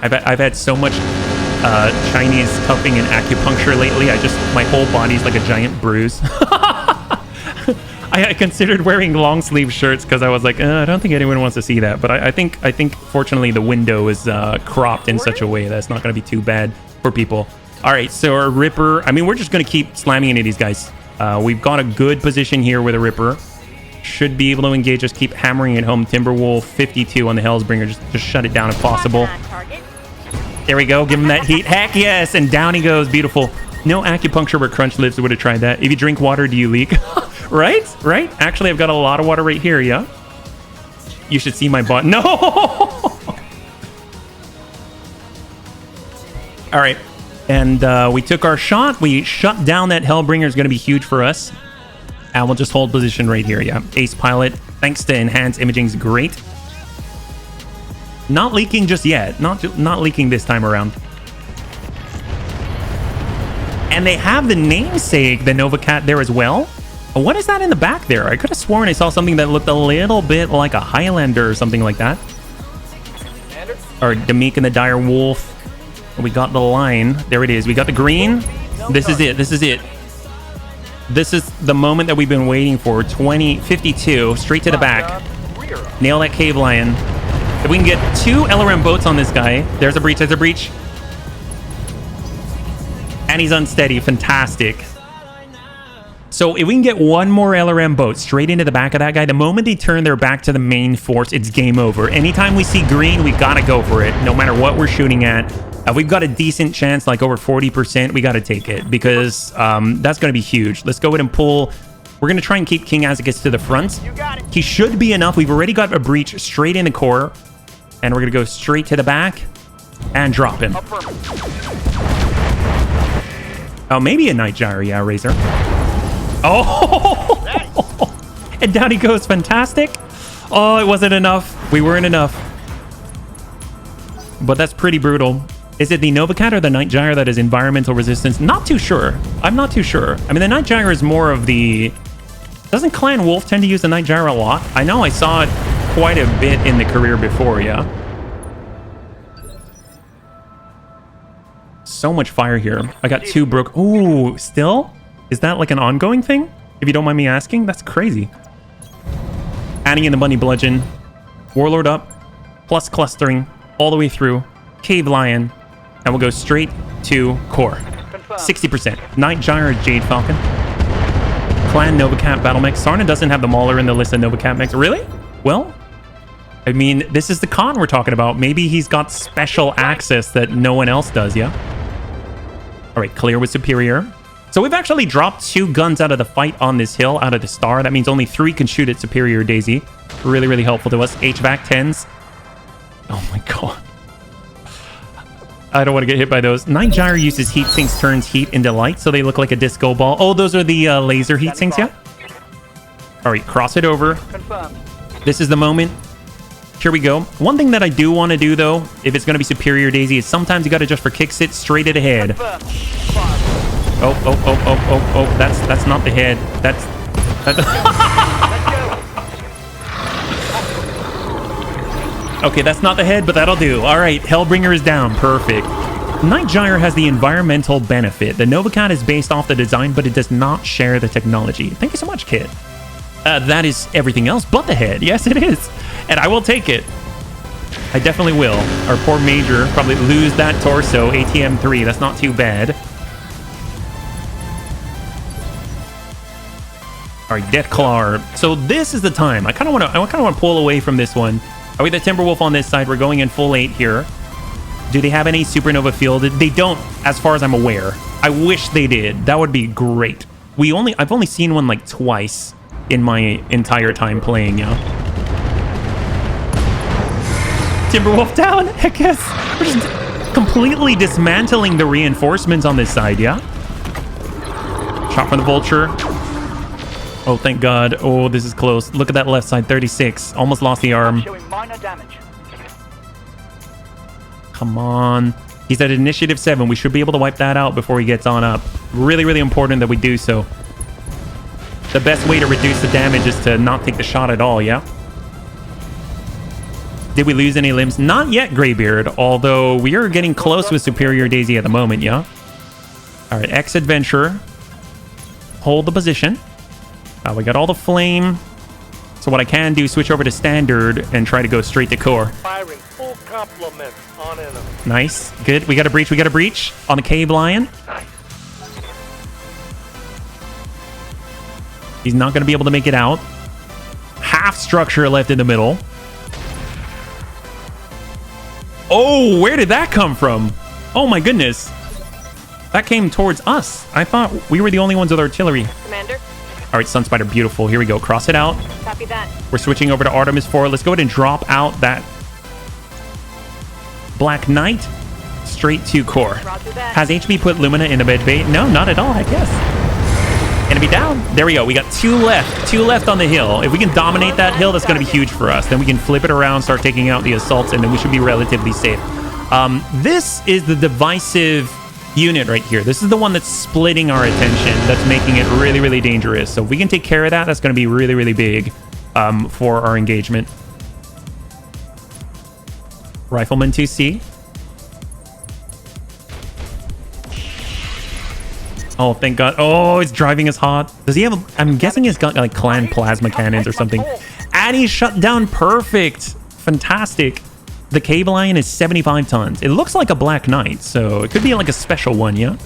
I've had so much Chinese cupping and acupuncture lately. My whole body's like a giant bruise. I considered wearing long sleeve shirts because I was like, I don't think anyone wants to see that. But I think fortunately the window is cropped in such a way that it's not going to be too bad for people. All right, so our Ripper, I mean, we're just going to keep slamming into these guys. We've got a good position here with a Ripper. Should be able to engage us, keep hammering it home. Timberwolf, 52 on the Hellsbringer. Just shut it down if possible. There we go. Give him that heat. Heck yes. And down he goes. Beautiful. No acupuncture where Crunch lives. Would have tried that. If you drink water, do you leak? Right? Right? Actually, I've got a lot of water right here, yeah? You should see my butt. No! All right. And we took our shot. We shut down that Hellbringer. Is going to be huge for us. And we'll just hold position right here, yeah. Ace Pilot, thanks to enhanced imaging, is great. Not leaking just yet. Not leaking this time around. And they have the namesake, the Nova Cat, there as well. What is that in the back there? I could have sworn I saw something that looked a little bit like a Highlander or something like that. Or Demik and the Dire Wolf. We got the line. There it is. We got the green. This is it. This is it. This is the moment that we've been waiting for. 2052. Straight to the back. Nail that cave lion. If we can get 2 LRM boats on this guy. There's a breach. There's a breach. And he's unsteady. Fantastic. So if we can get 1 more LRM boat straight into the back of that guy, the moment they turn their back to the main force, it's game over. Anytime we see green, we gotta go for it, no matter what we're shooting at. If we've got a decent chance, like over 40%, we gotta take it, because that's gonna be huge. Let's go ahead and pull. We're gonna try and keep King as it gets to the front. He should be enough. We've already got a breach straight in the core, and we're gonna go straight to the back and drop him. Oh, maybe a Night Gyre, yeah, Razor. Oh, and down he goes. Fantastic. Oh, it wasn't enough. We weren't enough. But that's pretty brutal. Is it the Nova Cat or the Night Gyre that is environmental resistance? Not too sure. I'm not too sure. I mean, the Night Gyre is more of the... Doesn't Clan Wolf tend to use the Night Gyre a lot? I know I saw it quite a bit in the career before, yeah. So much fire here. I got 2 broke. Ooh, still? Is that like an ongoing thing? If you don't mind me asking, that's crazy. Adding in the Bunny Bludgeon. Warlord up. Plus clustering. All the way through. Cave Lion. And we'll go straight to core. 60%. Night Gyre, Jade Falcon. Clan Nova Cat Battle Mech. Sarna doesn't have the Mauler in the list of Nova Cat mechs. Really? Well, I mean, this is the con we're talking about. Maybe he's got special access that no one else does, yeah? All right, clear with Superior. So we've actually dropped 2 guns out of the fight on this hill, out of the star. That means only 3 can shoot at Superior Daisy. Really, really helpful to us. HVAC 10s. Oh my god. I don't want to get hit by those. Night Gyre uses heat sinks, turns heat into light, so they look like a disco ball. Oh, those are the laser heat sinks, yeah? All right, cross it over. Confirmed. This is the moment. Here we go. One thing that I do want to do, though, if it's going to be Superior Daisy, is sometimes you got to just for kick sit straight at the head. Oh. That's not the head. That's okay, that's not the head, but that'll do. All right, Hellbringer is down. Perfect. Night Gyre has the environmental benefit. The Nova Cat is based off the design, but it does not share the technology. Thank you so much, kid. That is everything else but the head. Yes, it is. And I will take it. I definitely will. Our poor Major probably lose that torso. ATM 3. That's not too bad. All right, Deathclaw. So this is the time. I kind of want to pull away from this one. Are we the Timberwolf on this side? We're going in full 8 here. Do they have any Supernova fielded? They don't, as far as I'm aware. I wish they did. That would be great. I've only seen one like twice in my entire time playing, yeah. Timberwolf down, heck yes. We're just completely dismantling the reinforcements on this side, yeah. Shot from the Vulture. Oh, thank God. Oh, this is close. Look at that left side, 36. Almost lost the arm. Showing minor damage. Come on. He's at initiative 7. We should be able to wipe that out before he gets on up. Really, really important that we do so. The best way to reduce the damage is to not take the shot at all, yeah? Did we lose any limbs? Not yet, Greybeard, although we are getting close with Superior Daisy at the moment, yeah? All right, X-Adventurer. Hold the position. We got all the flame. So what I can do is switch over to standard and try to go straight to core. Firing full complement on enemy. Nice. Good. We got a breach. We got a breach on the Cave Lion. Nice. He's not going to be able to make it out. Half structure left in the middle. Oh, where did that come from? Oh my goodness. That came towards us. I thought we were the only ones with artillery. Commander, All right, Sunspider, beautiful. Here we go. Cross it out. copy that. We're switching over to Artemis 4. Let's go ahead and drop out that Black Knight straight to core. Roger that. Has HB put Lumina in the med bay? No, not at all, I guess. Enemy down. There we go. We got 2 left. 2 left on the hill. If we can dominate that hill, that's going to be huge for us. Then we can flip it around, start taking out the assaults, and then we should be relatively safe. This is the divisive unit right here. This is the one that's splitting our attention. That's making it really, really dangerous. So if we can take care of that, that's going to be really, really big for our engagement. Rifleman 2C. Oh, thank God. Oh, it's driving us hot. Does he have... I'm guessing he's got like clan plasma cannons or something. And he's shut down. Perfect. Fantastic. The cable iron is 75 tons. It looks like a Black Knight, so it could be like a special one, yeah?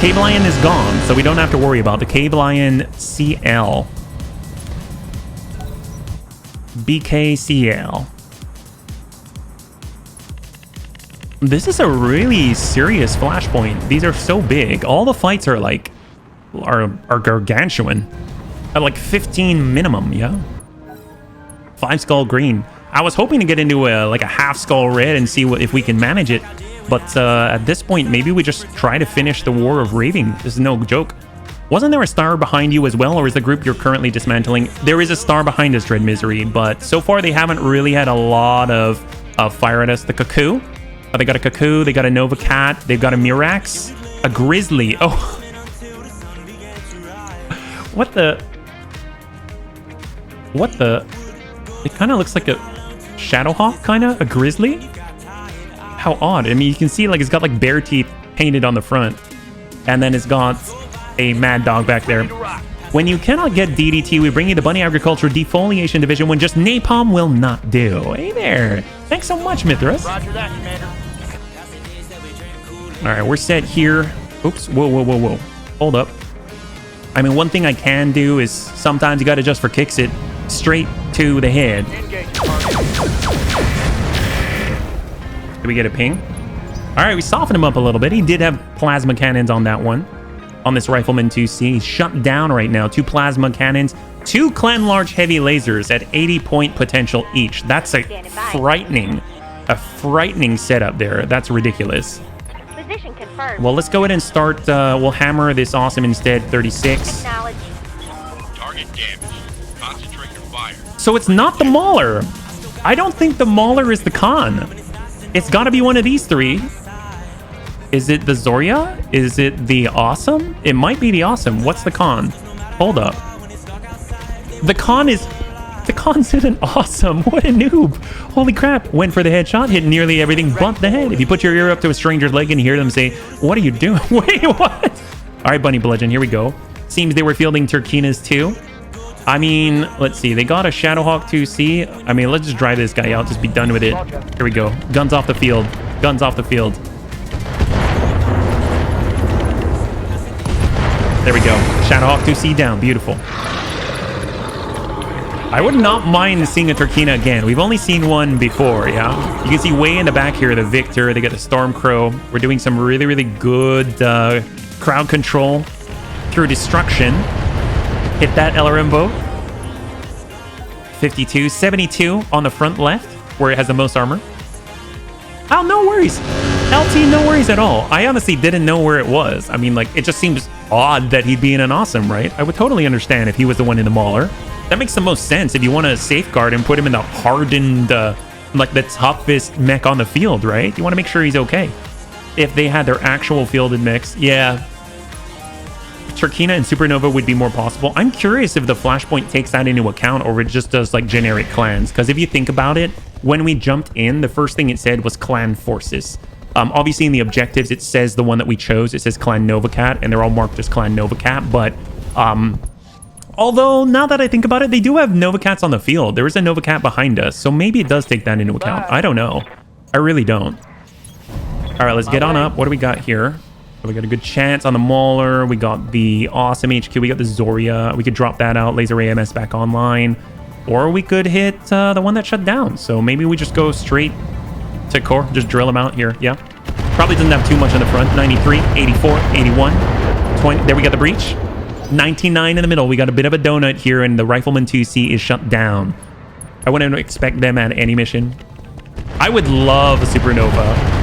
Cable iron is gone, so we don't have to worry about the cable iron CL. BKCL. This is a really serious flashpoint. These are so big. All the fights are like are gargantuan. At like 15 minimum, yeah? 5 skull green. I was hoping to get into like a half skull red and see if we can manage it. But at this point, maybe we just try to finish the war of Reaving. This is no joke. Wasn't there a star behind you as well, or is the group you're currently dismantling? There is a star behind us, Dread Misery, but so far they haven't really had a lot of fire at us. The Cuckoo. Oh, they got a Cuckoo, they got a Nova Cat, they've got a Mirax, a Grizzly. Oh. What the? It kind of looks like a Shadowhawk, kind of? A Grizzly? How odd. I mean, you can see like it's got like bear teeth painted on the front. And then it's got a Mad Dog back there. When you cannot get DDT, we bring you the Bunny Agriculture Defoliation Division when just Napalm will not do. Hey there. Thanks so much, Mithras. Roger that, Commander. All right, we're set here. Oops. Whoa. Hold up. I mean, one thing I can do is sometimes you got to just for kicks it straight to the head. Engage. Did we get a ping? All right, we softened him up a little bit. He did have plasma cannons on that one. On this Rifleman 2C. He's shut down right now. 2 plasma cannons. 2 clan large heavy lasers at 80 point potential each. That's a frightening setup there. That's ridiculous. Position confirmed. Well, let's go ahead and start. We'll hammer this awesome instead. 36. Acknowledge. Target damaged. Concentrate your fire. So it's not the Mauler. I don't think the Mauler is the Khan. It's got to be one of these 3. Is it the Zoria? Is it the Awesome? It might be the Awesome. What's the Khan? Hold up. The Khan's an Awesome. What a noob. Holy crap. Went for the headshot, hit nearly everything but the head. If you put your ear up to a stranger's leg and hear them say, "What are you doing?" Wait, what? All right, Bunny Bludgeon, here we go. Seems they were fielding Turkinas too. I mean, let's see. They got a Shadowhawk 2C. I mean, let's just drive this guy out. Just be done with it. Here we go. Guns off the field. Guns off the field. There we go. Shadowhawk 2C down. Beautiful. I would not mind seeing a Turkina again. We've only seen one before, yeah? You can see way in the back here, the Victor. They got the Stormcrow. We're doing some really, really good crowd control through destruction. Hit that LRM bow. 52. 72 on the front left, where it has the most armor. Oh, no worries. LT, no worries at all. I honestly didn't know where it was. I mean, like, it just seems odd that he'd be in an Awesome, right? I would totally understand if he was the one in the Mauler. That makes the most sense if you want to safeguard and put him in the hardened, like the toughest mech on the field, right? You want to make sure he's okay. If they had their actual fielded mechs, yeah. Turkina and Supernova would be more possible. I'm curious if the Flashpoint takes that into account or if it just does like generic clans. Because if you think about it, when we jumped in, the first thing it said was clan forces. Obviously in the objectives, it says the one that we chose. It says Clan Novacat, and they're all marked as Clan Novacat. But although now that I think about it, they do have Novacats on the field. There is a Novacat behind us, so maybe it does take that into account. I don't know. I really don't. All right, let's get on up. What do we got here? So we got a good chance on the Mauler. We got the Awesome HQ. We got the Zoria. We could drop that out. Laser AMS back online. Or we could hit the one that shut down. So maybe we just go straight to core. Just drill them out here. Yeah. Probably doesn't have too much on the front. 93, 84, 81, 20. There we got the breach. 99 in the middle. We got a bit of a donut here, and the Rifleman 2C is shut down. I wouldn't expect them at any mission. I would love a Supernova.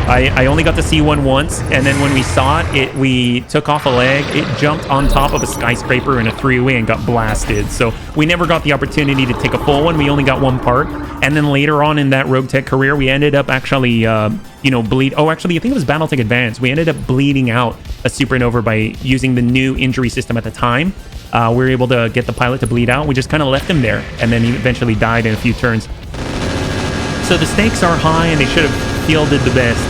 I only got to see one once, and then when we saw it, we took off a leg. It jumped on top of a skyscraper in a three-way and got blasted. So we never got the opportunity to take a full one. We only got one part. And then later on in that Roguetech career, we ended up actually, you know, Oh, actually, I think it was Battletech Advanced. We ended up bleeding out a supernova by using the new injury system at the time. We were able to get the pilot to bleed out. We just kind of left him there, and then he eventually died in a few turns. So the stakes are high, and they should have fielded the best.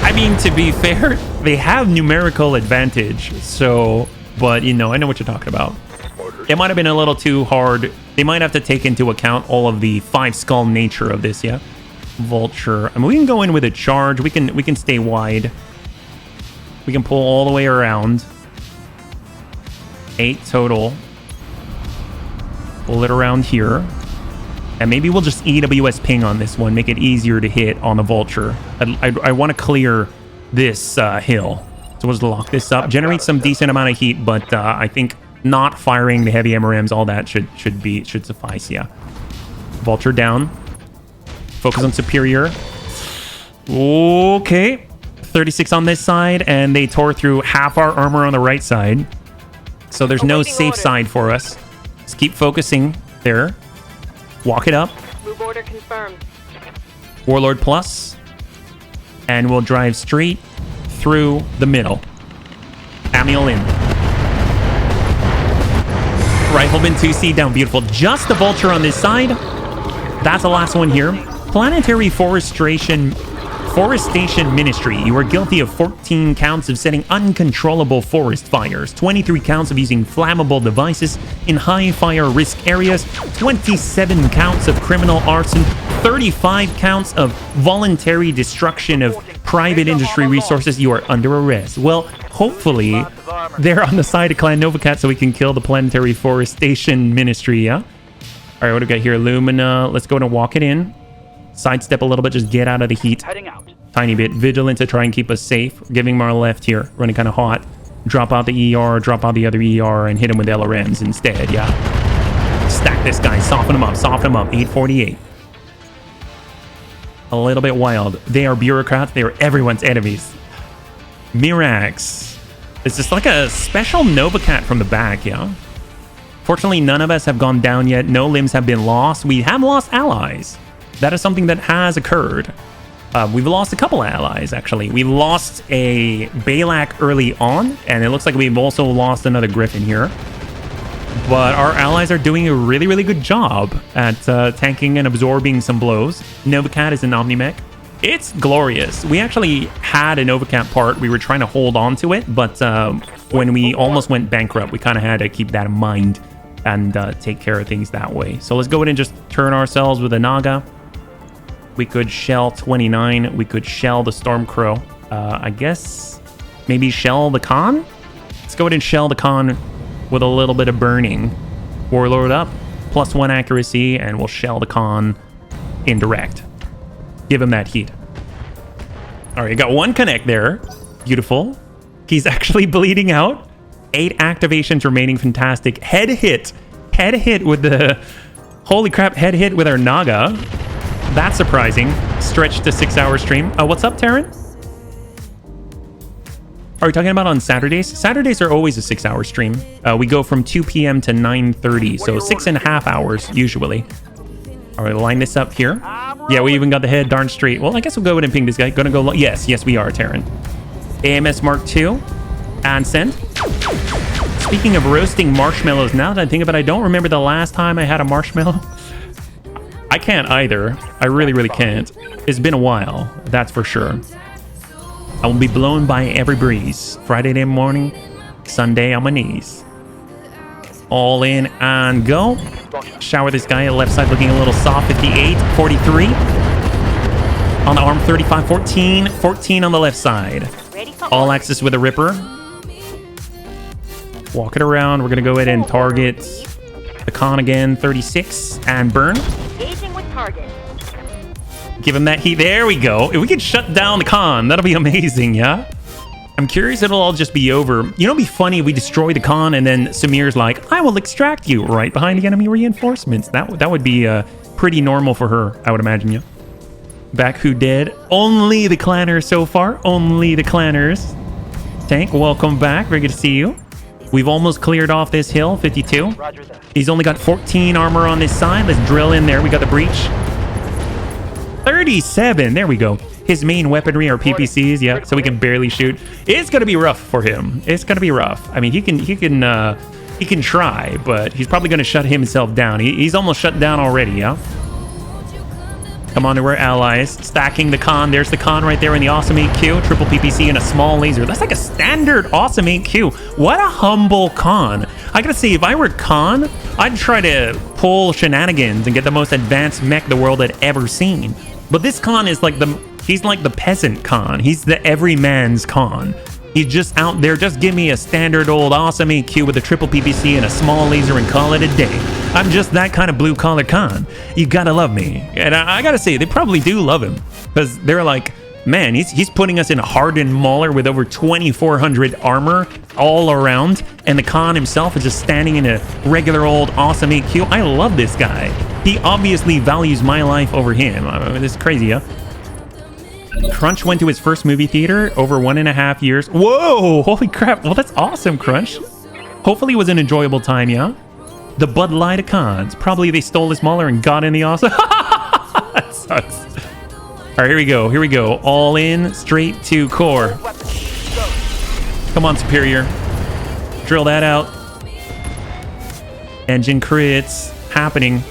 I mean, to be fair, they have numerical advantage. So, but you know, I know what you're talking about. It might have been a little too hard. They might have to take into account all of the 5-skull nature of this, yeah? Vulture. I mean, we can go in with a charge. We can stay wide. We can pull all the way around. 8 total. Pull it around here. And maybe we'll just EWS ping on this one, make it easier to hit on the Vulture. I want to clear this hill. So we'll just lock this up, generate some decent amount of heat, but I think not firing the heavy MRMs, all that should suffice, yeah. Vulture down. Focus on Superior. Okay. 36 on this side, and they tore through half our armor on the right side. So there's no safe side for us. Just keep focusing there. Walk it up. Move order confirmed. Warlord plus. And we'll drive straight through the middle. Amiel in. Rifleman 2C down. Beautiful. Just the Vulture on this side. That's the last one here. Planetary Forestation Ministry. You are guilty of 14 counts of setting uncontrollable forest fires, 23 counts of using flammable devices in high fire risk areas, 27 counts of criminal arson, 35 counts of voluntary destruction of private industry resources. You are under arrest. Well, hopefully they're on the side of Clan Novacat so we can kill the Planetary Forestation Ministry, yeah? All right, what do we got here? Lumina. Let's go and walk it in. Sidestep a little bit, just get out of the heat. Heading out. Tiny bit. Vigilant to try and keep us safe. We're giving him our left here. Running kind of hot. Drop out the ER, drop out the other ER, and hit him with LRMs instead, yeah? Stack this guy. Soften him up. Soften him up. 848. A little bit wild. They are bureaucrats. They are everyone's enemies. Mirax. It's just like a special Novacat from the back, yeah? Fortunately, none of us have gone down yet. No limbs have been lost. We have lost allies. That is something that has occurred. We've lost a couple of allies, actually. We lost a Balak early on, and it looks like we've also lost another Griffin here. But our allies are doing a really, really good job at tanking and absorbing some blows. Novacat is an Omnimech. It's glorious. We actually had a Novacat part. We were trying to hold on to it, but when we almost went bankrupt, we kind of had to keep that in mind and take care of things that way. So let's go ahead and just turn ourselves with a Naga. We could shell 29. We could shell the Stormcrow. I guess maybe shell the Khan? Let's go ahead and shell the Khan with a little bit of burning. Warlord up, +1 accuracy, and we'll shell the Khan indirect. Give him that heat. All right, got one connect there. Beautiful. He's actually bleeding out. 8 activations remaining. Fantastic. Head hit. Head hit with the... Holy crap, head hit with our Naga. That's surprising. Stretched to 6-hour stream. What's up, Taryn? Are we talking about on Saturdays? Saturdays are always a 6-hour stream. We go from 2 p.m. to 9:30, so 6.5 hours usually. All right, line this up here. Yeah, we even got the head darn straight. Well, I guess we'll go ahead and ping this guy. Gonna go... Yes, we are, Taryn. AMS Mark II. And send. Speaking of roasting marshmallows, now that I think about it, I don't remember the last time I had a marshmallow. I can't either. I really, really can't. It's been a while, that's for sure. I will be blown by every breeze. Friday morning, Sunday on my knees. All in and go. Shower this guy left side looking a little soft. 58, 43. On the arm, 35, 14. 14 on the left side. All access with a Ripper. Walk it around. We're going to go ahead and target the Khan again. 36 and burn. Engaging with target. Give him that heat. There we go. If we could shut down the Khan, that'll be amazing, yeah? I'm curious if it'll all just be over. You know, it'd be funny if we destroy the Khan and then Samir's like, I will extract you right behind the enemy reinforcements. That would be pretty normal for her, I would imagine, yeah? Back who did. Only the clanners so far. Only the clanners. Tank, welcome back. Very good to see you. We've almost cleared off this hill. 52. Roger that. He's only got 14 armor on this side. Let's drill in there. We got the breach. 37. There we go. His main weaponry are PPCs, yeah, so we can barely shoot. It's gonna be rough for him. It's gonna be rough. I mean, he can try, but he's probably gonna shut himself down. He's almost shut down already, yeah. Come on, we're allies. Stacking the con. There's the con right there in the awesome 8Q. Triple PPC and a small laser. That's like a standard awesome 8Q. What a humble con. I gotta say, if I were con, I'd try to pull shenanigans and get the most advanced mech the world had ever seen. But this con is like he's like the peasant con. He's the everyman's con. He's just out there. Just give me a standard old awesome AQ with a triple PPC and a small laser and call it a day. I'm just that kind of blue collar con. You gotta love me. And I gotta say, they probably do love him. Because they're like, man, he's putting us in a hardened mauler with over 2,400 armor all around. And the con himself is just standing in a regular old awesome AQ. I love this guy. He obviously values my life over him. I mean, this is crazy, huh? Crunch went to his first movie theater over 1.5 years. Whoa! Holy crap. Well, that's awesome, Crunch. Hopefully it was an enjoyable time, yeah? The Bud Light of cons. Probably they stole his mauler and got in the awesome. That sucks. All right, here we go. Here we go. All in, straight to core. Come on, Superior. Drill that out. Engine crits happening.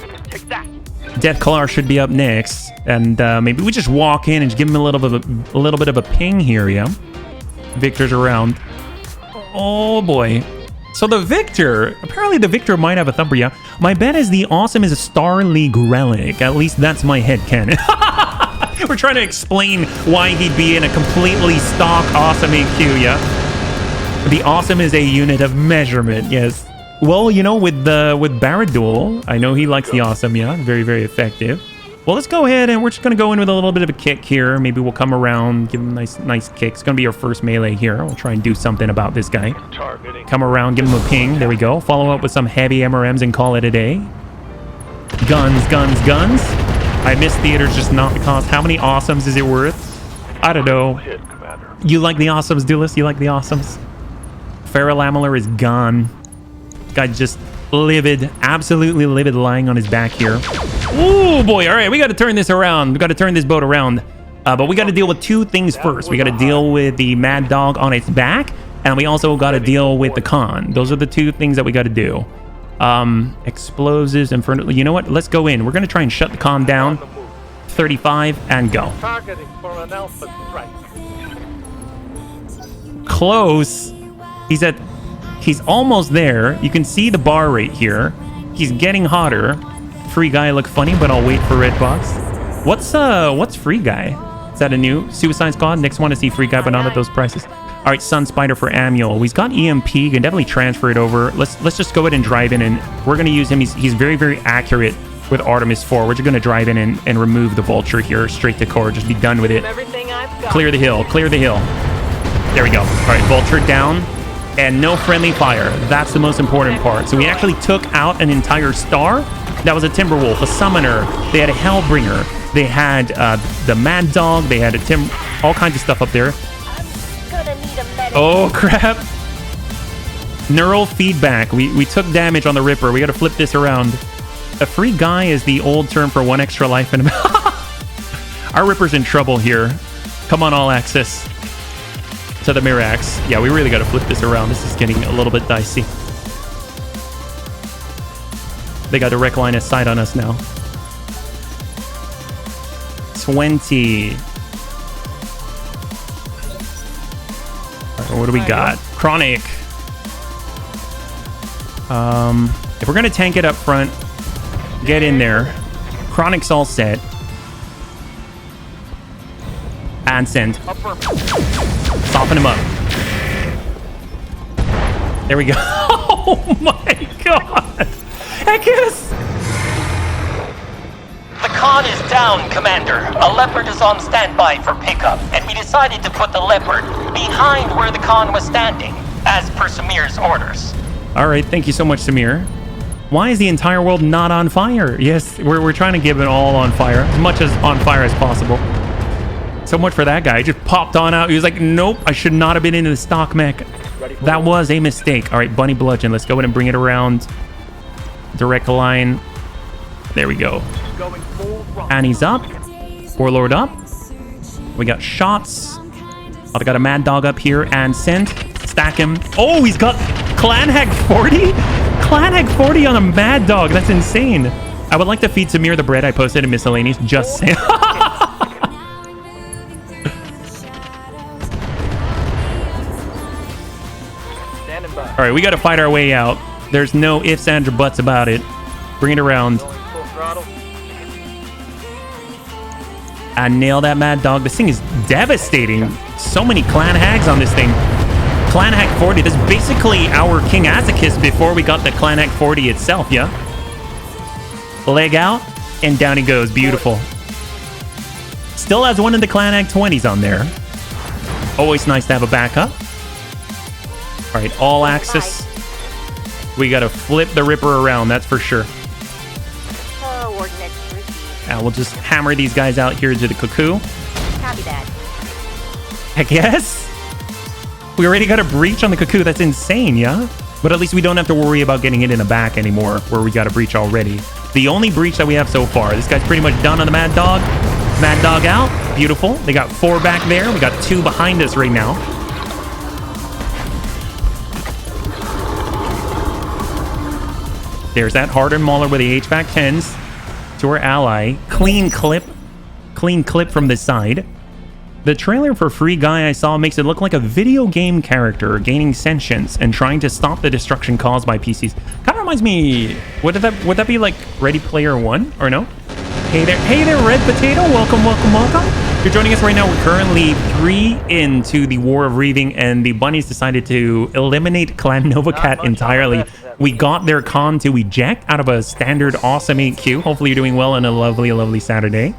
Deathclaw should be up next, and maybe we just walk in and just give him a little bit of a ping here, yeah. Victor's around. Oh boy. So the Victor, apparently the Victor might have a thumper, yeah. My bet is the awesome is a Star League relic. At least that's my headcanon. We're trying to explain why he'd be in a completely stock awesome AQ, yeah. The awesome is a unit of measurement, yes. Well, you know, with Baradul, I know he likes the awesome, yeah. Very, very effective. Well, let's go ahead and we're just going to go in with a little bit of a kick here. Maybe we'll come around, give him a nice kick. It's going to be our first melee here. We'll try and do something about this guy. Come around, give him a ping. There we go. Follow up with some heavy MRMs and call it a day. Guns, guns, guns. I miss theaters, just not the cost. How many awesomes is it worth? I don't know. You like the awesomes, Duelist? You like the awesomes? Ferrolamellar is gone. Guy just livid, absolutely livid, lying on his back here. Oh boy, all right, we got to turn this around. We got to turn this boat around. But we got to deal with two things first. We got to deal with the Mad Dog on its back, and we also got to deal with the con. Those are the two things that we got to do. Explosives, Inferno. You know what? Let's go in. We're going to try and shut the con down. 35 and go. Targeting for an alpha strike. Close. He's almost there. You can see the bar right here. He's getting hotter. Free guy look funny, but I'll wait for red box. What's free guy? Is that a new Suicide Squad? Next one to see free guy, but not at those prices. All right, Sun Spider for Amuel. He's got EMP. Can definitely transfer it over. Let's just go ahead and drive in, and we're gonna use him. He's very, very accurate with Artemis 4. We're just gonna drive in and remove the Vulture here, straight to core. Just be done with it. Everything I've got. Clear the hill. Clear the hill. There we go. All right, Vulture down. And no friendly fire. That's the most important part. So we actually took out an entire star. That was a Timberwolf, a Summoner. They had a Hellbringer. They had the Mad Dog. They had all kinds of stuff up there. Gonna need a medic. Oh, crap. Neural feedback. We took damage on the Ripper. We got to flip this around. A free guy is the old term for one extra life. In Our Ripper's in trouble here. Come on, all access. To the Mirax. Yeah, we really got to flip this around. This is getting a little bit dicey. They got direct line of sight on us now. 20. All right, what do we got? Chronic. If we're going to tank it up front, get in there. Chronic's all set. And send. Soften him up. There we go. Oh my god. Ekis! The con is down, Commander. A Leopard is on standby for pickup, and we decided to put the Leopard behind where the con was standing, as per Samir's orders. Alright, thank you so much, Samir. Why is the entire world not on fire? Yes, we're trying to give it all on fire. As much as on fire as possible. So much for that guy. He just popped on out. He was like, nope, I should not have been into the stock mech. That was a mistake. All right, Bunny Bludgeon. Let's go ahead and bring it around. Direct line. There we go. And he's up. Warlord up. We got shots. Oh, I got a Mad Dog up here and sent. Stack him. Oh, he's got Clan Hack 40? Clan Hack 40 on a Mad Dog. That's insane. I would like to feed Samir the bread I posted in miscellaneous. Just saying. All right, we got to fight our way out. There's no ifs, ands, or buts about it. Bring it around. I nailed that Mad Dog. This thing is devastating. So many Clan Hags on this thing. Clan Hack 40. This is basically our King Azekis before we got the Clan Hack 40 itself, yeah? Leg out, and down he goes. Beautiful. Still has one of the Clan Hack 20s on there. Always nice to have a backup. All right, all axis. We got to flip the Ripper around, that's for sure. We'll just hammer these guys out here to the cuckoo. Copy that. Heck yes. We already got a breach on the cuckoo. That's insane, yeah? But at least we don't have to worry about getting it in the back anymore, where we got a breach already. The only breach that we have so far. This guy's pretty much done on the Mad Dog. Mad Dog out. Beautiful. They got 4 back there. We got 2 behind us right now. There's that Hardened Mauler with the HVAC 10s. To our ally. Clean clip from the side. The trailer for Free Guy I saw makes it look like a video game character gaining sentience and trying to stop the destruction caused by PCs. Kind of reminds me, would that be like Ready Player One or no? Hey there, Red Potato. Welcome. If you're joining us right now, we're currently 3 into the War of Reaving, and the bunnies decided to eliminate Clan Novacat entirely. We got their con to eject out of a standard awesome 8Q. Hopefully you're doing well on a lovely Saturday.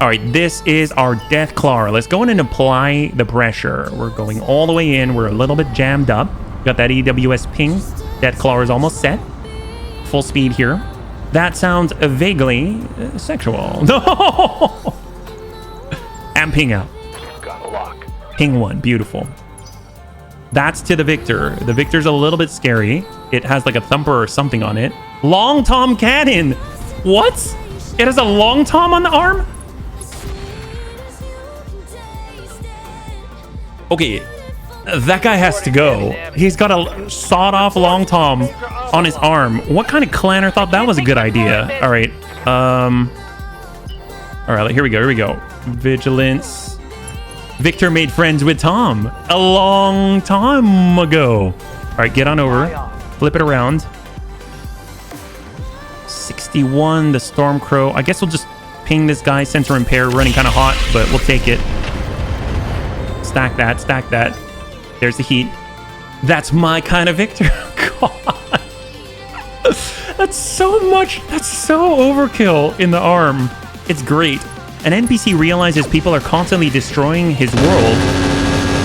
All right, this is our Death Claw. Let's go in and apply the pressure. We're going all the way in. We're a little bit jammed up. Got that EWS ping. Death Claw is almost set. Full speed here. That sounds vaguely sexual. No! And ping out. Got a lock. Ping 1, beautiful. That's to the Victor. The Victor's a little bit scary. It has like a thumper or something on it. Long Tom cannon. What? It has a long Tom on the arm? Okay, that guy has to go. He's got a sawed-off long Tom on his arm. What kind of clanner thought that was a good idea? All right. All right, here we go. Vigilance. Victor made friends with Tom a long time ago. All right, get on over. Flip it around. 61, the Stormcrow. I guess we'll just ping this guy. Sensor impair, running kind of hot, but we'll take it. Stack that. There's the heat. That's my kind of Victor. God. That's so much. That's so overkill in the arm. It's great. An NPC realizes people are constantly destroying his world,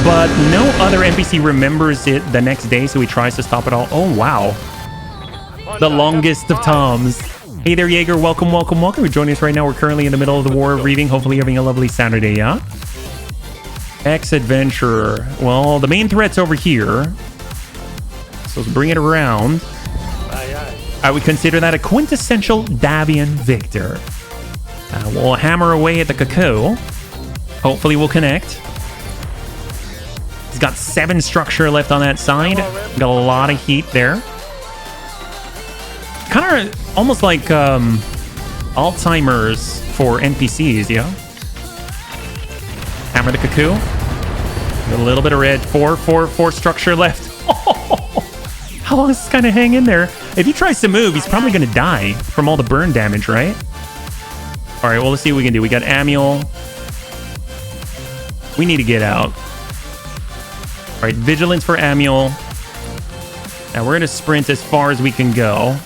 but no other NPC remembers it the next day, so he tries to stop it all. Oh, wow. The longest of Toms. Hey there, Jaeger. Welcome. You're joining us right now. We're currently in the middle of the War of Reaving. Hopefully you're having a lovely Saturday, yeah? Ex-adventurer. Well, the main threat's over here. So let's bring it around. I would consider that a quintessential Davian Victor. We'll hammer away at the cuckoo. Hopefully we'll connect. He's got 7 structure left on that side. Got a lot of heat there. Kind of almost like Alzheimer's for NPCs, yeah? Hammer the cuckoo. A little bit of red. 4 structure left. How long is this guy to hang in there? If he tries to move, he's probably going to die from all the burn damage, right? All right, well, let's see what we can do. We got Amiel. We need to get out. All right, Vigilance for Amiel. Now we're going to sprint as far as we can go.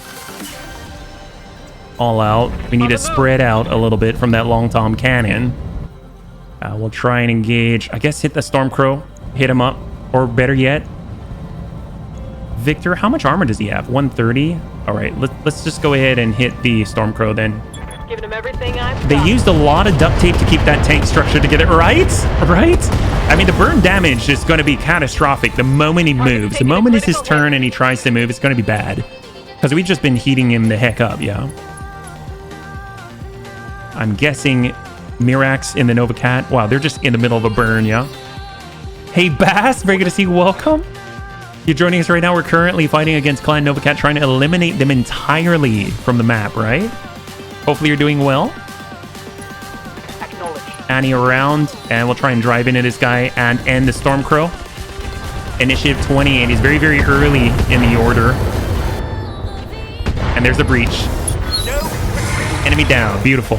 All out. We need to spread out a little bit from that Long Tom cannon. We'll try and engage. I guess hit the Stormcrow. Hit him up. Or better yet, Victor. How much armor does he have? 130. All right, let's just go ahead and hit the Stormcrow then. Giving him everything I've They got. used a lot of duct tape to keep that tank structure together, right? Right? I mean, the burn damage is going to be catastrophic the moment he moves. The moment it's his turn and he tries to move, it's going to be bad. Because we've just been heating him the heck up, yeah? I'm guessing Mirax in the Nova Cat. Wow, they're just in the middle of a burn, yeah? Hey, Bass, very good to see you. Welcome. You're joining us right now. We're currently fighting against Clan Nova Cat, trying to eliminate them entirely from the map, right? Hopefully you're doing well. Annie around, and we'll try and drive into this guy and end the Stormcrow. Initiative 20, and he's very, very early in the order. And there's the breach. Enemy down. Beautiful.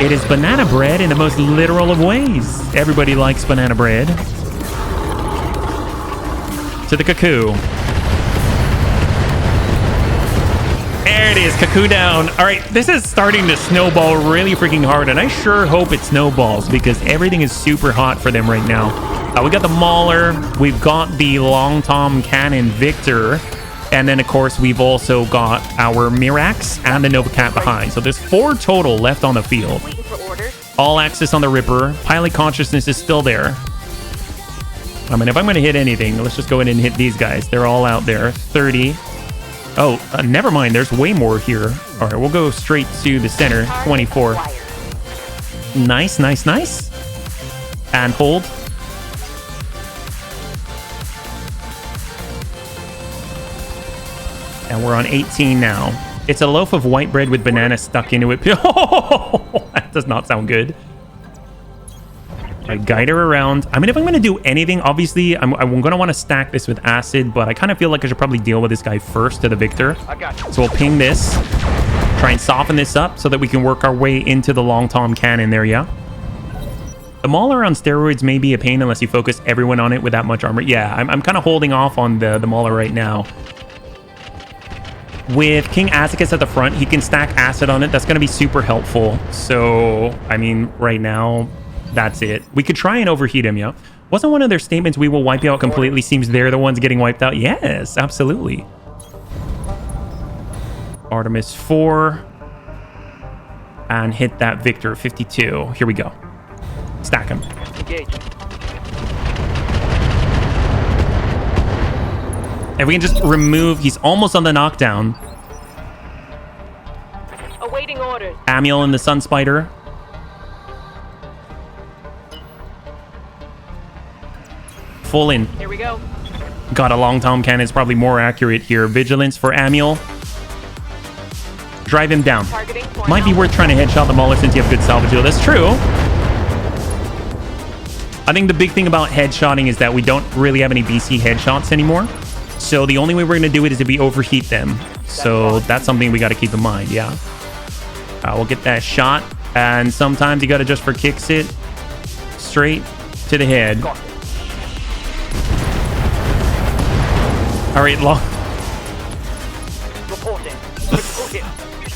It is banana bread in the most literal of ways. Everybody likes banana bread. To the cuckoo. There it is, cuckoo down. All right, this is starting to snowball really freaking hard, and I sure hope it snowballs because everything is super hot for them right now. We got the Mauler, we've got the Long Tom Cannon Victor, and then of course we've also got our Mirax and the Nova Cat behind. So there's 4 total left on the field. All access on the Ripper. Pilot consciousness is still there. I mean, if I'm going to hit anything, let's just go ahead and hit these guys. They're all out there. 30. Oh, never mind. There's way more here. All right, we'll go straight to the center. 24. Nice, nice, nice. And hold. And we're on 18 now. It's a loaf of white bread with banana stuck into it. Oh, that does not sound good. I guide her around. I mean, if I'm going to do anything, obviously, I'm going to want to stack this with acid, but I kind of feel like I should probably deal with this guy first to the Victor. So we'll ping this. Try and soften this up so that we can work our way into the Long Tom Cannon there, yeah? The Mauler on steroids may be a pain unless you focus everyone on it with that much armor. Yeah, I'm kind of holding off on the Mauler right now. With King Azicus at the front, he can stack acid on it. That's going to be super helpful. So, I mean, right now, that's it. We could try and overheat him, yeah? Wasn't one of their statements, we will wipe you out completely, seems they're the ones getting wiped out? Yes, absolutely. Artemis 4. And hit that Victor, 52. Here we go. Stack him. Engage. If we can just remove... He's almost on the knockdown. Awaiting orders. Amiel and the Sun Spider. Full in. Here we go. Got a Long Tom Cannon is probably more accurate here. Vigilance for Amiel. Drive him down. Targeting Might be worth trying to headshot the Mauler since you have good salvage deal. That's true. I think the big thing about headshotting is that we don't really have any BC headshots anymore. So the only way we're going to do it is if we overheat them. So that's something we got to keep in mind, yeah. We'll get that shot. And sometimes you got to just for kicks it straight to the head. All right,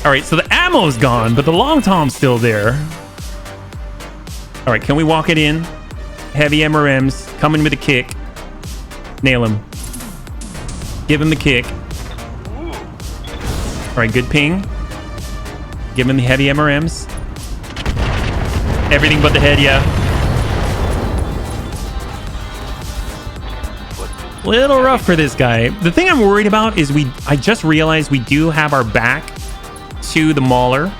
all right, so the ammo's gone, but the Long Tom's still there. All right, can we walk it in? Heavy MRMs, coming with a kick. Nail him. Give him the kick. All right, good ping. Give him the heavy MRMs. Everything but the head, yeah. Little rough for this guy. The thing I'm worried about is I just realized we do have our back to the Mauler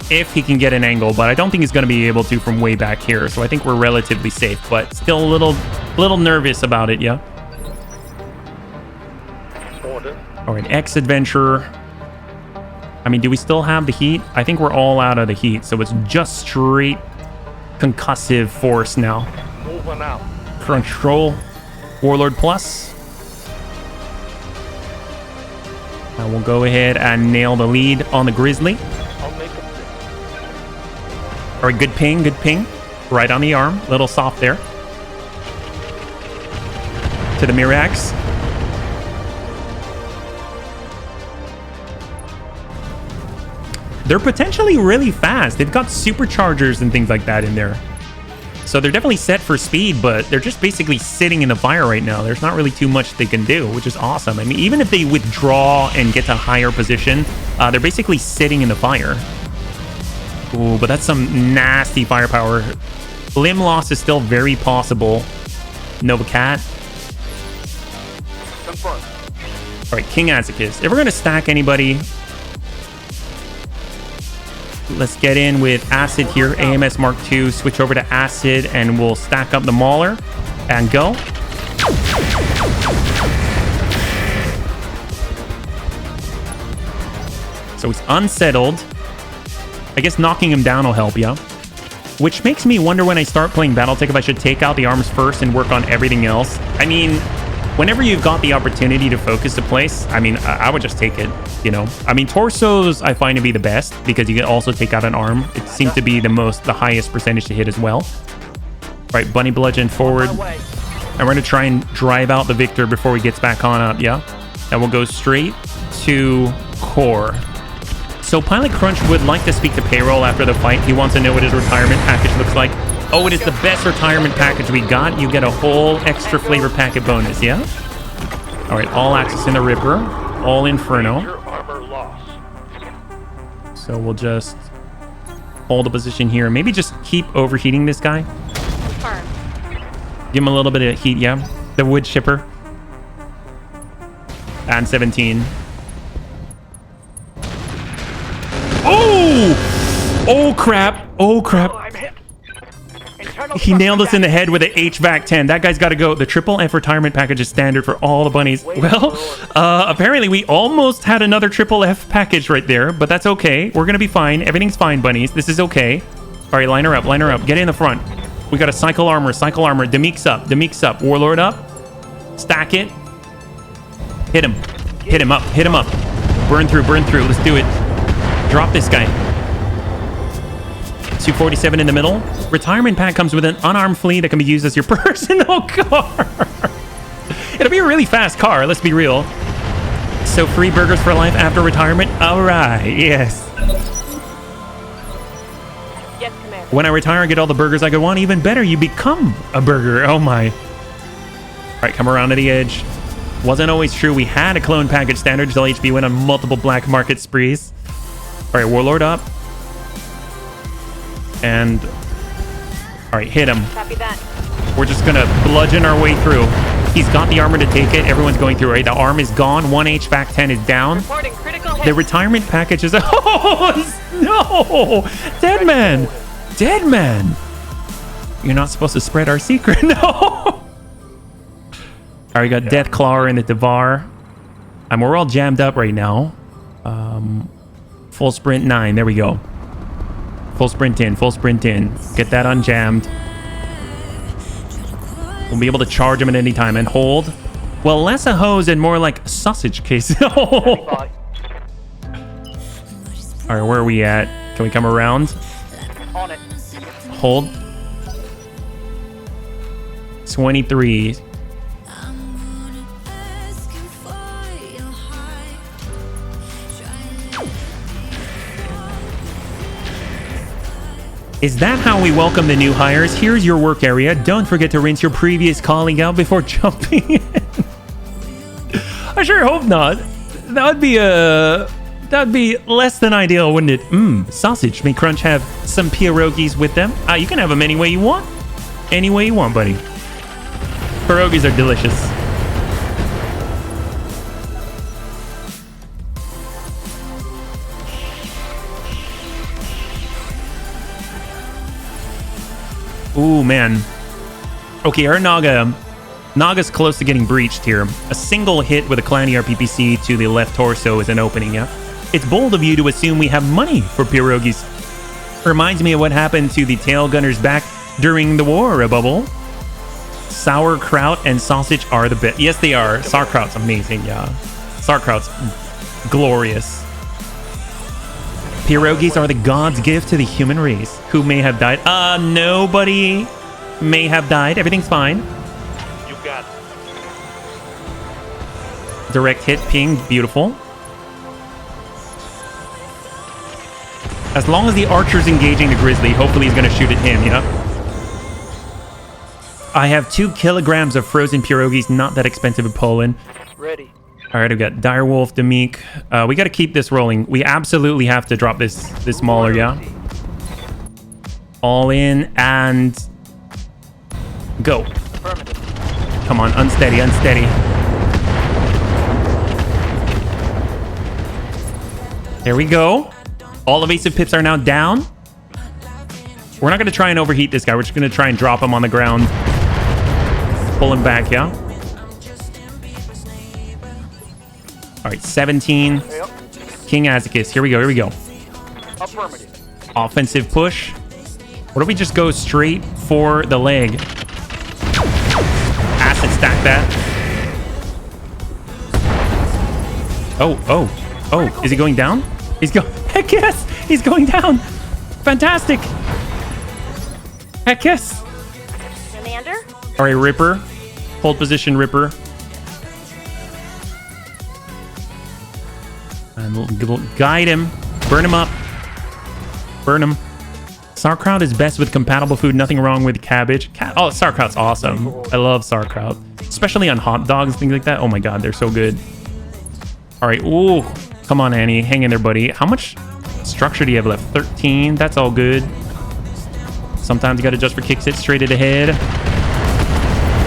if he can get an angle, but I don't think he's going to be able to from way back here. So I think we're relatively safe, but still a little nervous about it, yeah. Order. All right, X-Adventurer. I mean, do we still have the heat? I think we're all out of the heat, so it's just straight concussive force now. Moving out. Control. Warlord Plus. And we'll go ahead and nail the lead on the Grizzly. I'll make it. All right, good ping, good ping. Right on the arm. Little soft there. To the Mirax. They're potentially really fast. They've got superchargers and things like that in there. So they're definitely set for speed, but they're just basically sitting in the fire right now. There's not really too much they can do, which is awesome. I mean, even if they withdraw and get to a higher position, they're basically sitting in the fire. Ooh, but that's some nasty firepower. Limb loss is still very possible. Nova Cat. Confirmed. All right, King Azicus. If we're going to stack anybody, let's get in with Acid here. AMS Mark II. Switch over to Acid, and we'll stack up the Mauler and go. So he's unsettled. I guess knocking him down will help you. Which makes me wonder when I start playing Battletech if I should take out the arms first and work on everything else. I mean, whenever you've got the opportunity to focus a place, I mean, I would just take it, you know? I mean, torsos I find to be the best because you can also take out an arm. It seems to be the highest percentage to hit as well. All right, Bunny Bludgeon forward. And we're going to try and drive out the Victor before he gets back on up, yeah? And we'll go straight to core. So Pilot Crunch would like to speak to Payroll after the fight. He wants to know what his retirement package looks like. Oh, it is the best retirement package we got. You get a whole extra flavor packet bonus, yeah? All right, all access in the Ripper, all Inferno. Your armor lost. So we'll just hold a position here. Maybe just keep overheating this guy. Confirmed. Give him a little bit of heat, yeah? The wood shipper. And 17. Oh! Oh, crap. Oh, crap. I'm hit. Internal He nailed us in the head with an HVAC 10. That guy's got to go. The triple F retirement package is standard for all the bunnies. Well, apparently we almost had another triple F package right there, but that's okay. We're going to be fine. Everything's fine, bunnies. This is okay. All right, line her up. Line her up. Get in the front. We got a cycle armor. Cycle armor. Demik's up. Demik's up. Warlord up. Stack it. Hit him. Hit him up. Hit him up. Burn through. Burn through. Let's do it. Drop this guy. 247 in the middle. Retirement pack comes with an unarmed flea that can be used as your personal car. It'll be a really fast car, let's be real. So free burgers for life after retirement? All right, yes. Yes, Commander. When I retire and get all the burgers I could want, even better, you become a burger. Oh my. All right, come around to the edge. Wasn't always true. We had a clone package standard until HP went on multiple black market sprees. All right, Warlord up. And all right, hit him. Copy that. We're just gonna bludgeon our way through. He's got the armor to take it. Everyone's going through, right? The arm is gone. 1 HVAC 10 is down. Reporting critical hit. The retirement package is oh no! Dead man! Dead man! You're not supposed to spread our secret. No! All right, we got Death Claw and the Devar. And we're all jammed up right now. Full sprint 9. There we go. Full sprint in. Full sprint in. Get that unjammed. We'll be able to charge him at any time and hold. Well, less a hose and more like a sausage case. All Bye. right, where are we at? Can we come around? On it. Hold. 23. Is that how we welcome the new hires? Here's your work area. Don't forget to rinse your previous colleague out before jumping in. I sure hope not. That'd be less than ideal, wouldn't it? Sausage. May Crunch have some pierogies with them? You can have them any way you want. Any way you want, buddy. Pierogies are delicious. Ooh, man. Okay, our Naga's close to getting breached here. A single hit with a Clan ERPPC to the left torso is an opening, yeah? It's bold of you to assume we have money for pierogies. Reminds me of what happened to the tail gunners back during the war, a bubble. Sauerkraut and sausage are the best. Yes, they are. Sauerkraut's amazing, yeah. Sauerkraut's glorious. Pierogies are the god's gift to the human race. Who may have died? Nobody may have died. Everything's fine. You got it. Direct hit, ping, beautiful. As long as the archer's engaging the grizzly, hopefully he's going to shoot at him, yeah? I have 2 kilograms of frozen pierogies, not that expensive in Poland. Ready. All right, we got Direwolf, Demik. We got to keep this rolling. We absolutely have to drop this mauler, yeah? All in and go. Affirmative. Come on, unsteady, unsteady. There we go. All evasive pips are now down. We're not going to try and overheat this guy. We're just going to try and drop him on the ground. Pull him back, yeah? All right, 17. Yep. King Azekis. Here we go, here we go. Affirmative. Offensive push. What if we just go straight for the leg? Acid stack that. Oh. Is he going down? He's going... Heck yes! He's going down! Fantastic! Heck yes! Commander? All right, Ripper. Hold position, Ripper. And we'll guide him. Burn him up. Burn him. Sauerkraut is best with compatible food. Nothing wrong with cabbage. Oh, sauerkraut's awesome. I love sauerkraut. Especially on hot dogs, things like that. Oh my god, they're so good. All right. Ooh. Come on, Annie. Hang in there, buddy. How much structure do you have left? 13. That's all good. Sometimes you got to adjust for kicks hit straight at the head.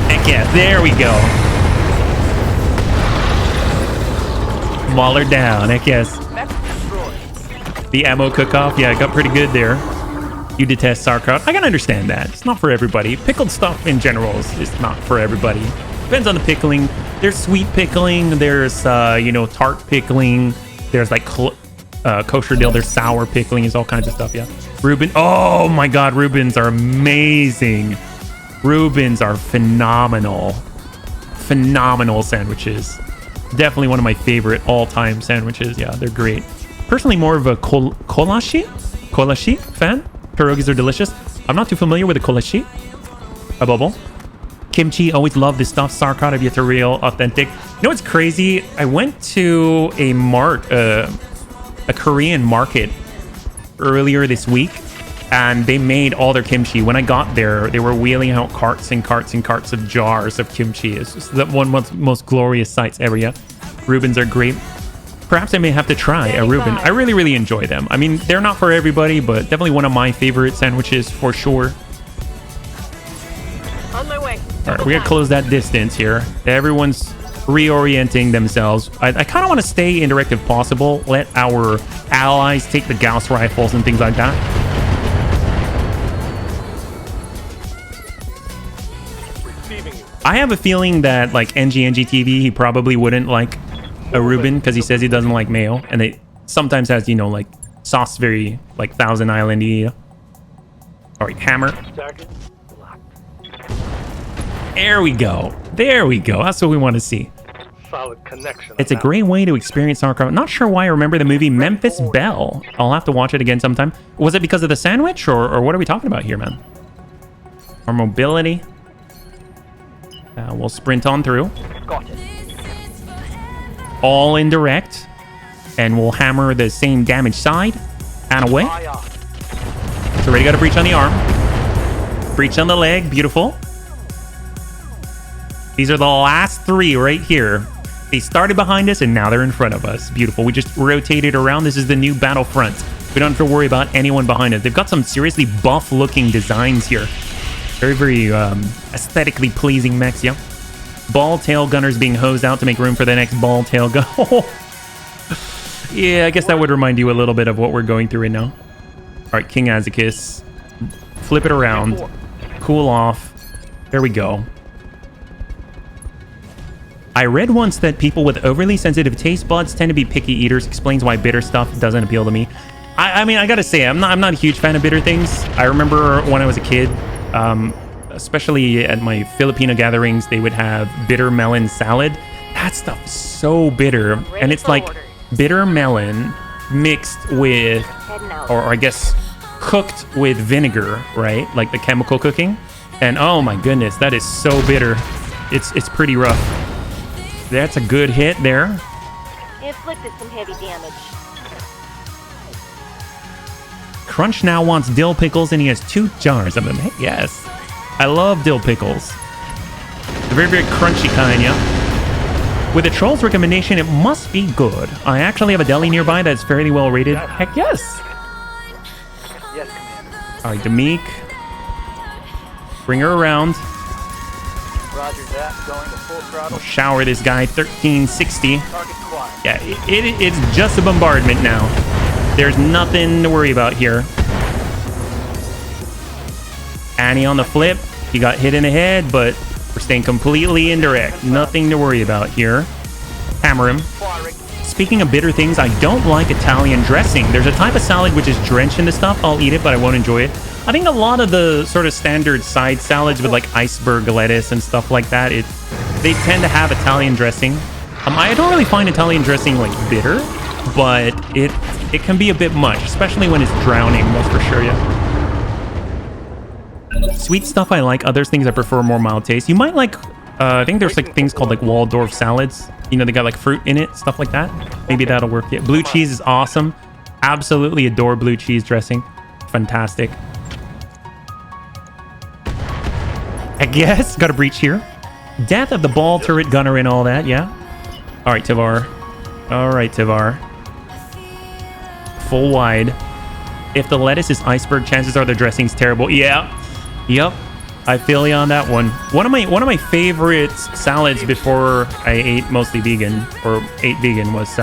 Heck yeah. There we go. Mauler down. Heck yes. Mech destroyed. The ammo cook-off. Yeah, it got pretty good there. You detest sauerkraut. I can understand that. It's not for everybody. Pickled stuff in general is not for everybody. Depends on the pickling. There's sweet pickling. There's, tart pickling. There's like kosher dill. There's sour pickling. There's all kinds of stuff, yeah. Reuben. Oh my god, Reubens are amazing. Reubens are phenomenal. Phenomenal sandwiches. Definitely one of my favorite all-time sandwiches. Yeah, they're great. Personally, more of a kolashi fan. Pierogies are delicious. I'm not too familiar with the kolashi. A bubble. Kimchi, always love this stuff. Sauerkraut, I've yet to real authentic. You know what's crazy? I went to a Korean market earlier this week, and they made all their kimchi. When I got there, they were wheeling out carts and carts and carts of jars of kimchi. It's just the one of the most glorious sights ever, yeah. Reubens are great. Perhaps I may have to try a Reuben. I really, really enjoy them. I mean, they're not for everybody, but definitely one of my favorite sandwiches for sure. On my way. All right, we gotta close that distance here. Everyone's reorienting themselves. I kind of want to stay indirect if possible. Let our allies take the Gauss rifles and things like that. Receiving you. I have a feeling that like NGTV, he probably wouldn't like a Reuben because he says he doesn't like mayo, and it sometimes has, like sauce very like Thousand Island-y. All right, hammer. Target locked. There we go. There we go. That's what we want to see. Solid connection. It's a great way to experience sauerkraut. Not sure why I remember the movie Memphis Belle. I'll have to watch it again sometime. Was it because of the sandwich, or what are we talking about here, man? Our mobility. We'll sprint on through. Got it. All indirect. And we'll hammer the same damage side. And away. So ready, got a breach on the arm. Breach on the leg. Beautiful. These are the last 3 right here. They started behind us and now they're in front of us. Beautiful. We just rotated around. This is the new battlefront. We don't have to worry about anyone behind us. They've got some seriously buff looking designs here. Very, very aesthetically pleasing mechs, yeah. Ball tail gunners being hosed out to make room for the next ball tail gun. Yeah, I guess that would remind you a little bit of what we're going through right now. All right, King Azekis. Flip it around. Cool off. There we go. I read once that people with overly sensitive taste buds tend to be picky eaters. Explains why bitter stuff doesn't appeal to me. I mean, I gotta say, I'm not a huge fan of bitter things. I remember when I was a kid, especially at my Filipino gatherings, they would have bitter melon salad. That stuff is so bitter. And it's like bitter melon mixed with, or I guess cooked with vinegar, right? Like the chemical cooking. And oh my goodness, that is so bitter. It's pretty rough. That's a good hit there. Inflicted some heavy damage. Crunch now wants dill pickles and he has 2 jars of them. Hey, yes. I love dill pickles. They're very, very crunchy kind, yeah. With a troll's recommendation, it must be good. I actually have a deli nearby that's fairly well rated. Heck yes. Yes, Commander. All right, Demik. Bring her around. Roger that. Going to full throttle. Shower this guy. 1360. Target quiet. Yeah, it's just a bombardment now. There's nothing to worry about here. Annie on the flip. He got hit in the head, but we're staying completely indirect. Nothing to worry about here. Hammer him. Firing. Speaking of bitter things, I don't like Italian dressing. There's a type of salad which is drenched into stuff. I'll eat it, but I won't enjoy it. I think a lot of the sort of standard side salads with like iceberg lettuce and stuff like that, they tend to have Italian dressing. I don't really find Italian dressing like bitter, but it can be a bit much, especially when it's drowning, that's for sure, yeah. Sweet stuff I like, other things I prefer more mild taste. You might like, I think there's like things called like Waldorf salads. You know, they got like fruit in it, stuff like that. Maybe that'll work. Yeah, blue cheese is awesome. Absolutely adore blue cheese dressing. Fantastic. I guess. Got a breach here. Death of the ball turret gunner and all that, yeah. All right, Tivar. All right, Tivar. Full wide. If the lettuce is iceberg, chances are the dressing's terrible. Yeah. Yep. I feel you on that one. One of my favorite salads before I ate mostly vegan or ate vegan was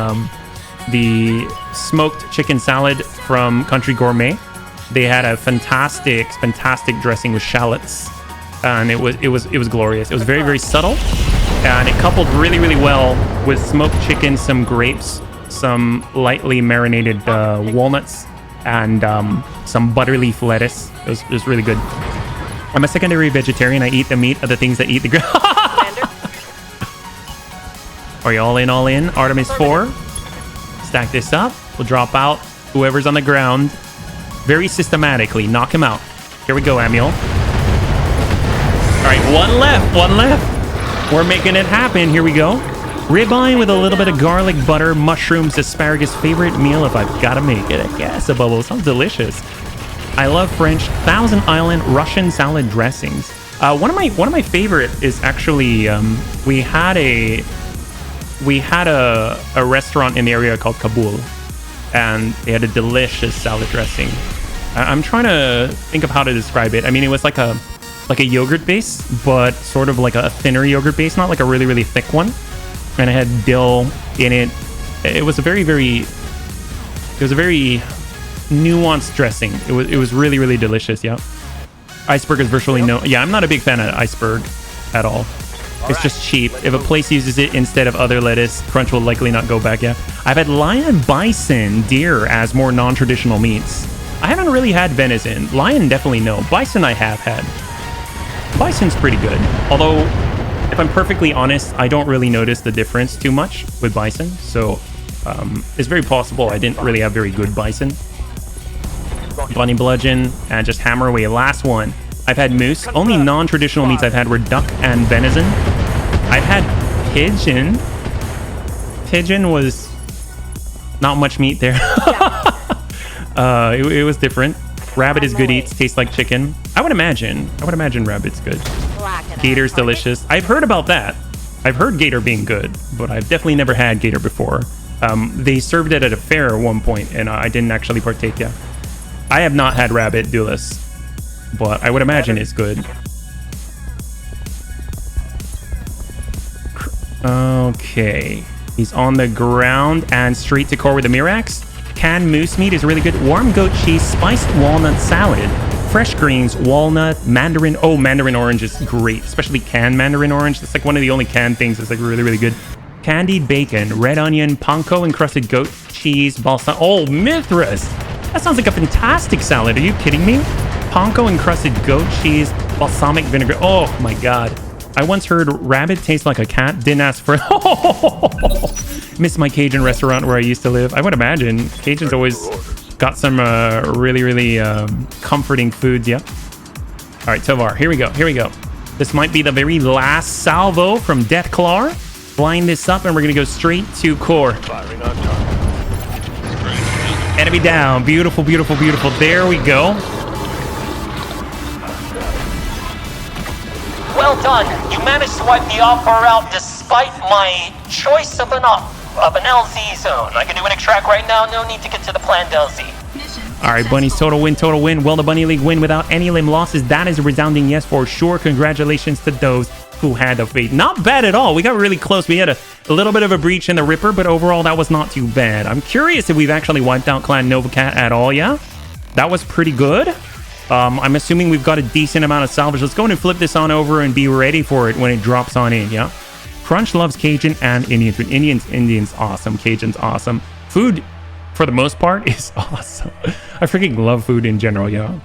the smoked chicken salad from Country Gourmet. They had a fantastic dressing with shallots, and it was glorious. It was very, very subtle, and it coupled really, really well with smoked chicken, some grapes, some lightly marinated walnuts, and some butterleaf lettuce. It was really good. I'm a secondary vegetarian. I eat the meat of the things that eat the ground. Are you all in, all in? Artemis 4. Stack this up. We'll drop out whoever's on the ground very systematically. Knock him out. Here we go, Amiel. All right, one left. We're making it happen. Here we go. Ribeye with a little bit of garlic, butter, mushrooms, asparagus. Favorite meal if I've got to make it. I guess a bubble. Sounds delicious. I love French Thousand Island Russian salad dressings. One of my favorite is actually we had a restaurant in the area called Kabul, and they had a delicious salad dressing. I'm trying to think of how to describe it. I mean, it was like a yogurt base, but sort of like a thinner yogurt base, not like a really, really thick one. And it had dill in it. It was a very nuanced dressing. It was really, really delicious. Yeah. Iceberg is virtually no. Yeah, I'm not a big fan of iceberg at all. It's just cheap. If a place uses it instead of other lettuce, crunch will likely not go back. Yeah. I've had lion, bison, deer as more non-traditional meats. I haven't really had venison. Lion, definitely no. Bison I have had. Bison's pretty good. Although, if I'm perfectly honest, I don't really notice the difference too much with bison. So, it's very possible I didn't really have very good bison. Bunny bludgeon, and just hammer away. Last one. I've had moose. Only non-traditional meats I've had were duck and venison. I've had pigeon. Pigeon was not much meat there. It was different. Rabbit is good eats. Tastes like chicken. I would imagine rabbit's good. Gator's delicious. I've heard about that. I've heard gator being good, but I've definitely never had gator before. They served it at a fair at one point, and I didn't actually partake yet. I have not had rabbit, Duelist, but I would imagine it's good. Okay. He's on the ground and straight to core with the Mirax. Canned moose meat is really good. Warm goat cheese, spiced walnut salad, fresh greens, walnut, mandarin. Oh, mandarin orange is great, especially canned mandarin orange. That's like one of the only canned things that's like really, really good. Candied bacon, red onion, panko encrusted goat cheese, balsam. Oh, Mithras. That sounds like a fantastic salad. Are you kidding me? Panko encrusted goat cheese, balsamic vinegar. Oh my God. I once heard rabbit tastes like a cat. Didn't ask for it. Miss my Cajun restaurant where I used to live. I would imagine Cajun's always got some really, really comforting foods. Yeah. All right, Tovar. Here we go. This might be the very last salvo from Deathclaw. Line this up and we're going to go straight to core. Firing on target. Enemy down. Beautiful, beautiful, beautiful. There we go. Well done. You managed to wipe the offer out despite my choice of an LZ zone. I can do an extract right now. No need to get to the planned LZ. All right, Bunnies, total win, total win. Will the Bunny League win without any limb losses? That is a resounding yes for sure. Congratulations to those who had the faith. Not bad at all. We got really close. We had a little bit of a breach in the Ripper, but overall that was not too bad. I'm curious if we've actually wiped out Clan Novacat at all, yeah? That was pretty good. I'm assuming we've got a decent amount of salvage. Let's go and flip this on over and be ready for it when it drops on in, yeah? Crunch loves Cajun and Indian food. Indian's awesome. Cajun's awesome. Food, for the most part, is awesome. I freaking love food in general, yeah.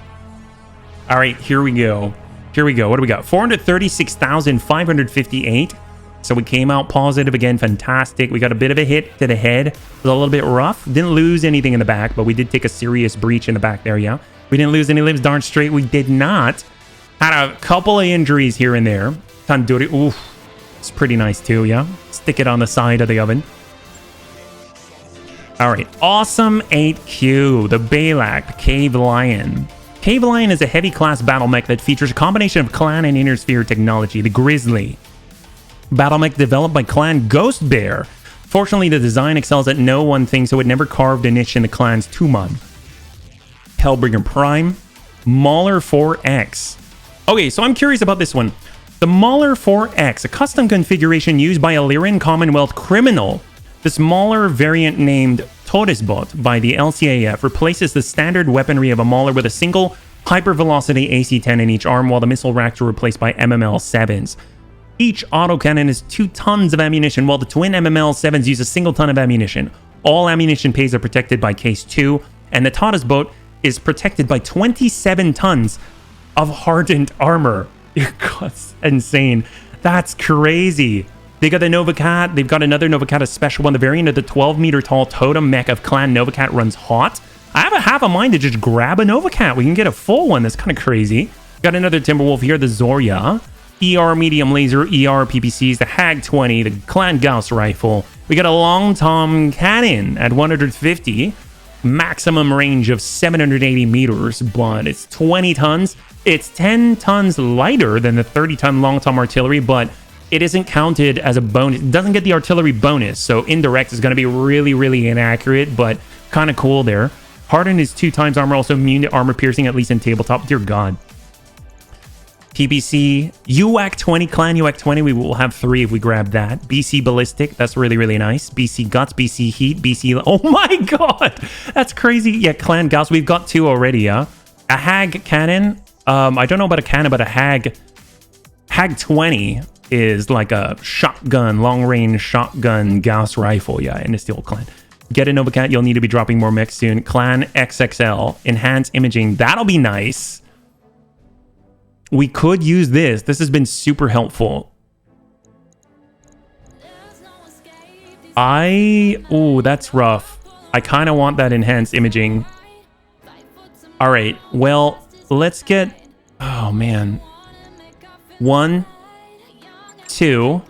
All right, here we go. Here we go. What do we got? 436,558. So we came out positive again. Fantastic. We got a bit of a hit to the head. It was a little bit rough. Didn't lose anything in the back, but we did take a serious breach in the back there, yeah. We didn't lose any limbs. Darn straight, we did not. Had a couple of injuries here and there. Tandoori. Oof. It's pretty nice too, yeah. Stick it on the side of the oven. All right. Awesome 8Q. The Balak, the Cave Lion. Cave Lion is a heavy class battle mech that features a combination of clan and inner sphere technology. The Grizzly. Battle mech developed by Clan Ghost Bear. Fortunately, the design excels at no one thing, so it never carved a niche in the clan's Tuman. Hellbringer Prime. Mauler 4X. Okay, so I'm curious about this one. The Mauler 4X, a custom configuration used by a Lyran Commonwealth criminal. The smaller variant named Todesbot by the LCAF replaces the standard weaponry of a Mauler with a single hypervelocity AC-10 in each arm, while the missile racks are replaced by MML-7s. Each autocannon is 2 tons of ammunition, while the twin MML-7s use a single ton of ammunition. All ammunition pays are protected by Case 2, and the Todesbot is protected by 27 tons of hardened armor. That's insane. That's crazy. They got the Novacat. They've got another Novacat, a special one. The variant of the 12-meter tall totem mech of Clan Novacat runs hot. I have a half a mind to just grab a Novacat. We can get a full one. That's kind of crazy. Got another Timberwolf here, the Zorya. ER medium laser, ER PPCs, the Hag 20, the Clan Gauss rifle. We got a Long Tom cannon at 150. Maximum range of 780 meters, but it's 20 tons. It's 10 tons lighter than the 30-ton Long Tom artillery, but it isn't counted as a bonus. It doesn't get the artillery bonus, so indirect is going to be really, really inaccurate, but kind of cool there. Hardened is 2 times armor, also immune to armor piercing, at least in tabletop. Dear God. PPC, UAC 20, Clan UAC 20, we will have 3 if we grab that. BC Ballistic, that's really, really nice. BC Guts, BC Heat, BC... Oh my God! That's crazy. Yeah, Clan Gauss, we've got 2 already, yeah? A Hag cannon. I don't know about a cannon, but a Hag 20 is like a shotgun, long-range shotgun Gauss rifle, yeah, in the Steel Clan. Get a Novacat, you'll need to be dropping more mechs soon. Clan XXL, enhanced imaging, that'll be nice. We could use this. This has been super helpful. Oh, that's rough. I kind of want that enhanced imaging. All right, well, let's get... Oh, man. 1, 2.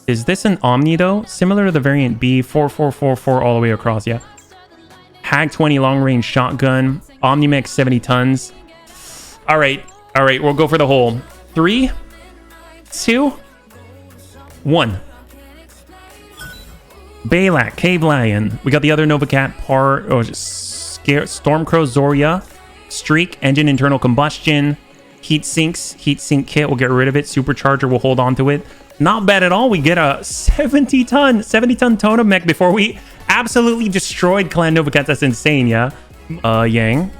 Is this an Omni, though? Similar to the variant B, 4444 all the way across, yeah. Hag 20 long-range shotgun. Omnimech 70 tons. All right, we'll go for the whole. 3, 2, 1. Balak, Cave Lion. We got the other Novacat Stormcrow Zorya. Streak, engine internal combustion. Heat sinks, heat sink kit. We'll get rid of it. Supercharger, we'll hold on to it. Not bad at all. We get a 70-ton totem mech before we absolutely destroyed Clan Novacat. That's insane, yeah? Yang.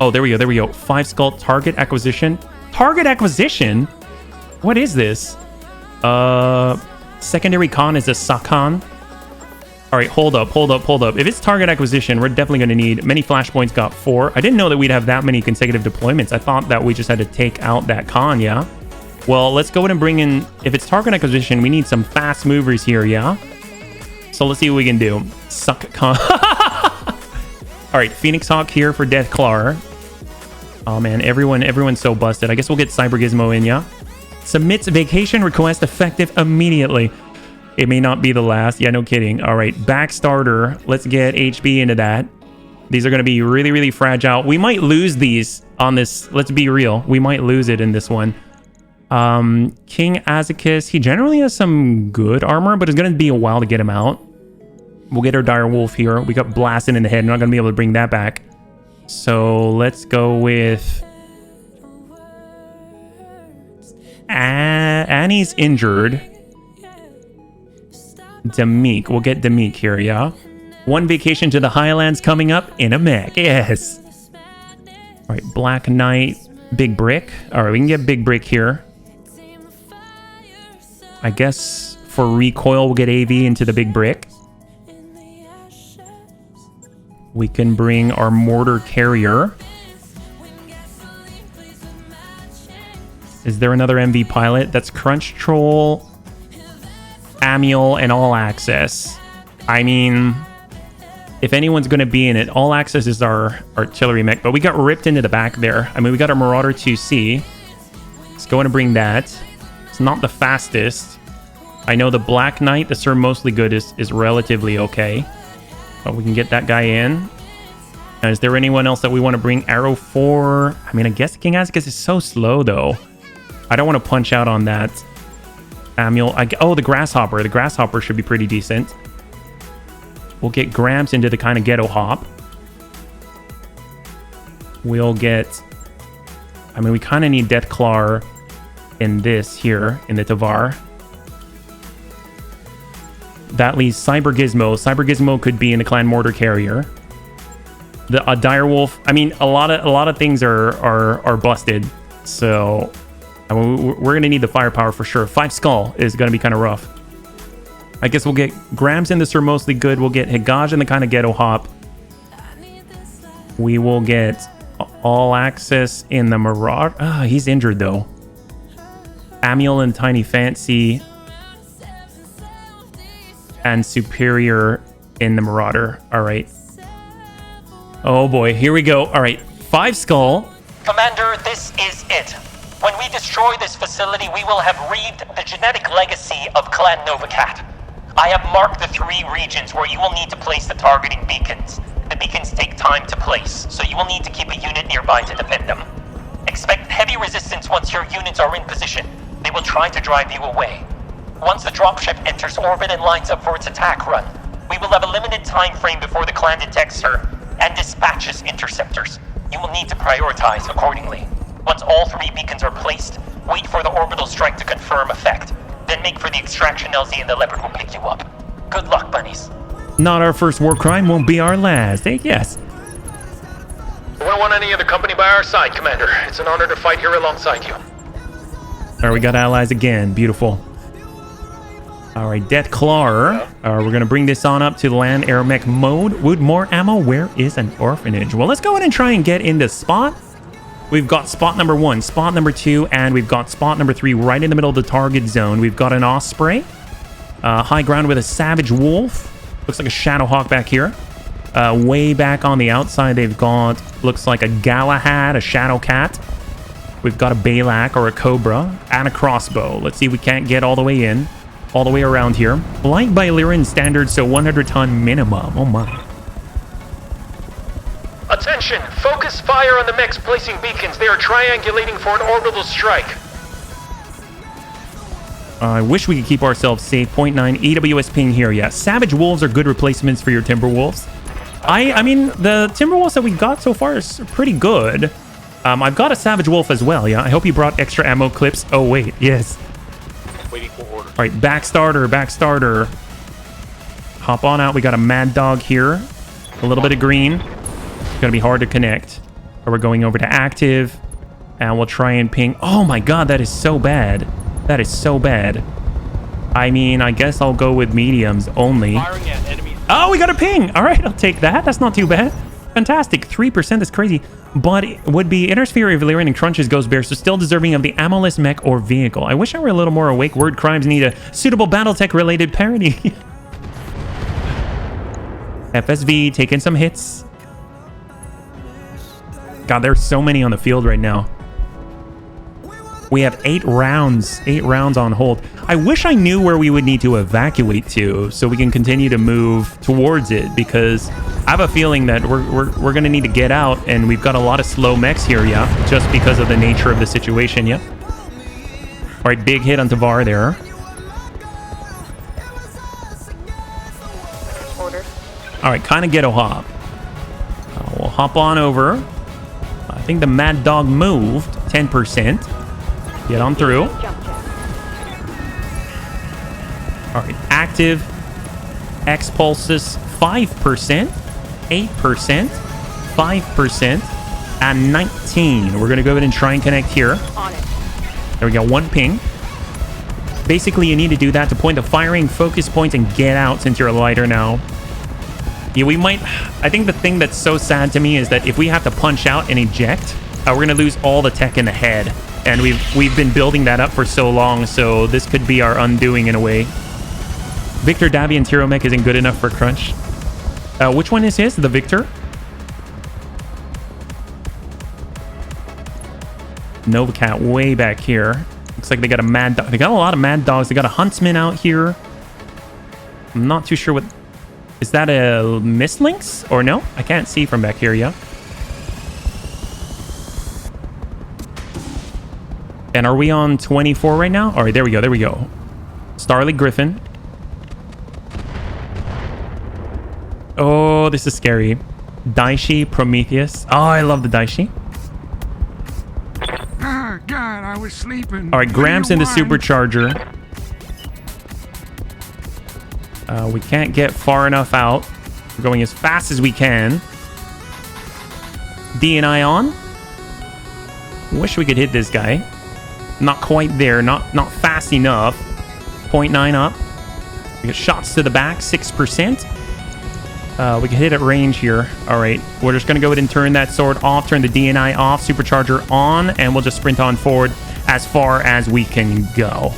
Oh, there we go. 5 skull target acquisition. Target acquisition? What is this? Secondary con is a Sakan. All right, hold up. If it's target acquisition, we're definitely going to need many flashpoints. Got 4. I didn't know that we'd have that many consecutive deployments. I thought that we just had to take out that con, yeah? Well, let's go ahead and bring in... If it's target acquisition, we need some fast movers here, yeah? So let's see what we can do. Suck con. All right, Phoenix Hawk here for Deathclaw. Oh, man, everyone's so busted. I guess we'll get Cyber Gizmo in, yeah? Submits vacation request effective immediately. It may not be the last. Yeah, no kidding. All right, Backstarter. Let's get HB into that. These are going to be really, really fragile. We might lose these on this. Let's be real. We might lose it in this one. King Azekis, he generally has some good armor, but it's going to be a while to get him out. We'll get our Dire Wolf here. We got blasted in the head. I'm not going to be able to bring that back. So let's go with... Annie's injured. Demik. We'll get Demik here, yeah? One vacation to the Highlands coming up in a mech. Yes. All right, Black Knight. Big Brick. All right, we can get Big Brick here. I guess for recoil, we'll get AV into the Big Brick. We can bring our Mortar Carrier. Is there another MV pilot? That's Crunch Troll, Amiel, and All Access. I mean, if anyone's going to be in it, All Access is our artillery mech, but we got ripped into the back there. I mean, we got our Marauder 2C. Let's go and bring that. It's not the fastest. I know the Black Knight, the Sir Mostly Good, is relatively okay. But we can get that guy in. And is there anyone else that we want to bring Arrow for? I mean, I guess King Azekis is so slow, though. I don't want to punch out on that. Amiel. Oh, the Grasshopper. The Grasshopper should be pretty decent. We'll get Gramps into the kind of ghetto hop. We'll get... I mean, we kind of need Deathclaw in this here, in the Tavar. That leaves Cyber Gizmo. Cyber Gizmo could be in the Clan Mortar Carrier. The Direwolf. I mean, a lot of things are busted. So... I mean, we're going to need the firepower for sure. 5 Skull is going to be kind of rough. I guess we'll get Grams in the Sir Mostly Good. We'll get Higaj in the kind of ghetto hop. We will get All Access in the Marauder. Ah, he's injured though. Amiel and Tiny Fancy. And Superior in the Marauder. All right. Oh boy, here we go. All right, 5 Skull. Commander, this is it. When we destroy this facility, we will have reaved the genetic legacy of Clan Novacat. I have marked the 3 regions where you will need to place the targeting beacons. The beacons take time to place, so you will need to keep a unit nearby to defend them. Expect heavy resistance once your units are in position. They will try to drive you away. Once the dropship enters orbit and lines up for its attack run, we will have a limited time frame before the clan detects her and dispatches interceptors. You will need to prioritize accordingly. Once all 3 beacons are placed, wait for the orbital strike to confirm effect. Then make for the extraction LZ and the Leopard will pick you up. Good luck, bunnies. Not our first war crime, won't be our last. Eh? Yes. We don't want any other company by our side, Commander. It's an honor to fight here alongside you. All right, we got allies again. Beautiful. All right, Deathclaw. We're going to bring this on up to land air mech mode. Would more ammo? Where is an orphanage? Well, let's go ahead and try and get into spot. We've got spot number 1, spot number 2, and we've got spot number 3 right in the middle of the target zone. We've got an Osprey, high ground with a Savage Wolf. Looks like a Shadowhawk back here. Way back on the outside, they've got, looks like a Galahad, a Shadowcat. We've got a Balak or a Cobra, and a Crossbow. Let's see if we can't get all the way in, all the way around here. Light by Lyran standard, so 100-ton minimum. Oh my. Attention! Focus fire on the mechs placing beacons. They are triangulating for an orbital strike. I wish we could keep ourselves safe. 0.9 EWS ping here. Yeah, Savage Wolves are good replacements for your Timberwolves. I mean, the Timberwolves that we got so far is pretty good. I've got a Savage Wolf as well, yeah. I hope you brought extra ammo clips. Oh, wait, yes. Waiting for order. All right, backstarter. Hop on out. We got a Mad Dog here. A little bit of green. Gonna be hard to connect. But we're going over to active, and we'll try and ping. Oh my god, that is so bad. That is so bad. I mean, I guess I'll go with mediums only. Firing at enemies. Oh, we got a ping. All right, I'll take that. That's not too bad. Fantastic. 3%. That's crazy. But it would be Intersphere of Valyrian and Crunches Ghost Bear, so still deserving of the ammoless mech or vehicle. I wish I were a little more awake. Word crimes need a suitable Battletech related parody. FSV taking some hits. God, there's so many on the field right now. We have 8 rounds on hold. I wish I knew where we would need to evacuate to so we can continue to move towards it, because I have a feeling that we're going to need to get out, and we've got a lot of slow mechs here, yeah, just because of the nature of the situation, yeah. Alright, big hit on Tavar there. Order. Alright, kind of ghetto hop. We'll hop on over. I think the Mad Dog moved 10%. Get on through. Jump check. Alright, active. X pulses 5%, 8%, 5%, and 19. We're going to go ahead and try and connect here. On it. There we go, 1 ping. Basically, you need to do that to point the firing focus points and get out since you're a lighter now. Yeah, we might... I think the thing that's so sad to me is that if we have to punch out and eject, we're going to lose all the tech in the head. And we've been building that up for so long, so this could be our undoing in a way. Victor Davian Tyromech isn't good enough for Crunch. Which one is his? The Victor? Novacat way back here. Looks like they got a Mad Dog. They got a lot of Mad Dogs. They got a Huntsman out here. I'm not too sure what... Is that a Mislinks? Or no? I can't see from back here, yeah. And are we on 24 right now? All right, there we go. There we go. Starly Griffin. Oh, this is scary. Daishi Prometheus. Oh, I love the Daishi. Ah, God, I was sleeping. All right, Gramps in the supercharger. We can't get far enough out. We're going as fast as we can. D&I on. Wish we could hit this guy. Not quite there. Not fast enough. 0.9 up. We got shots to the back. 6%. We can hit at range here. All right. We're just going to go ahead and turn that sword off. Turn the D&I off. Supercharger on. And we'll just sprint on forward as far as we can go.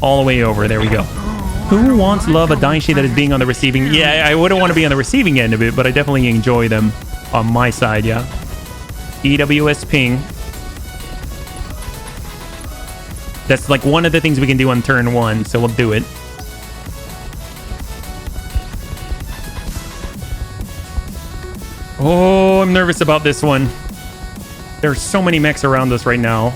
All the way over. There we go. Who wants love a Daishi that is being on the receiving? Yeah, I wouldn't want to be on the receiving end of it, but I definitely enjoy them on my side, yeah. EWS ping. That's like one of the things we can do on turn 1, so we'll do it. Oh, I'm nervous about this one. There's so many mechs around us right now.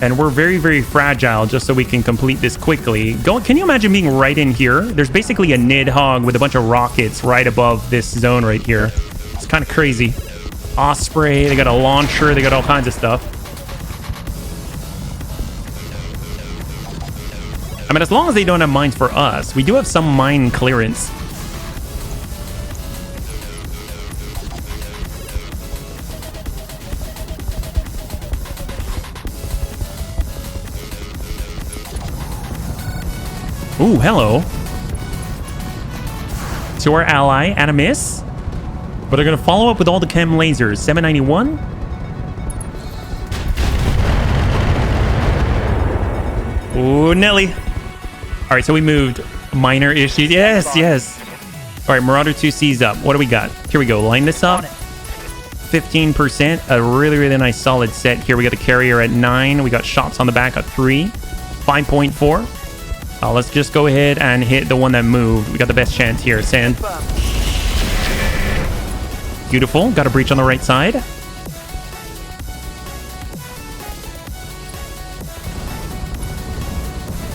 And we're very, very fragile just so we can complete this quickly. Can you imagine being right in here? There's basically a Nidhogg with a bunch of rockets right above this zone right here. It's kind of crazy. Osprey, they got a launcher, they got all kinds of stuff. I mean, as long as they don't have mines for us, we do have some mine clearance. Ooh, hello. To our ally, Animus. But they're going to follow up with all the chem lasers. 791. Ooh, Nelly. All right, so we moved. Minor issues. Yes, yes. All right, Marauder 2C's up. What do we got? Here we go. Line this up. 15%. A really, really nice solid set. Here we got the carrier at 9. We got shots on the back at 3. 5.4. Let's just go ahead and hit the one that moved. We got the best chance here. Sand. Beautiful. Got a breach on the right side.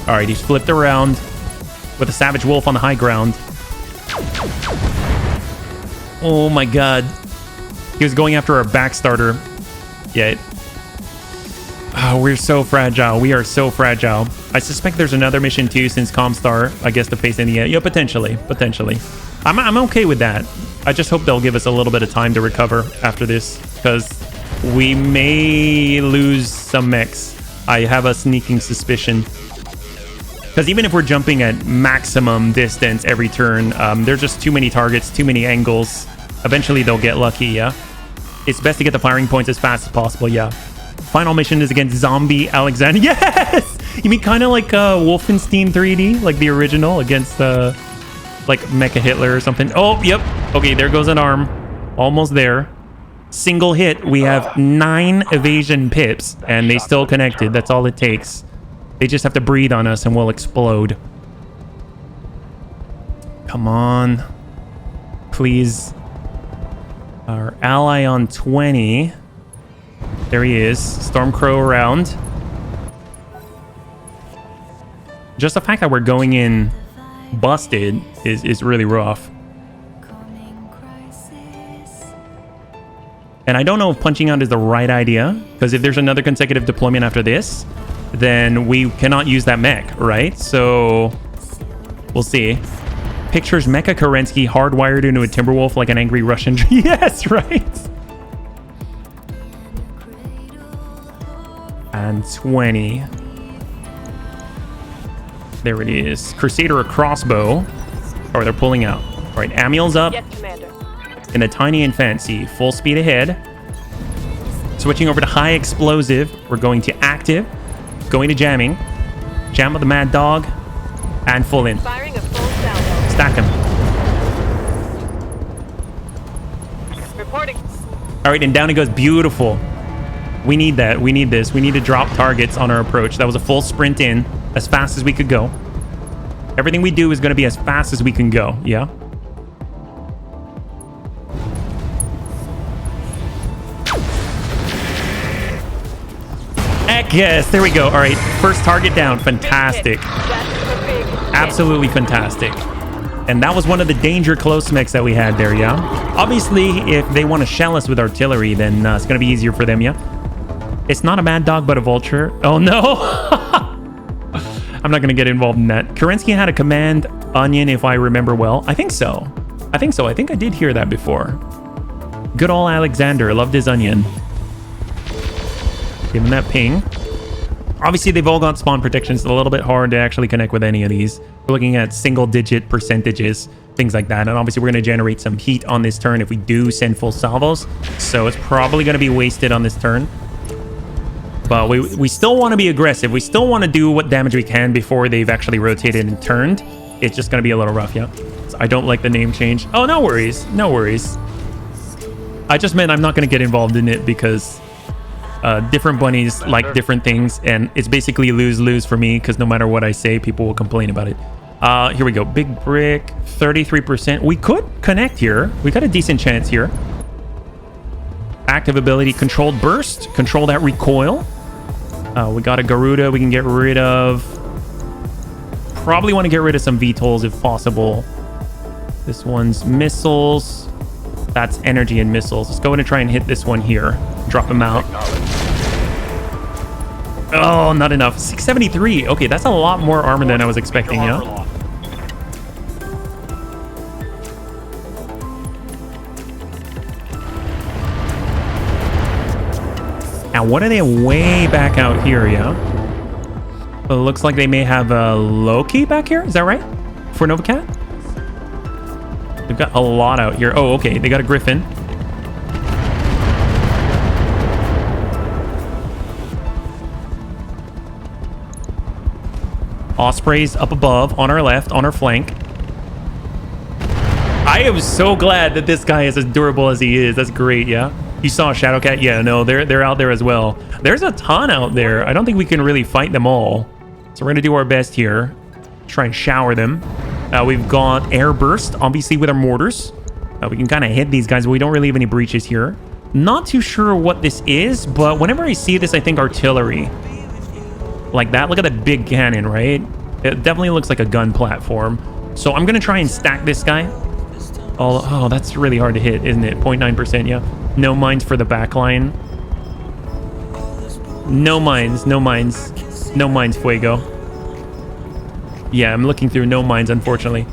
All right, he's flipped around with a Savage Wolf on the high ground. Oh my god. He was going after our back starter. Yeah. Oh, we're so fragile. We are so fragile. I suspect there's another mission too, since Comstar, I guess, to face in the end. Yeah, potentially. I'm okay with that. I just hope they'll give us a little bit of time to recover after this, because we may lose some mechs. I have a sneaking suspicion. Because even if we're jumping at maximum distance every turn, there's just too many targets, too many angles. Eventually they'll get lucky, yeah? It's best to get the firing points as fast as possible, yeah. Final mission is against Zombie Alexander. Yes! You mean kind of like Wolfenstein 3D? Like the original against like Mecha Hitler or something? Oh, yep. Okay, there goes an arm. Almost there. Single hit. We have 9 evasion pips and they still connected. That's all it takes. They just have to breathe on us and we'll explode. Come on. Please. Our ally on 20. There he is. Stormcrow around. Just the fact that we're going in busted is really rough. And I don't know if punching out is the right idea, because if there's another consecutive deployment after this, then we cannot use that mech, right? So we'll see. Pictures Mecha Kerensky hardwired into a Timberwolf like an angry Russian. Yes, right? And 20. There it is. Crusader a crossbow. Oh, they're pulling out. All right, Amiel's up. Yes, Commander. In a tiny and fancy. Full speed ahead. Switching over to high explosive. We're going to active. Going to jamming. Jam with the Mad Dog. And full in. Firing a full salvo. Stack him. Reporting. All right, and down it goes. Beautiful. We need that. We need this. We need to drop targets on our approach. That was a full sprint in as fast as we could go. Everything we do is going to be as fast as we can go. Yeah. Heck yes. There we go. All right. First target down. Fantastic. Absolutely fantastic. And that was one of the danger close mechs that we had there, yeah? Obviously, if they want to shell us with artillery, then it's going to be easier for them, yeah? It's not a Mad Dog, but a Vulture. Oh, no! I'm not going to get involved in that. Kerensky had a command onion, if I remember well. I think so. I think so. I think I did hear that before. Good old Alexander. Loved his onion. Give him that ping. Obviously, they've all got spawn protections. It's a little bit hard to actually connect with any of these. We're looking at single-digit percentages, things like that. And obviously, we're going to generate some heat on this turn if we do send full salvos. So it's probably going to be wasted on this turn. But we still want to be aggressive. We still want to do what damage we can before they've actually rotated and turned. It's just going to be a little rough, yeah? So I don't like the name change. Oh, no worries. No worries. I just meant I'm not going to get involved in it because... different bunnies like different things, and it's basically lose-lose for me because no matter what I say, people will complain about it. Here we go. Big brick, 33%. We could connect here. We got a decent chance here. Active ability, controlled burst. Control that recoil. We got a Garuda we can get rid of. Probably want to get rid of some VTOLs if possible. This one's missiles. That's energy and missiles. Let's go in and try and hit this one here. Drop him out. Oh, not enough. 673. Okay, that's a lot more armor than I was expecting, yeah? Now, what are they way back out here, yeah? It looks like they may have a Loki back here. Is that right? For Novacat? They've got a lot out here. Oh, okay. They got a Griffin. Osprey's up above, on our left, on our flank. I am so glad that this guy is as durable as he is. That's great, yeah? You saw Shadowcat? Yeah, no, they're out there as well. There's a ton out there. I don't think we can really fight them all. So we're going to do our best here. Try and shower them. We've got air burst, obviously, with our mortars. We can kind of hit these guys, but we don't really have any breaches here. Not too sure what this is, but whenever I see this, I think artillery. Like that. Look at that big cannon, right? It definitely looks like a gun platform. So I'm going to try and stack this guy. Oh, that's really hard to hit, isn't it? 0.9%, yeah. No mines for the back line. No mines, no mines. No mines, Fuego. Yeah, I'm looking through no mines, unfortunately.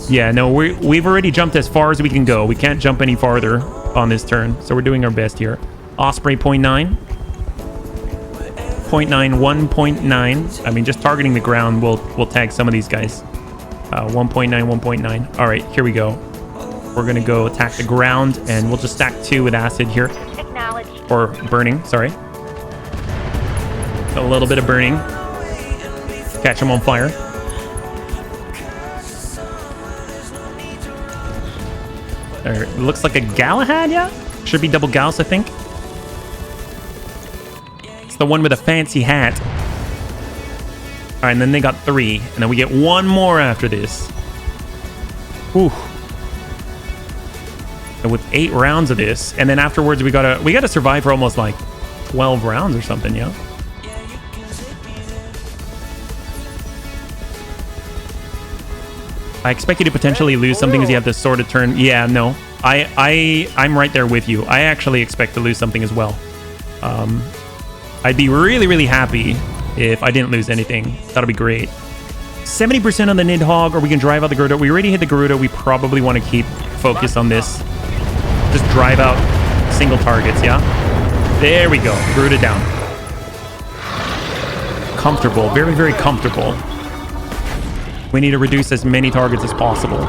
Yeah, no, we've already jumped as far as we can go. We can't jump any farther on this turn, so we're doing our best here. Osprey 0.9. 0.9, 1.9. I mean, just targeting the ground will tag some of these guys. 1.9, 1.9. All right, here we go. We're going to go attack the ground, and we'll just stack 2 with acid here. Acknowledged. Or burning, sorry. A little bit of burning. Catch him on fire. There, looks like a Galahad, yeah? Should be double Gauss, I think. It's the one with a fancy hat. All right, and then they got 3. And then we get 1 more after this. Whew. And with 8 rounds of this. And then afterwards, we gotta survive for almost like 12 rounds or something, yeah? I expect you to potentially lose something as you have this sort of turn. Yeah, no. I'm right there with you. I actually expect to lose something as well. I'd be really, really happy if I didn't lose anything. That'll be great. 70% on the Nidhogg, or we can drive out the Garuda. We already hit the Garuda. We probably want to keep focused on this. Just drive out single targets, yeah? There we go. Garuda down. Comfortable. Very, very comfortable. We need to reduce as many targets as possible.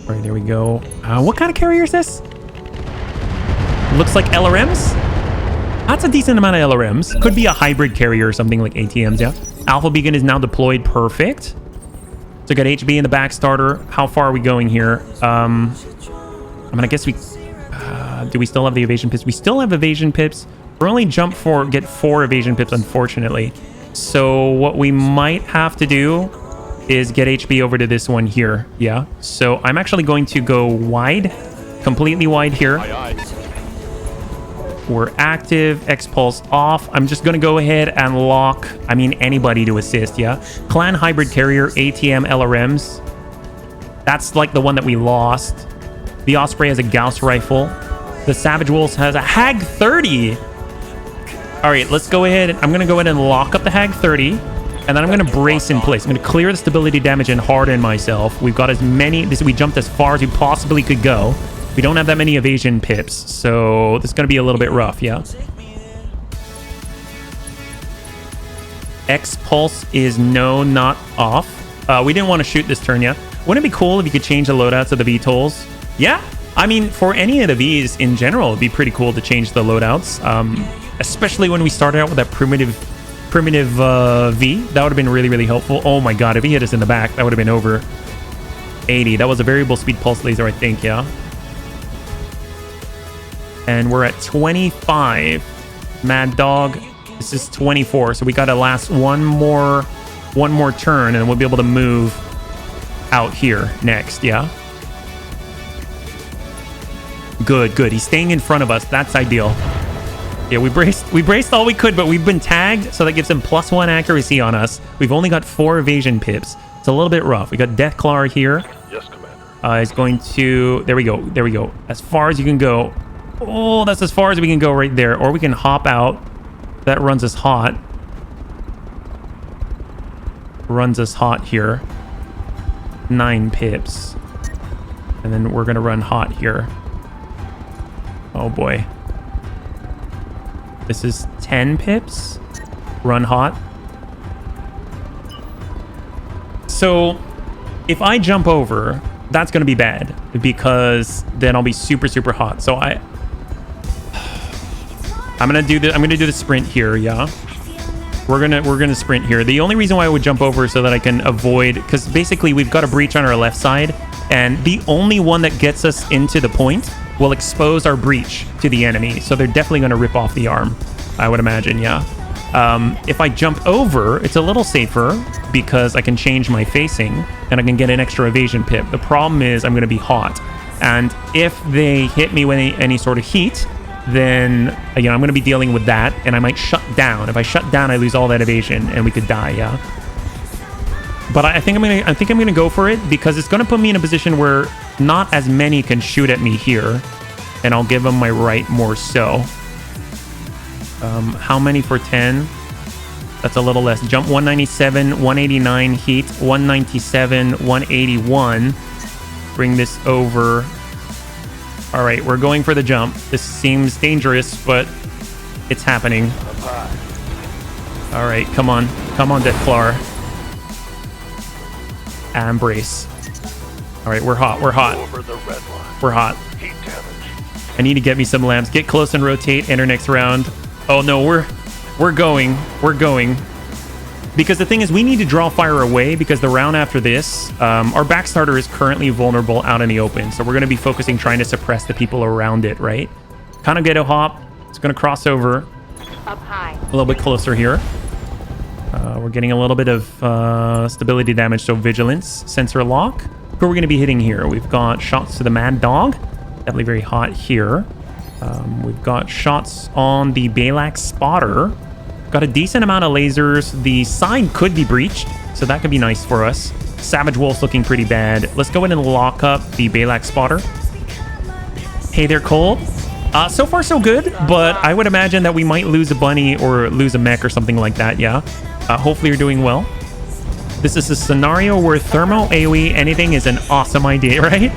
All right, there we go. What kind of carrier is this? Looks like LRMs? That's a decent amount of LRMs. Could be a hybrid carrier or something like ATMs, yeah. Alpha Beacon is now deployed. Perfect. So got HB in the back starter. How far are we going here? I mean, I guess we... do we still have the evasion pips? We still have evasion pips. We're only get 4 evasion pips, unfortunately. So what we might have to do is get HB over to this one here. Yeah. So I'm actually going to go wide. Completely wide here. We're active. X-Pulse off. I'm just going to go ahead and lock, I mean, anybody to assist, yeah? Clan Hybrid Carrier, ATM, LRMs. That's like the one that we lost. The Osprey has a Gauss rifle. The Savage Wolves has a Hag 30. All right, let's go ahead. I'm going to go ahead and lock up the Hag 30. And then I'm going to brace in place. I'm going to clear the stability damage and harden myself. We've got as many... we jumped as far as we possibly could go. We don't have that many evasion pips, so this is going to be a little bit rough, yeah? X-Pulse is no, not off. We didn't want to shoot this turn yet. Wouldn't it be cool if you could change the loadouts of the VTOLs? Yeah, I mean, for any of the Vs in general, it'd be pretty cool to change the loadouts. Especially when we started out with that primitive V. That would have been really, really helpful. Oh my god, if he hit us in the back, that would have been over. 80. That was a variable speed pulse laser, I think, yeah? And we're at 25. Mad Dog, this is 24. So we got to last one more turn, and we'll be able to move out here next, yeah? Good, good. He's staying in front of us. That's ideal. Yeah, we braced all we could, but we've been tagged, so that gives him +1 accuracy on us. We've only got 4 evasion pips. It's a little bit rough. We got Deathclaw here. Yes, Commander. He's going to... There we go. There we go. As far as you can go. Oh, that's as far as we can go right there. Or we can hop out. That runs us hot. Runs us hot here. 9 pips. And then we're going to run hot here. Oh, boy. This is 10 pips. Run hot. So, if I jump over, that's going to be bad. Because then I'll be super, super hot. So I'm gonna do the sprint here, yeah. We're gonna sprint here. The only reason why I would jump over is so that I can avoid, because basically we've got a breach on our left side, and the only one that gets us into the point will expose our breach to the enemy. So they're definitely gonna rip off the arm, I would imagine, yeah. If I jump over, it's a little safer because I can change my facing and I can get an extra evasion pip. The problem is I'm gonna be hot, and if they hit me with any sort of heat, then I'm going to be dealing with that, and I might shut down. If I shut down, I lose all that evasion, and we could die, yeah. But I think I'm gonna go for it because it's going to put me in a position where not as many can shoot at me here, and I'll give them my right more so. How many for 10? That's a little less. Jump 197, 189 heat, 197, 181. Bring this over. All right, we're going for the jump. This seems dangerous, but it's happening. All right, come on. Come on, Deathclaw. And brace. All right, we're hot. We're hot. We're hot. I need to get me some lamps. Get close and rotate. Enter next round. Oh, no, we're going. We're going. Because the thing is, we need to draw fire away because the round after this, our backstarter is currently vulnerable out in the open. So we're going to be focusing trying to suppress the people around it, right? Kind of ghetto hop. It's going to cross over. Up high. A little bit closer here. We're getting a little bit of stability damage, so vigilance, sensor lock. Who are we going to be hitting here? We've got shots to the Mad Dog. Definitely very hot here. We've got shots on the Balak spotter. Got a decent amount of lasers. The side could be breached, so that could be nice for us. Savage Wolf's looking pretty bad. Let's go ahead and lock up the Balak spotter. Hey there, Cole. So far so good, but I would imagine that we might lose a bunny or lose a mech or something like that, yeah. Hopefully you're doing well. This is a scenario where thermo AoE anything is an awesome idea, right?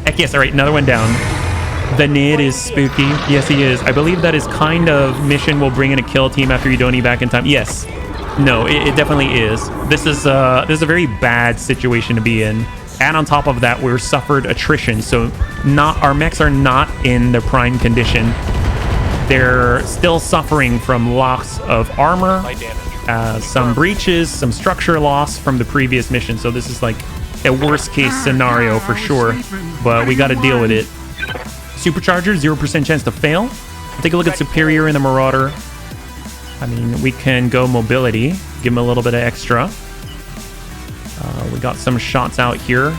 Heck yes, all right, another one down. The Nid is spooky. Yes, he is. I believe that his kind of mission will bring in a kill team after you don't evac in time. Yes. No, it definitely is. This is a very bad situation to be in. And on top of that, we're suffered attrition. So our mechs are not in their prime condition. They're still suffering from loss of armor, some breaches, some structure loss from the previous mission. So this is like a worst case scenario for sure, but we got to deal with it. Supercharger, 0% chance to fail. Take a look at Superior in the Marauder. I mean, we can go mobility, give him a little bit of extra. We got some shots out here.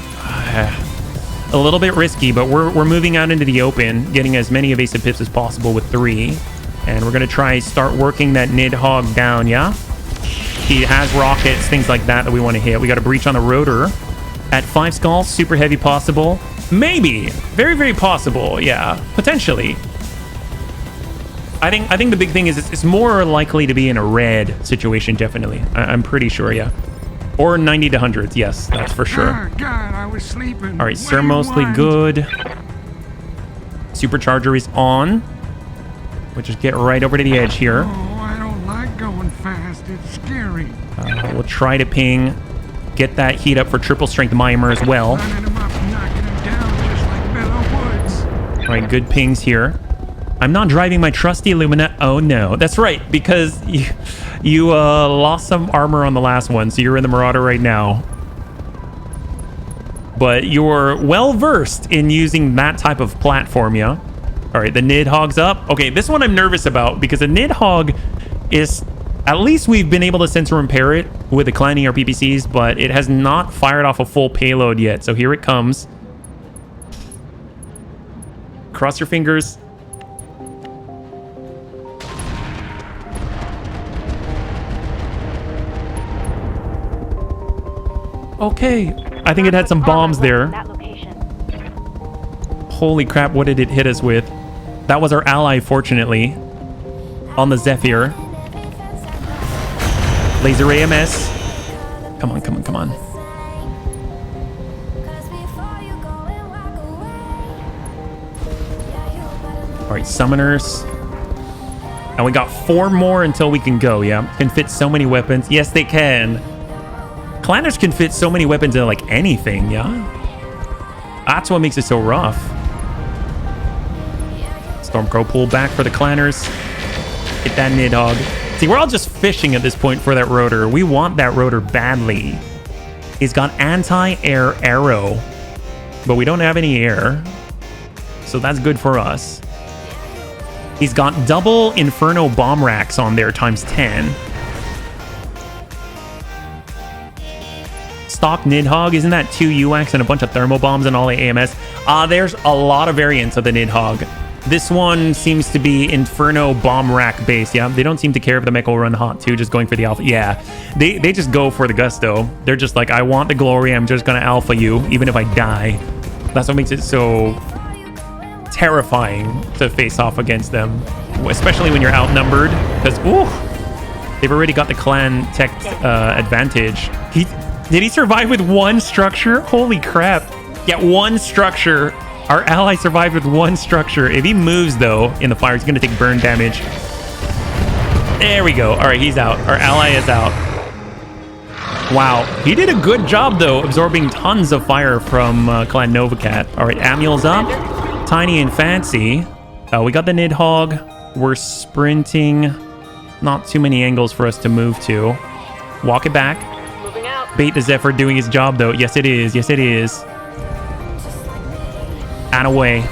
A little bit risky, but we're moving out into the open, getting as many evasive pips as possible with 3. And we're going to try start working that Nidhogg down, yeah? He has rockets, things like that we want to hit. We got a breach on the rotor at 5 skulls, super heavy possible. Maybe. Very, very possible, yeah. Potentially. I think the big thing is it's more likely to be in a red situation, definitely. I'm pretty sure, yeah. Or 90 to 100s, yes, that's for sure. Oh, God, I was sleeping. All right, Sir mostly good. Supercharger is on. We'll just get right over to the edge here. Oh, I don't like going fast. It's scary. We'll try to ping. Get that heat up for triple strength mimer as well. Running him up, knocking him down just like Mellow Woods. All right, good pings here. I'm not driving my trusty Lumina. Oh no, that's right, because you lost some armor on the last one, so you're in the Marauder right now. But you're well versed in using that type of platform, yeah? All right, the Nidhogg's up. Okay, this one I'm nervous about because the Nidhogg is, at least we've been able to sensor repair it with the clanning or PPCs, but it has not fired off a full payload yet. So here it comes. Cross your fingers. Okay, I think it had some bombs there. Holy crap, what did it hit us with? That was our ally, fortunately, on the Zephyr. Laser AMS. Come on, come on, come on. All right, summoners. And we got 4 more until we can go, yeah? Can fit so many weapons. Yes, they can. Clanners can fit so many weapons in like anything, yeah? That's what makes it so rough. Stormcrow pull back for the Clanners. Get that Nidhogg. See, we're all just fishing at this point for that rotor. We want that rotor badly. He's got anti-air arrow, but we don't have any air. So that's good for us. He's got double Inferno bomb racks on there times 10. Stock Nidhogg, isn't that 2 UX and a bunch of thermal bombs and all the AMS? There's a lot of variants of the Nidhogg. This one seems to be Inferno bomb rack based, yeah? They don't seem to care if the mech will run hot too, just going for the alpha. Yeah, they just go for the gusto. They're just like, I want the glory, I'm just gonna alpha you, even if I die. That's what makes it so terrifying to face off against them, especially when you're outnumbered, because, ooh, they've already got the clan tech advantage. Did he survive with 1 structure? Holy crap. Yeah, 1 structure. Our ally survived with 1 structure. If he moves, though, in the fire, he's going to take burn damage. There we go. All right, he's out. Our ally is out. Wow. He did a good job, though, absorbing tons of fire from Clan Novacat. All right, Amul's up. Tiny and fancy. We got the Nidhogg. We're sprinting. Not too many angles for us to move to. Walk it back. Bait the Zephyr doing his job, though. Yes, it is. Yes, it is. And away.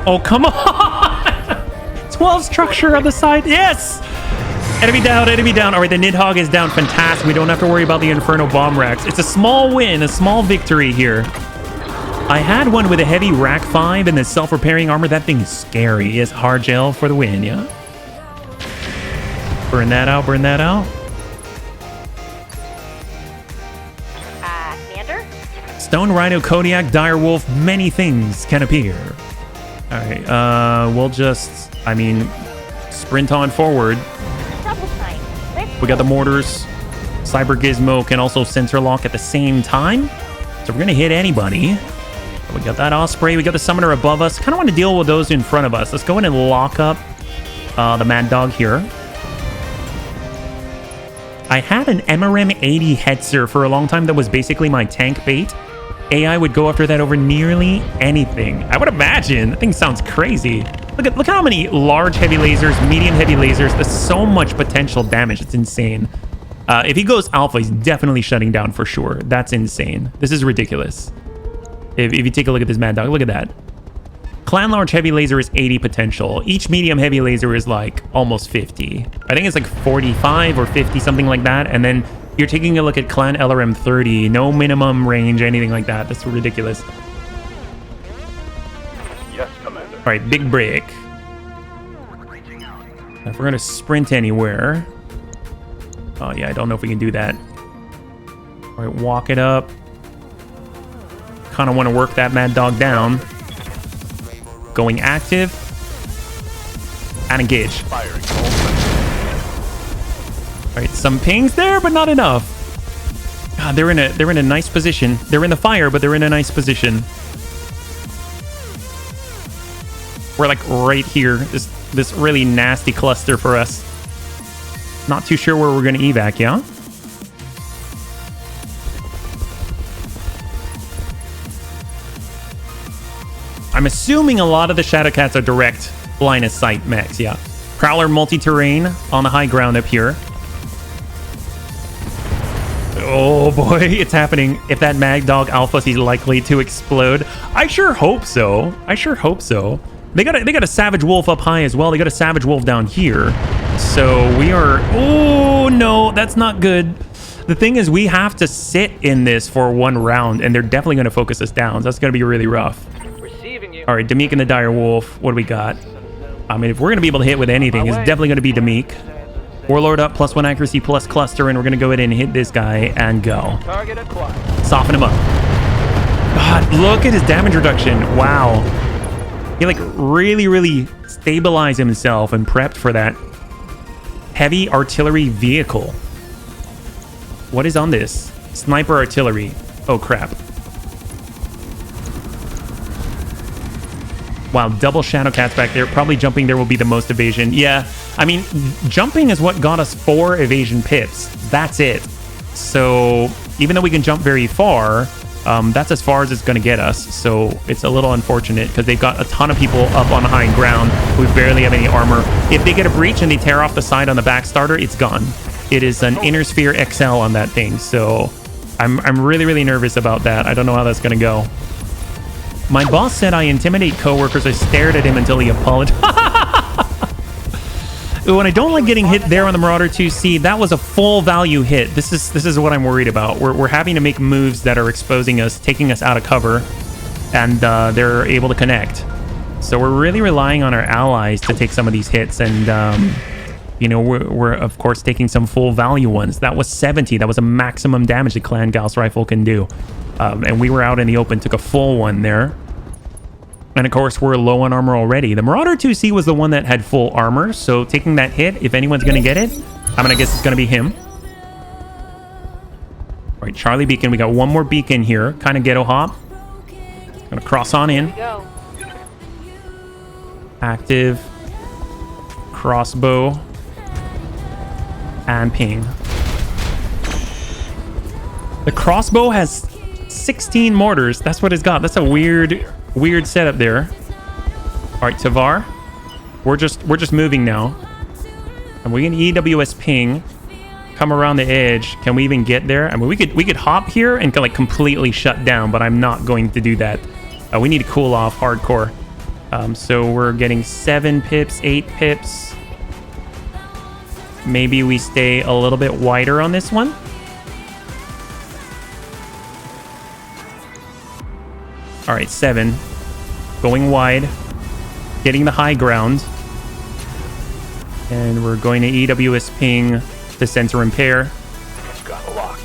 Oh, come on! 12 structure on the side. Yes! Enemy down, enemy down. All right, the Nidhogg is down. Fantastic. We don't have to worry about the Inferno bomb racks. It's a small win, a small victory here. I had one with a heavy rack 5 and the self-repairing armor. That thing's scary. It's hard gel for the win, yeah? Burn that out, burn that out. Commander? Stone Rhino, Kodiak, Direwolf, many things can appear. Alright, we'll just, I mean, sprint on forward. Double time. We got the mortars. Cyber Gizmo can also sensor lock at the same time. So we're gonna hit anybody. We got that Osprey, we got the Summoner above us. Kind of want to deal with those in front of us. Let's go in and lock up the Mad Dog here. I had an MRM 80 Hetzer for a long time that was basically my tank bait. AI would go after that over nearly anything. I would imagine. That thing sounds crazy. Look how many large heavy lasers, medium heavy lasers. There's so much potential damage. It's insane. If he goes alpha, he's definitely shutting down for sure. That's insane. This is ridiculous. If you take a look at this Mad Dog, look at that. Clan Large Heavy Laser is 80 potential. Each Medium Heavy Laser is like almost 50. I think it's like 45 or 50, something like that. And then you're taking a look at Clan LRM 30. No minimum range, anything like that. That's ridiculous. Yes, Commander. All right, big break. If we're going to sprint anywhere... Oh, yeah, I don't know if we can do that. All right, walk it up. Kind of want to work that Mad Dog down. Going active. And engage. All right, some pings there, but not enough. God, they're in a nice position. They're in the fire, but they're in a nice position. We're like right here. This really nasty cluster for us. Not too sure where we're going to evac, yeah? I'm assuming a lot of the Shadowcats are direct line of sight mechs, yeah. Prowler multi-terrain on the high ground up here. Oh boy, it's happening. If that Mag Dog alphas, he's likely to explode. I sure hope so. I sure hope so. They got a Savage Wolf up high as well. They got a Savage Wolf down here. So we are... Oh, no, that's not good. The thing is, we have to sit in this for one round, and they're definitely going to focus us down. So that's going to be really rough. All right, Demik and the Dire Wolf. What do we got? I mean, if we're going to be able to hit with anything, it's definitely going to be Demik. Warlord up, +1 accuracy, plus cluster, and we're going to go ahead and hit this guy and go. Soften him up. God, look at his damage reduction. Wow. He like really stabilized himself and prepped for that heavy artillery vehicle. What is on this? Sniper artillery. Oh crap. Wow, double Shadowcats back there. Probably jumping there will be the most evasion. Yeah, I mean, jumping is what got us 4 evasion pips. That's it. So even though we can jump very far, that's as far as it's going to get us. So it's a little unfortunate because they've got a ton of people up on high ground who barely have any armor. If they get a breach and they tear off the side on the back starter, it's gone. It is an Inner Sphere XL on that thing. So I'm really nervous about that. I don't know how that's going to go. My boss said I intimidate coworkers. I stared at him until he apologized. Ooh, and I don't like getting hit there on the Marauder 2C. That was a full value hit. This is what I'm worried about. We're having to make moves that are exposing us, taking us out of cover, and they're able to connect. So we're really relying on our allies to take some of these hits, and you know, we're of course taking some full value ones. That was 70. That was a maximum damage the Clan Gauss rifle can do. And we were out in the open, took a full one there. And of course, we're low on armor already. The Marauder 2C was the one that had full armor. So taking that hit, if anyone's going to get it, I'm going to guess it's going to be him. All right, Charlie Beacon. We got one more beacon here. Kind of ghetto hop. Going to cross on in. Active. Crossbow. And ping. The crossbow has 16 mortars. That's what it's got. That's a weird setup there. All right, Tavar. We're just moving now. And we can EWS ping. Come around the edge. Can we even get there? I mean, we could hop here and like completely shut down, but I'm not going to do that. We need to cool off hardcore. So we're getting 7 pips, 8 pips. Maybe we stay a little bit wider on this one. All right, 7. Going wide. Getting the high ground. And we're going to EWS ping the center and pair. Got a lock.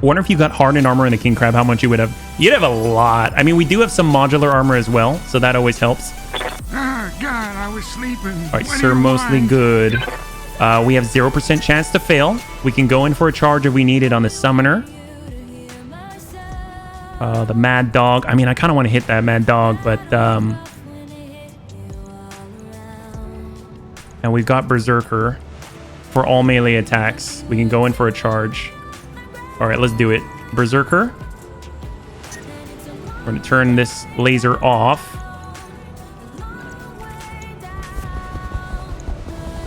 Wonder if you got hardened armor in the king crab, how much you would have. You'd have a lot. I mean, we do have some modular armor as well, so that always helps. Ah, God, I was sleeping. All right, sir, mostly good. We have 0% chance to fail. We can go in for a charge if we need it on the summoner. The mad dog. I mean, I kind of want to hit that mad dog, but and we've got berserker for all melee attacks. We can go in for a charge. All right, let's do it. Berserker. We're going to turn this laser off.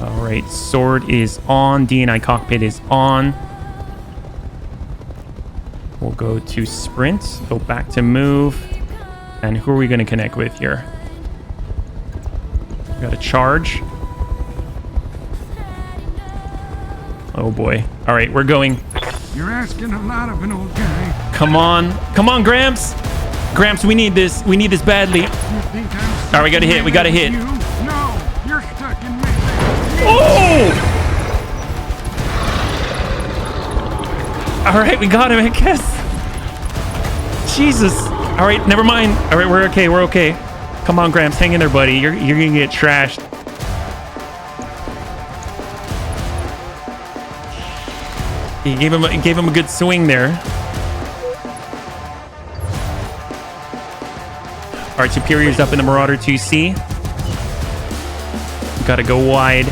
All right, sword is on. DNI cockpit is on. We'll go to sprint, go back to move. And who are we going to connect with here? We got a charge. Oh boy. All right, we're going. You're asking a lot of an old guy. Come on. Come on, Gramps. Gramps, we need this. We need this badly. You think I'm All right, we got to hit. We got to hit. you? No, you're stuck in melee. Oh! All right, we got him, I guess. Jesus. All right, never mind. All right, we're okay. We're okay. Come on, Gramps. Hang in there, buddy. You're going to get trashed. He gave him a good swing there. All right, Superior's up in the Marauder 2C. Got to go wide.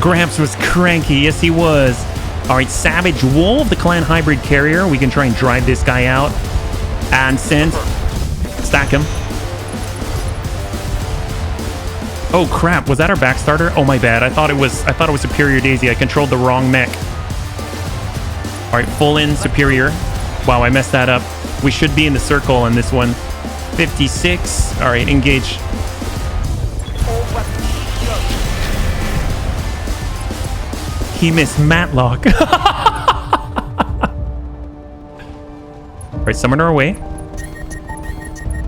Gramps was cranky. Yes, he was. All right, Savage Wolf, the clan hybrid carrier. We can try and drive this guy out. And send. Stack him. Oh crap, was that our backstarter? Oh my bad. I thought it was Superior Daisy. I controlled the wrong mech. All right, full in Superior. Wow, I messed that up. We should be in the circle on this one. 56. All right, engage. He missed Matlock. All right, summoner away.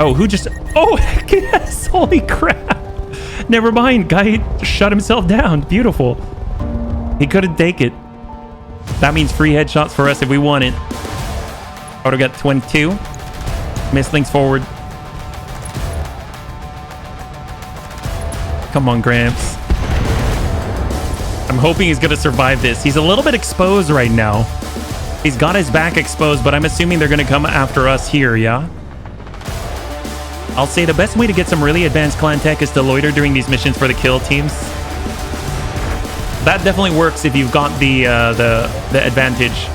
Oh, who just... Oh, heck yes. Holy crap. Never mind. Guy shut himself down. Beautiful. He couldn't take it. That means free headshots for us if we want it. Auto got 22. Misslings forward. Come on, Gramps. I'm hoping he's going to survive this. He's a little bit exposed right now. He's got his back exposed, but I'm assuming they're going to come after us here, yeah? I'll say the best way to get some really advanced clan tech is to loiter during these missions for the kill teams. That definitely works if you've got the advantage.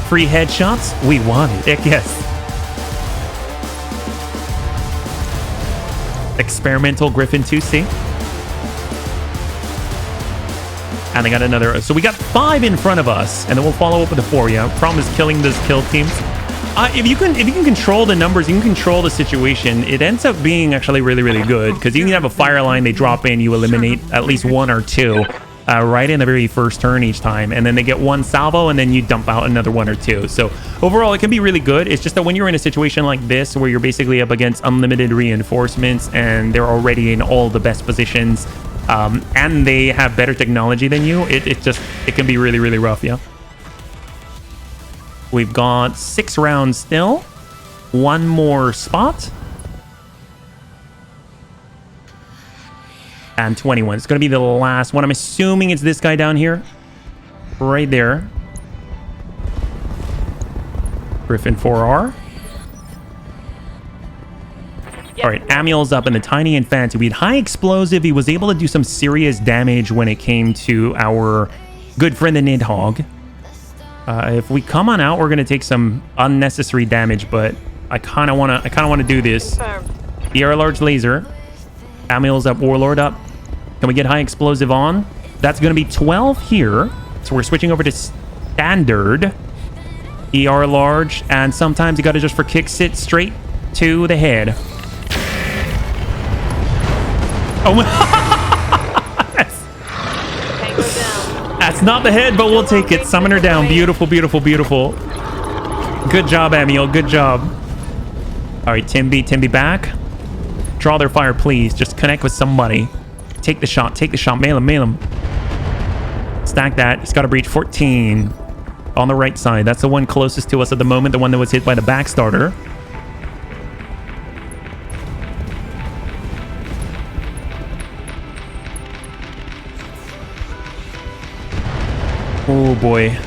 Free headshots? We want it. Heck yes. Experimental Griffin 2C. And they got another. So we got 5 in front of us, and then we'll follow up with the 4. Yeah, problem is killing those kill teams. If you can control the numbers, you can control the situation. It ends up being actually really, really good because you can have a fire line. They drop in, you eliminate at least 1 or 2 right in the very first turn each time, and then they get 1 salvo, and then you dump out another 1 or 2. So overall, it can be really good. It's just that when you're in a situation like this, where you're basically up against unlimited reinforcements, and they're already in all the best positions. And they have better technology than you. It can be really, really rough, yeah. We've got 6 rounds still. 1 more spot. And 21. It's going to be the last one. I'm assuming it's this guy down here. Right there. Griffin 4R. All right, Amiel's up in the tiny infantry. We had high explosive. He was able to do some serious damage when it came to our good friend the Nidhogg. If we come on out, we're gonna take some unnecessary damage, but I kind of wanna do this. ER large laser. Amiel's up, Warlord up. Can we get high explosive on? That's gonna be 12 here. So we're switching over to standard. ER large, and sometimes you gotta just for kicks it straight to the head. Oh my. That's not the head, but we'll take it. Summoner down. Beautiful, beautiful, beautiful. Good job, Amiel. Good job. All right, Timby back. Draw their fire, please. Just connect with somebody. Take the shot. Take the shot. Mail him. Stack that. He's got to breach 14 on the right side. That's the one closest to us at the moment. The one that was hit by the backstarter. Oh boy.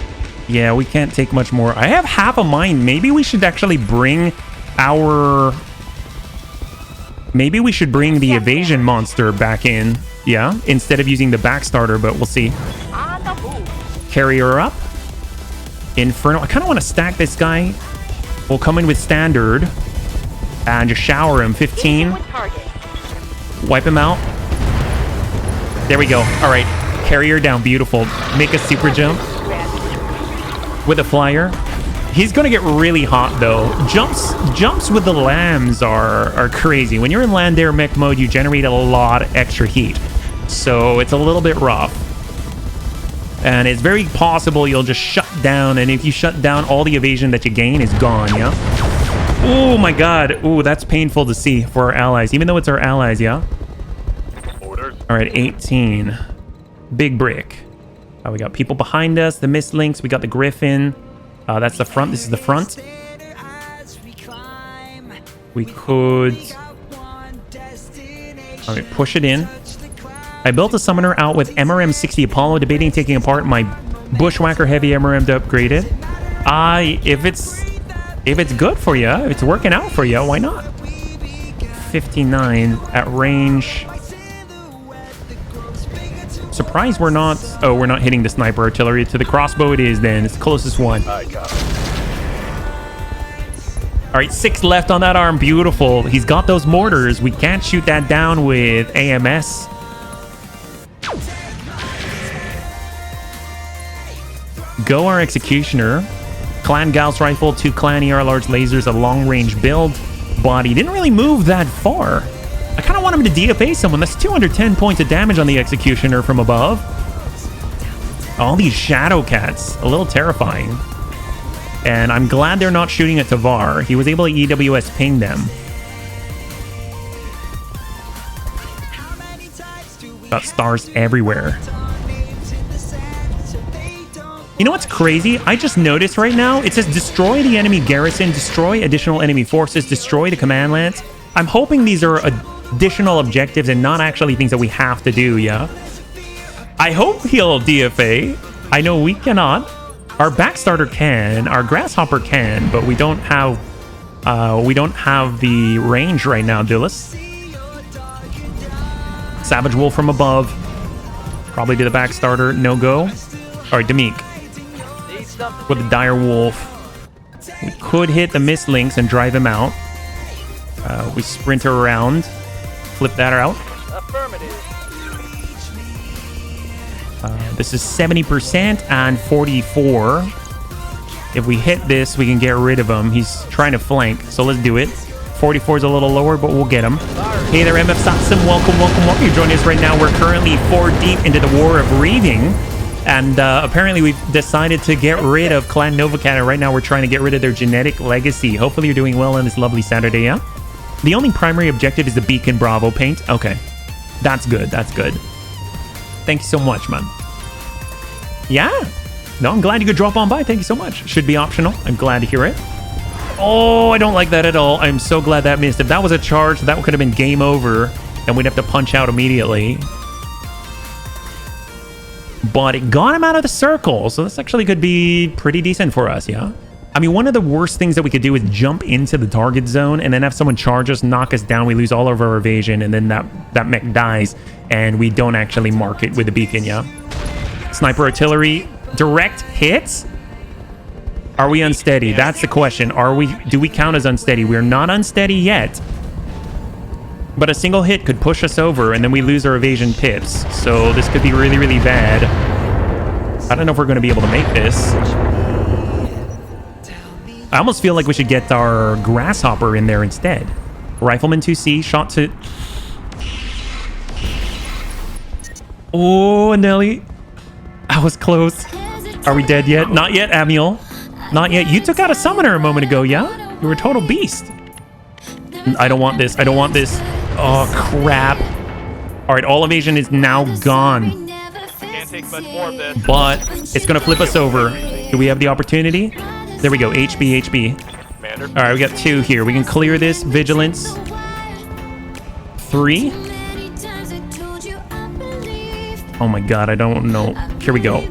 Yeah, we can't take much more. I have half a mind. Maybe we should actually bring our... Maybe we should bring the evasion monster back in. Yeah, instead of using the backstarter, but we'll see. Carrier up. Inferno. I kind of want to stack this guy. We'll come in with standard. And just shower him. 15. Wipe him out. There we go. All right. Carrier down. Beautiful. Make a super jump. With a flyer. He's going to get really hot, though. Jumps with the lambs are crazy. When you're in land air mech mode, you generate a lot of extra heat. So it's a little bit rough. And it's very possible you'll just shut down. And if you shut down, all the evasion that you gain is gone, yeah? Oh, my God. Oh, that's painful to see for our allies. Even though it's our allies, yeah? Orders. All right, 18. Big brick. We got people behind us. The Mistlinks. We got the Griffin. That's the front. This is the front. We could... All right, push it in. I built a summoner out with MRM 60 Apollo, debating taking apart my Bushwhacker Heavy MRM to upgrade it. If it's good for you, if it's working out for you, why not? 59 at range. Surprised we're not... Oh, we're not hitting the sniper artillery. To the crossbow it is then. It's the closest one. All right, 6 left on that arm. Beautiful. He's got those mortars. We can't shoot that down with AMS. Go our Executioner. Clan Gauss Rifle, 2 Clan ER large lasers, a long-range build. Body didn't really move that far. I kind of want him to DFA someone. That's 210 points of damage on the Executioner from above. All these Shadow Cats. A little terrifying. And I'm glad they're not shooting at Tavar. He was able to EWS ping them. Got stars everywhere. You know what's crazy? I just noticed right now, it says destroy the enemy garrison, destroy additional enemy forces, destroy the command lands. I'm hoping these are additional objectives and not actually things that we have to do, yeah? I hope he'll DFA. I know we cannot. Our backstarter can, our grasshopper can, but we don't have the range right now, Dillis. Savage Wolf from above. Probably to the backstarter, no go. All right, Demik. With the Dire Wolf. We could hit the Mistlinks and drive him out. We sprint her around. Flip that out. This is 70% and 44. If we hit this, we can get rid of him. He's trying to flank, so let's do it. 44 is a little lower, but we'll get him. Hey there, MF Satsum. Welcome. You're joining us right now. We're currently 4 deep into the War of Reaving. And apparently we've decided to get rid of Clan Novacat. And right now we're trying to get rid of their genetic legacy. Hopefully you're doing well on this lovely Saturday, yeah? The only primary objective is the Beacon Bravo paint. Okay. That's good. That's good. Thank you so much, man. Yeah. No, I'm glad you could drop on by. Thank you so much. Should be optional. I'm glad to hear it. Oh, I don't like that at all. I'm so glad that missed. If that was a charge, that could have been game over. And we'd have to punch out immediately. But it got him out of the circle. So this actually could be pretty decent for us, yeah? I mean, one of the worst things that we could do is jump into the target zone and then have someone charge us, knock us down. We lose all of our evasion, and then that mech dies, and we don't actually mark it with the beacon, yeah? Sniper artillery, direct hits? Are we unsteady? That's the question. Do we count as unsteady? We're not unsteady yet. But a single hit could push us over, and then we lose our evasion pips. So this could be really, really bad. I don't know if we're going to be able to make this. I almost feel like we should get our Grasshopper in there instead. Rifleman 2C, shot to... Oh, Nelly. I was close. Are we dead yet? Not yet, Amiel. Not yet. You took out a summoner a moment ago, yeah? You were a total beast. I don't want this. I don't want this. Oh, crap. All right, all evasion is now gone. Can't take much more of this. But it's going to flip us over. Do we have the opportunity? There we go. HB. Commander. All right, we got 2 here. We can clear this. Vigilance. 3. Oh my god, I don't know. Here we go.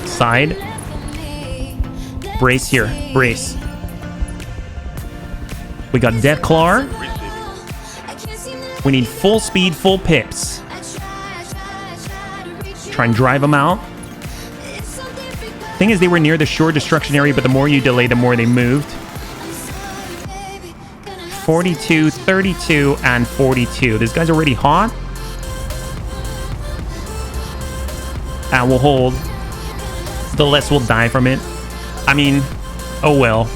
Side. Brace here. Brace. We got Deathclaw. We need full speed, full pips. Try and drive them out. Thing is, they were near the shore destruction area, but the more you delay, the more they moved. 42, 32, and 42. This guy's already hot. And we'll hold. The less will die from it. I mean, oh well.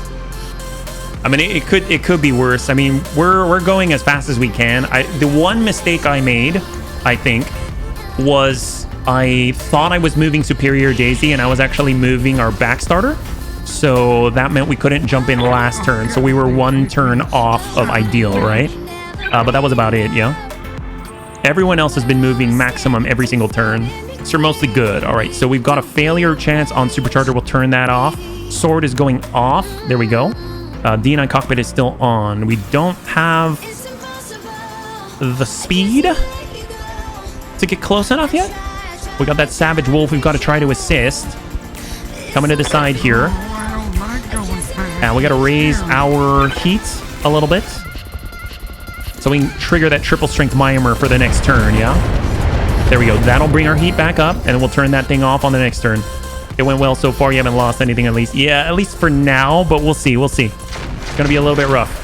I mean, it could be worse. I mean, we're going as fast as we can. The one mistake I made, I think, was I thought I was moving Superior Daisy, and I was actually moving our backstarter. So that meant we couldn't jump in last turn. So we were 1 turn off of ideal, right? But that was about it, yeah. Everyone else has been moving maximum every single turn. So you're mostly good. All right, so we've got a failure chance on Supercharger. We'll turn that off. Sword is going off. There we go. D9 cockpit is still on. We don't have the speed to get close enough yet. We got that Savage Wolf. We've got to try to assist. Coming to the side here. And we got to raise our heat a little bit, so we can trigger that triple strength Myanmar for the next turn, yeah? There we go. That'll bring our heat back up, and then we'll turn that thing off on the next turn. It went well so far. You haven't lost anything, at least. Yeah, at least for now, but we'll see. We'll see. It's going to be a little bit rough.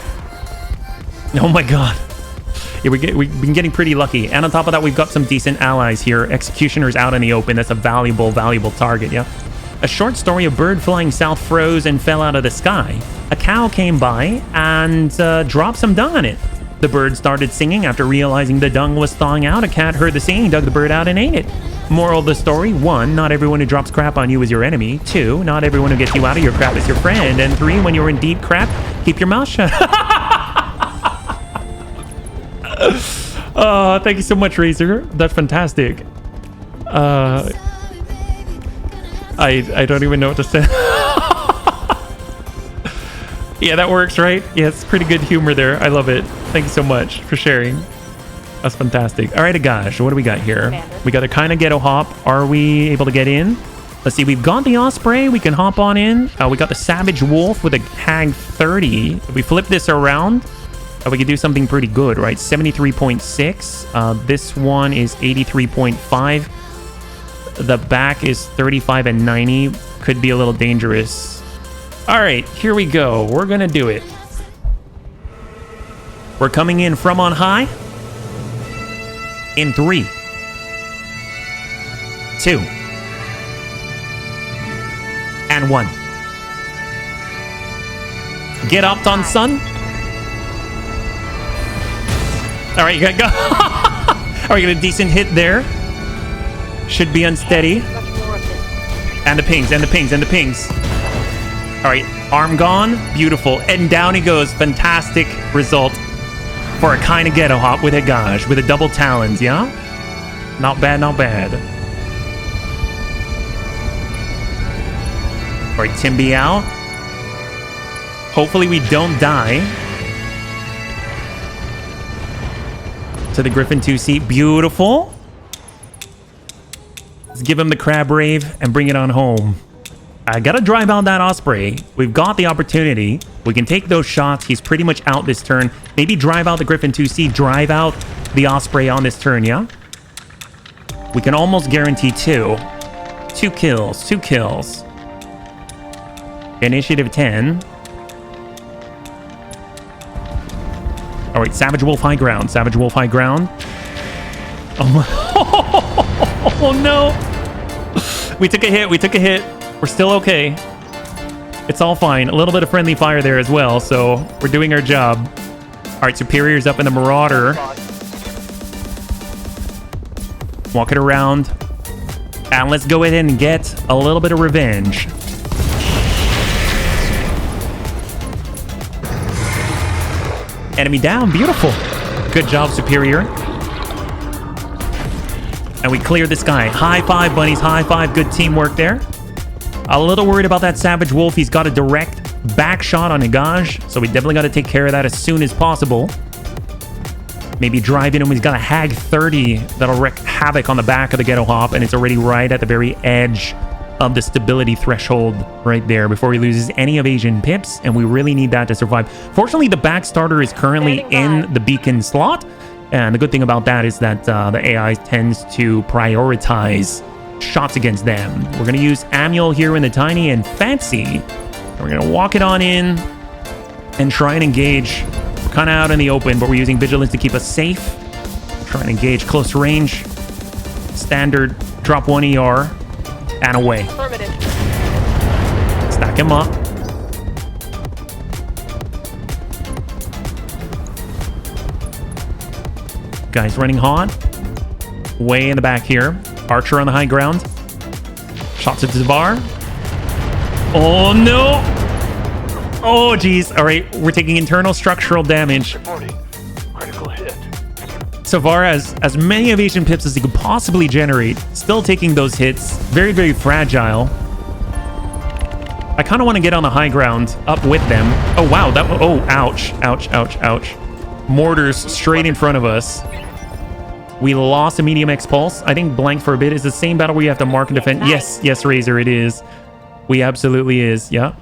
Oh my god. Yeah, we've been getting pretty lucky. And on top of that, we've got some decent allies here. Executioner's out in the open. That's a valuable target, yeah? A short story: a bird flying south froze and fell out of the sky. A cow came by and dropped some dung on it. The bird started singing after realizing the dung was thawing out. A cat heard the singing, dug the bird out, and ate it. Moral of the story: 1, not everyone who drops crap on you is your enemy. 2, not everyone who gets you out of your crap is your friend. And 3, when you're in deep crap, keep your mouth shut. Thank you so much, Razor. That's fantastic. I don't even know what to say. Yeah, that works, right? Yeah, it's pretty good humor there. I love it. Thank you so much for sharing. That's fantastic. All right, gosh, what do we got here? We got a kind of ghetto hop. Are we able to get in? Let's see. We've got the Osprey. We can hop on in. We got the Savage Wolf with a Hag 30. If we flip this around, we could do something pretty good, right? 73.6. This one is 83.5. The back is 35 and 90. Could be a little dangerous. All right, here we go. We're gonna do it. We're coming in from on high. In 3, 2, and 1. Get upped on, son. All right, you gotta go. All right, got a decent hit there. Should be unsteady. And the pings, and the pings, and the pings. All right, arm gone. Beautiful. And down he goes. Fantastic result for a kind of ghetto hop with a gauge, with a double talons, yeah? Not bad, not bad. All right, Timby out. Hopefully we don't die. To the Griffin 2 seat. Beautiful. Let's give him the crab rave and bring it on home. I gotta drive out that Osprey. We've got the opportunity. We can take those shots. He's pretty much out this turn. Maybe drive out the Griffin 2C, drive out the Osprey on this turn, yeah? We can almost guarantee 2. 2 kills, 2 kills. Initiative 10. All right, Savage Wolf high ground. Savage Wolf high ground. Oh my. Oh no. We took a hit. We took a hit. We're still okay. It's all fine. A little bit of friendly fire there as well, so we're doing our job. All right, Superior's up in the Marauder. Walk it around. And let's go ahead and get a little bit of revenge. Enemy down. Beautiful. Good job, Superior. And we cleared this guy. High five, bunnies. High five. Good teamwork there. A little worried about that Savage Wolf. He's got a direct back shot on Higaj, so we definitely got to take care of that as soon as possible. Maybe drive in him. He's got a Hag 30 that'll wreak havoc on the back of the Ghetto Hop, and it's already right at the very edge of the stability threshold right there before he loses any evasion pips, and we really need that to survive. Fortunately, the back starter is currently in the beacon slot, and the good thing about that is that the AI tends to prioritize shots against them. We're going to use Amuel here in the Tiny and Fancy. We're going to walk it on in and try and engage. We're kind of out in the open, but we're using Vigilance to keep us safe. Try and engage close range. Standard drop 1 ER and away. Affirmative. Stack him up. Guys running hot. Way in the back here. Archer on the high ground. Shots at Zavar. Oh no! Oh geez. Alright, we're taking internal structural damage. Critical hit. Zavar has as many evasion pips as he could possibly generate. Still taking those hits. Very, very fragile. I kind of want to get on the high ground up with them. Oh wow, that oh ouch. Ouch, ouch, ouch. Mortars straight in front of us. We lost a medium X pulse. I think blank for a bit is the same battle where you have to mark and defend. Yes, Razor, it is. We absolutely is. Yeah.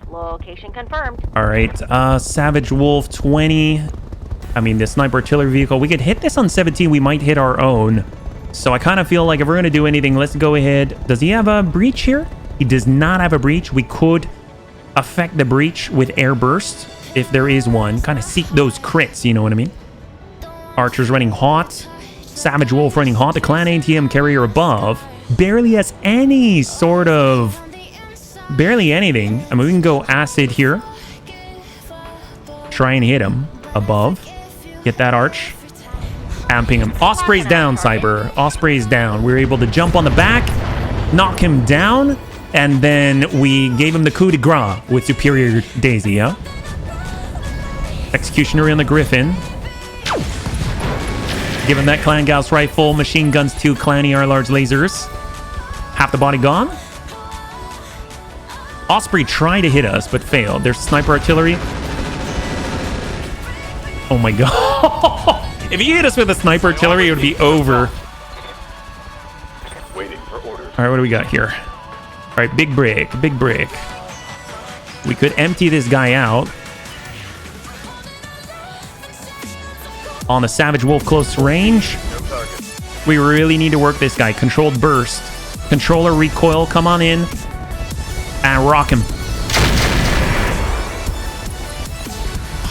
Location confirmed. All right. Savage Wolf 20. I mean, the sniper artillery vehicle. We could hit this on 17. We might hit our own. So I kind of feel like if we're going to do anything, let's go ahead. Does he have a breach here? He does not have a breach. We could affect the breach with air burst if there is one. Kind of seek those crits, you know what I mean? Archer's running hot. Savage Wolf running hot. The clan ATM carrier above barely has any sort of... barely anything. I mean, we can go acid here. Try and hit him above. Get that arch. Amping him. Osprey's down, Cyber. Osprey's down. We were able to jump on the back, knock him down, and then we gave him the coup de grace with Superior Daisy, yeah? Executioner on the Griffin. Give him that Clan Gauss rifle, machine guns, 2 Clan ER large lasers. Half the body gone. Osprey tried to hit us, but failed. There's sniper artillery. Oh my god. If he hit us with a sniper artillery, it would be over. Waiting for orders. All right, what do we got here? All right, big break, big break. We could empty this guy out. On the Savage Wolf close range. We really need to work this guy. Controlled burst. Controller recoil, come on in. And rock him.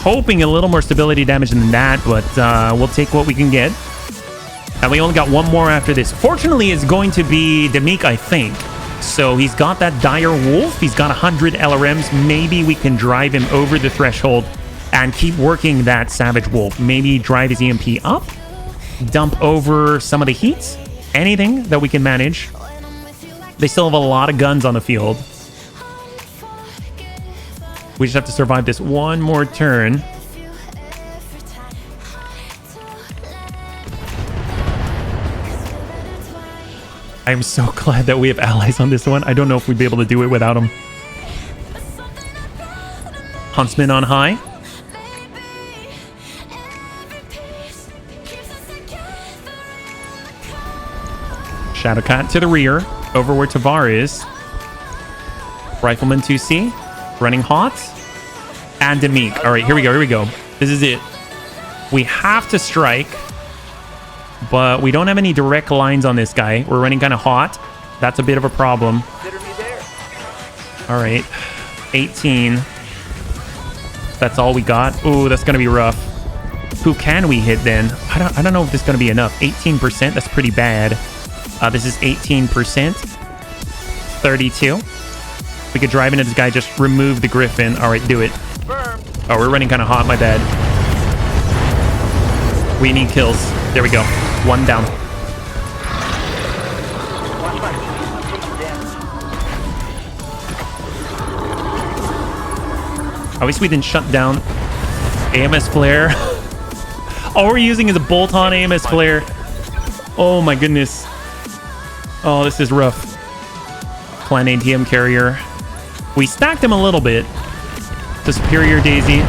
Hoping a little more stability damage than that, but we'll take what we can get. And we only got one more after this. Fortunately, it's going to be Demik, I think. So he's got that Dire Wolf. He's got 100 LRMs. Maybe we can drive him over the threshold and keep working that Savage Wolf. Maybe drive his EMP up. Dump over some of the heat. Anything that we can manage. They still have a lot of guns on the field. We just have to survive this one more turn. I'm so glad that we have allies on this one. I don't know if we'd be able to do it without them. Huntsman on high. Shadowcat to the rear, over where Tavar is. Rifleman 2C, running hot. And Demik. All right, here we go. This is it. We have to strike, but we don't have any direct lines on this guy. We're running kind of hot. That's a bit of a problem. All right, 18. That's all we got. Ooh, that's gonna be rough. Who can we hit then? I don't know if this is gonna be enough. 18%, that's pretty bad. This is 18%. 32. We could drive into this guy, just remove the Griffin. All right, do it. Oh, we're running kind of hot, my bad. We need kills. There we go. One down. At least we didn't shut down AMS flare. All we're using is a bolt-on AMS flare. Oh my goodness. Oh, this is rough. Clan ATM carrier. We stacked him a little bit. The Superior Daisy.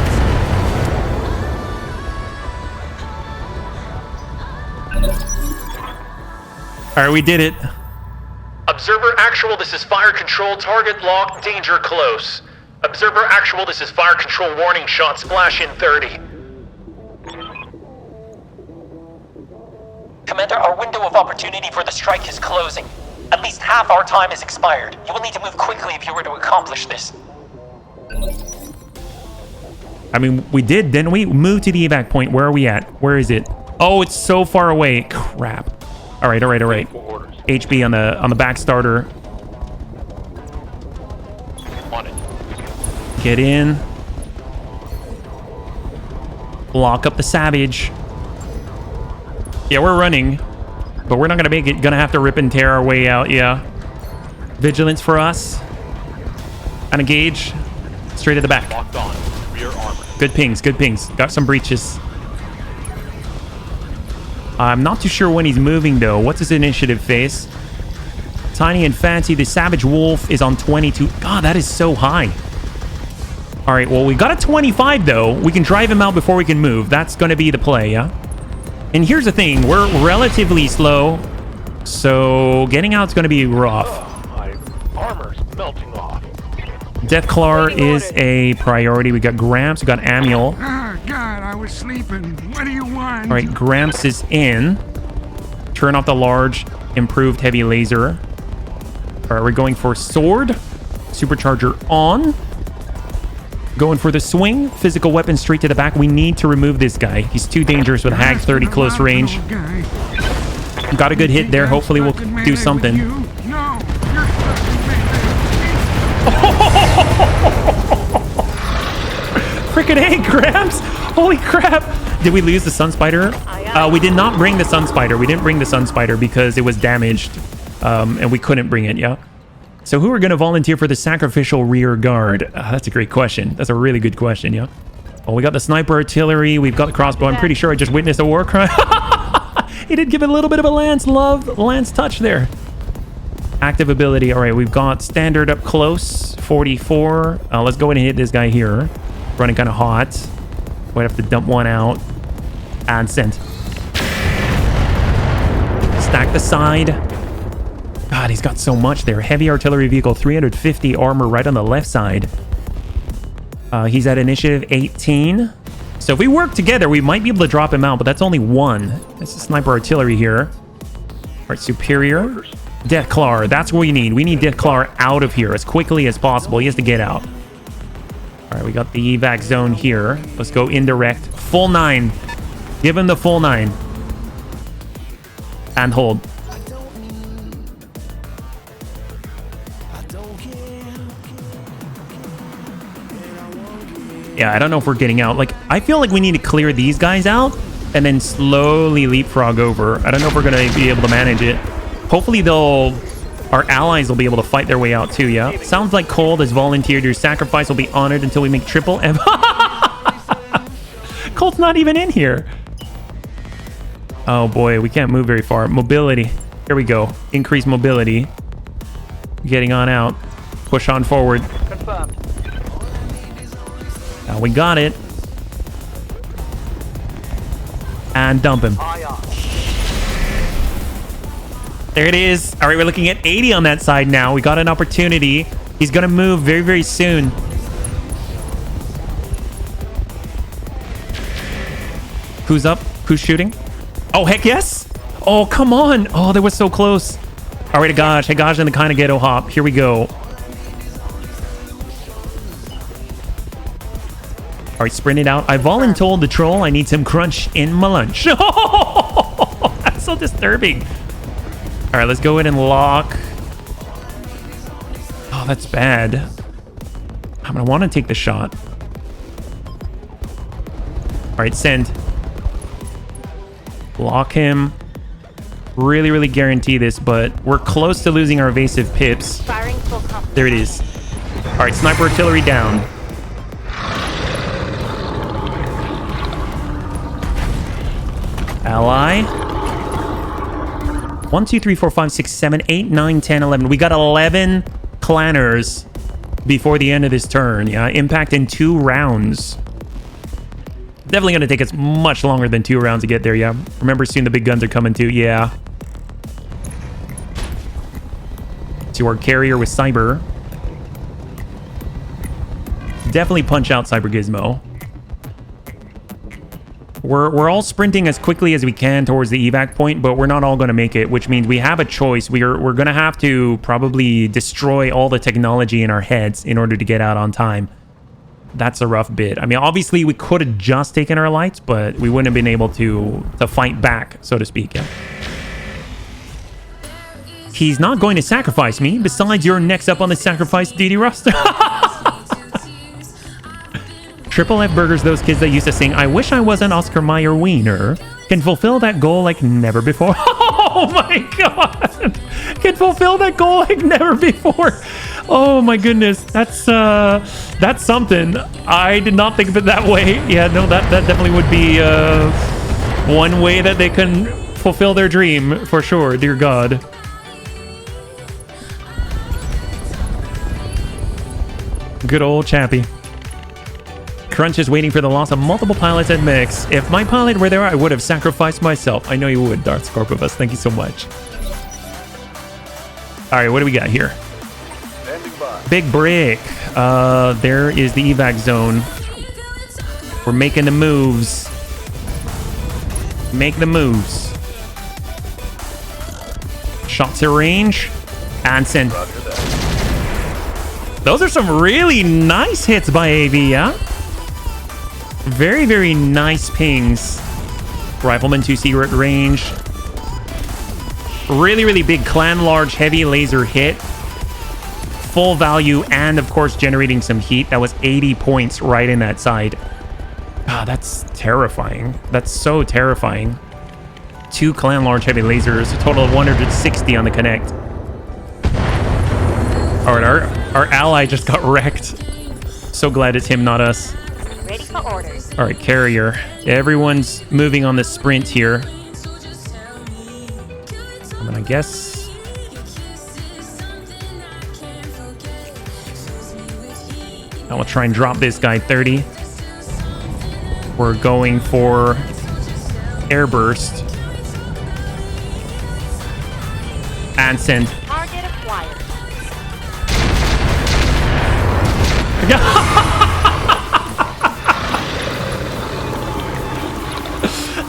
Alright, we did it. Observer actual, this is fire control. Target locked, danger close. Observer actual, this is fire control. Warning shot, splash in 30. Commander, our window of opportunity for the strike is closing. At least half our time is expired. You will need to move quickly if you were to accomplish this. I mean, we did, didn't we? Move to the evac point. Where are we at? Where is it? Oh, it's so far away. Crap. All right. HB on the back starter. On it. Get in. Lock up the Savage. Yeah, we're running, but we're not gonna make it. Gonna have to rip and tear our way out. Yeah. Vigilance for us. And engage. Straight at the back. Locked on. Rear armor. Good pings, good pings. Got some breaches. I'm not too sure when he's moving, though. What's his initiative phase? Tiny and Fancy. The Savage Wolf is on 22. God, that is so high. All right, well, we got a 25, though. We can drive him out before we can move. That's going to be the play, yeah? And here's the thing. We're relatively slow, so getting out is going to be rough. My armor's melting off. Deathclaw is a priority. We got Gramps. We got Amiel. Ah, God, I was sleeping. What do you want? All right, Gramps is in. Turn off the large, improved heavy laser. All right, we're going for sword. Supercharger on. Going for the swing. Physical weapon straight to the back. We need to remove this guy. He's too dangerous with Hag 30 close range. Got a good hit there. Hopefully we'll do something. No, Freaking A, Gramps! Holy crap! Did we lose the Sun Spider? We did not bring the Sun Spider. We didn't bring the Sun Spider because it was damaged. And we couldn't bring it, yeah? So who are going to volunteer for the sacrificial rear guard? That's a great question. That's a really good question, yeah? Well, we got the sniper artillery. We've got the crossbow. I'm pretty sure I just witnessed a war crime. He did give it a little bit of a lance touch there. Active ability. All right, we've got standard up close, 44. Let's go ahead and hit this guy here. Running kind of hot. We'd have to dump one out. And send. Stack the side. God, he's got so much there. Heavy artillery vehicle, 350 armor right on the left side. He's at initiative 18. So if we work together, we might be able to drop him out, but that's only one. That's a sniper artillery here. All right, Superior. Deathclaw, that's what we need. We need Deathclaw out of here as quickly as possible. He has to get out. All right, we got the evac zone here. Let's go indirect. Full 9. Give him the full 9. And hold. Yeah, I don't know if we're getting out. Like, I feel like we need to clear these guys out and then slowly leapfrog over. I don't know if we're going to be able to manage it. Hopefully our allies will be able to fight their way out too, yeah? Sounds like Cold has volunteered. Your sacrifice will be honored until we make triple M. Cold's not even in here. Oh boy, we can't move very far. Mobility. Here we go. Increase mobility. Getting on out. Push on forward. Confirmed. Now we got it. And dump him. There it is. All right, we're looking at 80 on that side now. We got an opportunity. He's going to move very, very soon. Who's up? Who's shooting? Oh, heck yes. Oh, come on. Oh, that was so close. All right, Hagaj in the kind of ghetto hop. Here we go. All right, sprint it out. I voluntold the troll I need some crunch in my lunch. Oh, that's so disturbing. All right, let's go ahead and lock. Oh, that's bad. I'm going to want to take the shot. All right, send. Lock him. Really, really guarantee this, but we're close to losing our evasive pips. Firing full complement. There it is. All right, sniper artillery down. Ally. 1, 2, 3, 4, 5, 6, 7, 8, 9, 10, 11. We got 11 clanners before the end of this turn. Yeah, impact in 2 rounds. Definitely going to take us much longer than 2 rounds to get there, yeah. Remember soon the big guns are coming too, yeah. To our carrier with Cyber. Definitely punch out Cyber Gizmo. We're all sprinting as quickly as we can towards the evac point, but we're not all going to make it, which means we have a choice. We're going to have to probably destroy all the technology in our heads in order to get out on time. That's a rough bit. I mean, obviously we could have just taken our lights, but we wouldn't have been able to fight back, so to speak. Yeah. He's not going to sacrifice me. Besides, you're next up on the sacrifice DD roster. Triple F Burgers, those kids that used to sing, I wish I was an Oscar Mayer wiener, can fulfill that goal like never before. Oh my god! Can fulfill that goal like never before. Oh my goodness. That's something. I did not think of it that way. Yeah, no, that definitely would be one way that they can fulfill their dream, for sure. Dear God. Good old Chappie. Crunch is waiting for the loss of multiple pilots at mix. If my pilot were there, I would have sacrificed myself. I know you would, Darth Scorpivus. Thank you so much. All right, what do we got here? Big break. There is the evac zone. We're making the moves. Make the moves. Shots at range. And send. Those are some really nice hits by AV, yeah? Very, very nice pings. Rifleman 2C at range. Really, really big clan large heavy laser hit. Full value and, of course, generating some heat. That was 80 points right in that side. Ah, that's terrifying. That's so terrifying. 2 clan large heavy lasers. A total of 160 on the connect. All right, our ally just got wrecked. So glad it's him, not us. Ready for orders. All right, carrier. Everyone's moving on the sprint here. And then I guess... I will try and drop this guy 30. We're going for airburst. And send. Target acquired.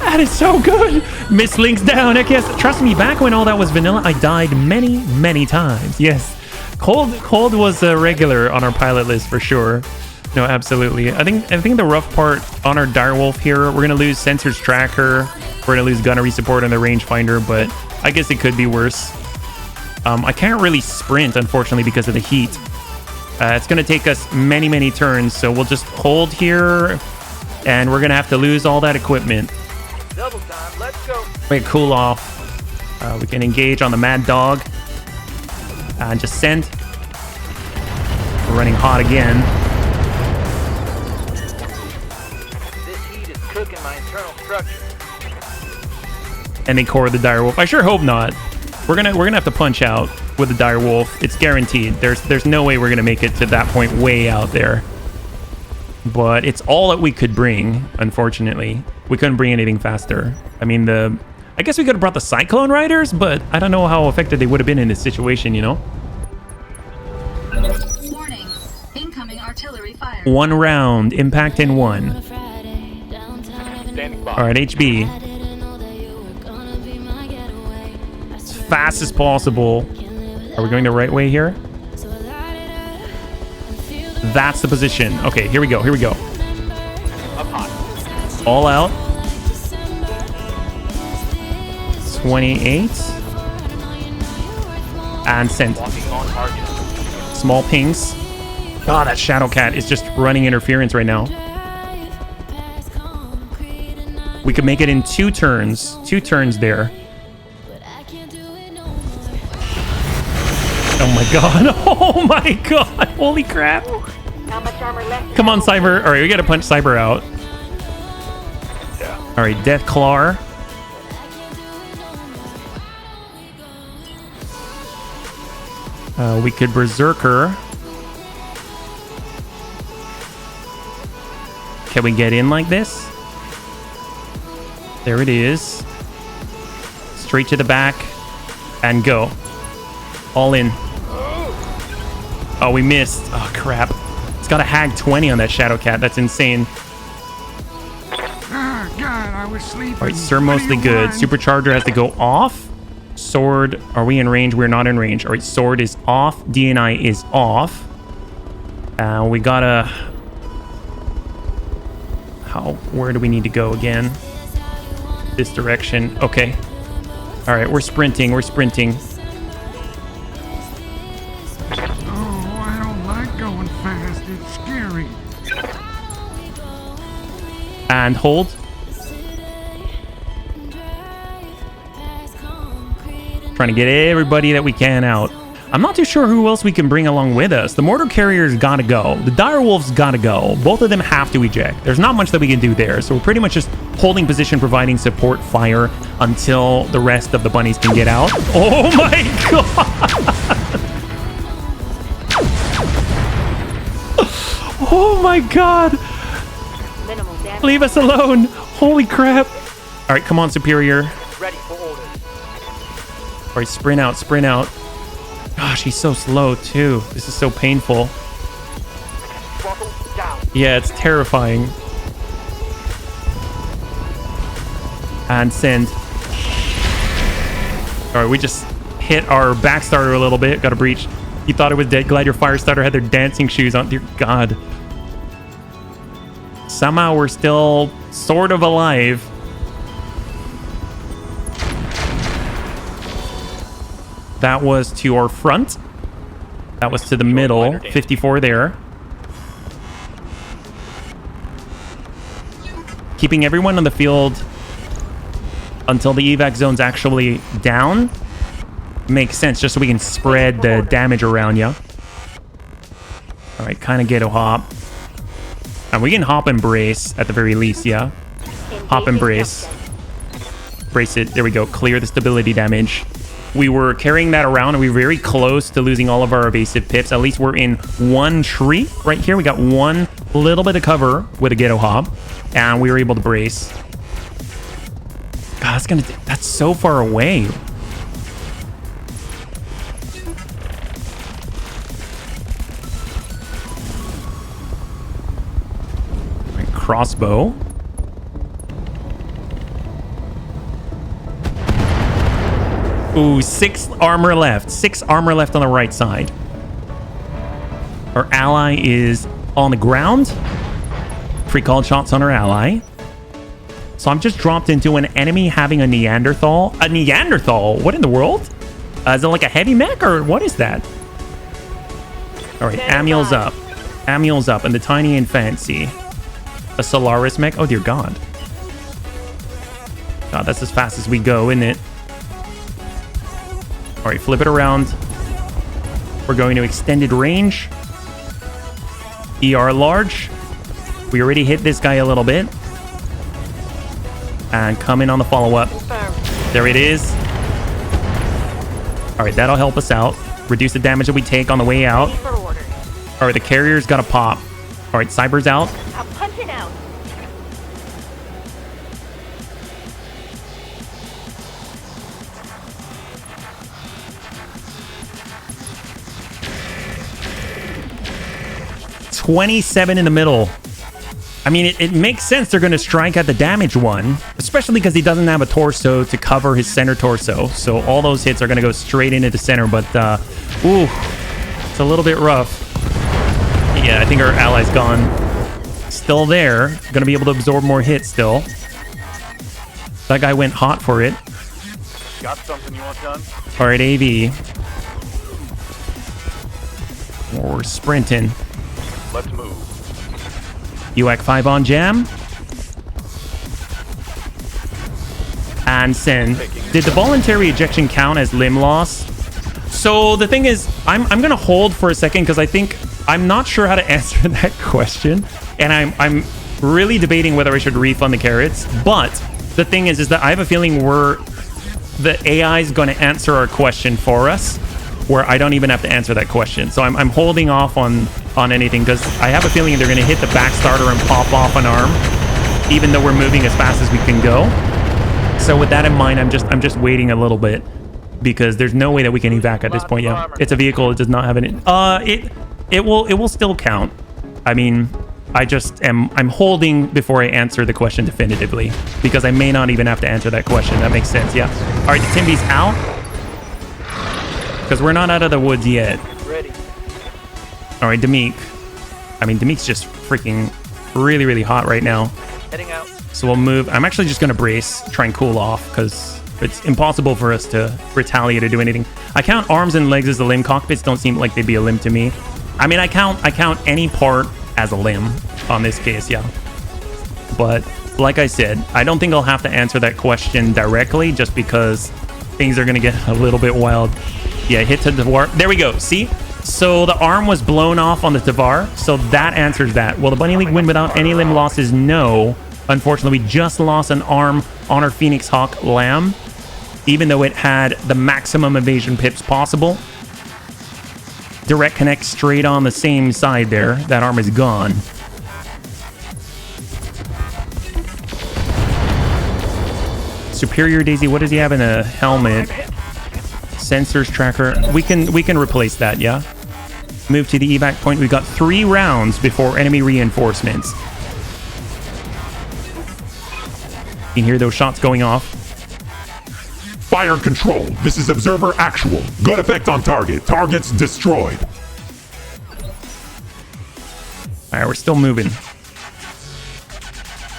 That is so good. Miss links down. I guess. Trust me, back when all that was vanilla, I died many, many times. Yes. Cold was a regular on our pilot list for sure. No, absolutely. I think the rough part on our direwolf here, we're gonna lose sensors tracker. We're gonna lose gunnery support on the rangefinder, but I guess it could be worse. I can't really sprint, unfortunately, because of the heat. It's gonna take us many, many turns, so we'll just hold here, and we're gonna have to lose all that equipment. Double time, let's go. Wait, cool off. We can engage on the Mad Dog. And just send. We're running hot again. This heat is cooking my internal structure. And they core the direwolf. I sure hope not. We're gonna have to punch out with the direwolf. It's guaranteed. There's no way we're gonna make it to that point way out there. But it's all that we could bring, unfortunately. We couldn't bring anything faster. I mean, I guess we could have brought the Cyclone Riders, but I don't know how effective they would have been in this situation, you know? Warning. Incoming artillery fire. 1 round. Impact in 1. Standing by. All right, HB. As fast as possible. Are we going the right way here? That's the position. Okay, here we go. Here we go. Up hot. All out. 28. And sent. Walking on target. Small pings. Ah, that Shadow Cat is just running interference right now. We could make it in 2 turns. 2 turns there. Oh my god. Oh my god. Holy crap. How much armor left? Come on, Cyber. All right, we got to punch Cyber out. Yeah. All right, Death Claw. We could Berserker. Can we get in like this? There it is. Straight to the back and go. All in. Oh, we missed. Oh, crap. It's got a Hag 20 on that Shadow Cat. That's insane. Ah, God, I was sleeping. All right, Sir mostly good. Supercharger has to go off. Sword, are we in range? We're not in range. All right, sword is off. DNI is off. We gotta... Where do we need to go again? This direction. Okay. All right, we're sprinting. We're sprinting. Oh, I don't like going fast. It's scary. And hold. Trying to get everybody that we can out. I'm not too sure who else we can bring along with us. The mortar carrier's gotta go. The direwolf's gotta go. Both of them have to eject. There's not much that we can do there. So we're pretty much just holding position, providing support fire until the rest of the bunnies can get out. Oh my god! Oh my god! Minimal damage. Leave us alone! Holy crap! Alright, come on, Superior. Ready for orders. Alright, sprint out, sprint out. Gosh, he's so slow too. This is so painful. Throttle down. Yeah, it's terrifying. And send. Alright, we just hit our back starter a little bit. Got a breach. You thought it was dead. Glad your fire starter had their dancing shoes on. Dear God. Somehow we're still sort of alive. That was to our front. That was to the middle. 54 there. Keeping everyone on the field until the evac zone's actually down makes sense, just so we can spread the damage around you. All right, kind of ghetto hop. And we can hop and brace at the very least, yeah. Hop and brace. Brace it. There we go. Clear the stability damage. We were carrying that around and we were very close to losing all of our evasive pips. At least we're in one tree right here. We got one little bit of cover with a ghetto hop and we were able to brace. God, that's so far away. Right, crossbow. Ooh, 6 armor left. 6 armor left on the right side. Our ally is on the ground. Free called shots on our ally. So I'm just dropped into an enemy having a Neanderthal. A Neanderthal? What in the world? Is it like a heavy mech or what is that? All right, Amiel's up. Amiel's up and the tiny and fancy. A Solaris mech? Oh dear God. God, that's as fast as we go, isn't it? All right, flip it around. We're going to extended range. ER large. We already hit this guy a little bit. And come in on the follow-up. There it is. All right, that'll help us out. Reduce the damage that we take on the way out. All right, the carrier's got to pop. All right, Cyber's out. I'm punching out. $27 in the middle. I mean, it makes sense they're going to strike at the damage one, especially because he doesn't have a torso to cover his center torso. So all those hits are going to go straight into the center, but ooh, it's a little bit rough. Yeah, I think our ally's gone. Still there. Going to be able to absorb more hits still. That guy went hot for it. Got something you want done? All right, AV. We're sprinting. Let's move. UAC 5 on jam. And send. Did the voluntary ejection count as limb loss? So the thing is, I'm going to hold for a second because I think I'm not sure how to answer that question. And I'm really debating whether I should refund the carrots. But the thing is that I have a feeling the AI is going to answer our question for us. where I don't even have to answer that question. So I'm holding off on anything because I have a feeling they're going to hit the back starter and pop off an arm, even though we're moving as fast as we can go. So with that in mind, I'm just waiting a little bit because there's no way that we can evac at this point. Yeah, it's a vehicle. It does not have an. It will still count. I mean, I'm holding before I answer the question definitively because I may not even have to answer that question. That makes sense. Yeah. All right, the Timby's out because we're not out of the woods yet. Ready. All right, Demik's just freaking really hot right now. Heading out. So we'll move. I'm actually just going to brace, try and cool off because it's impossible for us to retaliate or do anything. I count arms and legs as a limb. Cockpits don't seem like they'd be a limb to me. I mean, I count any part as a limb on this case, yeah. But like I said, I don't think I'll have to answer that question directly just because things are going to get a little bit wild. Yeah, hit to Tavar. There we go. See? So the arm was blown off on the Tavar, so that answers that. Will the Bunny League win without any limb losses? No. Unfortunately, we just lost an arm on our Phoenix Hawk Lamb, even though it had the maximum evasion pips possible. Direct connect straight on the same side there. That arm is gone. Superior Daisy, what does he have in a helmet? Sensors tracker. We can replace that, yeah? Move to the evac point. We've got 3 rounds before enemy reinforcements. You can hear those shots going off. Fire control. This is Observer Actual. Good effect on target. Targets destroyed. All right, we're still moving. All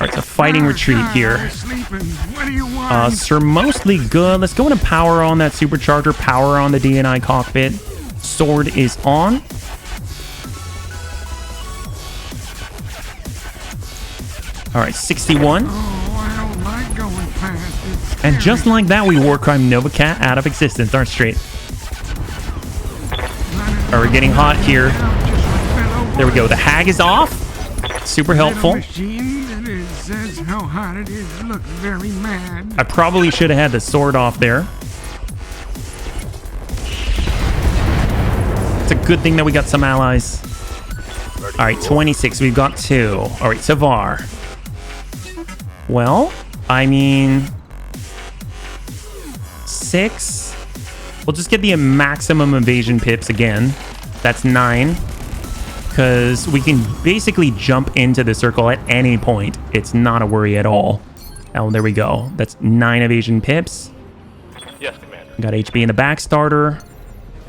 right, it's a fighting retreat here. What do you want? Sir, mostly good. Let's go into power on that supercharger. Power on the DNI cockpit. Sword is on. All right, 61. I don't like going fast. And just like that, we war crime Nova Cat out of existence. Aren't straight. All right, we're getting hot here. There we go. The hag is off. Super helpful. Says how hot it is. Look very mad. I probably should have had the sword off there. It's a good thing that we got some allies. All right, 26. We've got 2. All right, Savar. Well, I mean, 6. We'll just get the maximum evasion pips again. That's 9. Because we can basically jump into the circle at any point. It's not a worry at all. Oh, there we go. That's 9 evasion pips. Yes, Commander. Got HB in the back starter.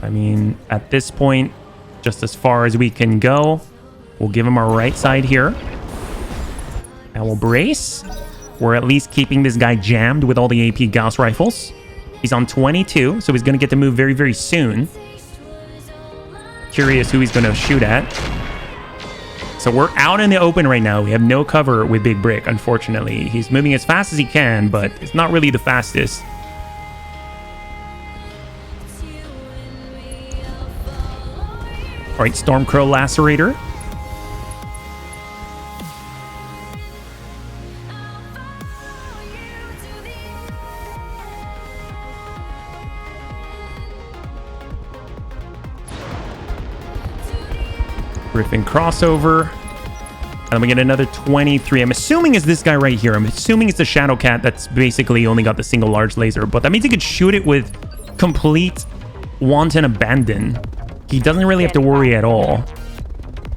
I mean, at this point, just as far as we can go. We'll give him our right side here. And we'll brace. We're at least keeping this guy jammed with all the AP Gauss rifles. He's on 22, so he's going to get to move very soon. Curious who he's going to shoot at. So we're out in the open right now. We have no cover with Big Brick, unfortunately. He's moving as fast as he can, but it's not really the fastest. All right, Stormcrow Lacerator. Griffin crossover. And we get another 23. I'm assuming it's this guy right here. I'm assuming it's the Shadow Cat that's basically only got the single large laser. But that means he could shoot it with complete wanton abandon. He doesn't really have to worry at all.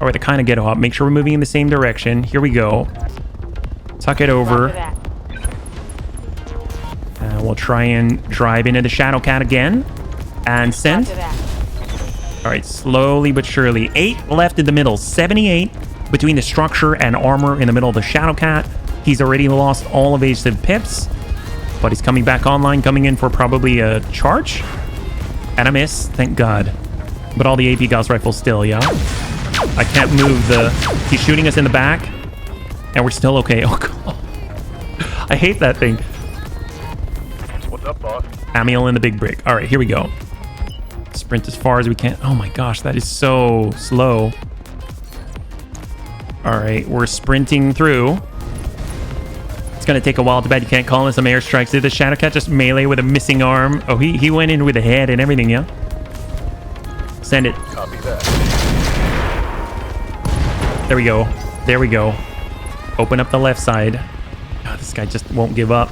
All right, the kind of get up. Make sure we're moving in the same direction. Here we go. Tuck it over. And we'll try and drive into the Shadow Cat again. And send. All right, slowly but surely. 8 left in the middle. 78 between the structure and armor in the middle of the Shadow Cat. He's already lost all evasive pips, but he's coming back online, coming in for probably a charge. And a miss, thank God. But all the AP Gauss rifles still, yeah? I can't move the... He's shooting us in the back, and we're still okay. Oh, God. I hate that thing. What's up, boss? Amiel in the Big Brick. All right, here we go. Sprint as far as we can. Oh my gosh, that is so slow. All right, we're sprinting through. It's gonna take a while. Too bad you can't call in some airstrikes. Did the Shadow Cat just melee with a missing arm? Oh, he went in with a head and everything, yeah? send it. Copy that. There we go. There we go. Open up the left side. God, this guy just won't give up.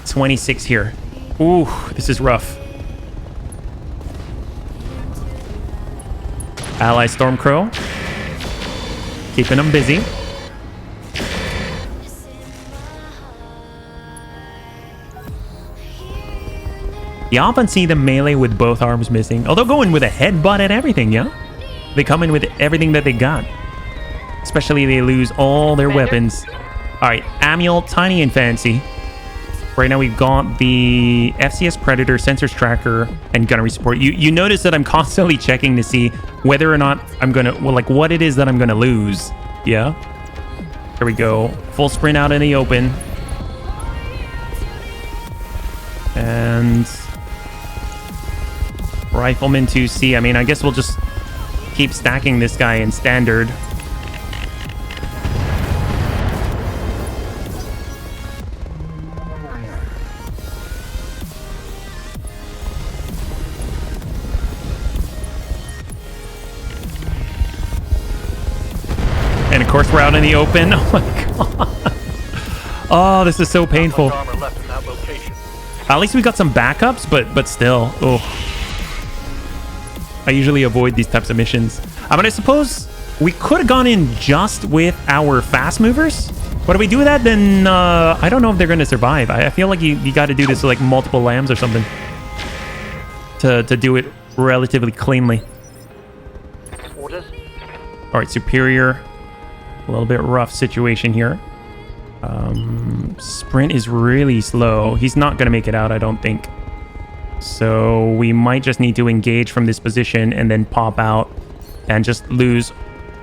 26 here. Ooh, this is rough. Ally Stormcrow. Keeping them busy. You often see them melee with both arms missing. Although going with a headbutt at everything, yeah? They come in with everything that they got. Especially they lose all their weapons. Alright, Amiel, Tiny and Fancy. Right now we've got the FCS Predator, Sensors Tracker, and Gunnery Support. You notice that I'm constantly checking to see whether or not I'm gonna, well, like what it is that I'm gonna lose. Yeah? There we go. Full sprint out in the open. And Rifleman 2C. I mean, I guess we'll just keep stacking this guy in standard. And of course we're out in the open. Oh my god. Oh, this is so painful. At least we got some backups, but still. Oh. I usually avoid these types of missions. I mean, I suppose we could have gone in just with our fast movers. But if we do that, then I don't know if they're going to survive. I feel like you got to do this with like multiple lambs or something to do it relatively cleanly. Orders. All right, Superior. A little bit rough situation here. Sprint is really slow. He's not going to make it out, I don't think. So we might just need to engage from this position and then pop out and just lose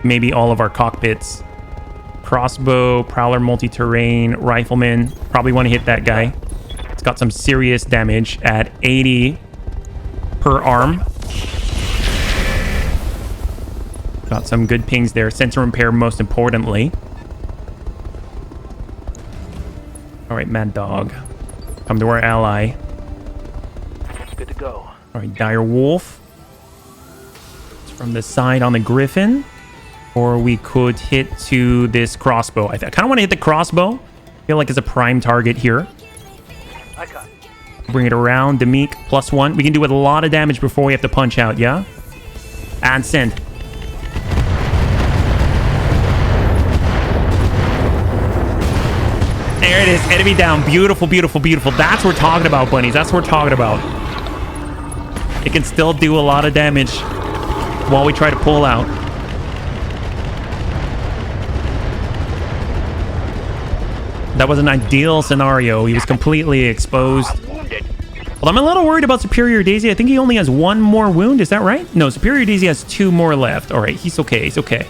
maybe all of our cockpits. Crossbow, Prowler, multi-terrain, Rifleman. Probably want to hit that guy. It's got some serious damage at 80 per arm. Got some good pings there. Sensor repair most importantly. All right, Mad Dog. Come to our ally. Good to go. All right, Dire Wolf. It's from the side on the Griffin. Or we could hit to this crossbow. I kind of want to hit the crossbow. I feel like it's a prime target here. I got it. Bring it around. Demique, +1. We can do a lot of damage before we have to punch out, yeah? And send. There it is. Enemy down. Beautiful, beautiful, beautiful. That's what we're talking about, bunnies. That's what we're talking about. It can still do a lot of damage while we try to pull out. That was an ideal scenario. He was completely exposed. Well, I'm a little worried about Superior Daisy. I think he only has 1 more wound. Is that right? No, Superior Daisy has 2 more left. All right, he's okay. He's okay.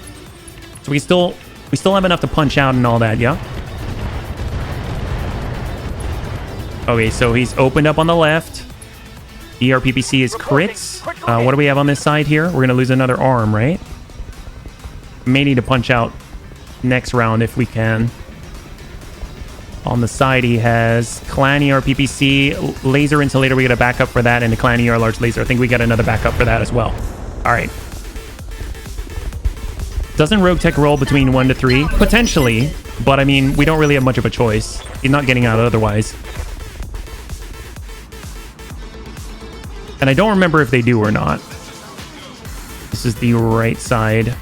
So we still have enough to punch out and all that, yeah? Okay, so he's opened up on the left. ERPPC is crits. What do we have on this side here? We're going to lose another arm, right? May need to punch out next round if we can. On the side, he has Clan ERPPC, Laser Insulator. We get a backup for that, and the Clan ER Large Laser. I think we got another backup for that as well. All right. Doesn't Roguetech roll between 1 to 3? Potentially, but I mean, we don't really have much of a choice. He's not getting out otherwise. And I don't remember if they do or not. This is the right side.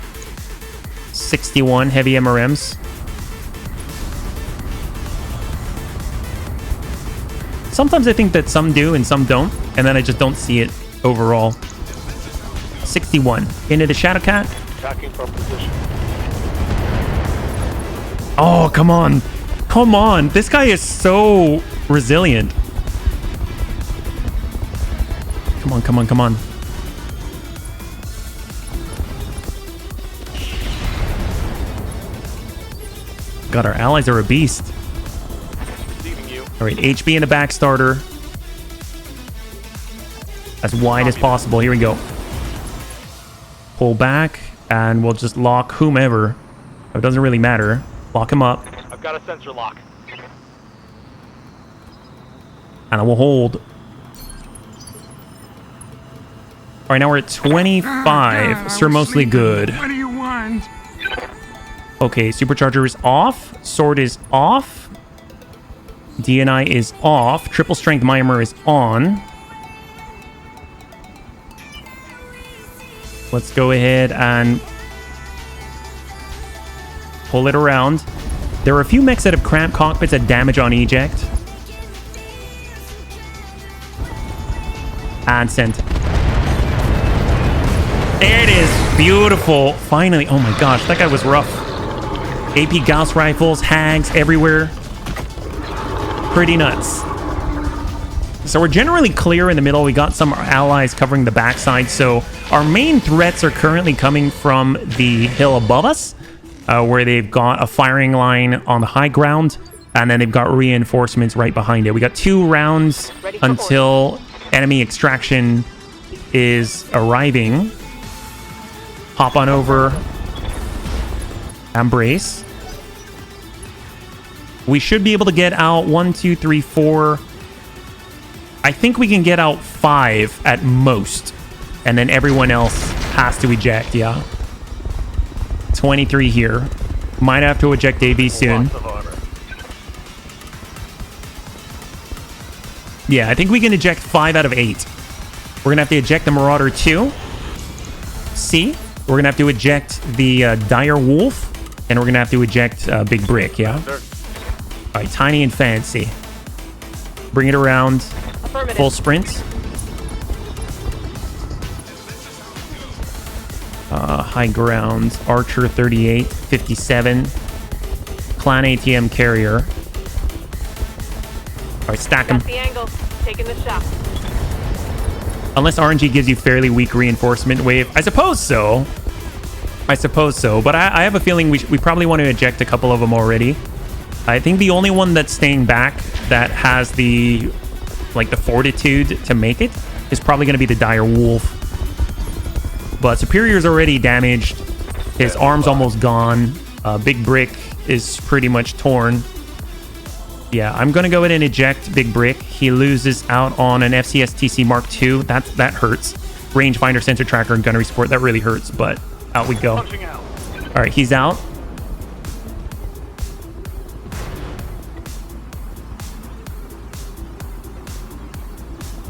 61 heavy MRMs. Sometimes I think that some do and some don't, and then I just don't see it overall. 61. Into the Shadow Cat. Attacking from position. Oh, come on. Come on. This guy is so resilient. Come on, come on, come on. God, our allies are a beast. All right, HB in the back starter. As wide as possible. Here we go. Pull back, and we'll just lock whomever. It doesn't really matter. Lock him up. I've got a sensor lock. And I will hold. All right, now we're at 25, so we're mostly good. What do you want? Okay, supercharger is off. Sword is off. DNI is off. Triple strength Mimer is on. Let's go ahead and pull it around. There are a few mechs that have cramped cockpits that damage on eject. And sent. There it is. Beautiful. Finally. Oh my gosh, that guy was rough. AP Gauss rifles, hags everywhere. Pretty nuts. So we're generally clear in the middle. We got some allies covering the backside. So our main threats are currently coming from the hill above us, where they've got a firing line on the high ground, and then they've got reinforcements right behind it. We got 2 rounds until enemy extraction is arriving. Hop on over. Embrace. We should be able to get out 1, 2, 3, 4. I think we can get out 5 at most. And then everyone else has to eject, yeah. 23 here. Might have to eject AV soon. Yeah, I think we can eject 5 out of 8. We're going to have to eject the Marauder 2. C. We're going to have to eject the Dire Wolf. And we're going to have to eject Big Brick, yeah? All right, Tiny and Fancy. Bring it around. Full sprint. High ground. Archer 38, 57. Clan ATM carrier. All right, stack them. The angle. Taking the shot. Unless RNG gives you fairly weak reinforcement wave. I suppose so. But I have a feeling we probably want to eject a couple of them already. I think the only one that's staying back that has the fortitude to make it is probably going to be the Dire Wolf. But Superior's already damaged. His arm's almost gone. Big Brick is pretty much torn. Yeah, I'm going to go ahead and eject Big Brick. He loses out on an FCS TC Mark II. That hurts. Rangefinder, sensor tracker, and gunnery support. That really hurts, but out we go. All right, he's out.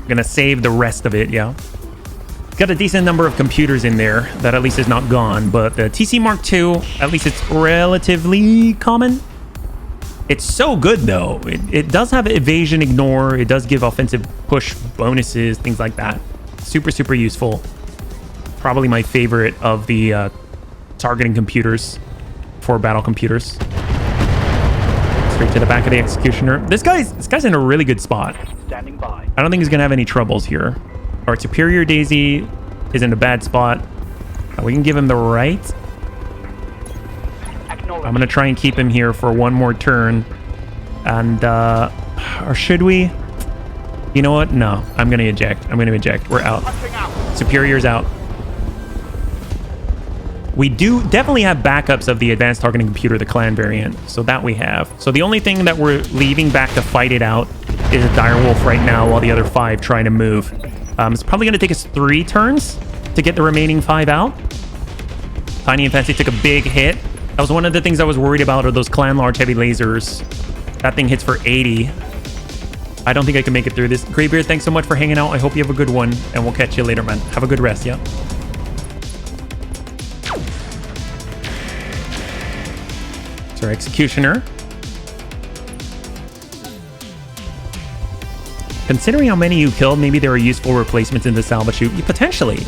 Gonna save the rest of it, yeah. Got a decent number of computers in there that at least is not gone, but the TC Mark II, at least it's relatively common. It's so good though. It does have evasion ignore. It does give offensive push bonuses, things like that. Super useful. Probably my favorite of the targeting computers for battle computers. Straight to the back of the executioner. This guy's in a really good spot. Standing by. I don't think he's gonna have any troubles here. All right, Superior Daisy is in a bad spot. We can give him the right. I'm gonna try and keep him here for one more turn. And or should we? You know what? No, I'm gonna eject. We're out. Superior's out. We do definitely have backups of the advanced targeting computer, the clan variant. So that we have. So the only thing that we're leaving back to fight it out is a Dire Wolf right now while the other 5 try to move. It's probably going to take us 3 turns to get the remaining 5 out. Tiny and Fancy took a big hit. That was one of the things I was worried about, are those clan large heavy lasers. That thing hits for 80. I don't think I can make it through this. Greybeard, thanks so much for hanging out. I hope you have a good one, and we'll catch you later, man. Have a good rest, yeah? It's our Executioner. Considering how many you killed, maybe there are useful replacements in the salvage chute. Potentially.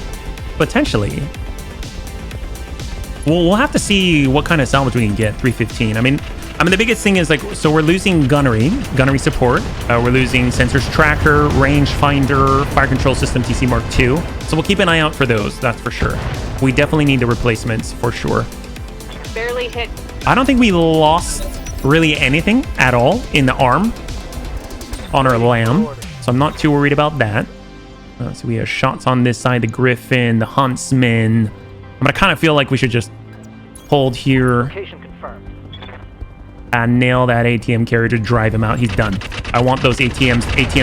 We'll have to see what kind of salvage we can get. 315. I mean, the biggest thing is so we're losing gunnery support. We're losing sensors tracker, rangefinder, fire control system, TC Mark II. So we'll keep an eye out for those. That's for sure. We definitely need the replacements for sure. Barely hit. I don't think we lost really anything at all in the arm on our lamb. So I'm not too worried about that. So we have shots on this side, the Griffin, the Huntsman. I'm gonna kind of feel like we should just hold here and nail that ATM carrier to drive him out. He's done. I want those ATM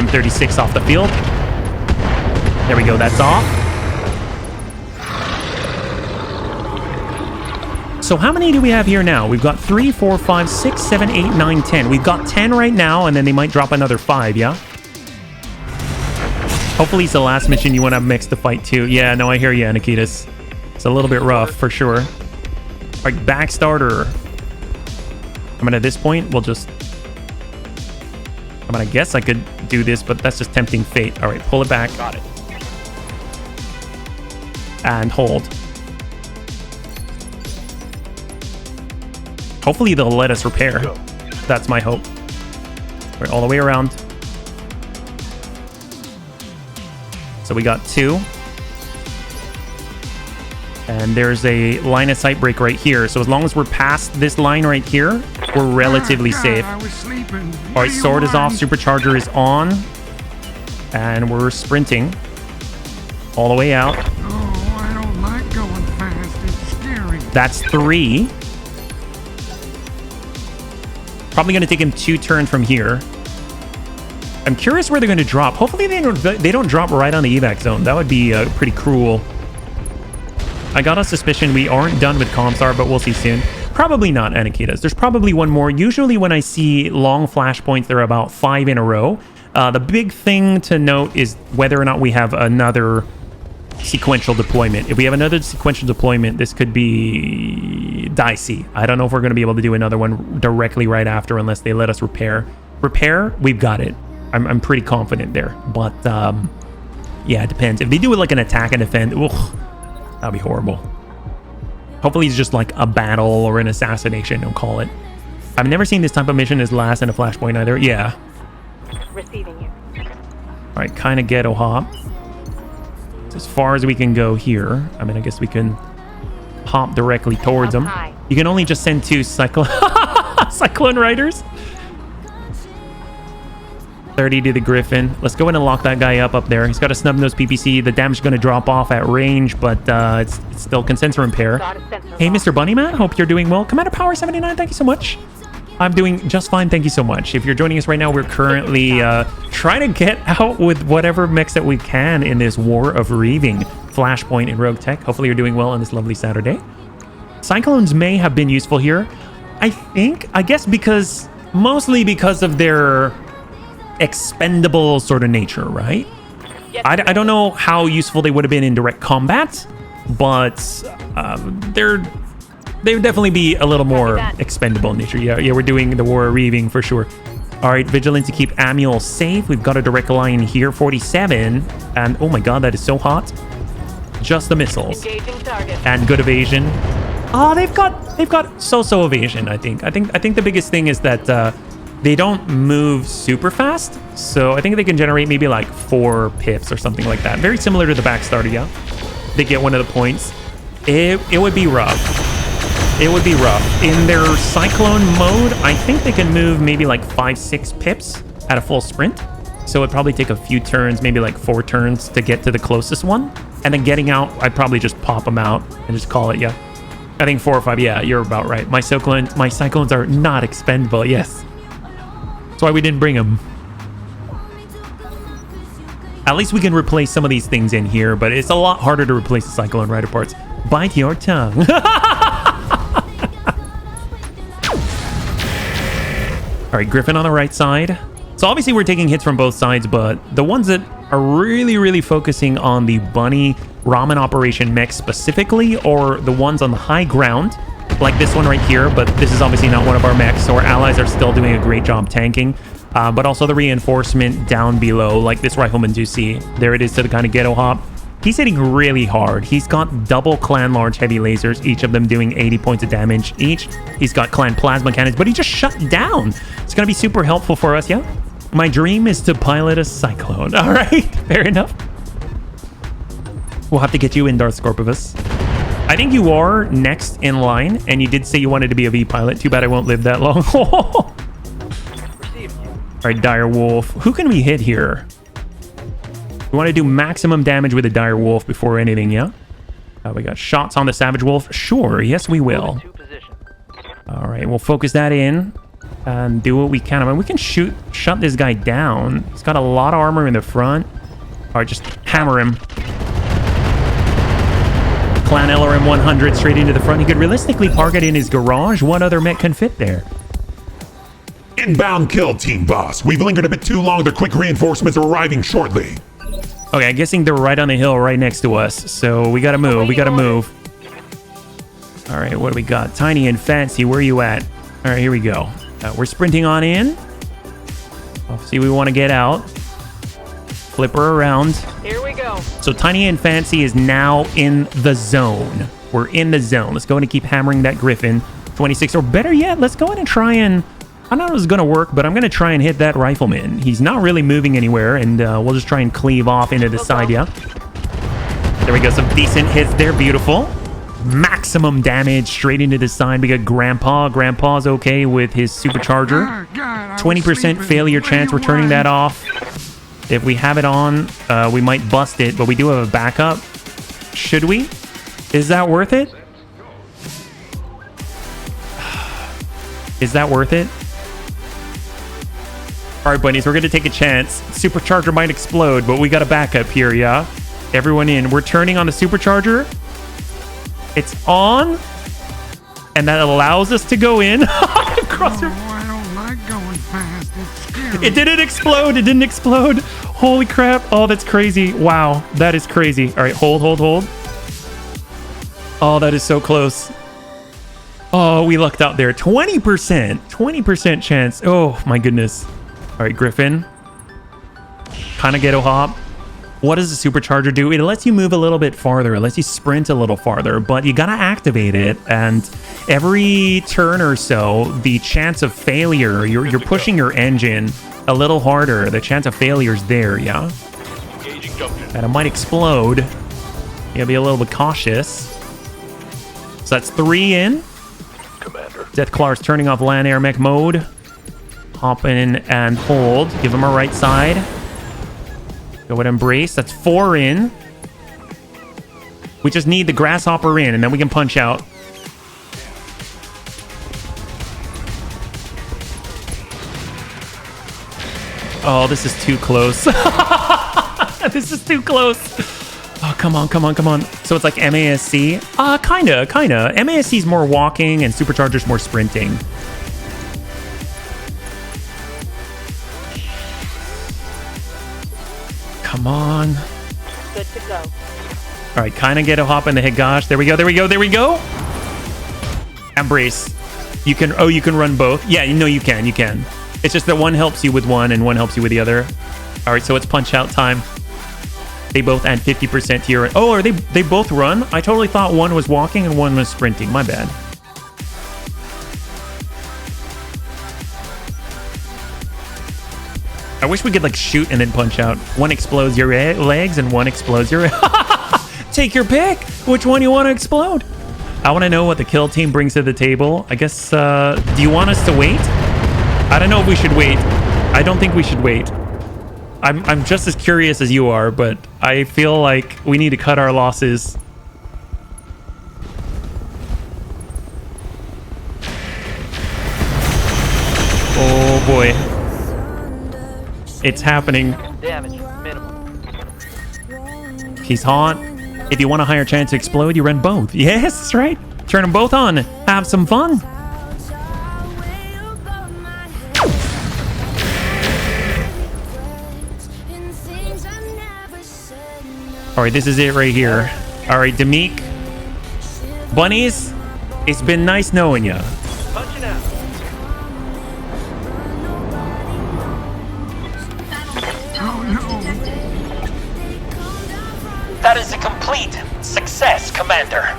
36 off the field. There we go, that's off. So how many do we have here now? We've got 3, 4, 5, 6, 7, 8, 9, 10. We've got 10 right now, and then they might drop another 5, yeah? Hopefully it's the last mission you want to have mixed to fight too. Yeah, no, I hear you, Anakitas. It's a little bit rough, for sure. Like, back starter. I mean, at this point, we'll just... I mean, I guess I could do this, but that's just tempting fate. All right, pull it back. Got it. And hold. Hopefully they'll let us repair. That's my hope. All right, all the way around. So we got 2. And there's a line of sight break right here. So as long as we're past this line right here, we're relatively safe. I was sleeping. All right, sword is off, supercharger is on. And we're sprinting all the way out. Oh, I don't like going fast. It's scary. That's 3. Probably going to take him 2 turns from here. I'm curious where they're going to drop. Hopefully they don't drop right on the evac zone. That would be pretty cruel. I got a suspicion we aren't done with Comstar, but we'll see soon. Probably not, Anakitas. There's probably one more. Usually when I see long flashpoints, there are about 5 in a row. The big thing to note is whether or not we have another sequential deployment. If we have another sequential deployment, this could be dicey. I don't know if we're going to be able to do another one directly right after unless they let us repair. Repair, we've got it. I'm pretty confident there. But, yeah, it depends. If they do it like an attack and defend, ugh, that'd be horrible. Hopefully it's just like a battle or an assassination, don't call it. I've never seen this type of mission as last in a flashpoint either. Yeah. Receiving you. All right, kind of ghetto hop. It's as far as we can go here. I mean, I guess we can hop directly towards them. You can only just send 2 Cyclone Riders. 30 to the Griffin. Let's go in and lock that guy up there. He's got a snub-nosed PPC. The damage is going to drop off at range, but it's still can sensor repair. Hey, Mr. Bunnyman, hope you're doing well. Commander Power 79, thank you so much. I'm doing just fine, thank you so much. If you're joining us right now, we're currently trying to get out with whatever mix that we can in this war of Reaving. Flashpoint in Roguetech. Hopefully you're doing well on this lovely Saturday. Cyclones may have been useful here. I guess mostly because of their expendable sort of nature, right? I don't know how useful they would have been in direct combat, but they would definitely be a little more expendable in nature. Yeah, we're doing the war of Reaving for sure. All right, vigilant to keep Amuel safe. We've got a direct line here, 47, and oh my god, that is so hot. Just the missiles and good evasion. Oh, they've got so-so evasion. I think the biggest thing is that they don't move super fast, so I think they can generate maybe like 4 pips or something like that. Very similar to the backstarter, yeah. They get one of the points. It would be rough. It would be rough. In their cyclone mode, I think they can move maybe like 5-6 pips at a full sprint. So it'd probably take a few turns, maybe like 4 turns to get to the closest one. And then getting out, I'd probably just pop them out and just call it, yeah. I think 4 or 5, yeah, you're about right. My cyclones are not expendable, yes. That's why we didn't bring them. At least we can replace some of these things in here, but it's a lot harder to replace the Cyclone Rider parts. Bite your tongue. All right, Griffin on the right side. So obviously we're taking hits from both sides, but the ones that are really focusing on the Bunny Ramen operation mech specifically, or the ones on the high ground, like this one right here, but this is obviously not one of our mechs, so our allies are still doing a great job tanking. But also the reinforcement down below, like this rifleman do see. There it is to the kind of ghetto hop. He's hitting really hard. He's got double clan large heavy lasers, each of them doing 80 points of damage each. He's got clan plasma cannons, but he just shut down. It's going to be super helpful for us, yeah? My dream is to pilot a Cyclone. All right, fair enough. We'll have to get you in, Darth Scorpivus. I think you are next in line, and you did say you wanted to be a V pilot. Too bad I won't live that long. All right, Dire Wolf. Who can we hit here? We want to do maximum damage with a Dire Wolf before anything, yeah? We got shots on the Savage Wolf. Sure, yes, we will. All right, we'll focus that in and do what we can. I mean, we can shut this guy down. He's got a lot of armor in the front. All right, just hammer him. Clan LRM 100 straight into the front. He could realistically park it in his garage. What other mech can fit there? Inbound kill, Team Boss. We've lingered a bit too long. The quick reinforcements are arriving shortly. Okay, I'm guessing they're right on the hill right next to us. So we gotta move. We gotta move. All right, what do we got? Tiny and Fancy, where are you at? All right, here we go. We're sprinting on in. See, we want to get out. Flip her around. Here we go. So Tiny and Fancy is now in the zone. We're in the zone. Let's go ahead and keep hammering that Griffin. 26, or better yet, let's go ahead and try and... I don't know if it's going to work, but I'm going to try and hit that Rifleman. He's not really moving anywhere, and we'll just try and cleave off into the side, yeah? There we go, some decent hits there. Beautiful. Maximum damage straight into the side. We got Grandpa. Grandpa's okay with his supercharger. 20% failure chance. We're turning that off. If we have it on, we might bust it, but we do have a backup. Should we? Is that worth it? Is that worth it? All right, bunnies, we're going to take a chance. Supercharger might explode, but we got a backup here, yeah? Everyone in. We're turning on the supercharger. It's on. And that allows us to go in. Across I don't like going fast. It's scary. It didn't explode. It didn't explode. Holy crap. Oh, that's crazy. Wow. That is crazy. All right, hold. Oh, that is so close. Oh, we lucked out there. 20%. 20% chance. Oh, my goodness. All right, Griffin. Kind of ghetto hop. What does the supercharger do? It lets you move a little bit farther. It lets you sprint a little farther, but you gotta activate it. And every turn or so, the chance of failure, you're pushing your engine a little harder. The chance of failure is there, yeah? And it might explode. You gotta be a little bit cautious. So that's 3 in. Commander. Deathclar's turning off land air mech mode. Hop in and hold. Give him a right side. Go ahead and brace. That's 4 in. We just need the grasshopper in, and then we can punch out. Oh, this is too close. This is too close. Oh, come on. So it's like MASC? Kinda. MASC is more walking, and Supercharger's more sprinting. Come on. Good to go. All right, kind of get a hop in the head. Gosh, there we go. And brace. You can run both. Yeah, you know you can. It's just that one helps you with one and one helps you with the other. All right, so it's punch out time. They both add 50% to your... Oh, are they both run? I totally thought one was walking and one was sprinting. My bad. I wish we could like shoot and then punch out. One explodes your legs and one explodes your... Take your pick. Which one you want to explode? I want to know what the kill team brings to the table. I guess, do you want us to wait? I don't know if we should wait. I don't think we should wait. I'm just as curious as you are, but I feel like we need to cut our losses. Oh boy. It's happening. Damage minimum. He's hot. If you want a higher chance to explode, you run both. Yes, that's right. Turn them both on. Have some fun. All right, this is it right here. All right, Demik. Bunnies, it's been nice knowing you. Punching out. That is a complete success, Commander.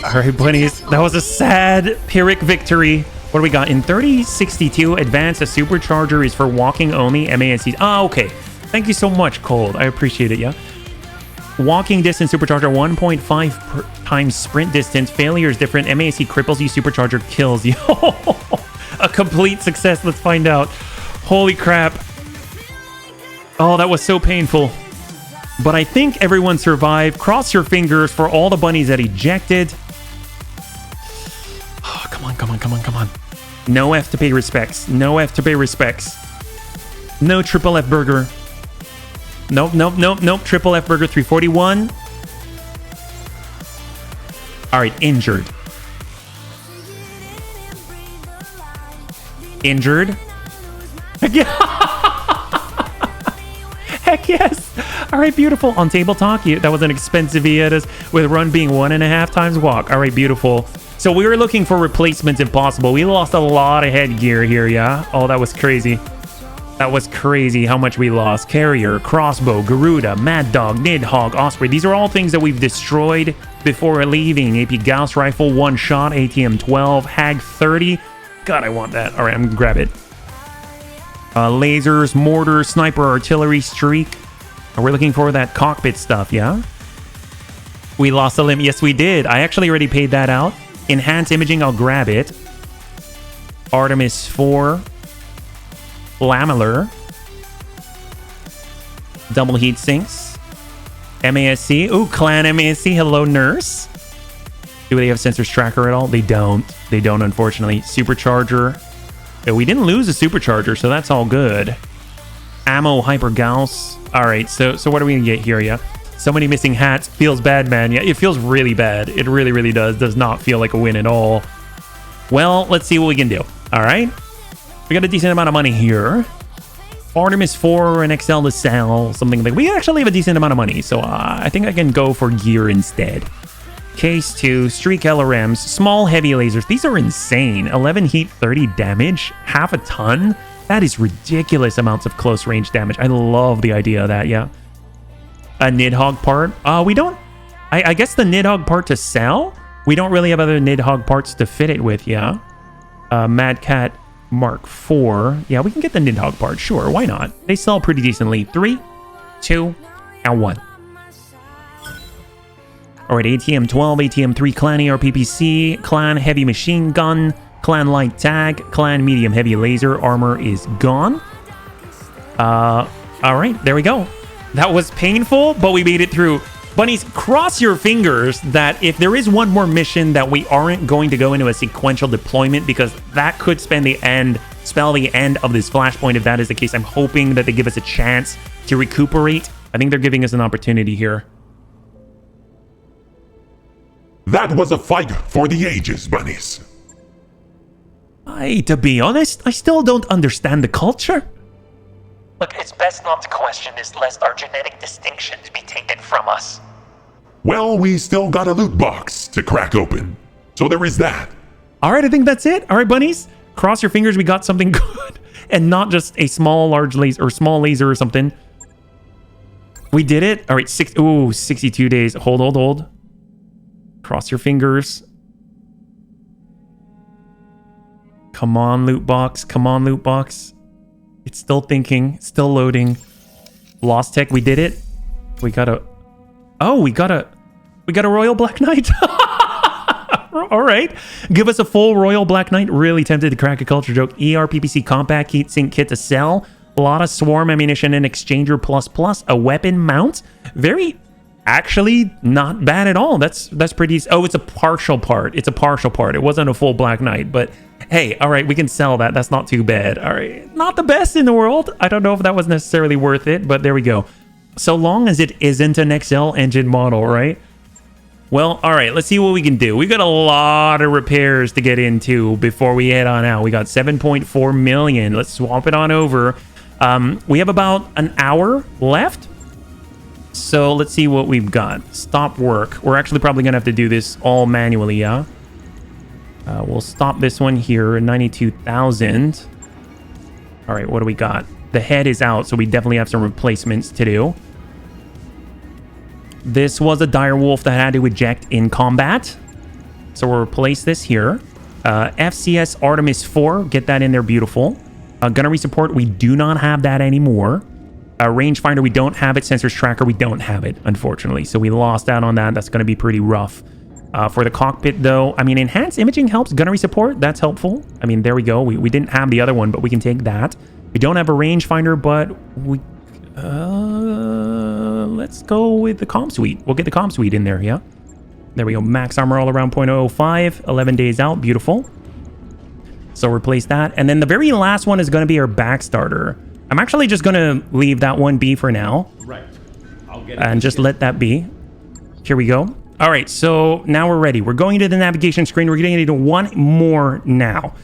All right, bunnies. That was a sad Pyrrhic victory. What do we got? In 3062, advance, a supercharger is for walking only. MASC. Ah, okay. Thank you so much, Cold. I appreciate it, yeah? Walking distance supercharger 1.5 times sprint distance. Failure is different. MASC cripples you. Supercharger kills you. A complete success. Let's find out. Holy crap. Oh, that was so painful. But I think everyone survived. Cross your fingers for all the bunnies that ejected. Oh, come on. No F to pay respects. No F to pay respects. No triple F burger. Nope. Triple F burger 341. All right, injured. Injured. Heck yeah. Heck yes. All right, beautiful. On table talk, that was an expensive Vietas with run being 1.5 times walk. All right, beautiful. So we were looking for replacements if possible. We lost a lot of headgear here, yeah? Oh, that was crazy. That was crazy how much we lost. Carrier, crossbow, Garuda, Mad Dog, Nidhogg, Osprey. These are all things that we've destroyed before leaving. AP Gauss Rifle, 1 shot, ATM 12, Hag 30. God, I want that. All right, I'm gonna grab it. Lasers, mortar, sniper, artillery, streak. We're looking for that cockpit stuff, yeah? We lost a limb. Yes, we did. I actually already paid that out. Enhanced imaging, I'll grab it. Artemis 4. Lamellar. Double heat sinks. MASC. Ooh, Clan MASC. Hello, nurse. Do they have sensors tracker at all? They don't. They don't, unfortunately. Supercharger. We didn't lose a supercharger, so that's all good. Ammo, Hyper Gauss. All right, so what are we gonna get here, yeah? So many missing hats. Feels bad, man. Yeah, it feels really bad. It really, really does. Does not feel like a win at all. Well, let's see what we can do. All right. We got a decent amount of money here. Artemis 4 and XL to sell. Something like... We actually have a decent amount of money, so I think I can go for gear instead. Case 2, Streak LRMs, small heavy lasers. These are insane. 11 heat, 30 damage, half a ton. That is ridiculous amounts of close range damage. I love the idea of that, yeah. A Nidhogg part. We don't... I guess the Nidhogg part to sell? We don't really have other Nidhogg parts to fit it with, yeah. Mad Cat Mark IV. Yeah, we can get the Nidhogg part. Sure, why not? They sell pretty decently. 3, 2, and 1. All right, ATM 12, ATM 3, Clan ARPPC, Clan Heavy Machine Gun, Clan Light Tag, Clan Medium Heavy Laser. Armor is gone. All right, there we go. That was painful, but we made it through. Bunnies, cross your fingers that if there is one more mission that we aren't going to go into a sequential deployment, because that could spell the end of this flashpoint. If that is the case, I'm hoping that they give us a chance to recuperate. I think they're giving us an opportunity here. That was a fight for the ages, bunnies. To be honest, I still don't understand the culture. Look, it's best not to question this lest our genetic distinctions be taken from us. Well, we still got a loot box to crack open. So there is that. All right, I think that's it. All right, bunnies. Cross your fingers we got something good. And not just a small laser or something. We did it. All right, 62 days. Hold. Cross your fingers. Come on, loot box. Come on, loot box. It's still thinking, still loading. Lost Tech, we did it. We got a Royal Black Knight. All right. Give us a full Royal Black Knight. Really tempted to crack a culture joke. ERPPC compact heatsink kit to sell. A lot of swarm ammunition and exchanger plus. A weapon mount. Actually not bad at all. That's pretty. Oh, it's a partial part. It wasn't a full Black Knight, but hey, all right, we can sell that. That's not too bad. All right, not the best in the world. I don't know if that was necessarily worth it, but there we go. So long as it isn't an XL engine model, right? Well, all right, let's see what we can do. We've got a lot of repairs to get into before we head on out. We got 7.4 million. Let's swap it on over. We have about an hour left. So let's see what we've got. Stop work. We're actually probably going to have to do this all manually, yeah? We'll stop this one here, 92,000. All right, what do we got? The head is out, so we definitely have some replacements to do. This was a direwolf that had to eject in combat. So we'll replace this here. FCS Artemis 4, get that in there, beautiful. Gunnery support, we do not have that anymore. Rangefinder, we don't have it. Sensors tracker, we don't have it, unfortunately. So we lost out on that. That's going to be pretty rough. For the cockpit, though, I mean, enhanced imaging helps. Gunnery support, that's helpful. I mean, there we go. We didn't have the other one, but we can take that. We don't have a rangefinder, but we... let's go with the comm suite. We'll get the comm suite in there, yeah? There we go. Max armor all around 0.05. 11 days out. Beautiful. So replace that. And then the very last one is going to be our back starter. I'm actually just going to leave that one be for now. Right. I'll get it. And just let that be. Here we go. All right, so now we're ready. We're going to the navigation screen. We're getting into one more now.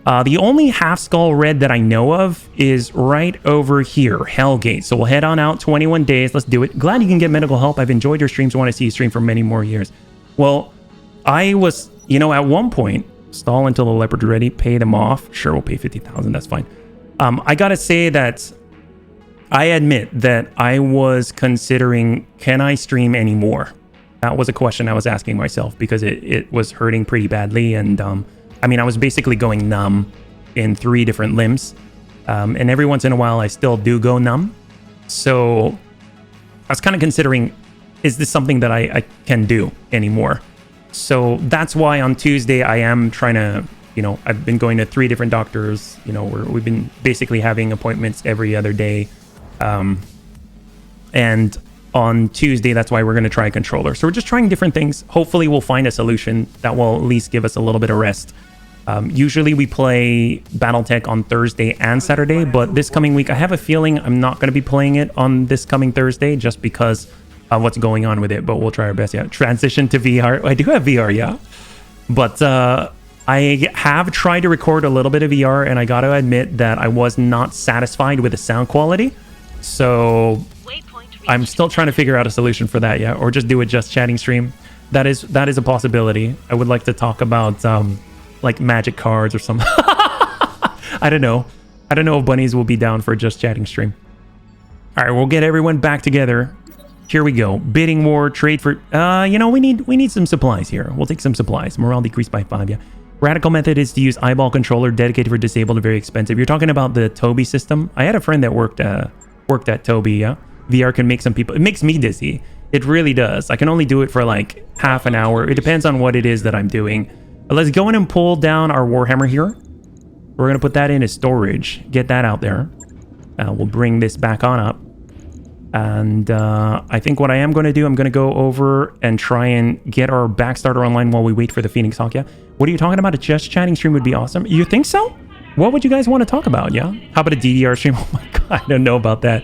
The only half skull red that I know of is right over here, Hellgate. So we'll head on out, 21 days. Let's do it. Glad you can get medical help. I've enjoyed your streams. Want to see you stream for many more years. Well, I was, you know, at one point, stall until the leopard's ready, pay them off. Sure, we'll pay 50,000. That's fine. I got to say that I admit that I was considering, can I stream anymore? That was a question I was asking myself because it was hurting pretty badly. And I mean, I was basically going numb in 3 different limbs. And every once in a while, I still do go numb. So I was kind of considering, is this something that I can do anymore? So that's why on Tuesday, I am trying to, you know, I've been going to 3 different doctors. You know, we've been basically having appointments every other day. And on Tuesday, that's why we're going to try a controller. So we're just trying different things. Hopefully we'll find a solution that will at least give us a little bit of rest. Usually we play Battletech on Thursday and Saturday, but this coming week, I have a feeling I'm not going to be playing it on this coming Thursday just because of what's going on with it, but we'll try our best. Yeah, transition to VR. I do have VR, yeah. But I have tried to record a little bit of VR, and I got to admit that I was not satisfied with the sound quality. So I'm still trying to figure out a solution for that, yeah, or just do a just chatting stream. That is a possibility. I would like to talk about like magic cards or something. I don't know if bunnies will be down for a just chatting stream. All right, we'll get everyone back together. Here we go. Bidding war, trade for you know, we need some supplies here. We'll take some supplies. Morale decreased by 5, yeah. Radical method is to use eyeball controller dedicated for disabled and very expensive. You're talking about the Tobii system. I had a friend that worked at Tobii, yeah. VR can make some people, it makes me dizzy. It really does. I can only do it for like half an hour. It depends on what it is that I'm doing. Let's go in and pull down our Warhammer here. We're going to put that in as storage. Get that out there. We'll bring this back on up. And I think what I am going to do, I'm going to go over and try and get our Backstarter online while we wait for the Phoenix Hawk, yeah? What are you talking about? A just chatting stream would be awesome. You think so? What would you guys want to talk about, yeah? How about a DDR stream? Oh my god, I don't know about that.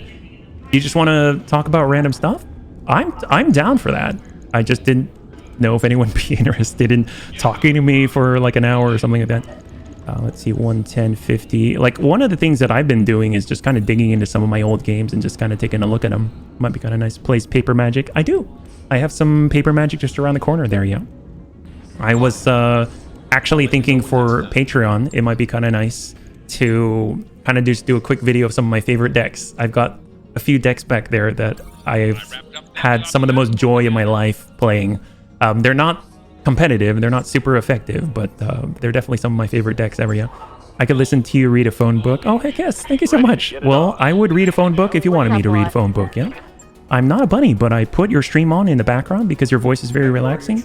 You just want to talk about random stuff? I'm down for that. I just didn't know if anyone would be interested in talking to me for like an hour or something like that. Let's see, 110.50. Like, one of the things that I've been doing is just kind of digging into some of my old games and just kind of taking a look at them. Might be kind of nice. Plays Paper Magic. I do. I have some Paper Magic just around the corner there, yeah. I was actually thinking for Patreon, it might be kind of nice to kind of just do a quick video of some of my favorite decks. I've got a few decks back there that I've had some of the most joy in my life playing. They're not competitive, they're not super effective, but they're definitely some of my favorite decks ever, yeah. I could listen to you read a phone book. Oh, heck yes, thank you so much. Well, I would read a phone book if you wanted me to read a phone book, yeah. I'm not a bunny, but I put your stream on in the background because your voice is very relaxing.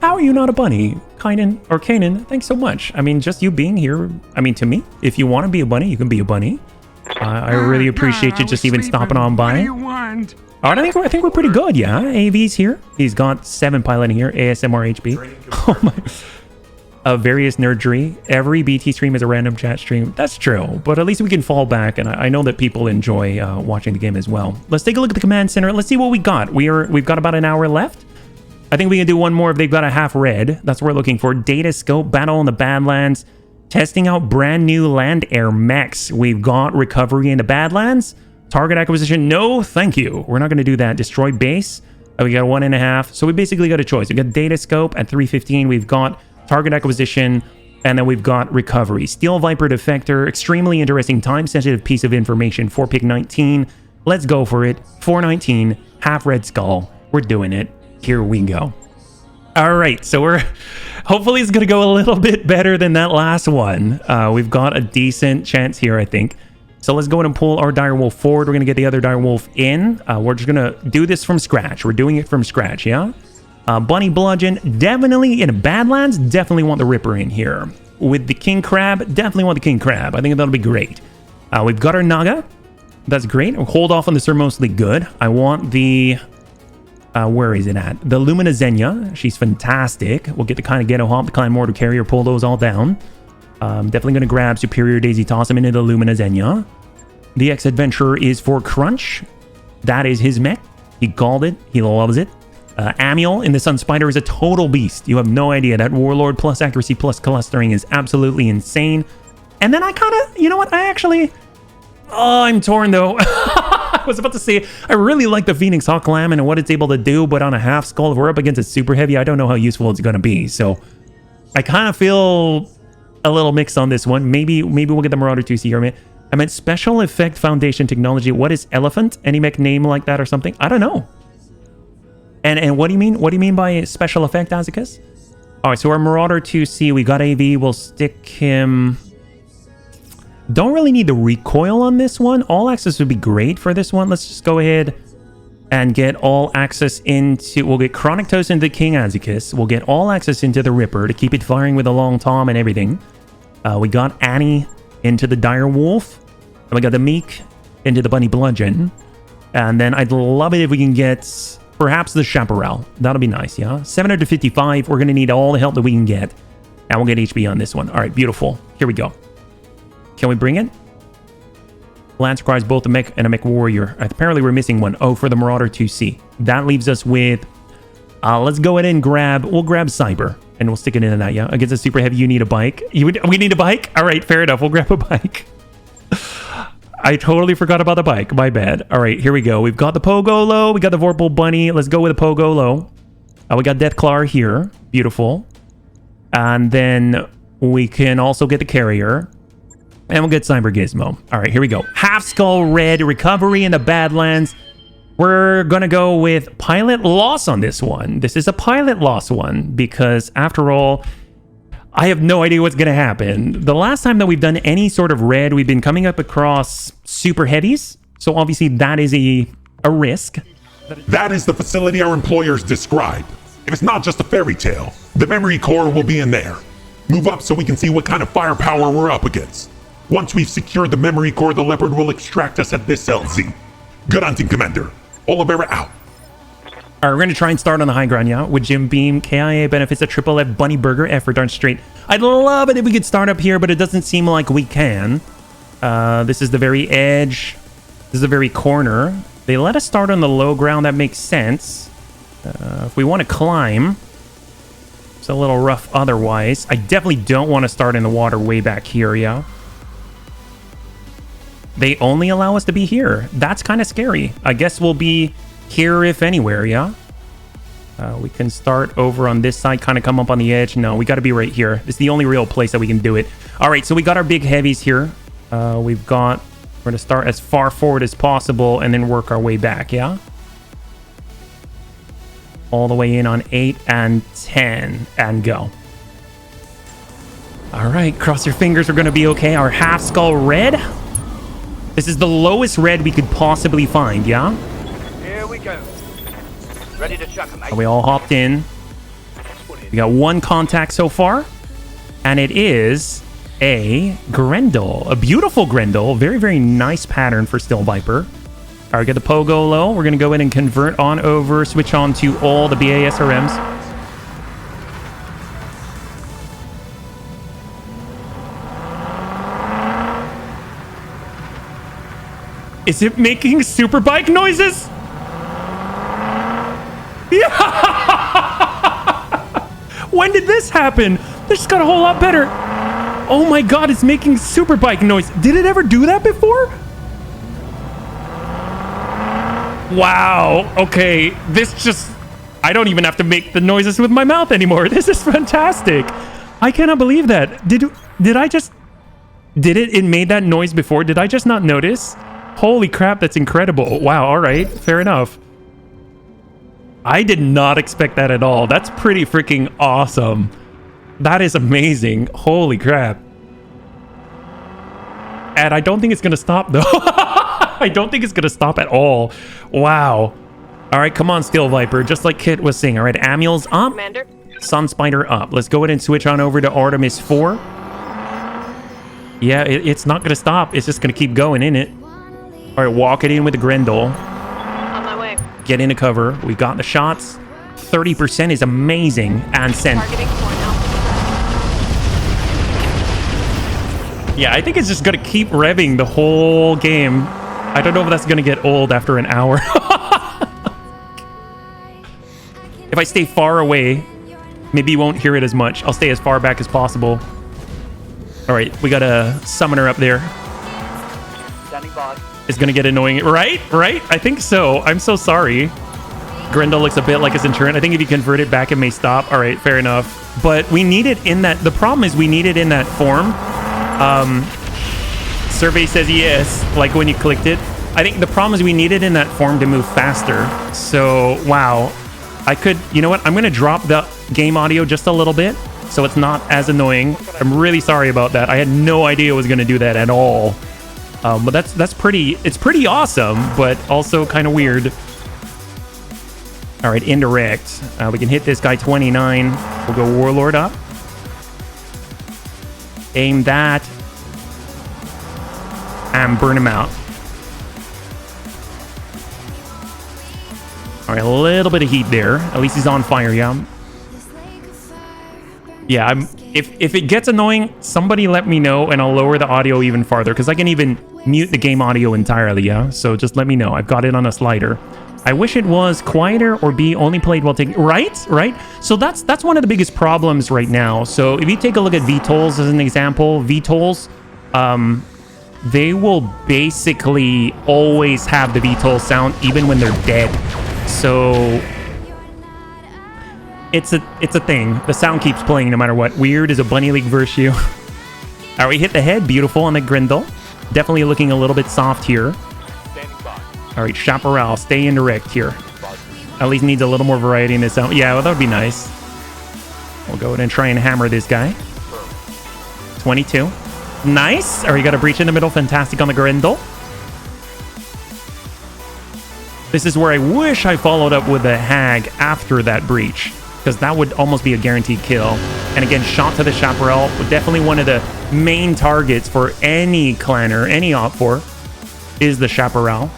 How are you not a bunny? Kanan, thanks so much. I mean, just you being here, I mean, to me, if you want to be a bunny, you can be a bunny. I really appreciate you just even stopping on by. What do you want? All right, I think we're pretty good, yeah. AV's here. He's got 7 piloting here. ASMR HB. Oh my. Various nerdery. Every BT stream is a random chat stream. That's true, but at least we can fall back, and I know that people enjoy watching the game as well. Let's take a look at the command center. Let's see what we got. We've got about an hour left. I think we can do one more if they've got a half red. That's what we're looking for. Data scope, battle in the Badlands. Testing out brand new land air mechs. We've got recovery in the Badlands. Target acquisition, no thank you. We're not going to do that. Destroy base, we got 1.5. So we basically got a choice. We got data scope at 315. We've got target acquisition, and then we've got recovery. Steel Viper defector, extremely interesting time-sensitive piece of information. 4 pick 19. Let's go for it. 419, half red skull. We're doing it. Here we go. All right, so we're hopefully it's going to go a little bit better than that last one. We've got a decent chance here, I think. So let's go ahead and pull our direwolf forward. We're going to get the other direwolf in. We're just going to do this from scratch. We're doing it from scratch, yeah? Bunny Bludgeon, definitely in Badlands, definitely want the Ripper in here. With the King Crab, definitely want the King Crab. I think that'll be great. We've got our Naga. That's great. We'll hold off on the Sir Mostly Good. I want the... where is it at? The Lumina Xenia. She's fantastic. We'll get the kind of Ghetto Hop, the Clan Mortar Carrier, pull those all down. Definitely going to grab Superior Daisy, toss him into the Lumina Xenia. The Ex-Adventurer is for Crunch. That is his mech. He called it. He loves it. Amiel in the Sun Spider is a total beast. You have no idea. That Warlord plus accuracy plus clustering is absolutely insane. And then I kind of, you know what? I'm torn though. I was about to say, I really like the Phoenix Hawk Lamb and what it's able to do, but on a half skull, if we're up against a super heavy, I don't know how useful it's going to be. So I kind of feel a little mixed on this one. Maybe we'll get the Marauder 2C here. I meant Special Effect Foundation Technology. What is Elephant? Any mech name like that or something? I don't know. And what do you mean? What do you mean by special effect, Azicus? All right, so our Marauder 2C, we got AV. We'll stick him. Don't really need the recoil on this one. All access would be great for this one. Let's just go ahead and get all access into... We'll get Chronic Toast into King Azicus. We'll get all access into the Ripper to keep it firing with a long tom and everything. We got Annie into the Dire Wolf. And we got the Meek into the Bunny Bludgeon. And then I'd love it if we can get... Perhaps the Chaparral. That'll be nice, yeah? 755. We're going to need all the help that we can get. And we'll get HP on this one. All right, beautiful. Here we go. Can we bring it? Lance requires both a mech and a mech warrior. Apparently, we're missing one. Oh, for the Marauder 2C. That leaves us with... let's go ahead and grab... We'll grab Cyber. And we'll stick it in that, yeah? Against a super heavy, you need a bike. We need a bike? All right, fair enough. We'll grab a bike. I totally forgot about the bike. My bad. All right, here we go. We've got the Pogolo. We got the Vorpal Bunny. Let's go with the Pogolo. We got Deathclaw here. Beautiful. And then we can also get the Carrier. And we'll get Cyber Gizmo. All right, here we go. Half Skull Red. Recovery in the Badlands. We're going to go with Pilot Loss on this one. This is a Pilot Loss one. Because, after all... I have no idea what's going to happen. The last time that we've done any sort of red, we've been coming up across super heavies. So obviously that is a risk. That is the facility our employers described. If it's not just a fairy tale, the memory core will be in there. Move up so we can see what kind of firepower we're up against. Once we've secured the memory core, the Leopard will extract us at this LZ. Good hunting, Commander. Olivera out. All right, we're going to try and start on the high ground, yeah? With Jim Beam, KIA benefits a triple F Bunny Burger F for darn straight. I'd love it if we could start up here, but it doesn't seem like we can. This is the very edge. This is the very corner. They let us start on the low ground. That makes sense. If we want to climb, it's a little rough otherwise. I definitely don't want to start in the water way back here, yeah? They only allow us to be here. That's kind of scary. I guess we'll be... here if anywhere, yeah? We can start over on this side, kind of come up on the edge. No, we got to be right here. This is the only real place that we can do it. All right, so we got our big heavies here. We're going to start as far forward as possible and then work our way back, yeah? All the way in on 8 and 10 and go. All right, cross your fingers. We're going to be okay. Our half skull red. This is the lowest red we could possibly find, yeah? Here we go. Ready to chuck 'em, mate. We all hopped in. We got one contact so far. And it is a Grendel. A beautiful Grendel. Very, very nice pattern for Still Viper. All right, get the Pogo low. We're going to go in and convert on over. Switch on to all the BASRMs. Is it making super bike noises? Yeah! When did this happen? This just got a whole lot better. Oh my god, it's making super bike noise. Did it ever do that before? Wow. Okay, this just... I don't even have to make the noises with my mouth anymore. This is fantastic. I cannot believe that. Did I just... It made that noise before? Did I just not notice? Holy crap, that's incredible. Wow, all right, fair enough. I did not expect that at all. That's pretty freaking awesome. That is amazing. Holy crap. And I don't think it's going to stop, though. I don't think it's going to stop at all. Wow. All right, come on, Steel Viper. Just like Kit was saying. All right, Amiel's up. Commander. Sun Spider up. Let's go ahead and switch on over to Artemis 4. Yeah, it's not going to stop. It's just going to keep going, in it. All right, walk it in with the Grendel. On my way. Get into cover. We got the shots. 30% is amazing. And send. Targeting for now. Yeah, I think it's just going to keep revving the whole game. I don't know if that's going to get old after an hour. If I stay far away, maybe you won't hear it as much. I'll stay as far back as possible. All right, we got a summoner up there. Standing by. It's gonna get annoying, right? I think so. I'm so sorry. Grendel looks a bit like a Centurion. I think if you convert it back, it may stop. All right, fair enough. But we need it in that. The problem is we need it in that form. Survey says yes, like when you clicked it. I think the problem is we need it in that form to move faster. So, wow. I could, you know what? I'm gonna drop the game audio just a little bit so it's not as annoying. I'm really sorry about that. I had no idea it was gonna do that at all. But that's pretty, it's pretty awesome, but also kind of weird. All right, indirect. We can hit this guy 29. We'll go Warlord up. Aim that. And burn him out. All right, a little bit of heat there. At least he's on fire, yeah. Yeah, if it gets annoying, somebody let me know and I'll lower the audio even farther because I can even mute the game audio entirely, yeah? So just let me know. I've got it on a slider. I wish it was quieter or be only played while taking... Right? So that's one of the biggest problems right now. So if you take a look at VTOLs as an example, VTOLs, they will basically always have the VTOL sound even when they're dead. So it's a thing. The sound keeps playing no matter what. Weird is a Bunny League verse you. All right, we hit the head. Beautiful on the Grendel. Definitely looking a little bit soft here. All right, Chaparral, stay indirect here. At least needs a little more variety in this sound. Yeah, well, that would be nice. We'll go ahead and try and hammer this guy. 22. Nice. All right, you got a breach in the middle. Fantastic on the Grendel. This is where I wish I followed up with a Hag after that breach, because that would almost be a guaranteed kill. And again, shot to the Chaparral. Definitely one of the main targets for any clanner, any op4, is the Chaparral.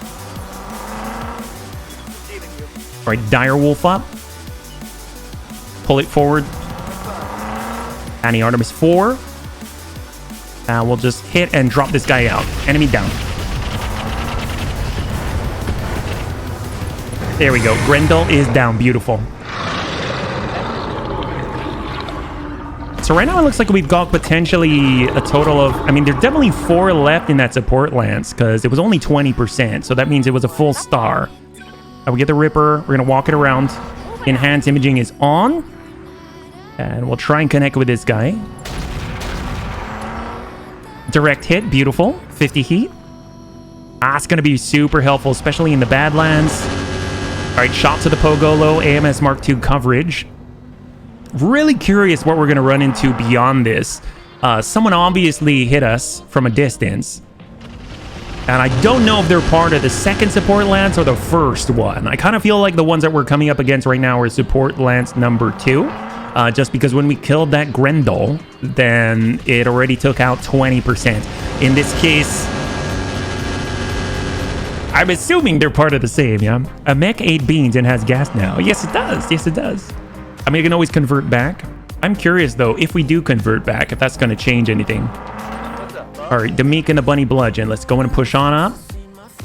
All right, Dire Wolf up. Pull it forward. Annie Artemis 4. We'll just hit and drop this guy out. Enemy down. There we go. Grendel is down. Beautiful. So right now it looks like we've got potentially a total of... I mean, there's definitely 4 left in that support lance because it was only 20%. So that means it was a full star. We get the Ripper. We're going to walk it around. Enhanced imaging is on. And we'll try and connect with this guy. Direct hit. Beautiful. 50 heat. That's going to be super helpful, especially in the Badlands. All right, shot to the Pogolo. AMS Mark II coverage. Really curious what we're going to run into beyond this. Someone obviously hit us from a distance. And I don't know if they're part of the second support lance or the first one. I kind of feel like the ones that we're coming up against right now are support lance number 2. Just because when we killed that Grendel, then it already took out 20%. In this case, I'm assuming they're part of the same, yeah? A mech 8 beans and has gas now. Yes, it does. Yes, it does. I mean, you can always convert back. I'm curious, though, if we do convert back, if that's going to change anything. All right, Demik and the Bunny Bludgeon. Let's go and push on up.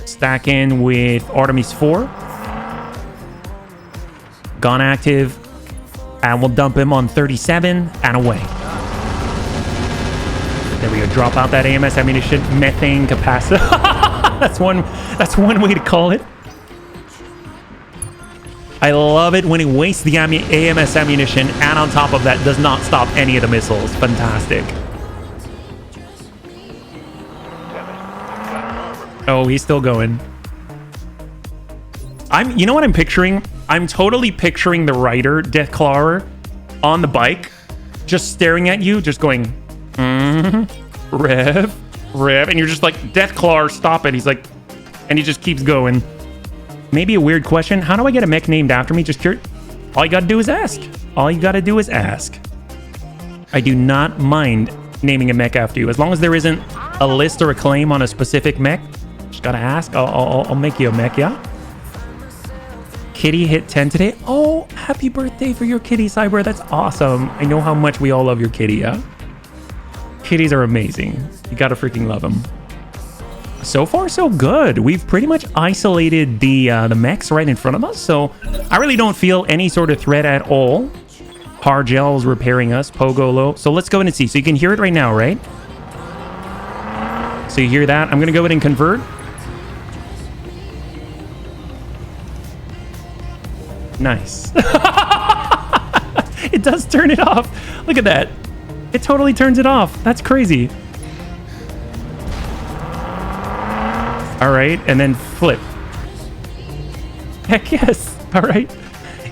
Stack in with Artemis 4. Gone active. And we'll dump him on 37 and away. There we go. Drop out that AMS ammunition. Methane capacitor. That's one way to call it. I love it when it wastes the AMS ammunition and on top of that does not stop any of the missiles. Fantastic. Oh, he's still going. You know what I'm picturing? I'm totally picturing the rider, Deathclawer, on the bike, just staring at you, just going, rev, and you're just like, Deathclawer, stop it. He's like, and he just keeps going. Maybe a weird question. How do I get a mech named after me? Just curious. All you gotta do is ask. All you gotta do is ask. I do not mind naming a mech after you. As long as there isn't a list or a claim on a specific mech, just gotta ask. I'll make you a mech, yeah? Kitty hit 10 today. Oh, happy birthday for your kitty, Cyber. That's awesome. I know how much we all love your kitty, yeah? Kitties are amazing. You gotta freaking love them. So far, so good. We've pretty much isolated the mechs right in front of us, so I really don't feel any sort of threat at all. Hargel's repairing us, Pogo low. So let's go in and see. So you can hear it right now, right? So you hear that? I'm gonna go in and convert. Nice. It does turn it off. Look at that. It totally turns it off. That's crazy. All right, and then flip. Heck yes. All right.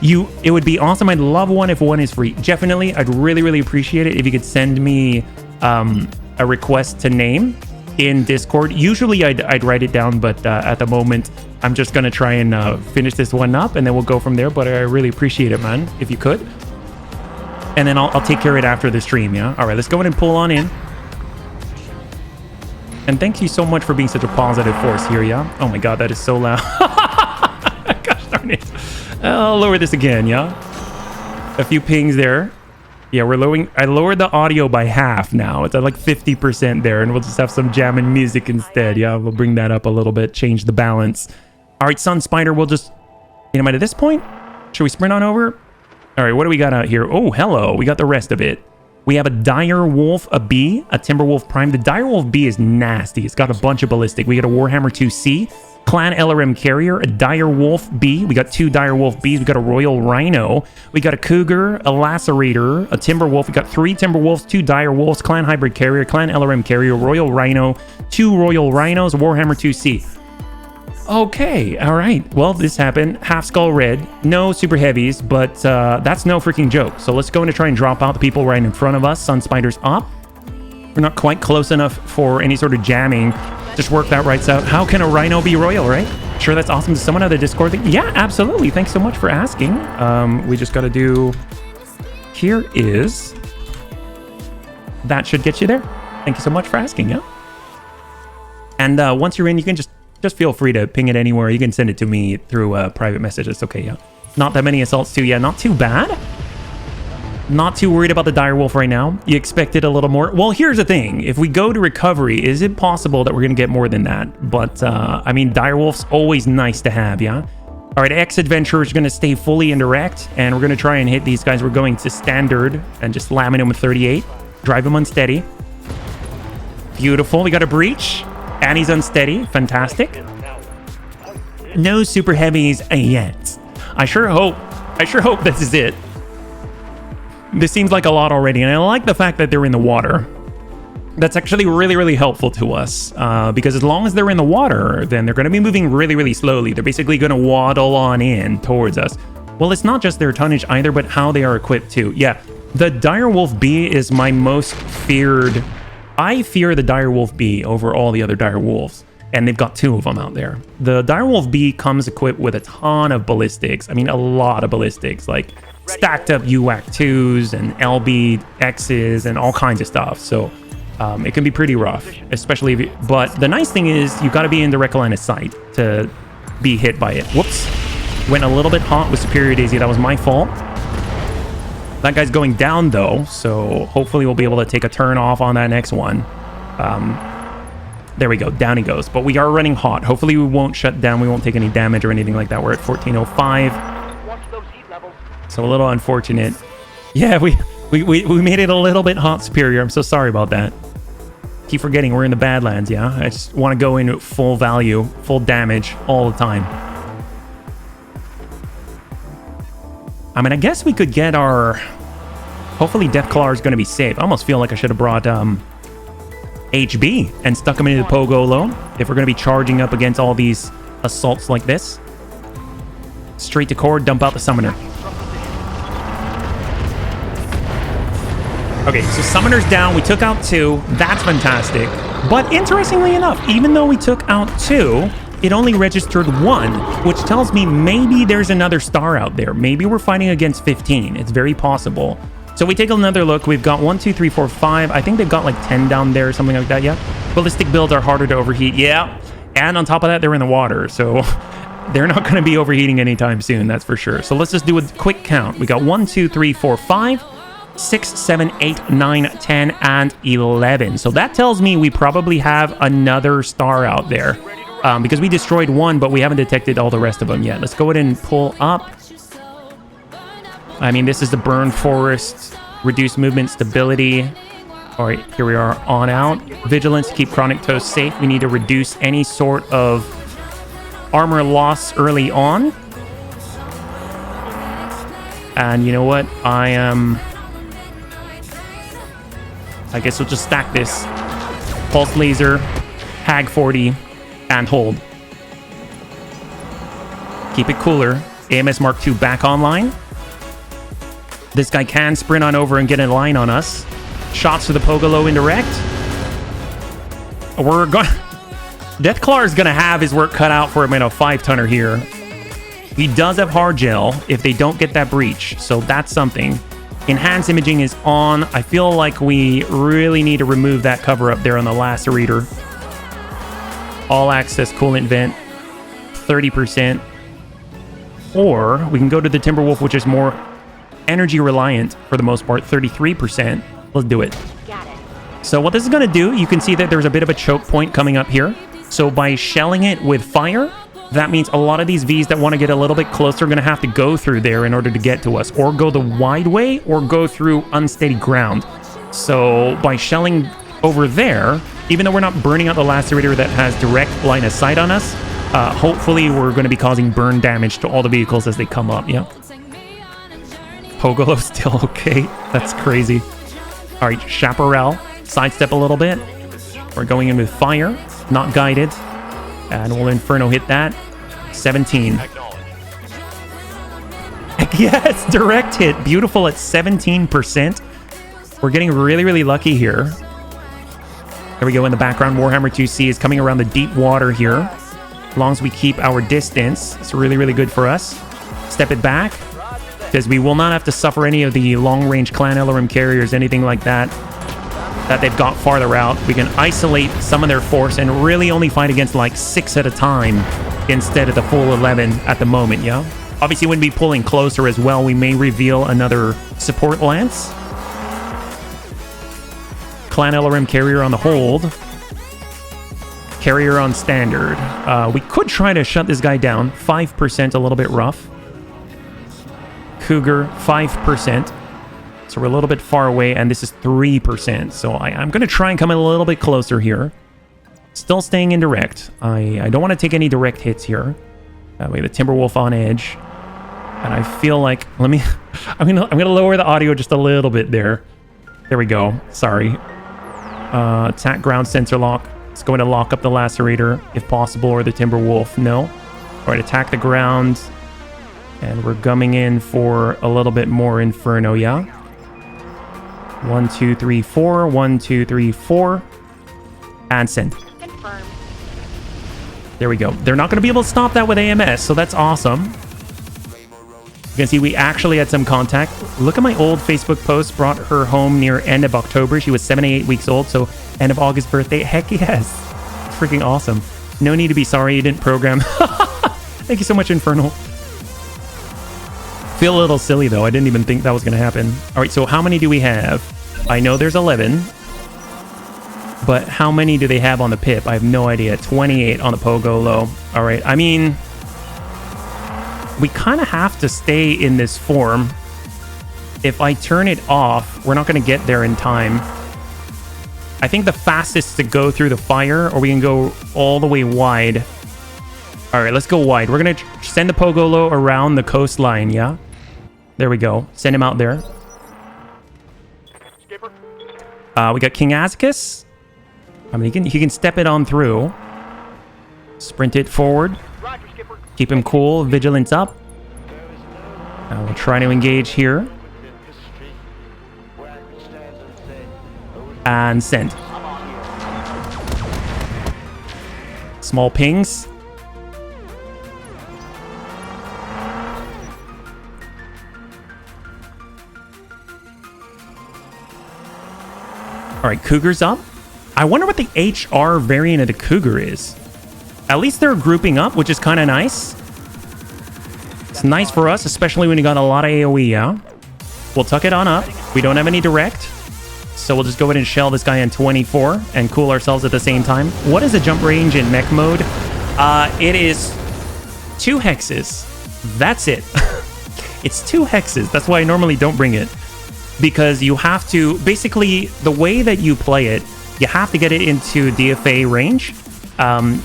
It would be awesome. I'd love one if one is free. Definitely, I'd really appreciate it if you could send me a request to name in Discord. Usually I'd write it down, but at the moment I'm just gonna try and finish this one up, and then we'll go from there. But I really appreciate it, man, if you could. And then I'll take care of it after the stream. Yeah. All right. Let's go ahead and pull on in. And thank you so much for being such a positive force here, yeah? Oh my god, that is so loud. Gosh darn it. I'll lower this again, yeah? A few pings there. Yeah, I lowered the audio by half now. It's at like 50% there, and we'll just have some jamming music instead. Yeah, we'll bring that up a little bit, change the balance. All right, Sun Spider, we'll just... at this point, should we sprint on over? All right, what do we got out here? Oh, hello. We got the rest of it. We have a Dire Wolf, a B, a Timberwolf Prime. The Dire Wolf B is nasty. It's got a bunch of ballistic. We got a Warhammer 2C, Clan LRM Carrier, a Dire Wolf B. We got 2 Dire Wolf Bs. We got a Royal Rhino. We got a Cougar, a Lacerator, a Timberwolf. We got 3 Timberwolves, 2 Dire Wolves, Clan Hybrid Carrier, Clan LRM Carrier, Royal Rhino, 2 Royal Rhinos, Warhammer 2C. Okay, all right. Well, this happened. Half Skull Red. No super heavies, but that's no freaking joke. So let's go in to try and drop out the people right in front of us. Sun Spider's up. We're not quite close enough for any sort of jamming. Just work that right out. How can a Rhino be Royal, right? Sure, that's awesome. Does someone have the Discord thing? Yeah, absolutely. Thanks so much for asking. We just got to do... Here is... That should get you there. Thank you so much for asking, yeah? And once you're in, you can just feel free to ping it anywhere. You can send it to me through a private message. It's okay, yeah. Not that many assaults too. Yeah, not too bad. Not too worried about the Dire Wolf right now. You expected a little more. Well, here's the thing. If we go to recovery, is it possible that we're going to get more than that? But, I mean, Dire Wolf's always nice to have, yeah? All right, X-Adventurer is going to stay fully indirect, and we're going to try and hit these guys. We're going to standard and just slamming them with 38. Drive them unsteady. Beautiful. We got a breach. And he's unsteady. Fantastic. No super heavies yet. I sure hope this is it. This seems like a lot already, and I like the fact that they're in the water. That's actually really helpful to us, because as long as they're in the water, then they're going to be moving really slowly. They're basically going to waddle on in towards us. Well, it's not just their tonnage either, but how they are equipped too. Yeah, the Dire Wolf B is my most feared... I fear the Dire Wolf B over all the other Dire Wolves, and they've got 2 of them out there. The Dire Wolf B comes equipped with a ton of ballistics. I mean, a lot of ballistics, like stacked up UAC 2s and LB X's and all kinds of stuff. So it can be pretty rough, especially if you, but the nice thing is you got to be in direct line of sight to be hit by it. Whoops. Went a little bit hot with Superior Daisy. That was my fault. That guy's going down though, so hopefully we'll be able to take a turn off on that next one. There we go, down he goes. But we are running hot. Hopefully we won't shut down, we won't take any damage or anything like that. We're at 1405. So a little unfortunate. Yeah, we made it a little bit hot, Superior. I'm so sorry about that. Keep forgetting we're in the Badlands, yeah? I just want to go in full value, full damage all the time. I mean, I guess we could get our... Hopefully Deathclaw is going to be safe. I almost feel like I should have brought HB and stuck him into the Pogo low if we're going to be charging up against all these assaults like this. Straight to core, dump out the Summoner. Okay, so Summoner's down. We took out 2. That's fantastic. But interestingly enough, even though we took out 2... it only registered 1, which tells me maybe there's another star out there. Maybe we're fighting against 15. It's very possible. So we take another look. We've got 1, 2, 3, 4, 5. I think they've got like 10 down there or something like that, yeah? Ballistic builds are harder to overheat, yeah. And on top of that, they're in the water, so they're not going to be overheating anytime soon, that's for sure. So let's just do a quick count. We got 1, 2, 3, 4, 5. 6, 7, 8, 9, 10, and 11. So that tells me we probably have another star out there. Because we destroyed one, but we haven't detected all the rest of them yet. Let's go ahead and pull up. I mean, this is the burn forest. Reduce movement stability. All right, here we are on out. Vigilance to keep chronic toes safe. We need to reduce any sort of armor loss early on. And you know what? I guess we'll just stack this. Pulse laser, Hag 40, and hold. Keep it cooler. AMS Mark II back online. This guy can sprint on over and get in line on us. Shots to the Pogolo indirect. We're going... Deathclaw is going to have his work cut out for him in a 5-tonner here. He does have hard gel if they don't get that breach, so that's something. Enhanced imaging is on. I feel like we really need to remove that cover up there on the lacerator. All access coolant vent, 30%. Or we can go to the Timberwolf, which is more energy reliant for the most part, 33%. Let's do it. Got it. So what this is going to do, you can see that there's a bit of a choke point coming up here. So by shelling it with fire, that means a lot of these Vs that want to get a little bit closer are going to have to go through there in order to get to us, or go the wide way, or go through unsteady ground. So by shelling over there, even though we're not burning out the lacerator that has direct line of sight on us, hopefully we're going to be causing burn damage to all the vehicles as they come up. Yeah. Pogolo's still okay. That's crazy. All right, Chaparral, sidestep a little bit. We're going in with fire, not guided. And we'll Inferno hit that. 17. Yes, direct hit. Beautiful at 17%. We're getting really, really lucky here. There we go in the background. Warhammer 2C is coming around the deep water here. As long as we keep our distance, it's really, really good for us. Step it back, because we will not have to suffer any of the long-range clan LRM carriers, anything like that they've got farther out. We can isolate some of their force and really only fight against like 6 at a time instead of the full 11 at the moment, yeah? Obviously, when we pulling closer as well, we may reveal another support lance. Clan LRM carrier on the hold. Carrier on standard. We could try to shut this guy down. 5%, a little bit rough. Cougar, 5%. So we're a little bit far away, and this is 3%. So I'm going to try and come in a little bit closer here. Still staying indirect. I don't want to take any direct hits here. That way the Timberwolf on edge. And I feel like... I'm gonna lower the audio just a little bit there. There we go. Sorry. Attack ground sensor lock. It's going to lock up the lacerator if possible, or the Timberwolf. No. All right, attack the ground. And we're gumming in for a little bit more Inferno, yeah? 1, 2, 3, 4. 1, 2, 3, 4. And send. Confirmed. There we go. They're not going to be able to stop that with AMS, so that's awesome. You can see we actually had some contact. Look at my old Facebook post. Brought her home near end of October. She was 78 weeks old, so end of August birthday. Heck yes. Freaking awesome. No need to be sorry you didn't program. Thank you so much, Infernal. Feel a little silly, though. I didn't even think that was going to happen. All right, so how many do we have? I know there's 11. But how many do they have on the pip? I have no idea. 28 on the Pogolo. All right, I mean... we kind of have to stay in this form. If I turn it off, we're not going to get there in time. I think the fastest to go through the fire, or we can go all the way wide. All right, let's go wide. We're going to send the Pogolo around the coastline, yeah? There we go. Send him out there. We got King Azicus. I mean, he can step it on through. Sprint it forward. Keep him cool. Vigilance up. We'll try to engage here. And send. Small pings. All right, Cougar's up. I wonder what the HR variant of the Cougar is. At least they're grouping up, which is kind of nice. It's nice for us, especially when you got a lot of AoE, yeah? We'll tuck it on up. We don't have any direct, so we'll just go ahead and shell this guy on 24 and cool ourselves at the same time. What is the jump range in mech mode? It is 2 hexes. That's it. It's 2 hexes. That's why I normally don't bring it. Because you have to, basically, the way that you play it, you have to get it into DFA range.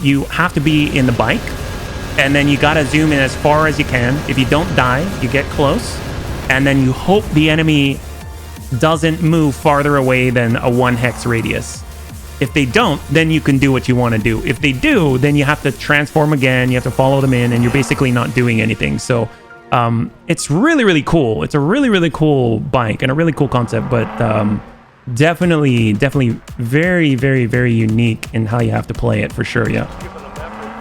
You have to be in the bike, and then you gotta zoom in as far as you can. If you don't die, you get close, and then you hope the enemy doesn't move farther away than a 1 hex radius. If they don't, then you can do what you want to do. If they do, then you have to transform again, you have to follow them in, and you're basically not doing anything. So it's really, really cool. It's a really, really cool bike and a really cool concept, but definitely very, very, very unique in how you have to play it, for sure. Yeah,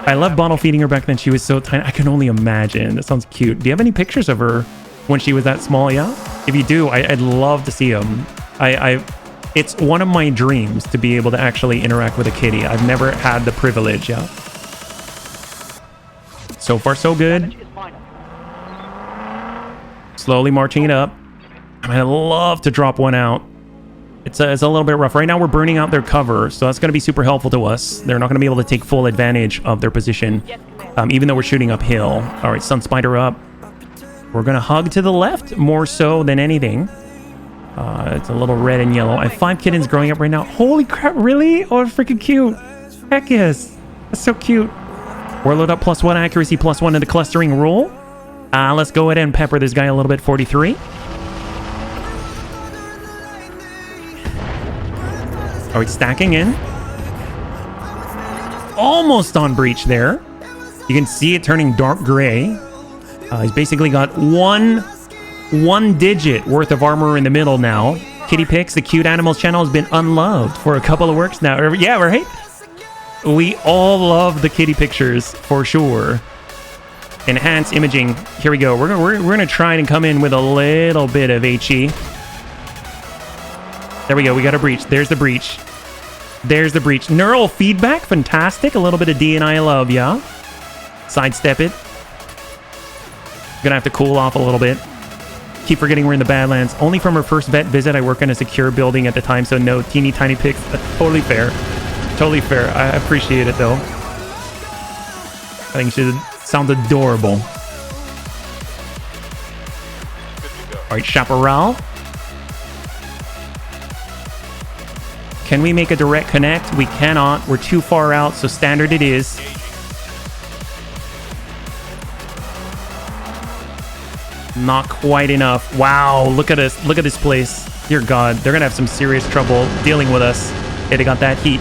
I love bottle feeding her back then. She was so tiny. I can only imagine. That sounds cute. Do you have any pictures of her when she was that small? Yeah, if you do, I'd love to see them. It's one of my dreams to be able to actually interact with a kitty. I've never had the privilege. Yeah, so far so good. Slowly marching it up. I'd love to drop one out. It's a little bit rough. Right now we're burning out their cover, so that's going to be super helpful to us. They're not going to be able to take full advantage of their position, even though we're shooting uphill. All right, Sun Spider up. We're going to hug to the left more so than anything. It's a little red and yellow. I have 5 kittens growing up right now. Holy crap, really? Oh, it's freaking cute. Heck yes. That's so cute. Warlord up +1 accuracy, +1 in the clustering rule. Let's go ahead and pepper this guy a little bit. 43. All right, stacking in. Almost on breach there. You can see it turning dark gray. He's basically got one digit worth of armor in the middle now. Kitty Pics, the cute animals channel, has been unloved for a couple of works now. Yeah, right? We all love the kitty pictures for sure. Enhance imaging. Here we go. We're gonna try and come in with a little bit of HE. There we go. We got a breach. There's the breach. There's the breach. Neural feedback. Fantastic. A little bit of DNI love, yeah. Sidestep it. Gonna have to cool off a little bit. Keep forgetting we're in the Badlands. Only from her first vet visit, I work in a secure building at the time, so no teeny tiny pics. Totally fair. Totally fair. I appreciate it, though. I think she sounds adorable. All right, Chaparral. Can we make a direct connect? We cannot. We're too far out, so standard it is. Not quite enough. Wow, look at us. Look at this place. Dear God, they're gonna have some serious trouble dealing with us. Okay, they got that heat.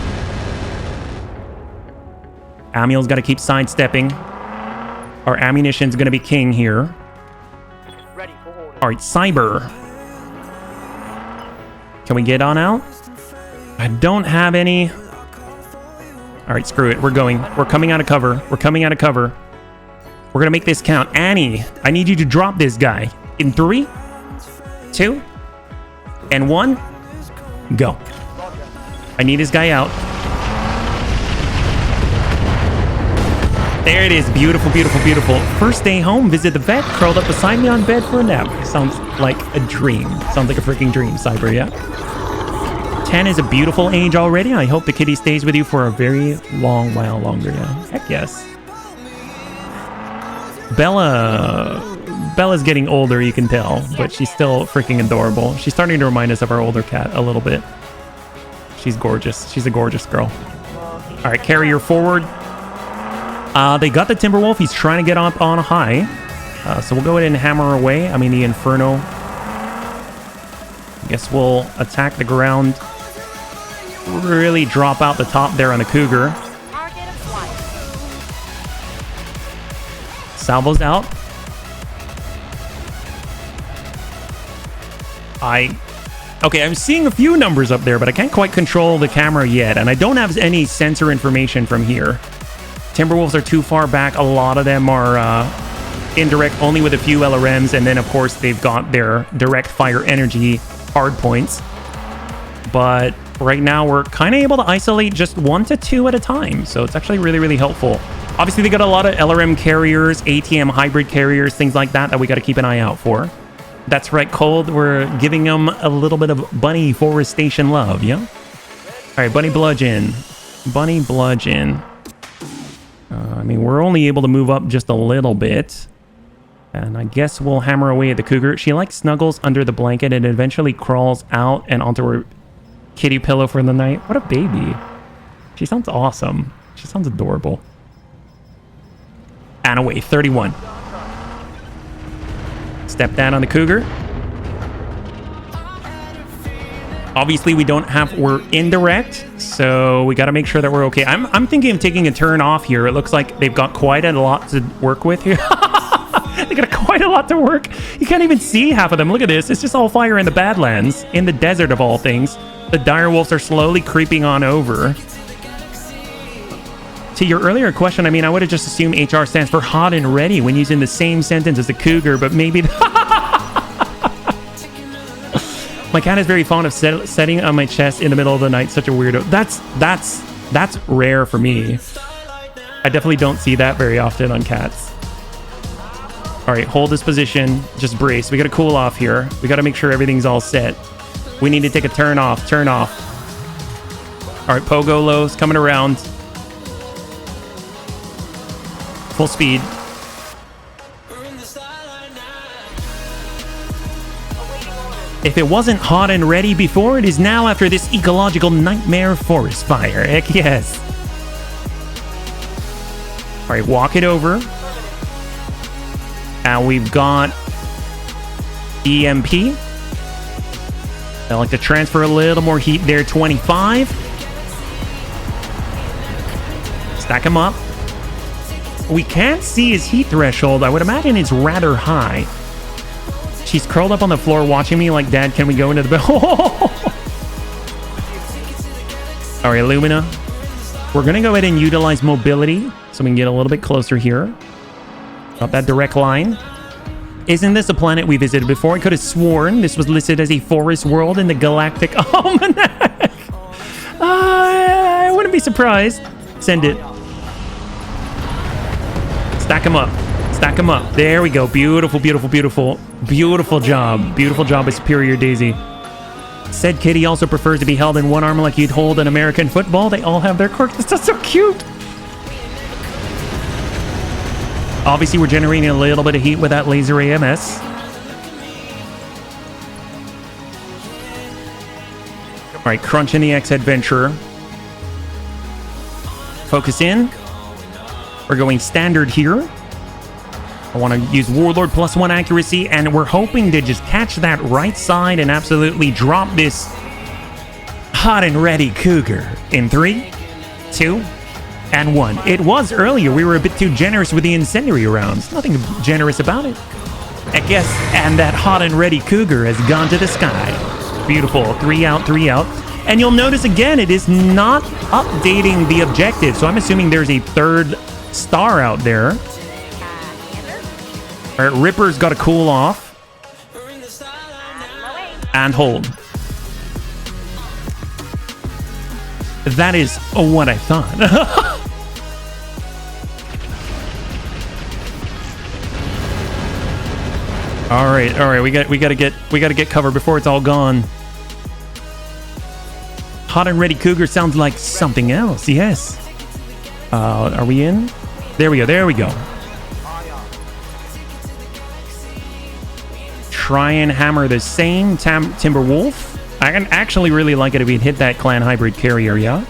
Amiel's got to keep sidestepping. Our ammunition's gonna be king here. Ready for order. All right, Cyber. Can we get on out? I don't have any. All right, screw it. We're going. We're coming out of cover. We're coming out of cover. We're gonna make this count. Annie, I need you to drop this guy. In 3, 2, and 1, go. I need this guy out. There it is. Beautiful, beautiful, beautiful. First day home, visit the vet, curled up beside me on bed for a nap. Sounds like a dream. Sounds like a freaking dream, Cyber, yeah? 10 is a beautiful age already. I hope the kitty stays with you for a very long while longer, yeah? Heck yes. Bella's getting older, you can tell, but she's still freaking adorable. She's starting to remind us of our older cat a little bit. She's gorgeous. She's a gorgeous girl. All right, carrier forward. They got the Timberwolf. He's trying to get up on a high. So we'll go ahead and hammer away. I mean, the Inferno. I guess we'll attack the ground. Really drop out the top there on the Cougar. Salvo's out. Okay, I'm seeing a few numbers up there, but I can't quite control the camera yet, and I don't have any sensor information from here. Timberwolves are too far back. A lot of them are indirect, only with a few LRMs, and then of course they've got their direct fire energy hard points. But right now we're kind of able to isolate just 1 to 2 at a time, so it's actually really, really helpful. Obviously, they got a lot of LRM carriers, ATM hybrid carriers, things like that we got to keep an eye out for. That's right, Cold. We're giving them a little bit of bunny forestation love, yeah? All right, bunny bludgeon. Bunny bludgeon. I mean, we're only able to move up just a little bit. And I guess we'll hammer away at the cougar. She like snuggles under the blanket and eventually crawls out and onto her kitty pillow for the night. What a baby. She sounds awesome. She sounds adorable. And away, 31. Step down on the cougar. Obviously, we don't have... We're indirect, so we got to make sure that we're okay. I'm thinking of taking a turn off here. It looks like they've got quite a lot to work with here. They got quite a lot to work. You can't even see half of them. Look at this. It's just all fire in the Badlands, in the desert of all things. The direwolves are slowly creeping on over. To your earlier question, I mean, I would have just assumed HR stands for hot and ready when using the same sentence as the cougar, but maybe... My cat is very fond of setting on my chest in the middle of the night. Such a weirdo. That's rare for me. I definitely don't see that very often on cats. All right, hold this position. Just brace. We got to cool off here. We got to make sure everything's all set. We need to take a turn off. Turn off. All right, pogo lows coming around. Full speed. If it wasn't hot and ready before, it is now after this ecological nightmare forest fire. Heck yes. All right, walk it over. And we've got EMP. I like to transfer a little more heat there. 25. Stack him up. We can't see his heat threshold. I would imagine it's rather high. She's curled up on the floor watching me like, Dad, can we go into the bed? All right, Lumina. We're going to go ahead and utilize mobility so we can get a little bit closer here. Got that direct line. Isn't this a planet we visited before? I could have sworn this was listed as a forest world in the Galactic Almanac. I wouldn't be surprised. Send it. Stack them up. Stack them up. There we go. Beautiful, beautiful, beautiful. Beautiful job. Beautiful job by Superior Daisy. Said kitty also prefers to be held in one arm like you'd hold an American football. They all have their quirks. That's so cute. Obviously, we're generating a little bit of heat with that laser AMS. All right, crunch in the X Adventurer. Focus in. We're going standard here. I want to use Warlord +1 accuracy, and we're hoping to just catch that right side and absolutely drop this hot and ready cougar in 3, 2, and 1. It was earlier. We were a bit too generous with the incendiary rounds. Nothing generous about it, I guess. And that hot and ready cougar has gone to the sky. Beautiful. 3 out, 3 out. And you'll notice again, it is not updating the objective. So I'm assuming there's a third star out there. All right, Ripper's got to cool off. And hold. That is what I thought. All right. We got to get cover before it's all gone. Hot and ready cougar sounds like something else. Yes. Are we in? There we go. Try and hammer the same Timberwolf. I can actually really like it if we'd hit that clan hybrid carrier, yeah?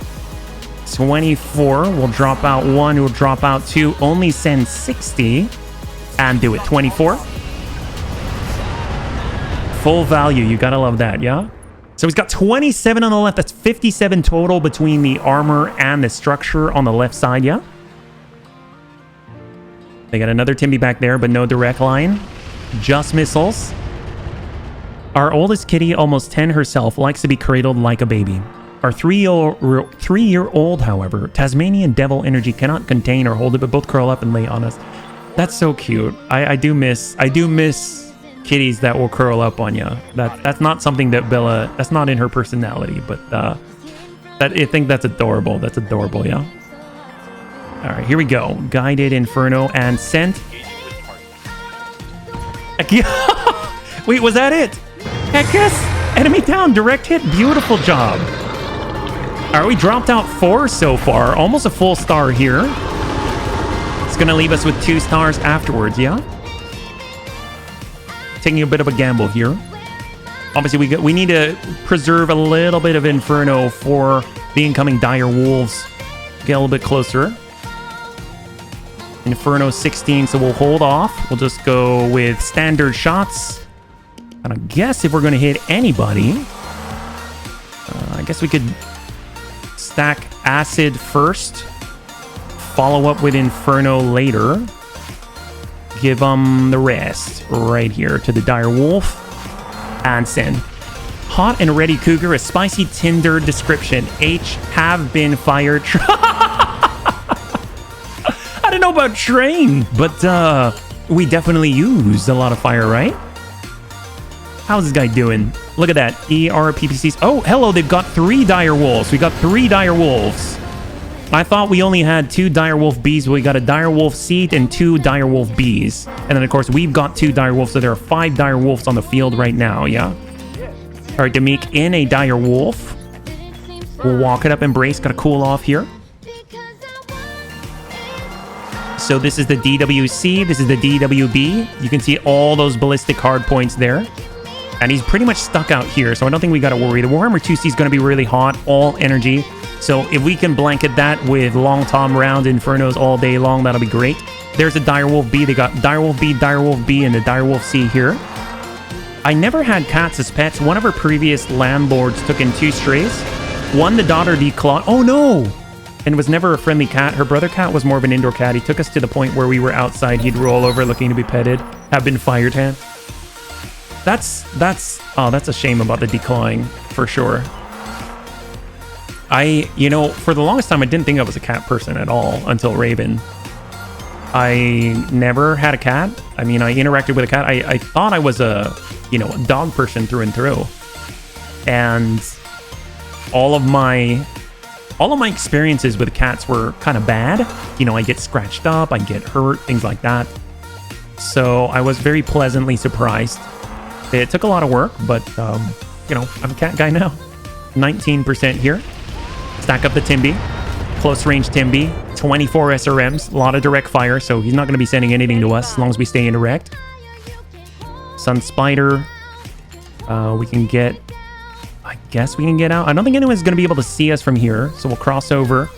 24. We'll drop out 1. We'll drop out 2. Only send 60. And do it. 24. Full value. You gotta love that, yeah? So he's got 27 on the left. That's 57 total between the armor and the structure on the left side, yeah? They got another Timby back there, but no direct line. Just missiles. Our oldest kitty, almost 10 herself, likes to be cradled like a baby. Our 3-year-old, however, Tasmanian devil energy cannot contain or hold it, but both curl up and lay on us. That's so cute. I do miss kitties that will curl up on you. That's not something that Bella, that's not in her personality, but I think that's adorable. That's adorable, yeah. All right, here we go. Guided Inferno and Scent. Wait, was that it? Heck yes! Enemy down, direct hit. Beautiful job. All right, we dropped out 4 so far. Almost a full star here. It's gonna leave us with 2 stars afterwards, yeah? Taking a bit of a gamble here. Obviously, we need to preserve a little bit of Inferno for the incoming dire wolves. Get a little bit closer. Inferno 16, so we'll hold off. We'll just go with standard shots. And I guess if we're going to hit anybody, I guess we could stack Acid first, follow up with Inferno later, give them the rest right here to the dire wolf, and send. Hot and ready cougar, a spicy Tinder description. H have been fired. I don't know about train, but we definitely use a lot of fire, right? How's this guy doing? Look at that. ERPPCs. Oh, hello. They've got 3 dire wolves. We got 3 dire wolves. I thought we only had 2 dire wolf Bs, but we got a dire wolf seed and 2 dire wolf Bs. And then, of course, we've got 2 dire wolves, so there are 5 dire wolves on the field right now, yeah? All right, Demik in a dire wolf. We'll walk it up, embrace. Got to cool off here. So this is the DWC. This is the DWB. You can see all those ballistic hard points there. And he's pretty much stuck out here, so I don't think we got to worry. The Warhammer 2C is going to be really hot, all energy. So if we can blanket that with long tom round Infernos all day long, that'll be great. There's a Direwolf B. They got Direwolf B, and the Direwolf C here. I never had cats as pets. One of our previous landlords took in 2 strays. One, the daughter declawed. Oh no! And was never a friendly cat. Her brother cat was more of an indoor cat. He took us to the point where we were outside. He'd roll over looking to be petted. Have been fired, hand. That's a shame about the declawing, for sure. For the longest time, I didn't think I was a cat person at all until Raven. I never had a cat. I mean, I interacted with a cat. I thought I was a dog person through and through. And all of my experiences with cats were kind of bad. I get scratched up, I get hurt, things like that. So I was very pleasantly surprised. It took a lot of work, but I'm a cat guy now. 19% here. Stack up the Timby. Close range Timby. 24 SRMs. A lot of direct fire, so he's not going to be sending anything to us as long as we stay indirect. Sun Spider. We can get... I guess we can get out. I don't think anyone's going to be able to see us from here, so we'll cross over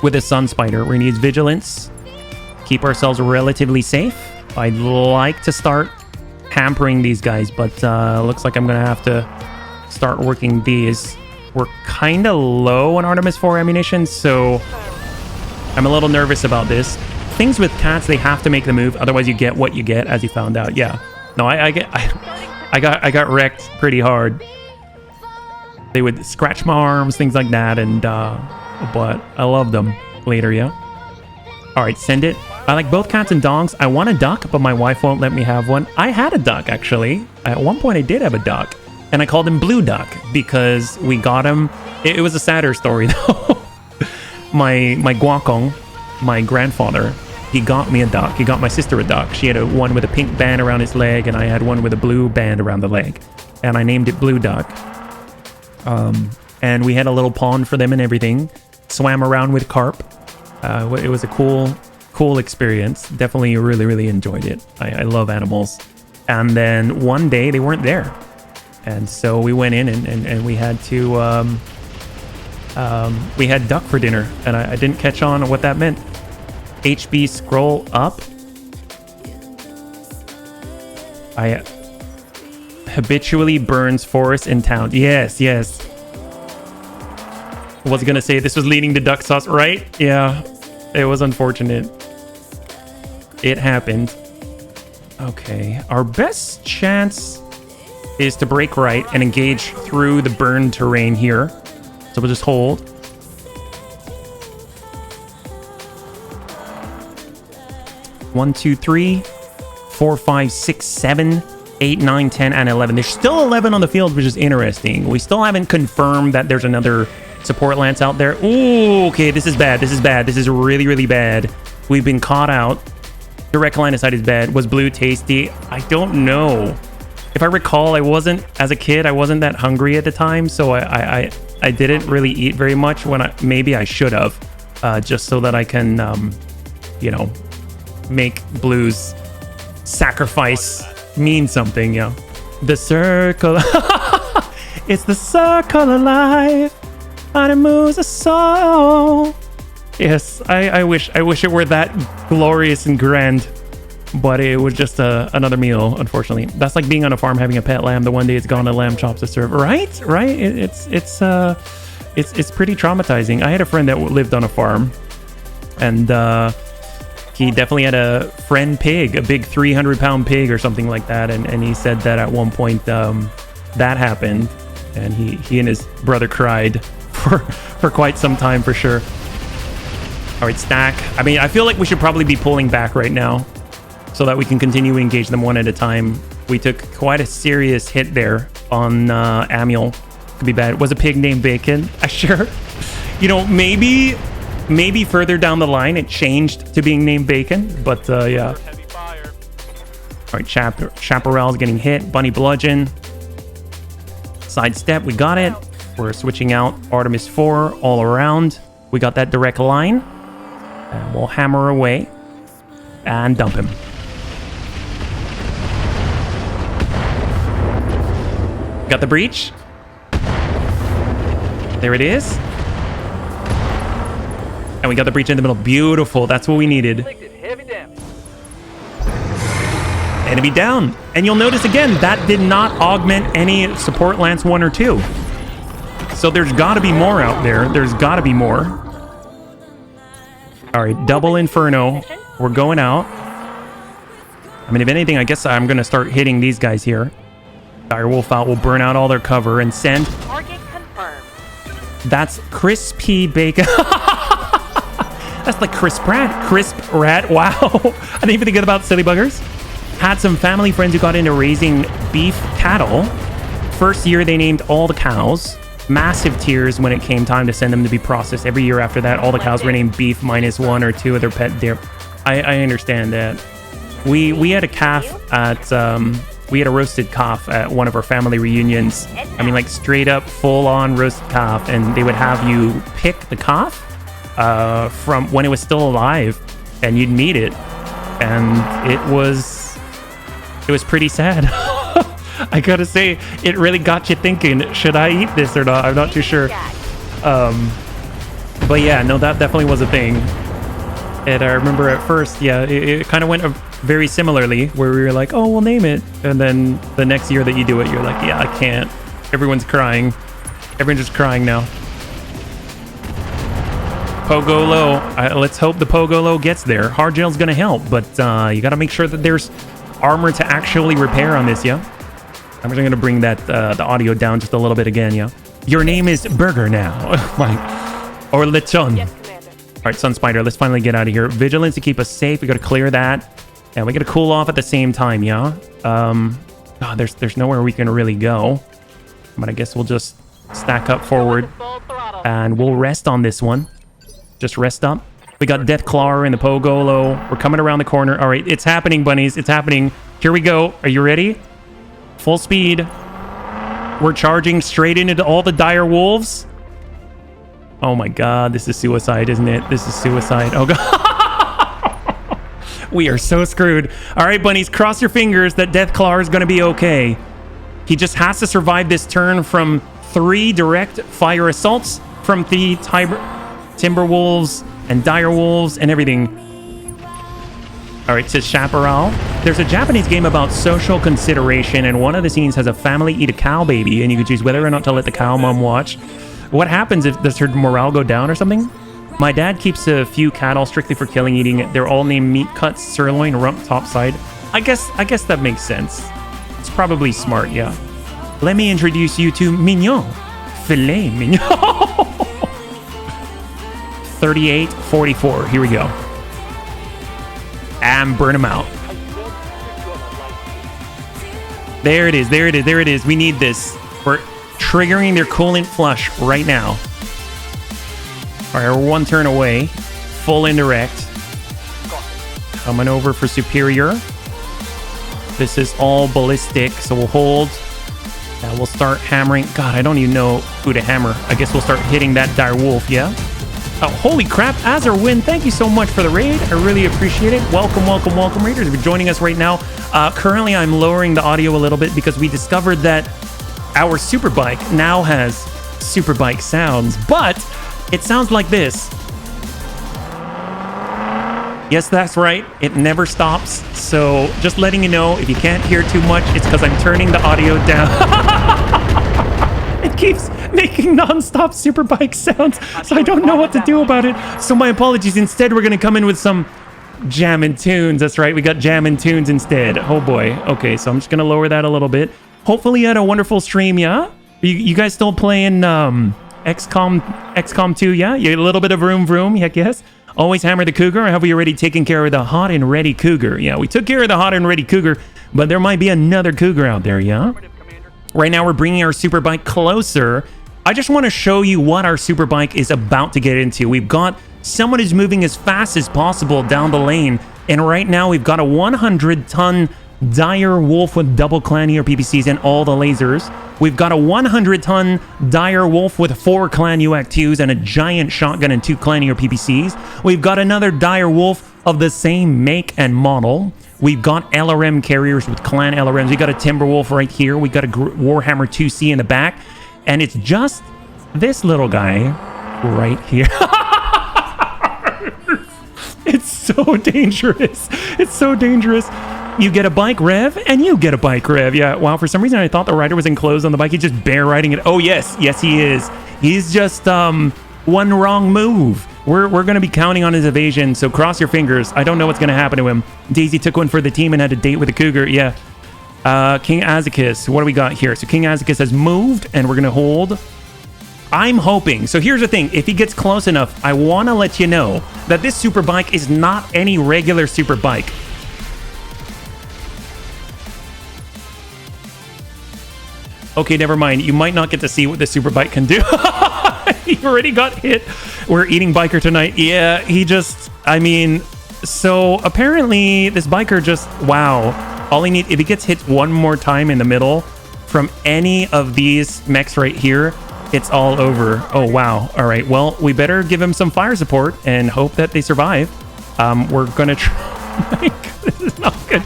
with a Sun Spider. We're going to use Vigilance. Keep ourselves relatively safe. I'd like to start hampering these guys, but looks like I'm going to have to start working these. We're kind of low on Artemis 4 ammunition, so I'm a little nervous about this. Things with cats, they have to make the move, otherwise you get what you get, as you found out. Yeah. No, I got wrecked pretty hard. They would scratch my arms, things like that, and but I love them later, yeah. All right, send it. I like both cats and dogs. I want a duck, but my wife won't let me have one. I had a duck, actually. At one point, I did have a duck, and I called him Blue Duck because we got him. It was a sadder story, though. my guacong, my grandfather, he got me a duck. He got my sister a duck. She had one with a pink band around his leg, and I had one with a blue band around the leg, and I named it Blue Duck. And we had a little pond for them and everything. Swam around with carp. It was a cool experience. Definitely really enjoyed it. I love animals. And then one day they weren't there. And so we went in and we had to, we had duck for dinner. And I didn't catch on what that meant. HB scroll up. I habitually burns forests in town. Yes. I was gonna say this was leading to duck sauce, right? Yeah, it was unfortunate. It happened. Okay, our best chance is to break right and engage through the burned terrain here. So we'll just hold. One, 2, 3, 4, 5, 6, 7, 8, 9, 10, and 11. There's still 11 on the field, which is interesting. We still haven't confirmed that there's another support lance out there. Ooh, okay, this is bad. This is really bad. We've been caught out. Direct line of sight is bad. Was blue tasty? I don't know. If I recall, I wasn't, as a kid, I wasn't that hungry at the time, so I didn't really eat very much when maybe I should have, just so that I can, you know, make Blue's sacrifice mean something, you know. The circle, it's the circle of life, and it moves us so. Yes, I wish it were that glorious and grand. But it was just another meal, unfortunately. That's like being on a farm having a pet lamb. The one day it's gone to lamb chops to serve. Right? It's pretty traumatizing. I had a friend that lived on a farm, and he definitely had a friend pig, a big 300-pound pig or something like that. And he said that at one point that happened, and he and his brother cried for quite some time for sure. All right, stack. I mean, I feel like we should probably be pulling back right now, so that we can continue to engage them one at a time. We took quite a serious hit there on Amiel. Could be bad. Was a pig named Bacon? Sure. You know, maybe further down the line it changed to being named Bacon, but yeah. All right, Chaparral's getting hit. Bunny Bludgeon. Sidestep, we got it. We're switching out Artemis 4 all around. We got that direct line. And we'll hammer away and dump him. Got the breach. There it is. And we got the breach in the middle. Beautiful. That's what we needed. Enemy down. And you'll notice again, that did not augment any support Lance 1 or 2. So there's got to be more out there. There's got to be more. All right, double Inferno. We're going out. I mean, if anything, I guess I'm going to start hitting these guys here. Direwolf out will burn out all their cover and send. Target confirmed. That's Crispy Bacon. That's like Chris Pratt. Crisp Rat. Wow. I didn't even think about silly buggers. Had some family friends who got into raising beef cattle. First year, they named all the cows. Massive tears when it came time to send them to be processed. Every year after that, all the cows were named beef minus 1 or 2 of their pet deer. I understand that. We had a calf at... we had a roasted calf at one of our family reunions. I mean, like straight up full-on roasted calf, and they would have you pick the calf from when it was still alive, and you'd meet it, and it was pretty sad. I gotta say, it really got you thinking, should I eat this or not? I'm not too sure. But yeah, no, that definitely was a thing. And I remember at first, yeah, it kind of went very similarly, where we were like, oh, we'll name it. And then the next year that you do it, you're like, yeah, I can't. Everyone's crying. Everyone's just crying now. Pogo Low. Let's hope the Pogo Low gets there. Hard gel's going to help, but you got to make sure that there's armor to actually repair on this, yeah? I'm just going to bring that the audio down just a little bit again, yeah? Your name is Burger now. Or Lechon. Yes, Commander. All right, Sun Spider, let's finally get out of here. Vigilance to keep us safe. We got to clear that. And we got to cool off at the same time, yeah? There's nowhere we can really go. But I guess we'll just stack up forward. And we'll rest on this one. Just rest up. We got Deathclaw in the Pogolo. We're coming around the corner. All right, it's happening, bunnies. It's happening. Here we go. Are you ready? Full speed. We're charging straight into all the dire wolves. Oh my god, this is suicide, isn't it? This is suicide. Oh god. We are so screwed. All right, bunnies, cross your fingers that Deathclaw is going to be okay. He just has to survive this turn from 3 direct fire assaults from the Timberwolves and Direwolves and everything. All right, says Chaparral. There's a Japanese game about social consideration, and one of the scenes has a family eat a cow baby, and you can choose whether or not to let the cow mom watch. What happens if does her morale go down or something? My dad keeps a few cattle strictly for killing eating. They're all named meat cuts, sirloin, rump, topside. I guess that makes sense. It's probably smart, yeah. Let me introduce you to Mignon. Filet mignon. 38-44. Here we go. And burn them out. There it is. There it is. There it is. We need this. We're triggering their coolant flush right now. All right, we're 1 turn away. Full indirect. Coming over for superior. This is all ballistic, so we'll hold. We'll start hammering. God, I don't even know who to hammer. I guess we'll start hitting that dire wolf, yeah? Oh, holy crap, Azarwin, thank you so much for the raid. I really appreciate it. Welcome, welcome, welcome, raiders. If you're joining us right now, currently I'm lowering the audio a little bit because we discovered that our superbike now has superbike sounds, but it sounds like this. Yes, that's right. It never stops. So just letting you know, if you can't hear too much, it's because I'm turning the audio down. It keeps making non-stop superbike sounds, so I don't know what to do about it. So my apologies. Instead, we're going to come in with some jammin' tunes. That's right. We got jammin' tunes instead. Oh boy. Okay, so I'm just going to lower that a little bit. Hopefully you had a wonderful stream, yeah? You guys still playing XCOM 2, yeah? You had a little bit of vroom, heck yes. Always hammer the cougar, or have we already taken care of the hot and ready cougar? Yeah, we took care of the hot and ready cougar, but there might be another cougar out there, yeah? Right now, we're bringing our superbike closer. I just want to show you what our superbike is about to get into. We've got someone who's moving as fast as possible down the lane, and right now, we've got a 100-ton dire wolf with double clan PPCs and all the lasers. We've got a 100-ton dire wolf with 4 clan UAC2s and a giant shotgun and 2 clan PPCs. We've got another dire wolf of the same make and model. We've got LRM carriers with clan LRMs. We got a Timberwolf right here. We got a Warhammer 2C in the back. And it's just this little guy right here. It's so dangerous. It's so dangerous. You get a bike rev, and you get a bike rev. Yeah, wow, for some reason I thought the rider was enclosed on the bike. He's just bear riding it. Oh, yes, he is. He's just one wrong move. We're going to be counting on his evasion, so cross your fingers. I don't know what's going to happen to him. Daisy took one for the team and had a date with a cougar. Yeah. King Azakis, what do we got here? So King Azakis has moved, and we're going to hold. I'm hoping. So here's the thing. If he gets close enough, I want to let you know that this superbike is not any regular superbike. Okay, never mind. You might not get to see what the superbike can do. He already got hit. We're eating biker tonight. Yeah, he just, I mean, so apparently this biker just, wow. All he needs, if he gets hit one more time in the middle from any of these mechs right here, it's all over. Oh, wow. All right. Well, we better give him some fire support and hope that they survive. We're going to try. This is not good.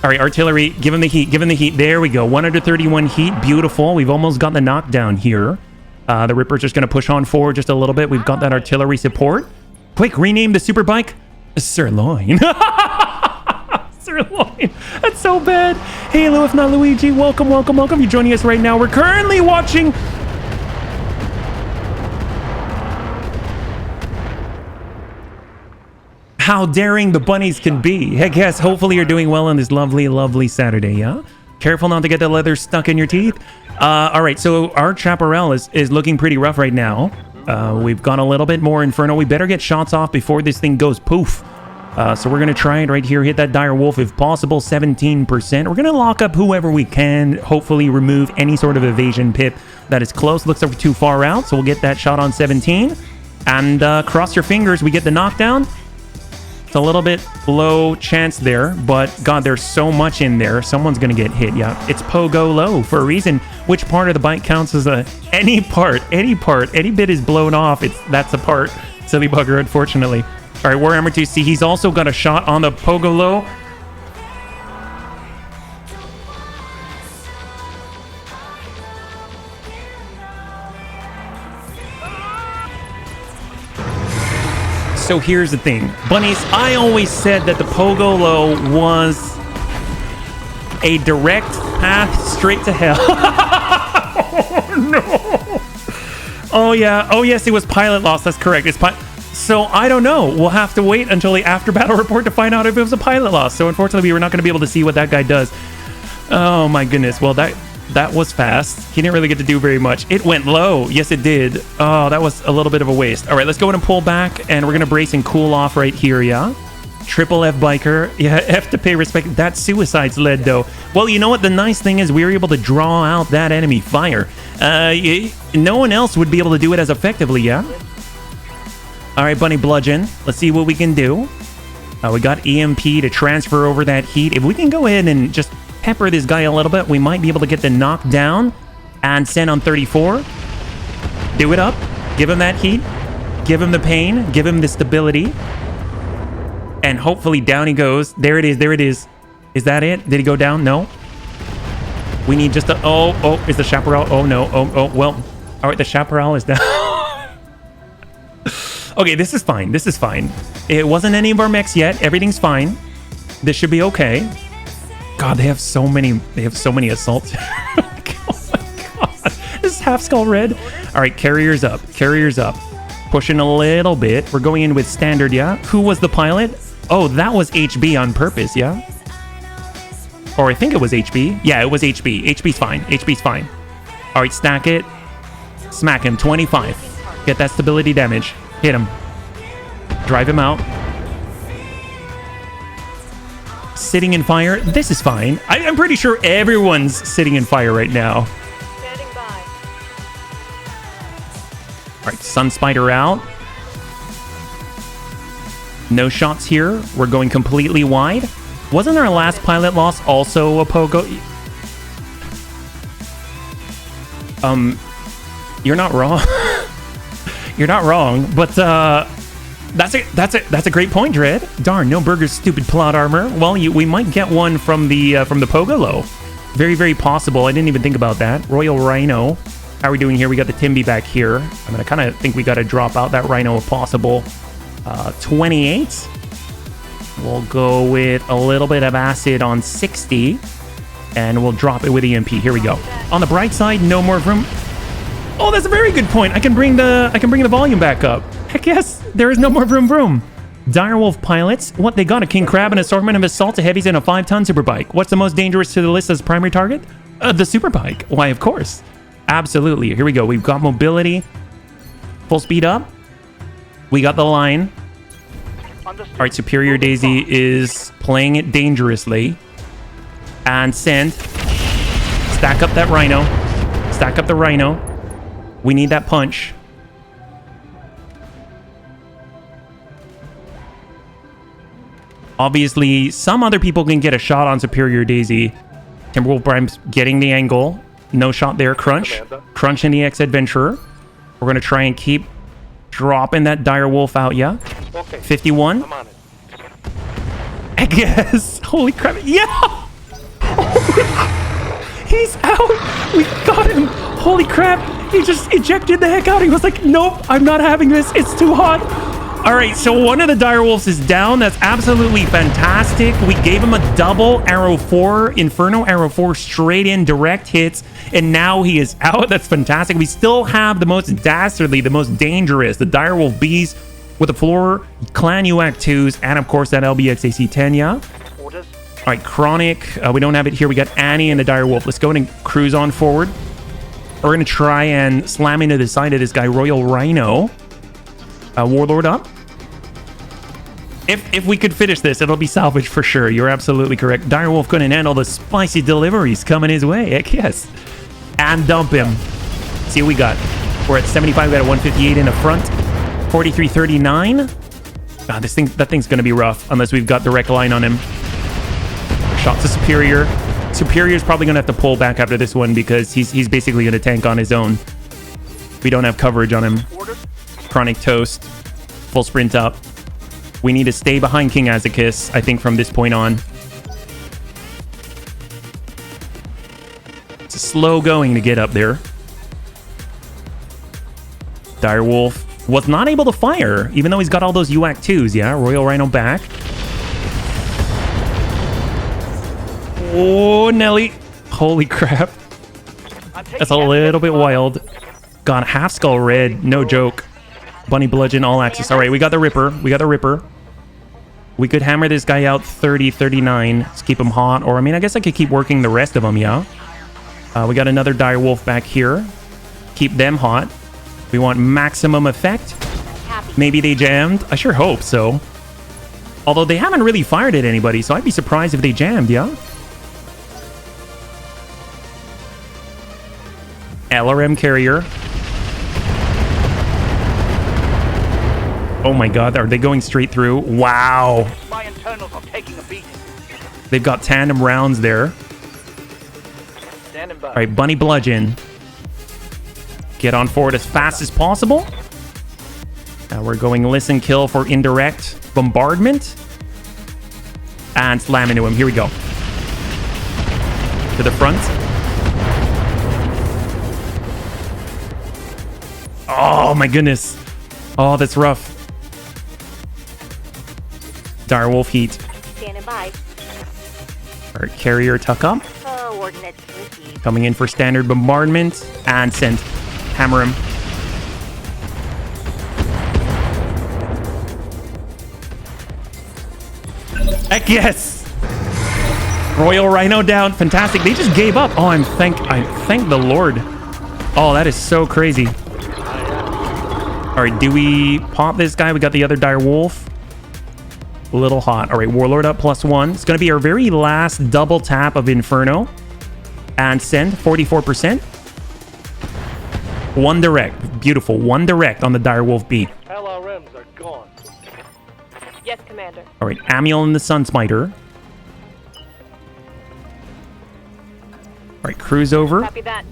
All right, artillery, give him the heat, give him the heat. There we go, 131 heat, beautiful. We've almost got the knockdown here. The Ripper's just gonna push on forward just a little bit. We've got that artillery support. Quick, rename the superbike Sirloin. Sirloin, that's so bad. Hey, hello, if not Luigi, welcome, welcome, welcome. You're joining us right now. We're currently watching... How daring the bunnies can be. Heck yes, hopefully you're doing well on this lovely, lovely Saturday, yeah? Careful not to get the leather stuck in your teeth. All right, so our chaparral is looking pretty rough right now. We've got a little bit more Inferno. We better get shots off before this thing goes poof. So we're going to try it right here. Hit that dire wolf if possible, 17%. We're going to lock up whoever we can. Hopefully remove any sort of evasion pip that is close. Looks like we're too far out, so we'll get that shot on 17. And cross your fingers, we get the knockdown. A little bit low chance there, but God, there's so much in there. Someone's gonna get hit. Yeah, it's pogo low for a reason. Which part of the bike counts as any bit is blown off. That's a part. Silly bugger, unfortunately. All right, Warhammer 2C. He's also got a shot on the pogo low. So here's the thing, bunnies, I always said that the pogo low was a direct path straight to hell. Oh no. Oh yeah, oh yes, it was pilot loss, that's correct. So I don't know, we'll have to wait until the after battle report to find out if it was a pilot loss. So unfortunately, we're not going to be able to see what that guy does. Oh my goodness, well that was fast. He didn't really get to do very much. It went low. Yes, it did. Oh, that was a little bit of a waste. All right, let's go ahead and pull back, and we're going to brace and cool off right here, yeah? Triple F biker. Yeah, F to pay respect. That suicide's led, though. Well, you know what? The nice thing is we were able to draw out that enemy fire. No one else would be able to do it as effectively, yeah? All right, Bunny Bludgeon. Let's see what we can do. We got EMP to transfer over that heat. If we can go ahead and just pepper this guy a little bit, we might be able to get the knockdown and send on 34. Do it up. Give him that heat. Give him the pain. Give him the stability. And hopefully down he goes. There it is. There it is. Is that it? Did he go down? No. We need just a... Oh, is the chaparral? Oh, no. Oh, well. All right, the chaparral is down. Okay, this is fine. This is fine. It wasn't any of our mechs yet. Everything's fine. This should be okay. God, they have so many assaults. Oh my God. This is half skull red. All right, carriers up. Carriers up. Pushing a little bit. We're going in with standard, yeah? Who was the pilot? Oh, that was HB on purpose, yeah? Or I think it was HB. Yeah, it was HB. HB's fine. HB's fine. All right, stack it. Smack him. 25. Get that stability damage. Hit him. Drive him out. Sitting in fire. This is fine. I'm pretty sure everyone's sitting in fire right now. Standing by. All right, Sun Spider out. No shots here. We're going completely wide. Wasn't our last pilot loss also a pogo? You're not wrong. You're not wrong, but that's a great point, Dread. Darn, no burger's stupid plot armor. Well, we might get one from the Pogolo. Very, very possible. I didn't even think about that. Royal Rhino. How are we doing here? We got the Timby back here. I'm gonna kind of think we got to drop out that Rhino if possible. 28. We'll go with a little bit of acid on 60, and we'll drop it with EMP. Here we go. On the bright side, no more room. Oh, that's a very good point. I can bring the volume back up. Heck yes, there is no more vroom. Direwolf pilots. What, they got a king crab, an assortment of assault heavies, and a 5-ton superbike. What's the most dangerous to the list as primary target? The superbike. Why, of course. Absolutely. Here we go. We've got mobility. Full speed up. We got the line. All right, Superior Daisy is playing it dangerously. And send. Stack up that Rhino. Stack up the Rhino. We need that punch. Obviously, some other people can get a shot on Superior Daisy. Timberwolf Prime's getting the angle. No shot there. Crunch. Crunch in the X-Adventurer. We're going to try and keep dropping that Direwolf out, yeah? Okay. 51. I'm on it. I guess. Holy crap. Yeah! He's out! We got him! Holy crap! He just ejected the heck out. He was like, nope, I'm not having this. It's too hot. All right, so one of the Direwolves is down. That's absolutely fantastic. We gave him a double Arrow 4, Inferno Arrow 4, straight in, direct hits, and now he is out. That's fantastic. We still have the most dastardly, the most dangerous, the Direwolf Bees with the floor, Clan UAC 2s, and of course that LBX AC-10, yeah? Orders. All right, Chronic. We don't have it here. We got Annie and the Direwolf. Let's go and cruise on forward. We're going to try and slam into the side of this guy, Royal Rhino. Warlord up. If we could finish this, it'll be salvage for sure. You're absolutely correct. Direwolf couldn't handle the spicy deliveries coming his way. Heck yes. And dump him. See what we got. We're at 75. We got a 158 in the front. 4339. God, that thing's going to be rough unless we've got direct line on him. Shot to Superior. Superior's probably going to have to pull back after this one because he's basically going to tank on his own. We don't have coverage on him. Chronic toast. Full sprint up. We need to stay behind King Azekis, I think, from this point on. It's slow going to get up there. Direwolf was not able to fire, even though he's got all those UAC 2s, yeah? Royal Rhino back. Oh, Nelly. Holy crap. That's a little bit wild. Got half skull red, no joke. Bunny bludgeon, all access. All right, we got the Ripper. We got the Ripper. We could hammer this guy out 30, 39. Let's keep him hot. Or, I mean, I guess I could keep working the rest of them, yeah? We got another Direwolf back here. Keep them hot. We want maximum effect. Maybe they jammed. I sure hope so. Although they haven't really fired at anybody, so I'd be surprised if they jammed, yeah? LRM carrier. Oh my god, are they going straight through? Wow. internals are taking a beating. They've got tandem rounds there. Standing by. All right, Bunny Bludgeon. Get on forward as fast as possible. We're going listen kill for indirect bombardment. And slam into him. Here we go. To the front. Oh my goodness. Oh, that's rough. Direwolf heat. Standing by. Our carrier tuck up. Coordinates received. Coming in for standard bombardment. And send. Hammer him. Heck yes! Royal Rhino down. Fantastic. They just gave up. Oh, I thank the Lord. Oh, that is so crazy. All right, do we pop this guy? We got the other dire wolf. A little hot. All right, Warlord up +1. It's going to be our very last double tap of Inferno. And send 44%. One direct. Beautiful. One direct on the dire wolf beat. LRMs are gone. Yes, Commander. All right, Amiel and the Sunsmiter. All right, cruise over. Copy that.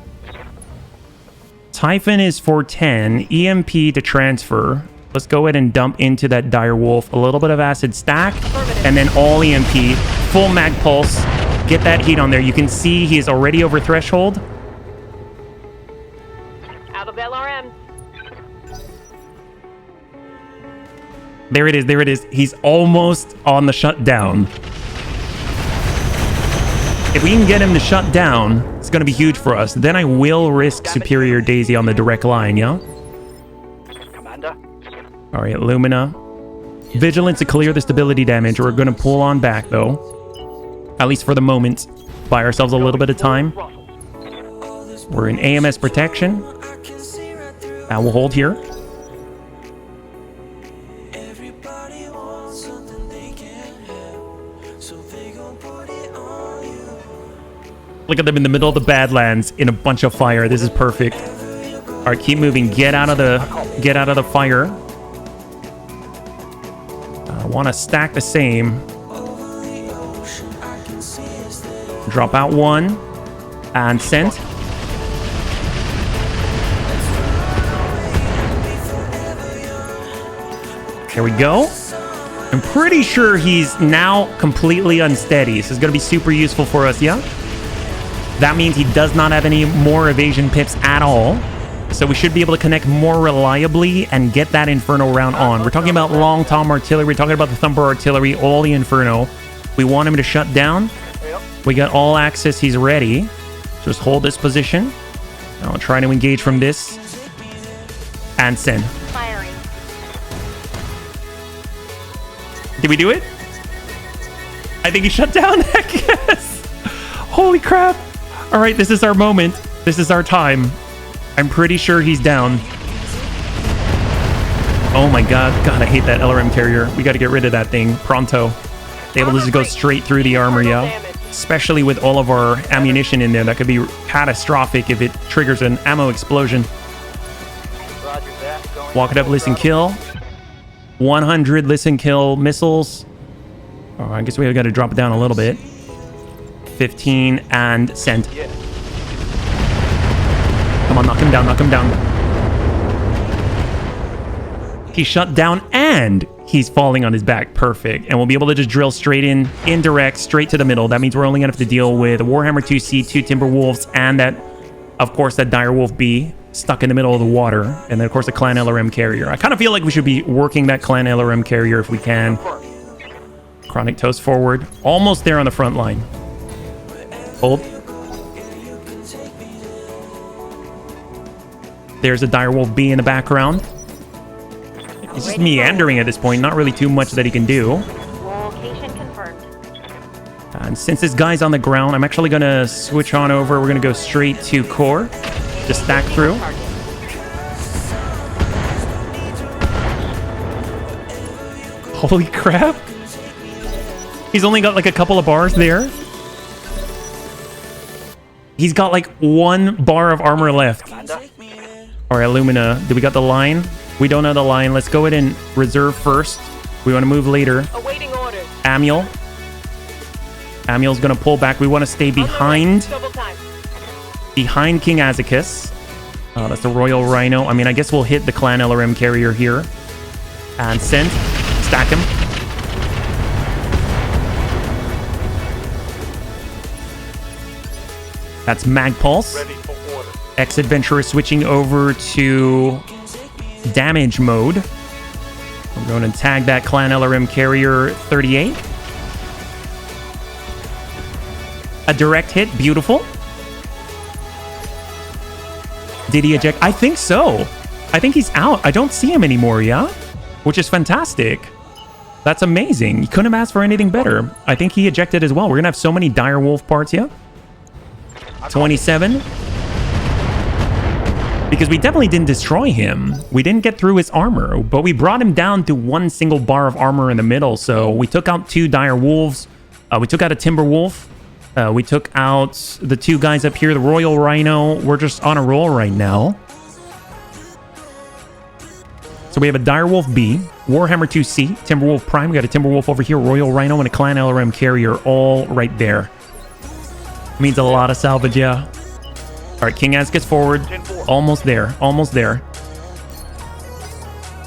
Typhon is for 10. EMP to transfer. Let's go ahead and dump into that dire wolf. A little bit of acid stack. And then all EMP. Full mag pulse. Get that heat on there. You can see he is already over threshold. Out of LRM. There it is. There it is. He's almost on the shutdown. If we can get him to shut down, it's going to be huge for us. Then I will risk Superior Daisy on the direct line, yeah? Commander. All right, Lumina. Vigilance to clear the stability damage. We're going to pull on back, though. At least for the moment. Buy ourselves a little bit of time. We're in AMS protection. We'll hold here. Look at them in the middle of the Badlands in a bunch of fire. This is perfect. All right, keep moving. Get out of the fire. I want to stack the same. Drop out one and send. There we go. I'm pretty sure he's now completely unsteady. So it's going to be super useful for us, yeah? That means he does not have any more evasion pips at all. So we should be able to connect more reliably and get that Inferno round on. We're talking about Long Tom Artillery. We're talking about the Thumper Artillery, all the Inferno. We want him to shut down. We got all access. He's ready. Just hold this position. I'll try to engage from this. And send. Firing. Did we do it? I think he shut down. Heck yes. Holy crap. All right, this is our moment. This is our time. I'm pretty sure he's down. Oh my god. God, I hate that LRM carrier. We got to get rid of that thing pronto. Able to just go straight through the armor, yeah? Especially with all of our ammunition in there. That could be catastrophic if it triggers an ammo explosion. Walk it up, listen, kill. 100 listen, kill missiles. Oh, I guess we got to drop it down a little bit. 15 and send. Come on, knock him down, knock him down. He shut down and he's falling on his back. Perfect. And we'll be able to just drill straight in, indirect, straight to the middle. That means we're only going to have to deal with a Warhammer 2C, 2 Timberwolves, and that, of course, that Direwolf B stuck in the middle of the water. And then, of course, the Clan LRM carrier. I kind of feel like we should be working that Clan LRM carrier if we can. Chronic toast forward. Almost there on the front line. Hold. There's a Direwolf B in the background. He's just meandering at this point. Not really too much that he can do. Location confirmed. And since this guy's on the ground, I'm actually going to switch on over. We're going to go straight to core. Just stack through. Holy crap. He's only got like a couple of bars there. He's got like 1 bar of armor left. All right, Lumina. Do we got the line? We don't know the line. Let's go ahead and reserve first. We want to move later. Awaiting orders. Amiel. Amiel's gonna pull back. We want to stay behind King Azekis. That's the Royal Rhino. I mean, I guess we'll hit the Clan LRM carrier here. And send. Stack him. That's Mag Pulse. Ex-Adventurer switching over to damage mode. I'm going to tag that Clan LRM carrier 38. A direct hit. Beautiful. Did he eject? I think so. I think he's out. I don't see him anymore, yeah? Which is fantastic. That's amazing. You couldn't have asked for anything better. I think he ejected as well. We're going to have so many dire wolf parts here. 27. Because we definitely didn't destroy him. We didn't get through his armor, but we brought him down to one single bar of armor in the middle. So we took out 2 dire wolves. We took out a timber wolf. We took out the 2 guys up here, the Royal Rhino. We're just on a roll right now. So we have a Direwolf B, Warhammer 2C, Timberwolf Prime. We got a Timberwolf over here, Royal Rhino, and a Clan LRM carrier all right there. Means a lot of salvage, yeah. All right, King Az gets forward. Almost there, almost there.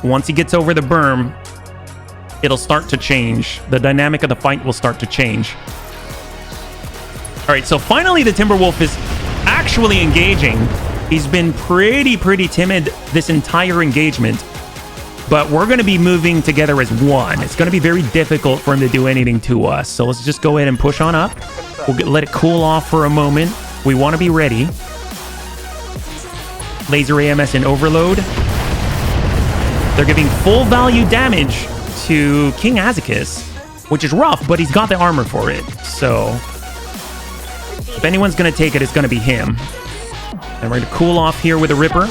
Once he gets over the berm, it'll start to change. The dynamic of the fight will start to change. All right, so finally the Timberwolf is actually engaging. He's been pretty timid this entire engagement. But we're going to be moving together as one. It's going to be very difficult for him to do anything to us. So let's just go ahead and push on up. We'll let it cool off for a moment. We want to be ready. Laser AMS and Overload. They're giving full value damage to King Azekis, which is rough, but he's got the armor for it. So if anyone's going to take it, it's going to be him. And we're going to cool off here with a Ripper.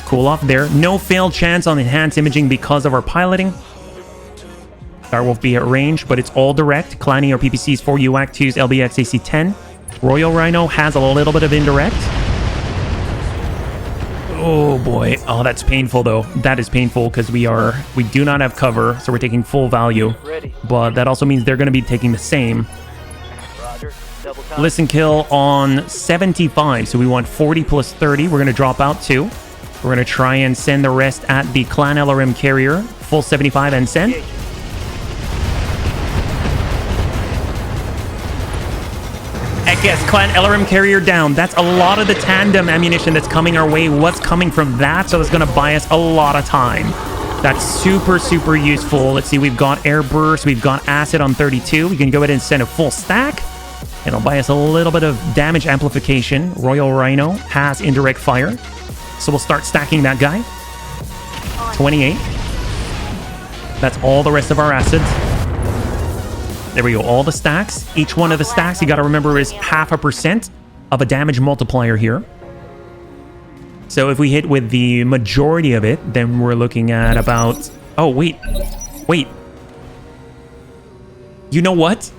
Cool off there. No failed chance on enhanced imaging because of our piloting. Direwolf be at range, but it's all direct. Clanny or PPCs for UAC 2's LBX AC-10. Royal Rhino has a little bit of indirect. Oh boy. Oh, that's painful though. That is painful because we do not have cover, so we're taking full value. But that also means they're going to be taking the same. Listen kill on 75, so we want 40 plus 30. We're going to drop out 2. We're going to try and send the rest at the Clan LRM carrier. Full 75 and send. Heck yes, Clan LRM carrier down. That's a lot of the tandem ammunition that's coming our way. What's coming from that? So that's going to buy us a lot of time. That's super useful. Let's see, we've got air burst. We've got acid on 32. We can go ahead and send a full stack. It'll buy us a little bit of damage amplification. Royal Rhino has indirect fire. So we'll start stacking that guy. 28. That's all the rest of our acids. There we go. All the stacks. Each one of the stacks, you got to remember, is 0.5% of a damage multiplier here. So if we hit with the majority of it, then we're looking at about... Oh, wait. You know what?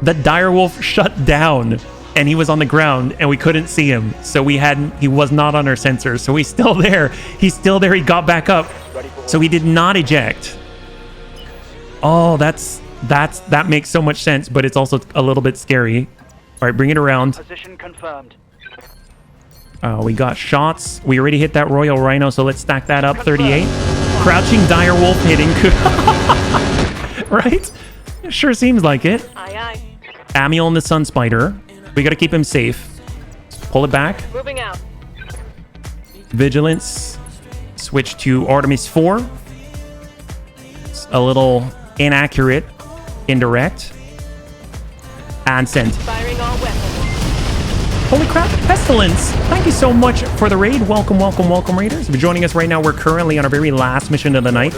The Direwolf shut down. And he was on the ground, and we couldn't see him. So he was not on our sensors. So he's still there. He's still there. He got back up. So he did not eject. Oh, that makes so much sense, but it's also a little bit scary. All right, bring it around. Position confirmed. We got shots. We already hit that Royal Rhino, so let's stack that up. 38. Crouching Direwolf hitting. Right? Sure seems like it. Aye, aye. Amiel and the Sun Spider. We got to keep him safe. Pull it back. Moving out. Vigilance. Switch to Artemis 4. It's a little inaccurate. Indirect. And send. Firing all weapons. Holy crap, Pestilence! Thank you so much for the raid. Welcome, Raiders. If you're joining us right now, we're currently on our very last mission of the night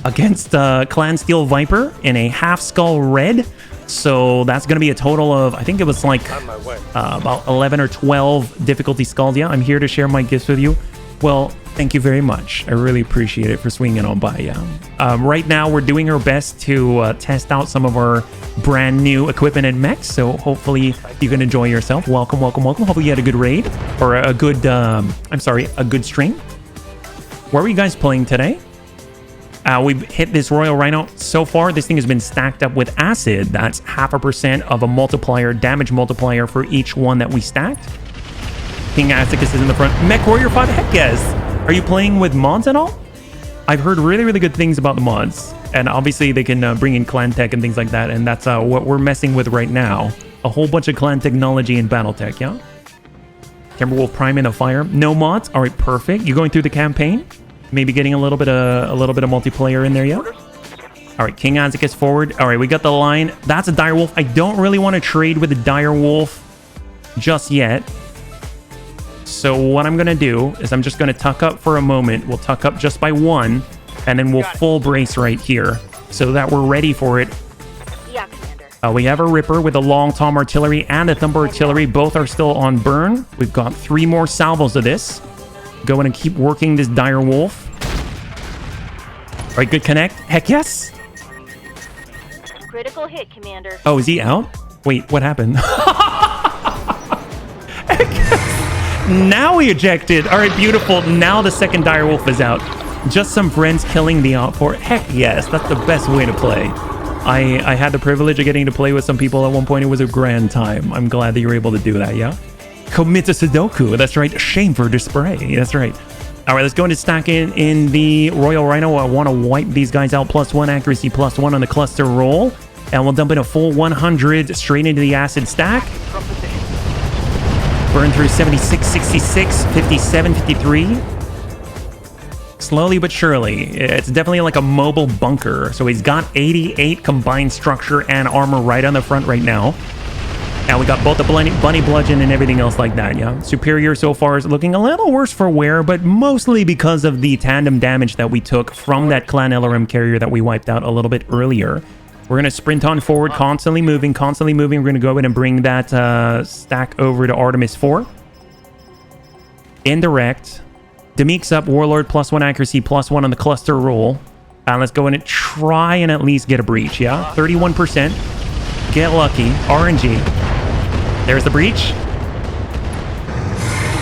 against Clan Steel Viper in a half skull red. So that's going to be a total of, I think it was like about 11 or 12 difficulty skulls. Yeah, I'm here to share my gifts with you. Well, thank you very much. I really appreciate it for swinging on by. Right now, we're doing our best to test out some of our brand new equipment and mechs. So hopefully you can enjoy yourself. Welcome. Hopefully you had a good raid or a good, a good stream. Where were you guys playing today? We've hit this Royal Rhino. So far, this thing has been stacked up with acid. That's 0.5% of a multiplier, damage multiplier for each one that we stacked. King Azicus is in the front. Mech Warrior 5, heck yes. Are you playing with mods at all? I've heard really, really good things about the mods. And obviously, they can bring in clan tech and things like that. And that's what we're messing with right now. A whole bunch of clan technology in Battletech, yeah? Timberwolf Prime in the fire. No mods. All right, perfect. You going through the campaign? Maybe getting a little bit of multiplayer in there, yeah? All right, King Azicus forward. All right, we got the line. That's a direwolf. I don't really want to trade with the direwolf just yet. So what I'm going to do is I'm just going to tuck up for a moment. We'll tuck up just by 1, and then we'll full brace right here so that we're ready for it. Yeah, Commander. We have a Ripper with a Long Tom Artillery and a Thumper Artillery. Both are still on burn. We've got 3 more salvos of this. Going to keep working this dire wolf. All right, good connect. Heck yes. Critical hit, Commander. Oh, is he out? Wait, what happened? Heck yes. Now he ejected. All right, beautiful. Now the second dire wolf is out. Just some friends killing the outport. Heck yes, that's the best way to play. I had the privilege of getting to play with some people at one point. It was a grand time. I'm glad that you were able to do that, yeah? Commit to Sudoku. That's right. Shame for display. That's right. All right, let's go into stack in the Royal Rhino. I want to wipe these guys out. +1 accuracy, +1 on the cluster roll. And we'll dump in a full 100 straight into the acid stack. Burn through 76, 66, 57, 53. Slowly but surely. It's definitely like a mobile bunker. So he's got 88 combined structure and armor right on the front right now. And we got both the bunny bludgeon and everything else like that, yeah? Superior so far is looking a little worse for wear, but mostly because of the tandem damage that we took from that clan LRM carrier that we wiped out a little bit earlier. We're going to sprint on forward, constantly moving. We're going to go ahead and bring that stack over to Artemis 4. Indirect. Demek's up, Warlord, +1 accuracy, +1 on the cluster roll. And let's go in and try and at least get a breach, yeah? 31%. Get lucky. RNG. There's the breach.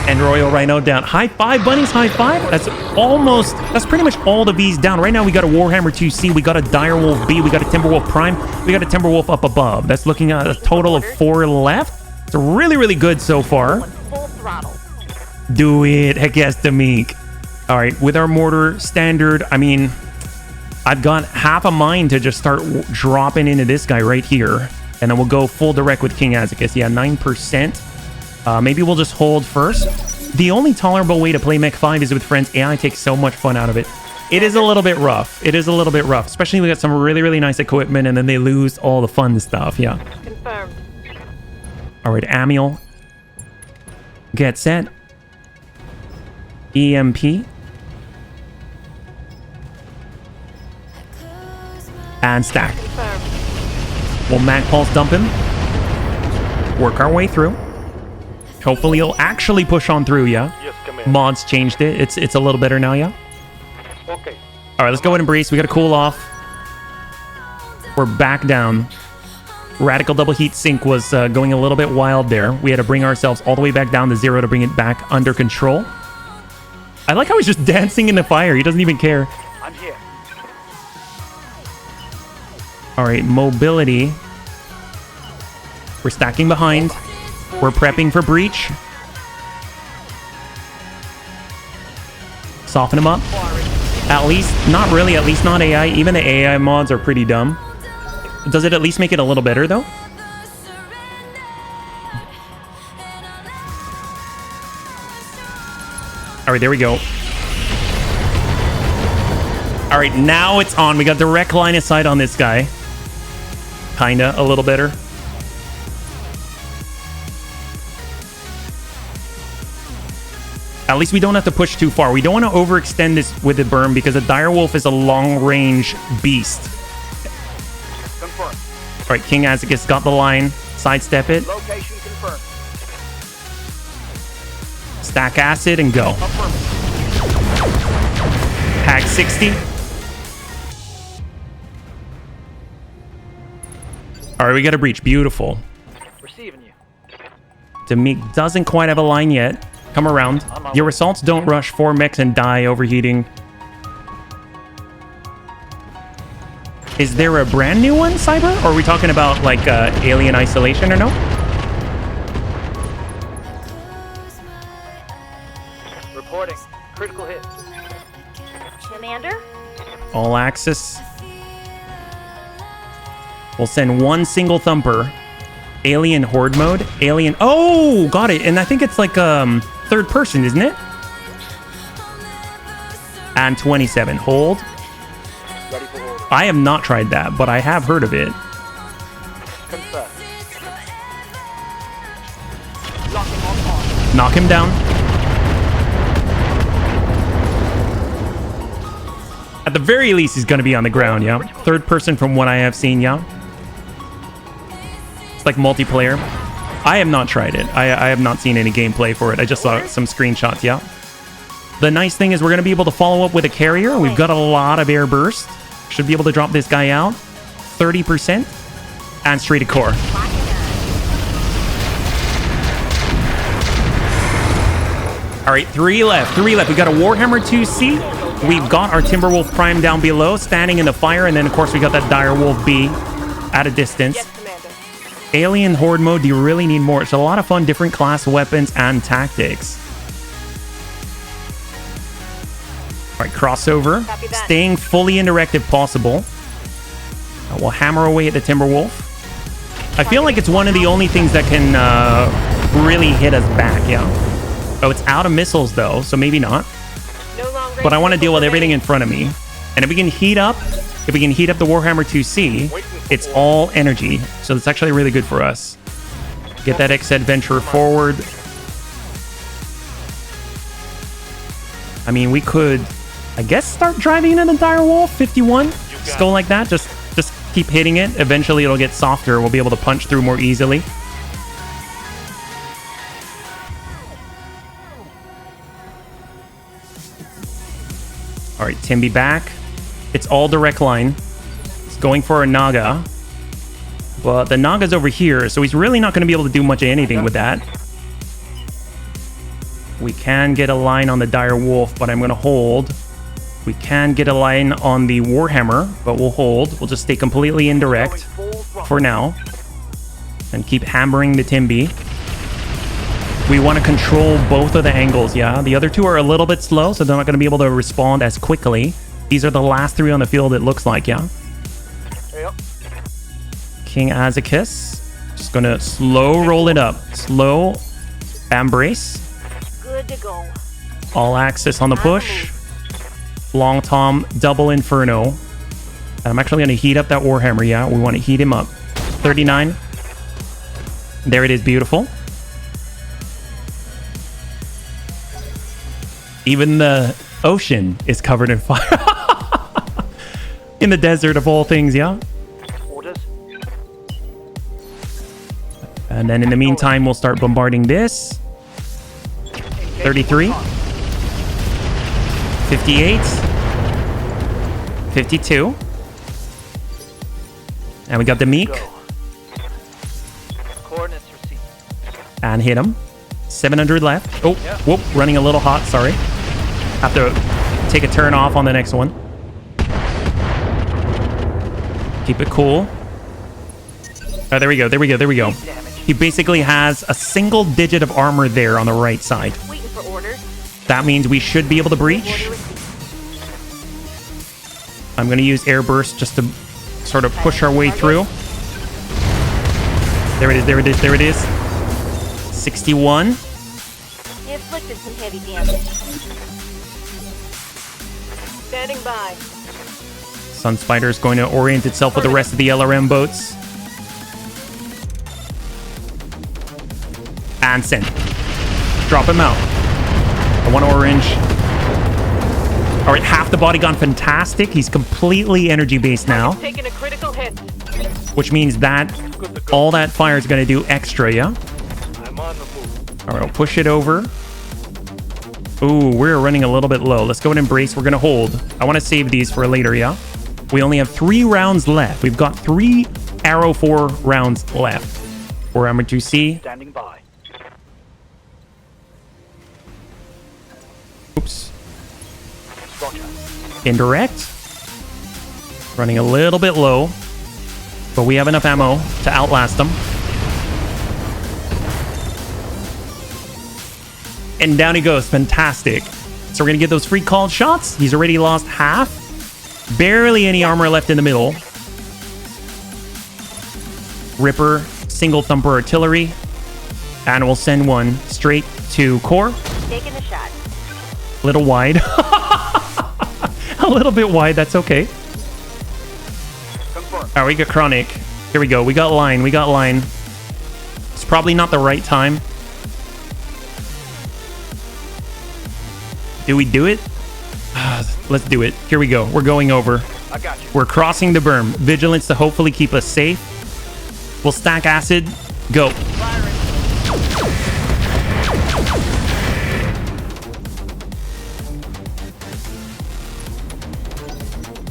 And Royal Rhino down. High 5, bunnies, high 5. That's pretty much all the V's down. Right now we got a Warhammer 2C, we got a Direwolf B, we got a Timberwolf Prime, we got a Timberwolf up above. That's looking at a total of 4 left. It's really, really good so far. Full throttle. Do it. Heck yes, Demek. All right, with our mortar standard, I mean, I've got half a mind to just start dropping into this guy right here. And then we'll go full direct with King Azicus. Yeah, 9%. Maybe we'll just hold first. The only tolerable way to play Mech 5 is with friends. AI takes so much fun out of it. It is a little bit rough. It is a little bit rough. Especially we got some really, really nice equipment and then they lose all the fun stuff. Yeah. Confirmed. All right, Amiel. Get set. EMP. And stack. Confirmed. We'll Mag Pulse dump him. Work our way through. Hopefully he'll actually push on through, yeah? Yes, Commander. Mods changed it. It's a little better now, yeah? Okay. All right, let's go ahead and brace. We got to cool off. We're back down. Radical double heat sink was going a little bit wild there. We had to bring ourselves all the way back down to 0 to bring it back under control. I like how he's just dancing in the fire. He doesn't even care. I'm here. All right, mobility. We're stacking behind. We're prepping for breach. Soften them up. At least, not really, at least not AI. Even the AI mods are pretty dumb. Does it at least make it a little better, though? All right, there we go. All right, now it's on. We got direct line of sight on this guy. Kinda, a little better. At least we don't have to push too far. We don't want to overextend this with the berm because a direwolf is a long-range beast. Confirmed. All right, King Azicus got the line. Sidestep it. Location confirmed. Stack acid and go. Hack 60. All right, we got a breach. Beautiful. Receiving you. Demek doesn't quite have a line yet. Come around. Your assaults don't rush 4 mechs and die overheating. Is there a brand new one, Cyber? Or are we talking about like Alien Isolation or no? Reporting. Critical hit. Commander? All access. We'll send one single thumper. Alien horde mode. Alien. Oh, got it. And I think it's like third person, isn't it? And 27. Hold. Ready for order. I have not tried that, but I have heard of it. Confirm. Locking on. Knock him down. At the very least, he's going to be on the ground, yeah? Third person from what I have seen, yeah? It's like multiplayer. I have not tried it. I have not seen any gameplay for it. I just saw some screenshots, yeah? The nice thing is we're going to be able to follow up with a carrier. We've got a lot of air burst. Should be able to drop this guy out. 30%. And straight to core. All right, 3 left. 3 left. We got a Warhammer 2C. We've got our Timberwolf Prime down below, standing in the fire. And then, of course, we got that Direwolf B at a distance. Yes, Commander. Alien Horde mode, do you really need more? It's a lot of fun, different class weapons and tactics. All right, crossover. Copy that. Staying fully indirect if possible. We'll hammer away at the Timberwolf. I feel like it's one of the only things that can really hit us back, yeah. Oh, it's out of missiles, though, so maybe not. No long range But I want to deal with missiles everything in front of me. And if we can heat up the Warhammer 2C, it's all energy. So it's actually really good for us. Get that X-Adventurer forward. I mean, we could, I guess, start driving into the Direwolf. 51. Just go like that. Just keep hitting it. Eventually, it'll get softer. We'll be able to punch through more easily. All right, Timby back. It's all direct line. It's going for a Naga. But the Naga's over here, so he's really not going to be able to do much of anything with that. We can get a line on the Dire Wolf, but I'm going to hold. We can get a line on the Warhammer, but we'll hold. We'll just stay completely indirect for now. And keep hammering the Timby. We want to control both of the angles, yeah? The other two are a little bit slow, so they're not going to be able to respond as quickly. These are the last 3 on the field, it looks like, yeah? Yep. King Azakis. Just going to slow roll it up. Slow embrace. Good to go. All access on the push. Long Tom, double Inferno. And I'm actually going to heat up that Warhammer, yeah? We want to heat him up. 39. There it is, beautiful. Even the ocean is covered in fire. In the desert of all things, yeah? Orders. And then in the meantime, we'll start bombarding this. 33. 58. 52. And we got the Meek. Coordinates received. And hit him. 700 left. Oh, whoop, running a little hot, sorry. Have to take a turn off on the next one. Keep it cool. Oh, there we go, there we go, there we go. He basically has a single digit of armor there on the right side. Waiting for orders. That means we should be able to breach. I'm going to use air burst just to sort of push our way through. There it is, there it is, there it is. 61. Inflicted some heavy damage. Standing by. Sun Spider is going to orient itself with the rest of the LRM boats. And send. Drop him out. I want orange. All right, half the body gone fantastic. He's completely energy based now. Taking a critical hit. Which means that all that fire is going to do extra, yeah? I'm on the move. All right, I'll push it over. Ooh, we're running a little bit low. Let's go and embrace. We're going to hold. I want to save these for later, yeah? We only have 3 rounds left. We've got 3 Arrow 4 rounds left. Warhammer 2C. Standing by. Oops. Roger. Indirect. Running a little bit low, but we have enough ammo to outlast them. And down he goes. Fantastic. So we're going to get those free called shots. He's already lost half. Barely any armor left in the middle. Ripper, single thumper artillery. And we'll send one straight to core. Taking the shot. A little wide. A little bit wide. That's okay. All right, we got chronic. Here we go. We got line. We got line. It's probably not the right time. Do we do it? Let's do it. Here we go. We're going over. I got you. We're crossing the berm. Vigilance to hopefully keep us safe. We'll stack acid. Go.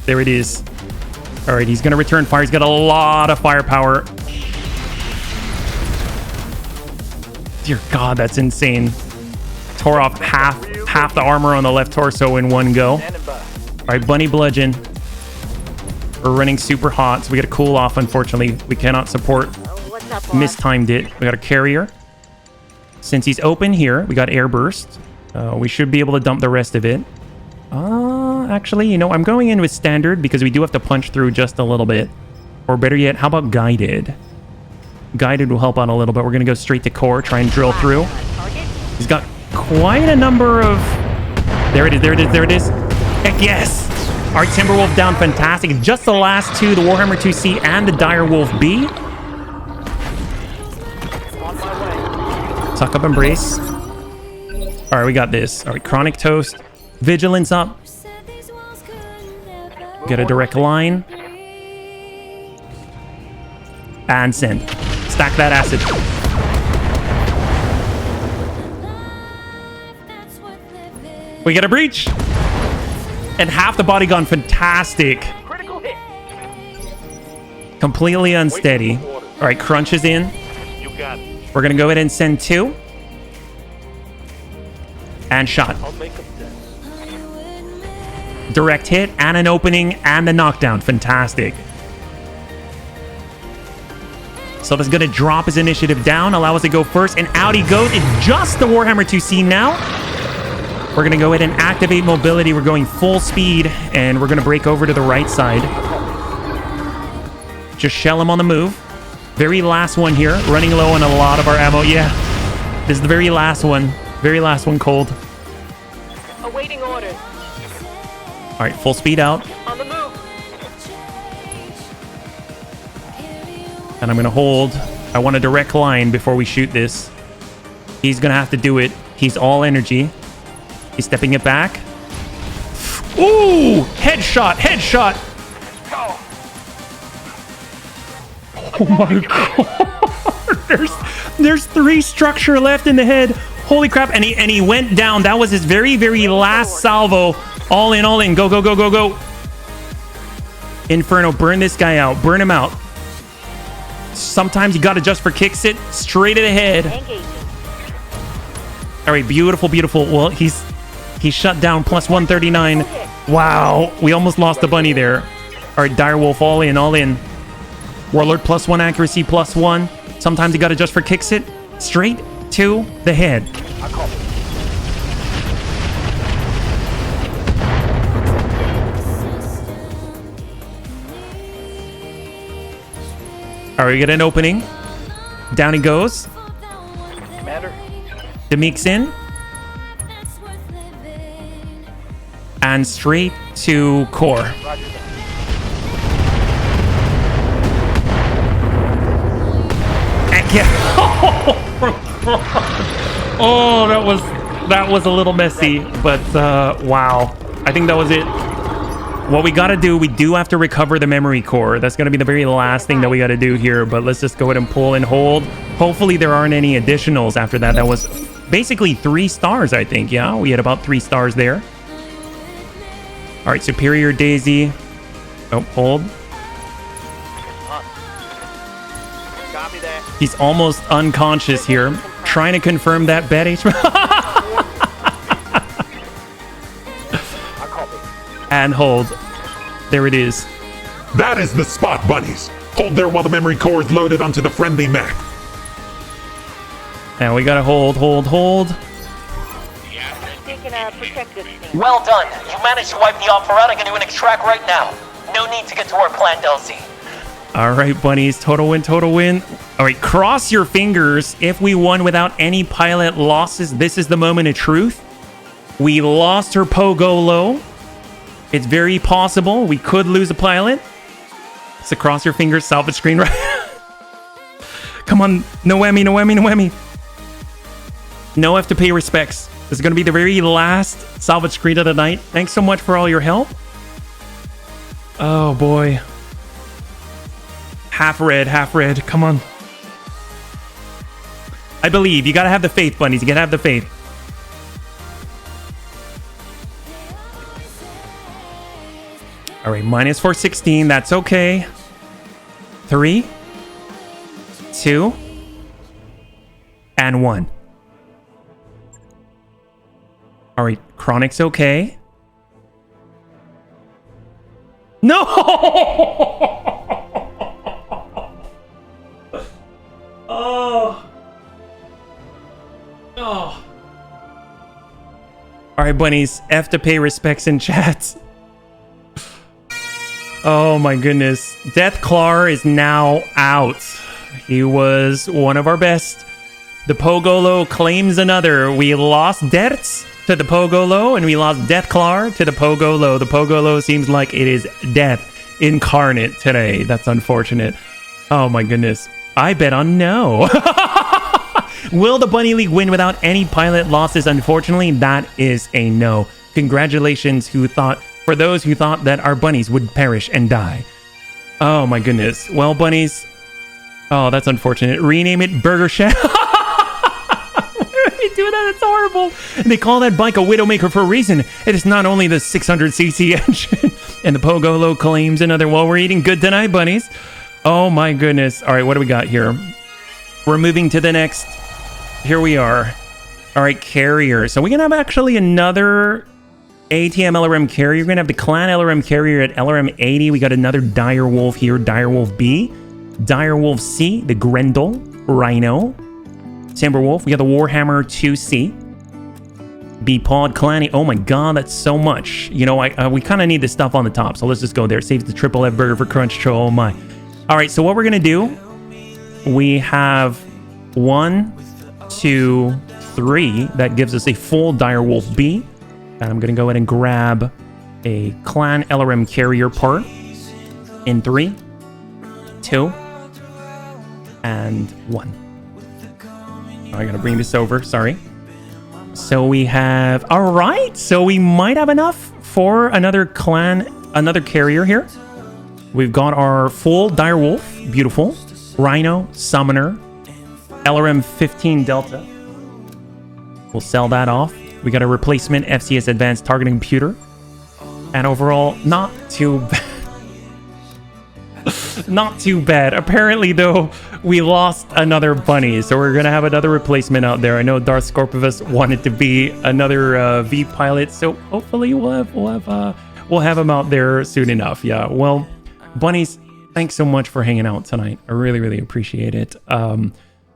There it is. All right, he's going to return fire. He's got a lot of firepower. Dear God, that's insane. Tore off half the armor on the left torso in one go. All right, bunny bludgeon. We're running super hot, so we got to cool off. Unfortunately, we cannot support. What's up, boss? Mistimed it. We got a carrier. Since he's open here, we got air burst. We should be able to dump the rest of it. Actually, you know, I'm going in with standard because we do have to punch through just a little bit. Or better yet, how about guided? Guided will help out a little bit. We're going to go straight to core, try and drill through. He's got quite a number of... There it is, there it is, there it is. Heck yes! Our Timberwolf down, fantastic. Just the last two, the Warhammer 2C and the Direwolf B. Suck up, embrace. All right, we got this. All right, chronic toast. Vigilance up. Get a direct line. And send. Stack that acid. We get a breach. And half the body gone. Fantastic. Critical hit. Completely unsteady. All right, crunch is in. You got it. We're going to go ahead and send two. And shot. I'll make them dead. Direct hit and an opening and the knockdown. Fantastic. So that's going to drop his initiative down, allow us to go first, and out he goes. It's just the Warhammer 2C now. We're going to go ahead and activate mobility. We're going full speed, and we're going to break over to the right side. Just shell him on the move. Very last one here, running low on a lot of our ammo. Yeah, this is the very last one. Very last one cold. Awaiting orders. All right, full speed out. On the move. And I'm going to hold. I want a direct line before we shoot this. He's going to have to do it. He's all energy. He's stepping it back. Ooh! Headshot! Headshot! Oh my God! There's 3 structure left in the head. Holy crap! And he went down. That was his very, very last salvo. All in, all in. Go, go, go, go, go. Inferno, burn this guy out. Burn him out. Sometimes you gotta just for kicks it straight to the head. All right, beautiful, beautiful. Well, he's shut down plus 139. Wow, we almost lost the bunny there. All right, Direwolf, all in, all in. Warlord plus 1 accuracy, plus 1. Sometimes you gotta just for kicks it straight to the head. All right, we get an opening. Down he goes. Commander. Demek's in. And straight to core. And oh, that was a little messy, but wow. I think that was it. What we gotta do, we do have to recover the memory core. That's gonna be the very last thing that we gotta do here, but let's just go ahead and pull and hold. Hopefully there aren't any additionals after that. That was basically 3 stars, I think. Yeah, we had about 3 stars there. All right, Superior Daisy. Oh, hold. Copy that. He's almost unconscious here. Trying to confirm that bet HP. And hold. There it is. That is the spot, bunnies. Hold there while the memory core is loaded onto the friendly mech. Now we gotta hold. Taking a protective stand. Well done. You managed to wipe the operatic into an extract right now. No need to get to our planned LZ. All right, bunnies. Total win. All right, cross your fingers. If we won without any pilot losses, this is the moment of truth. We lost her Pogo Low. It's very possible we could lose a pilot. So cross your fingers, salvage screen right. Come on, no whammy. No have to pay respects. This is going to be the very last salvage screen of the night. Thanks so much for all your help. Oh boy. Half red. Come on. I believe. You got to have the faith, bunnies. You got to have the faith. All right, minus 416. That's okay. 3, 2, and 1. All right, Chronic's okay. No! Oh. All right, bunnies. F to pay respects in chat. Oh my goodness. Deathclaw is now out. He was one of our best. The Pogolo claims another. We lost Dertz to the Pogolo, and we lost Deathclaw to the Pogolo. The Pogolo seems like it is death incarnate today. That's unfortunate. Oh my goodness. I bet on no. Will the Bunny League win without any pilot losses? Unfortunately, that is a no. Congratulations for those who thought that our bunnies would perish and die. Oh my goodness. Well, bunnies. Oh, that's unfortunate. Rename it Burger Chef. Do that, it's horrible. And they call that bike a Widowmaker for a reason. It is not only the 600cc engine. And the Pogolo claims another. Well, we're eating good tonight, bunnies. Oh my goodness. All right, what do we got here? We're moving to the next. Here we are. All right, carrier. So we're gonna have actually another ATM LRM carrier. We're gonna have the clan LRM carrier at LRM 80. We got another Direwolf here, Direwolf B, Direwolf C, the Grendel, Rhino, Timberwolf. We got the Warhammer 2C, B-Pod, Clanny. Oh my god, that's so much. You know, we kind of need this stuff on the top, so let's just go there. Save the triple F burger for Crunch Troll. Oh my. All right, so what we're gonna do, we have 1, 2, 3. That gives us a full Direwolf B. And I'm gonna go ahead and grab a clan LRM carrier part in 3, 2, and 1. I gotta bring this over, sorry. So we have, all right, so we might have enough for another carrier here. We've got our full Direwolf, beautiful. Rhino, Summoner, LRM 15 Delta. We'll sell that off. We got a replacement FCS Advanced Targeting Computer. And overall, not too bad. Not too bad. Apparently, though, we lost another bunny, so we're gonna have another replacement out there. I know Darth Scorpivus wanted to be another V pilot, so hopefully we'll have him out there soon enough. Yeah. Well, bunnies, thanks so much for hanging out tonight. I really appreciate it.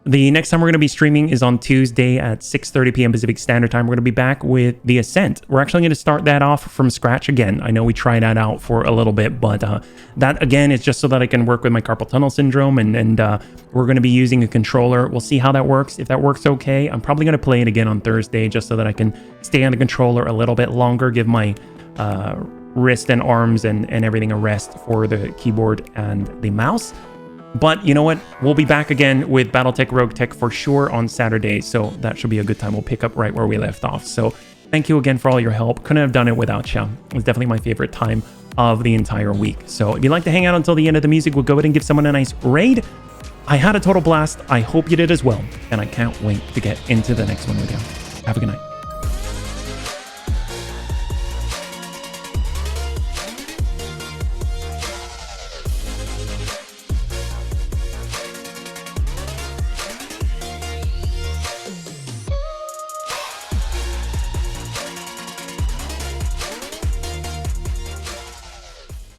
The next time we're going to be streaming is on Tuesday at 6:30 p.m. Pacific Standard Time. We're going to be back with The Ascent. We're actually going to start that off from scratch again. I know we tried that out for a little bit, but that, again, is just so that I can work with my carpal tunnel syndrome, and we're going to be using a controller. We'll see how that works. If that works okay, I'm probably going to play it again on Thursday just so that I can stay on the controller a little bit longer, give my wrist and arms and everything a rest for the keyboard and the mouse. But you know what? We'll be back again with Battletech Roguetech for sure on Saturday, so that should be a good time. We'll pick up right where we left off. So thank you again for all your help. Couldn't have done it without you. It was definitely my favorite time of the entire week. So if you'd like to hang out until the end of the music, we'll go ahead and give someone a nice raid. I had a total blast. I hope you did as well, and I can't wait to get into the next one with you. Have a good night.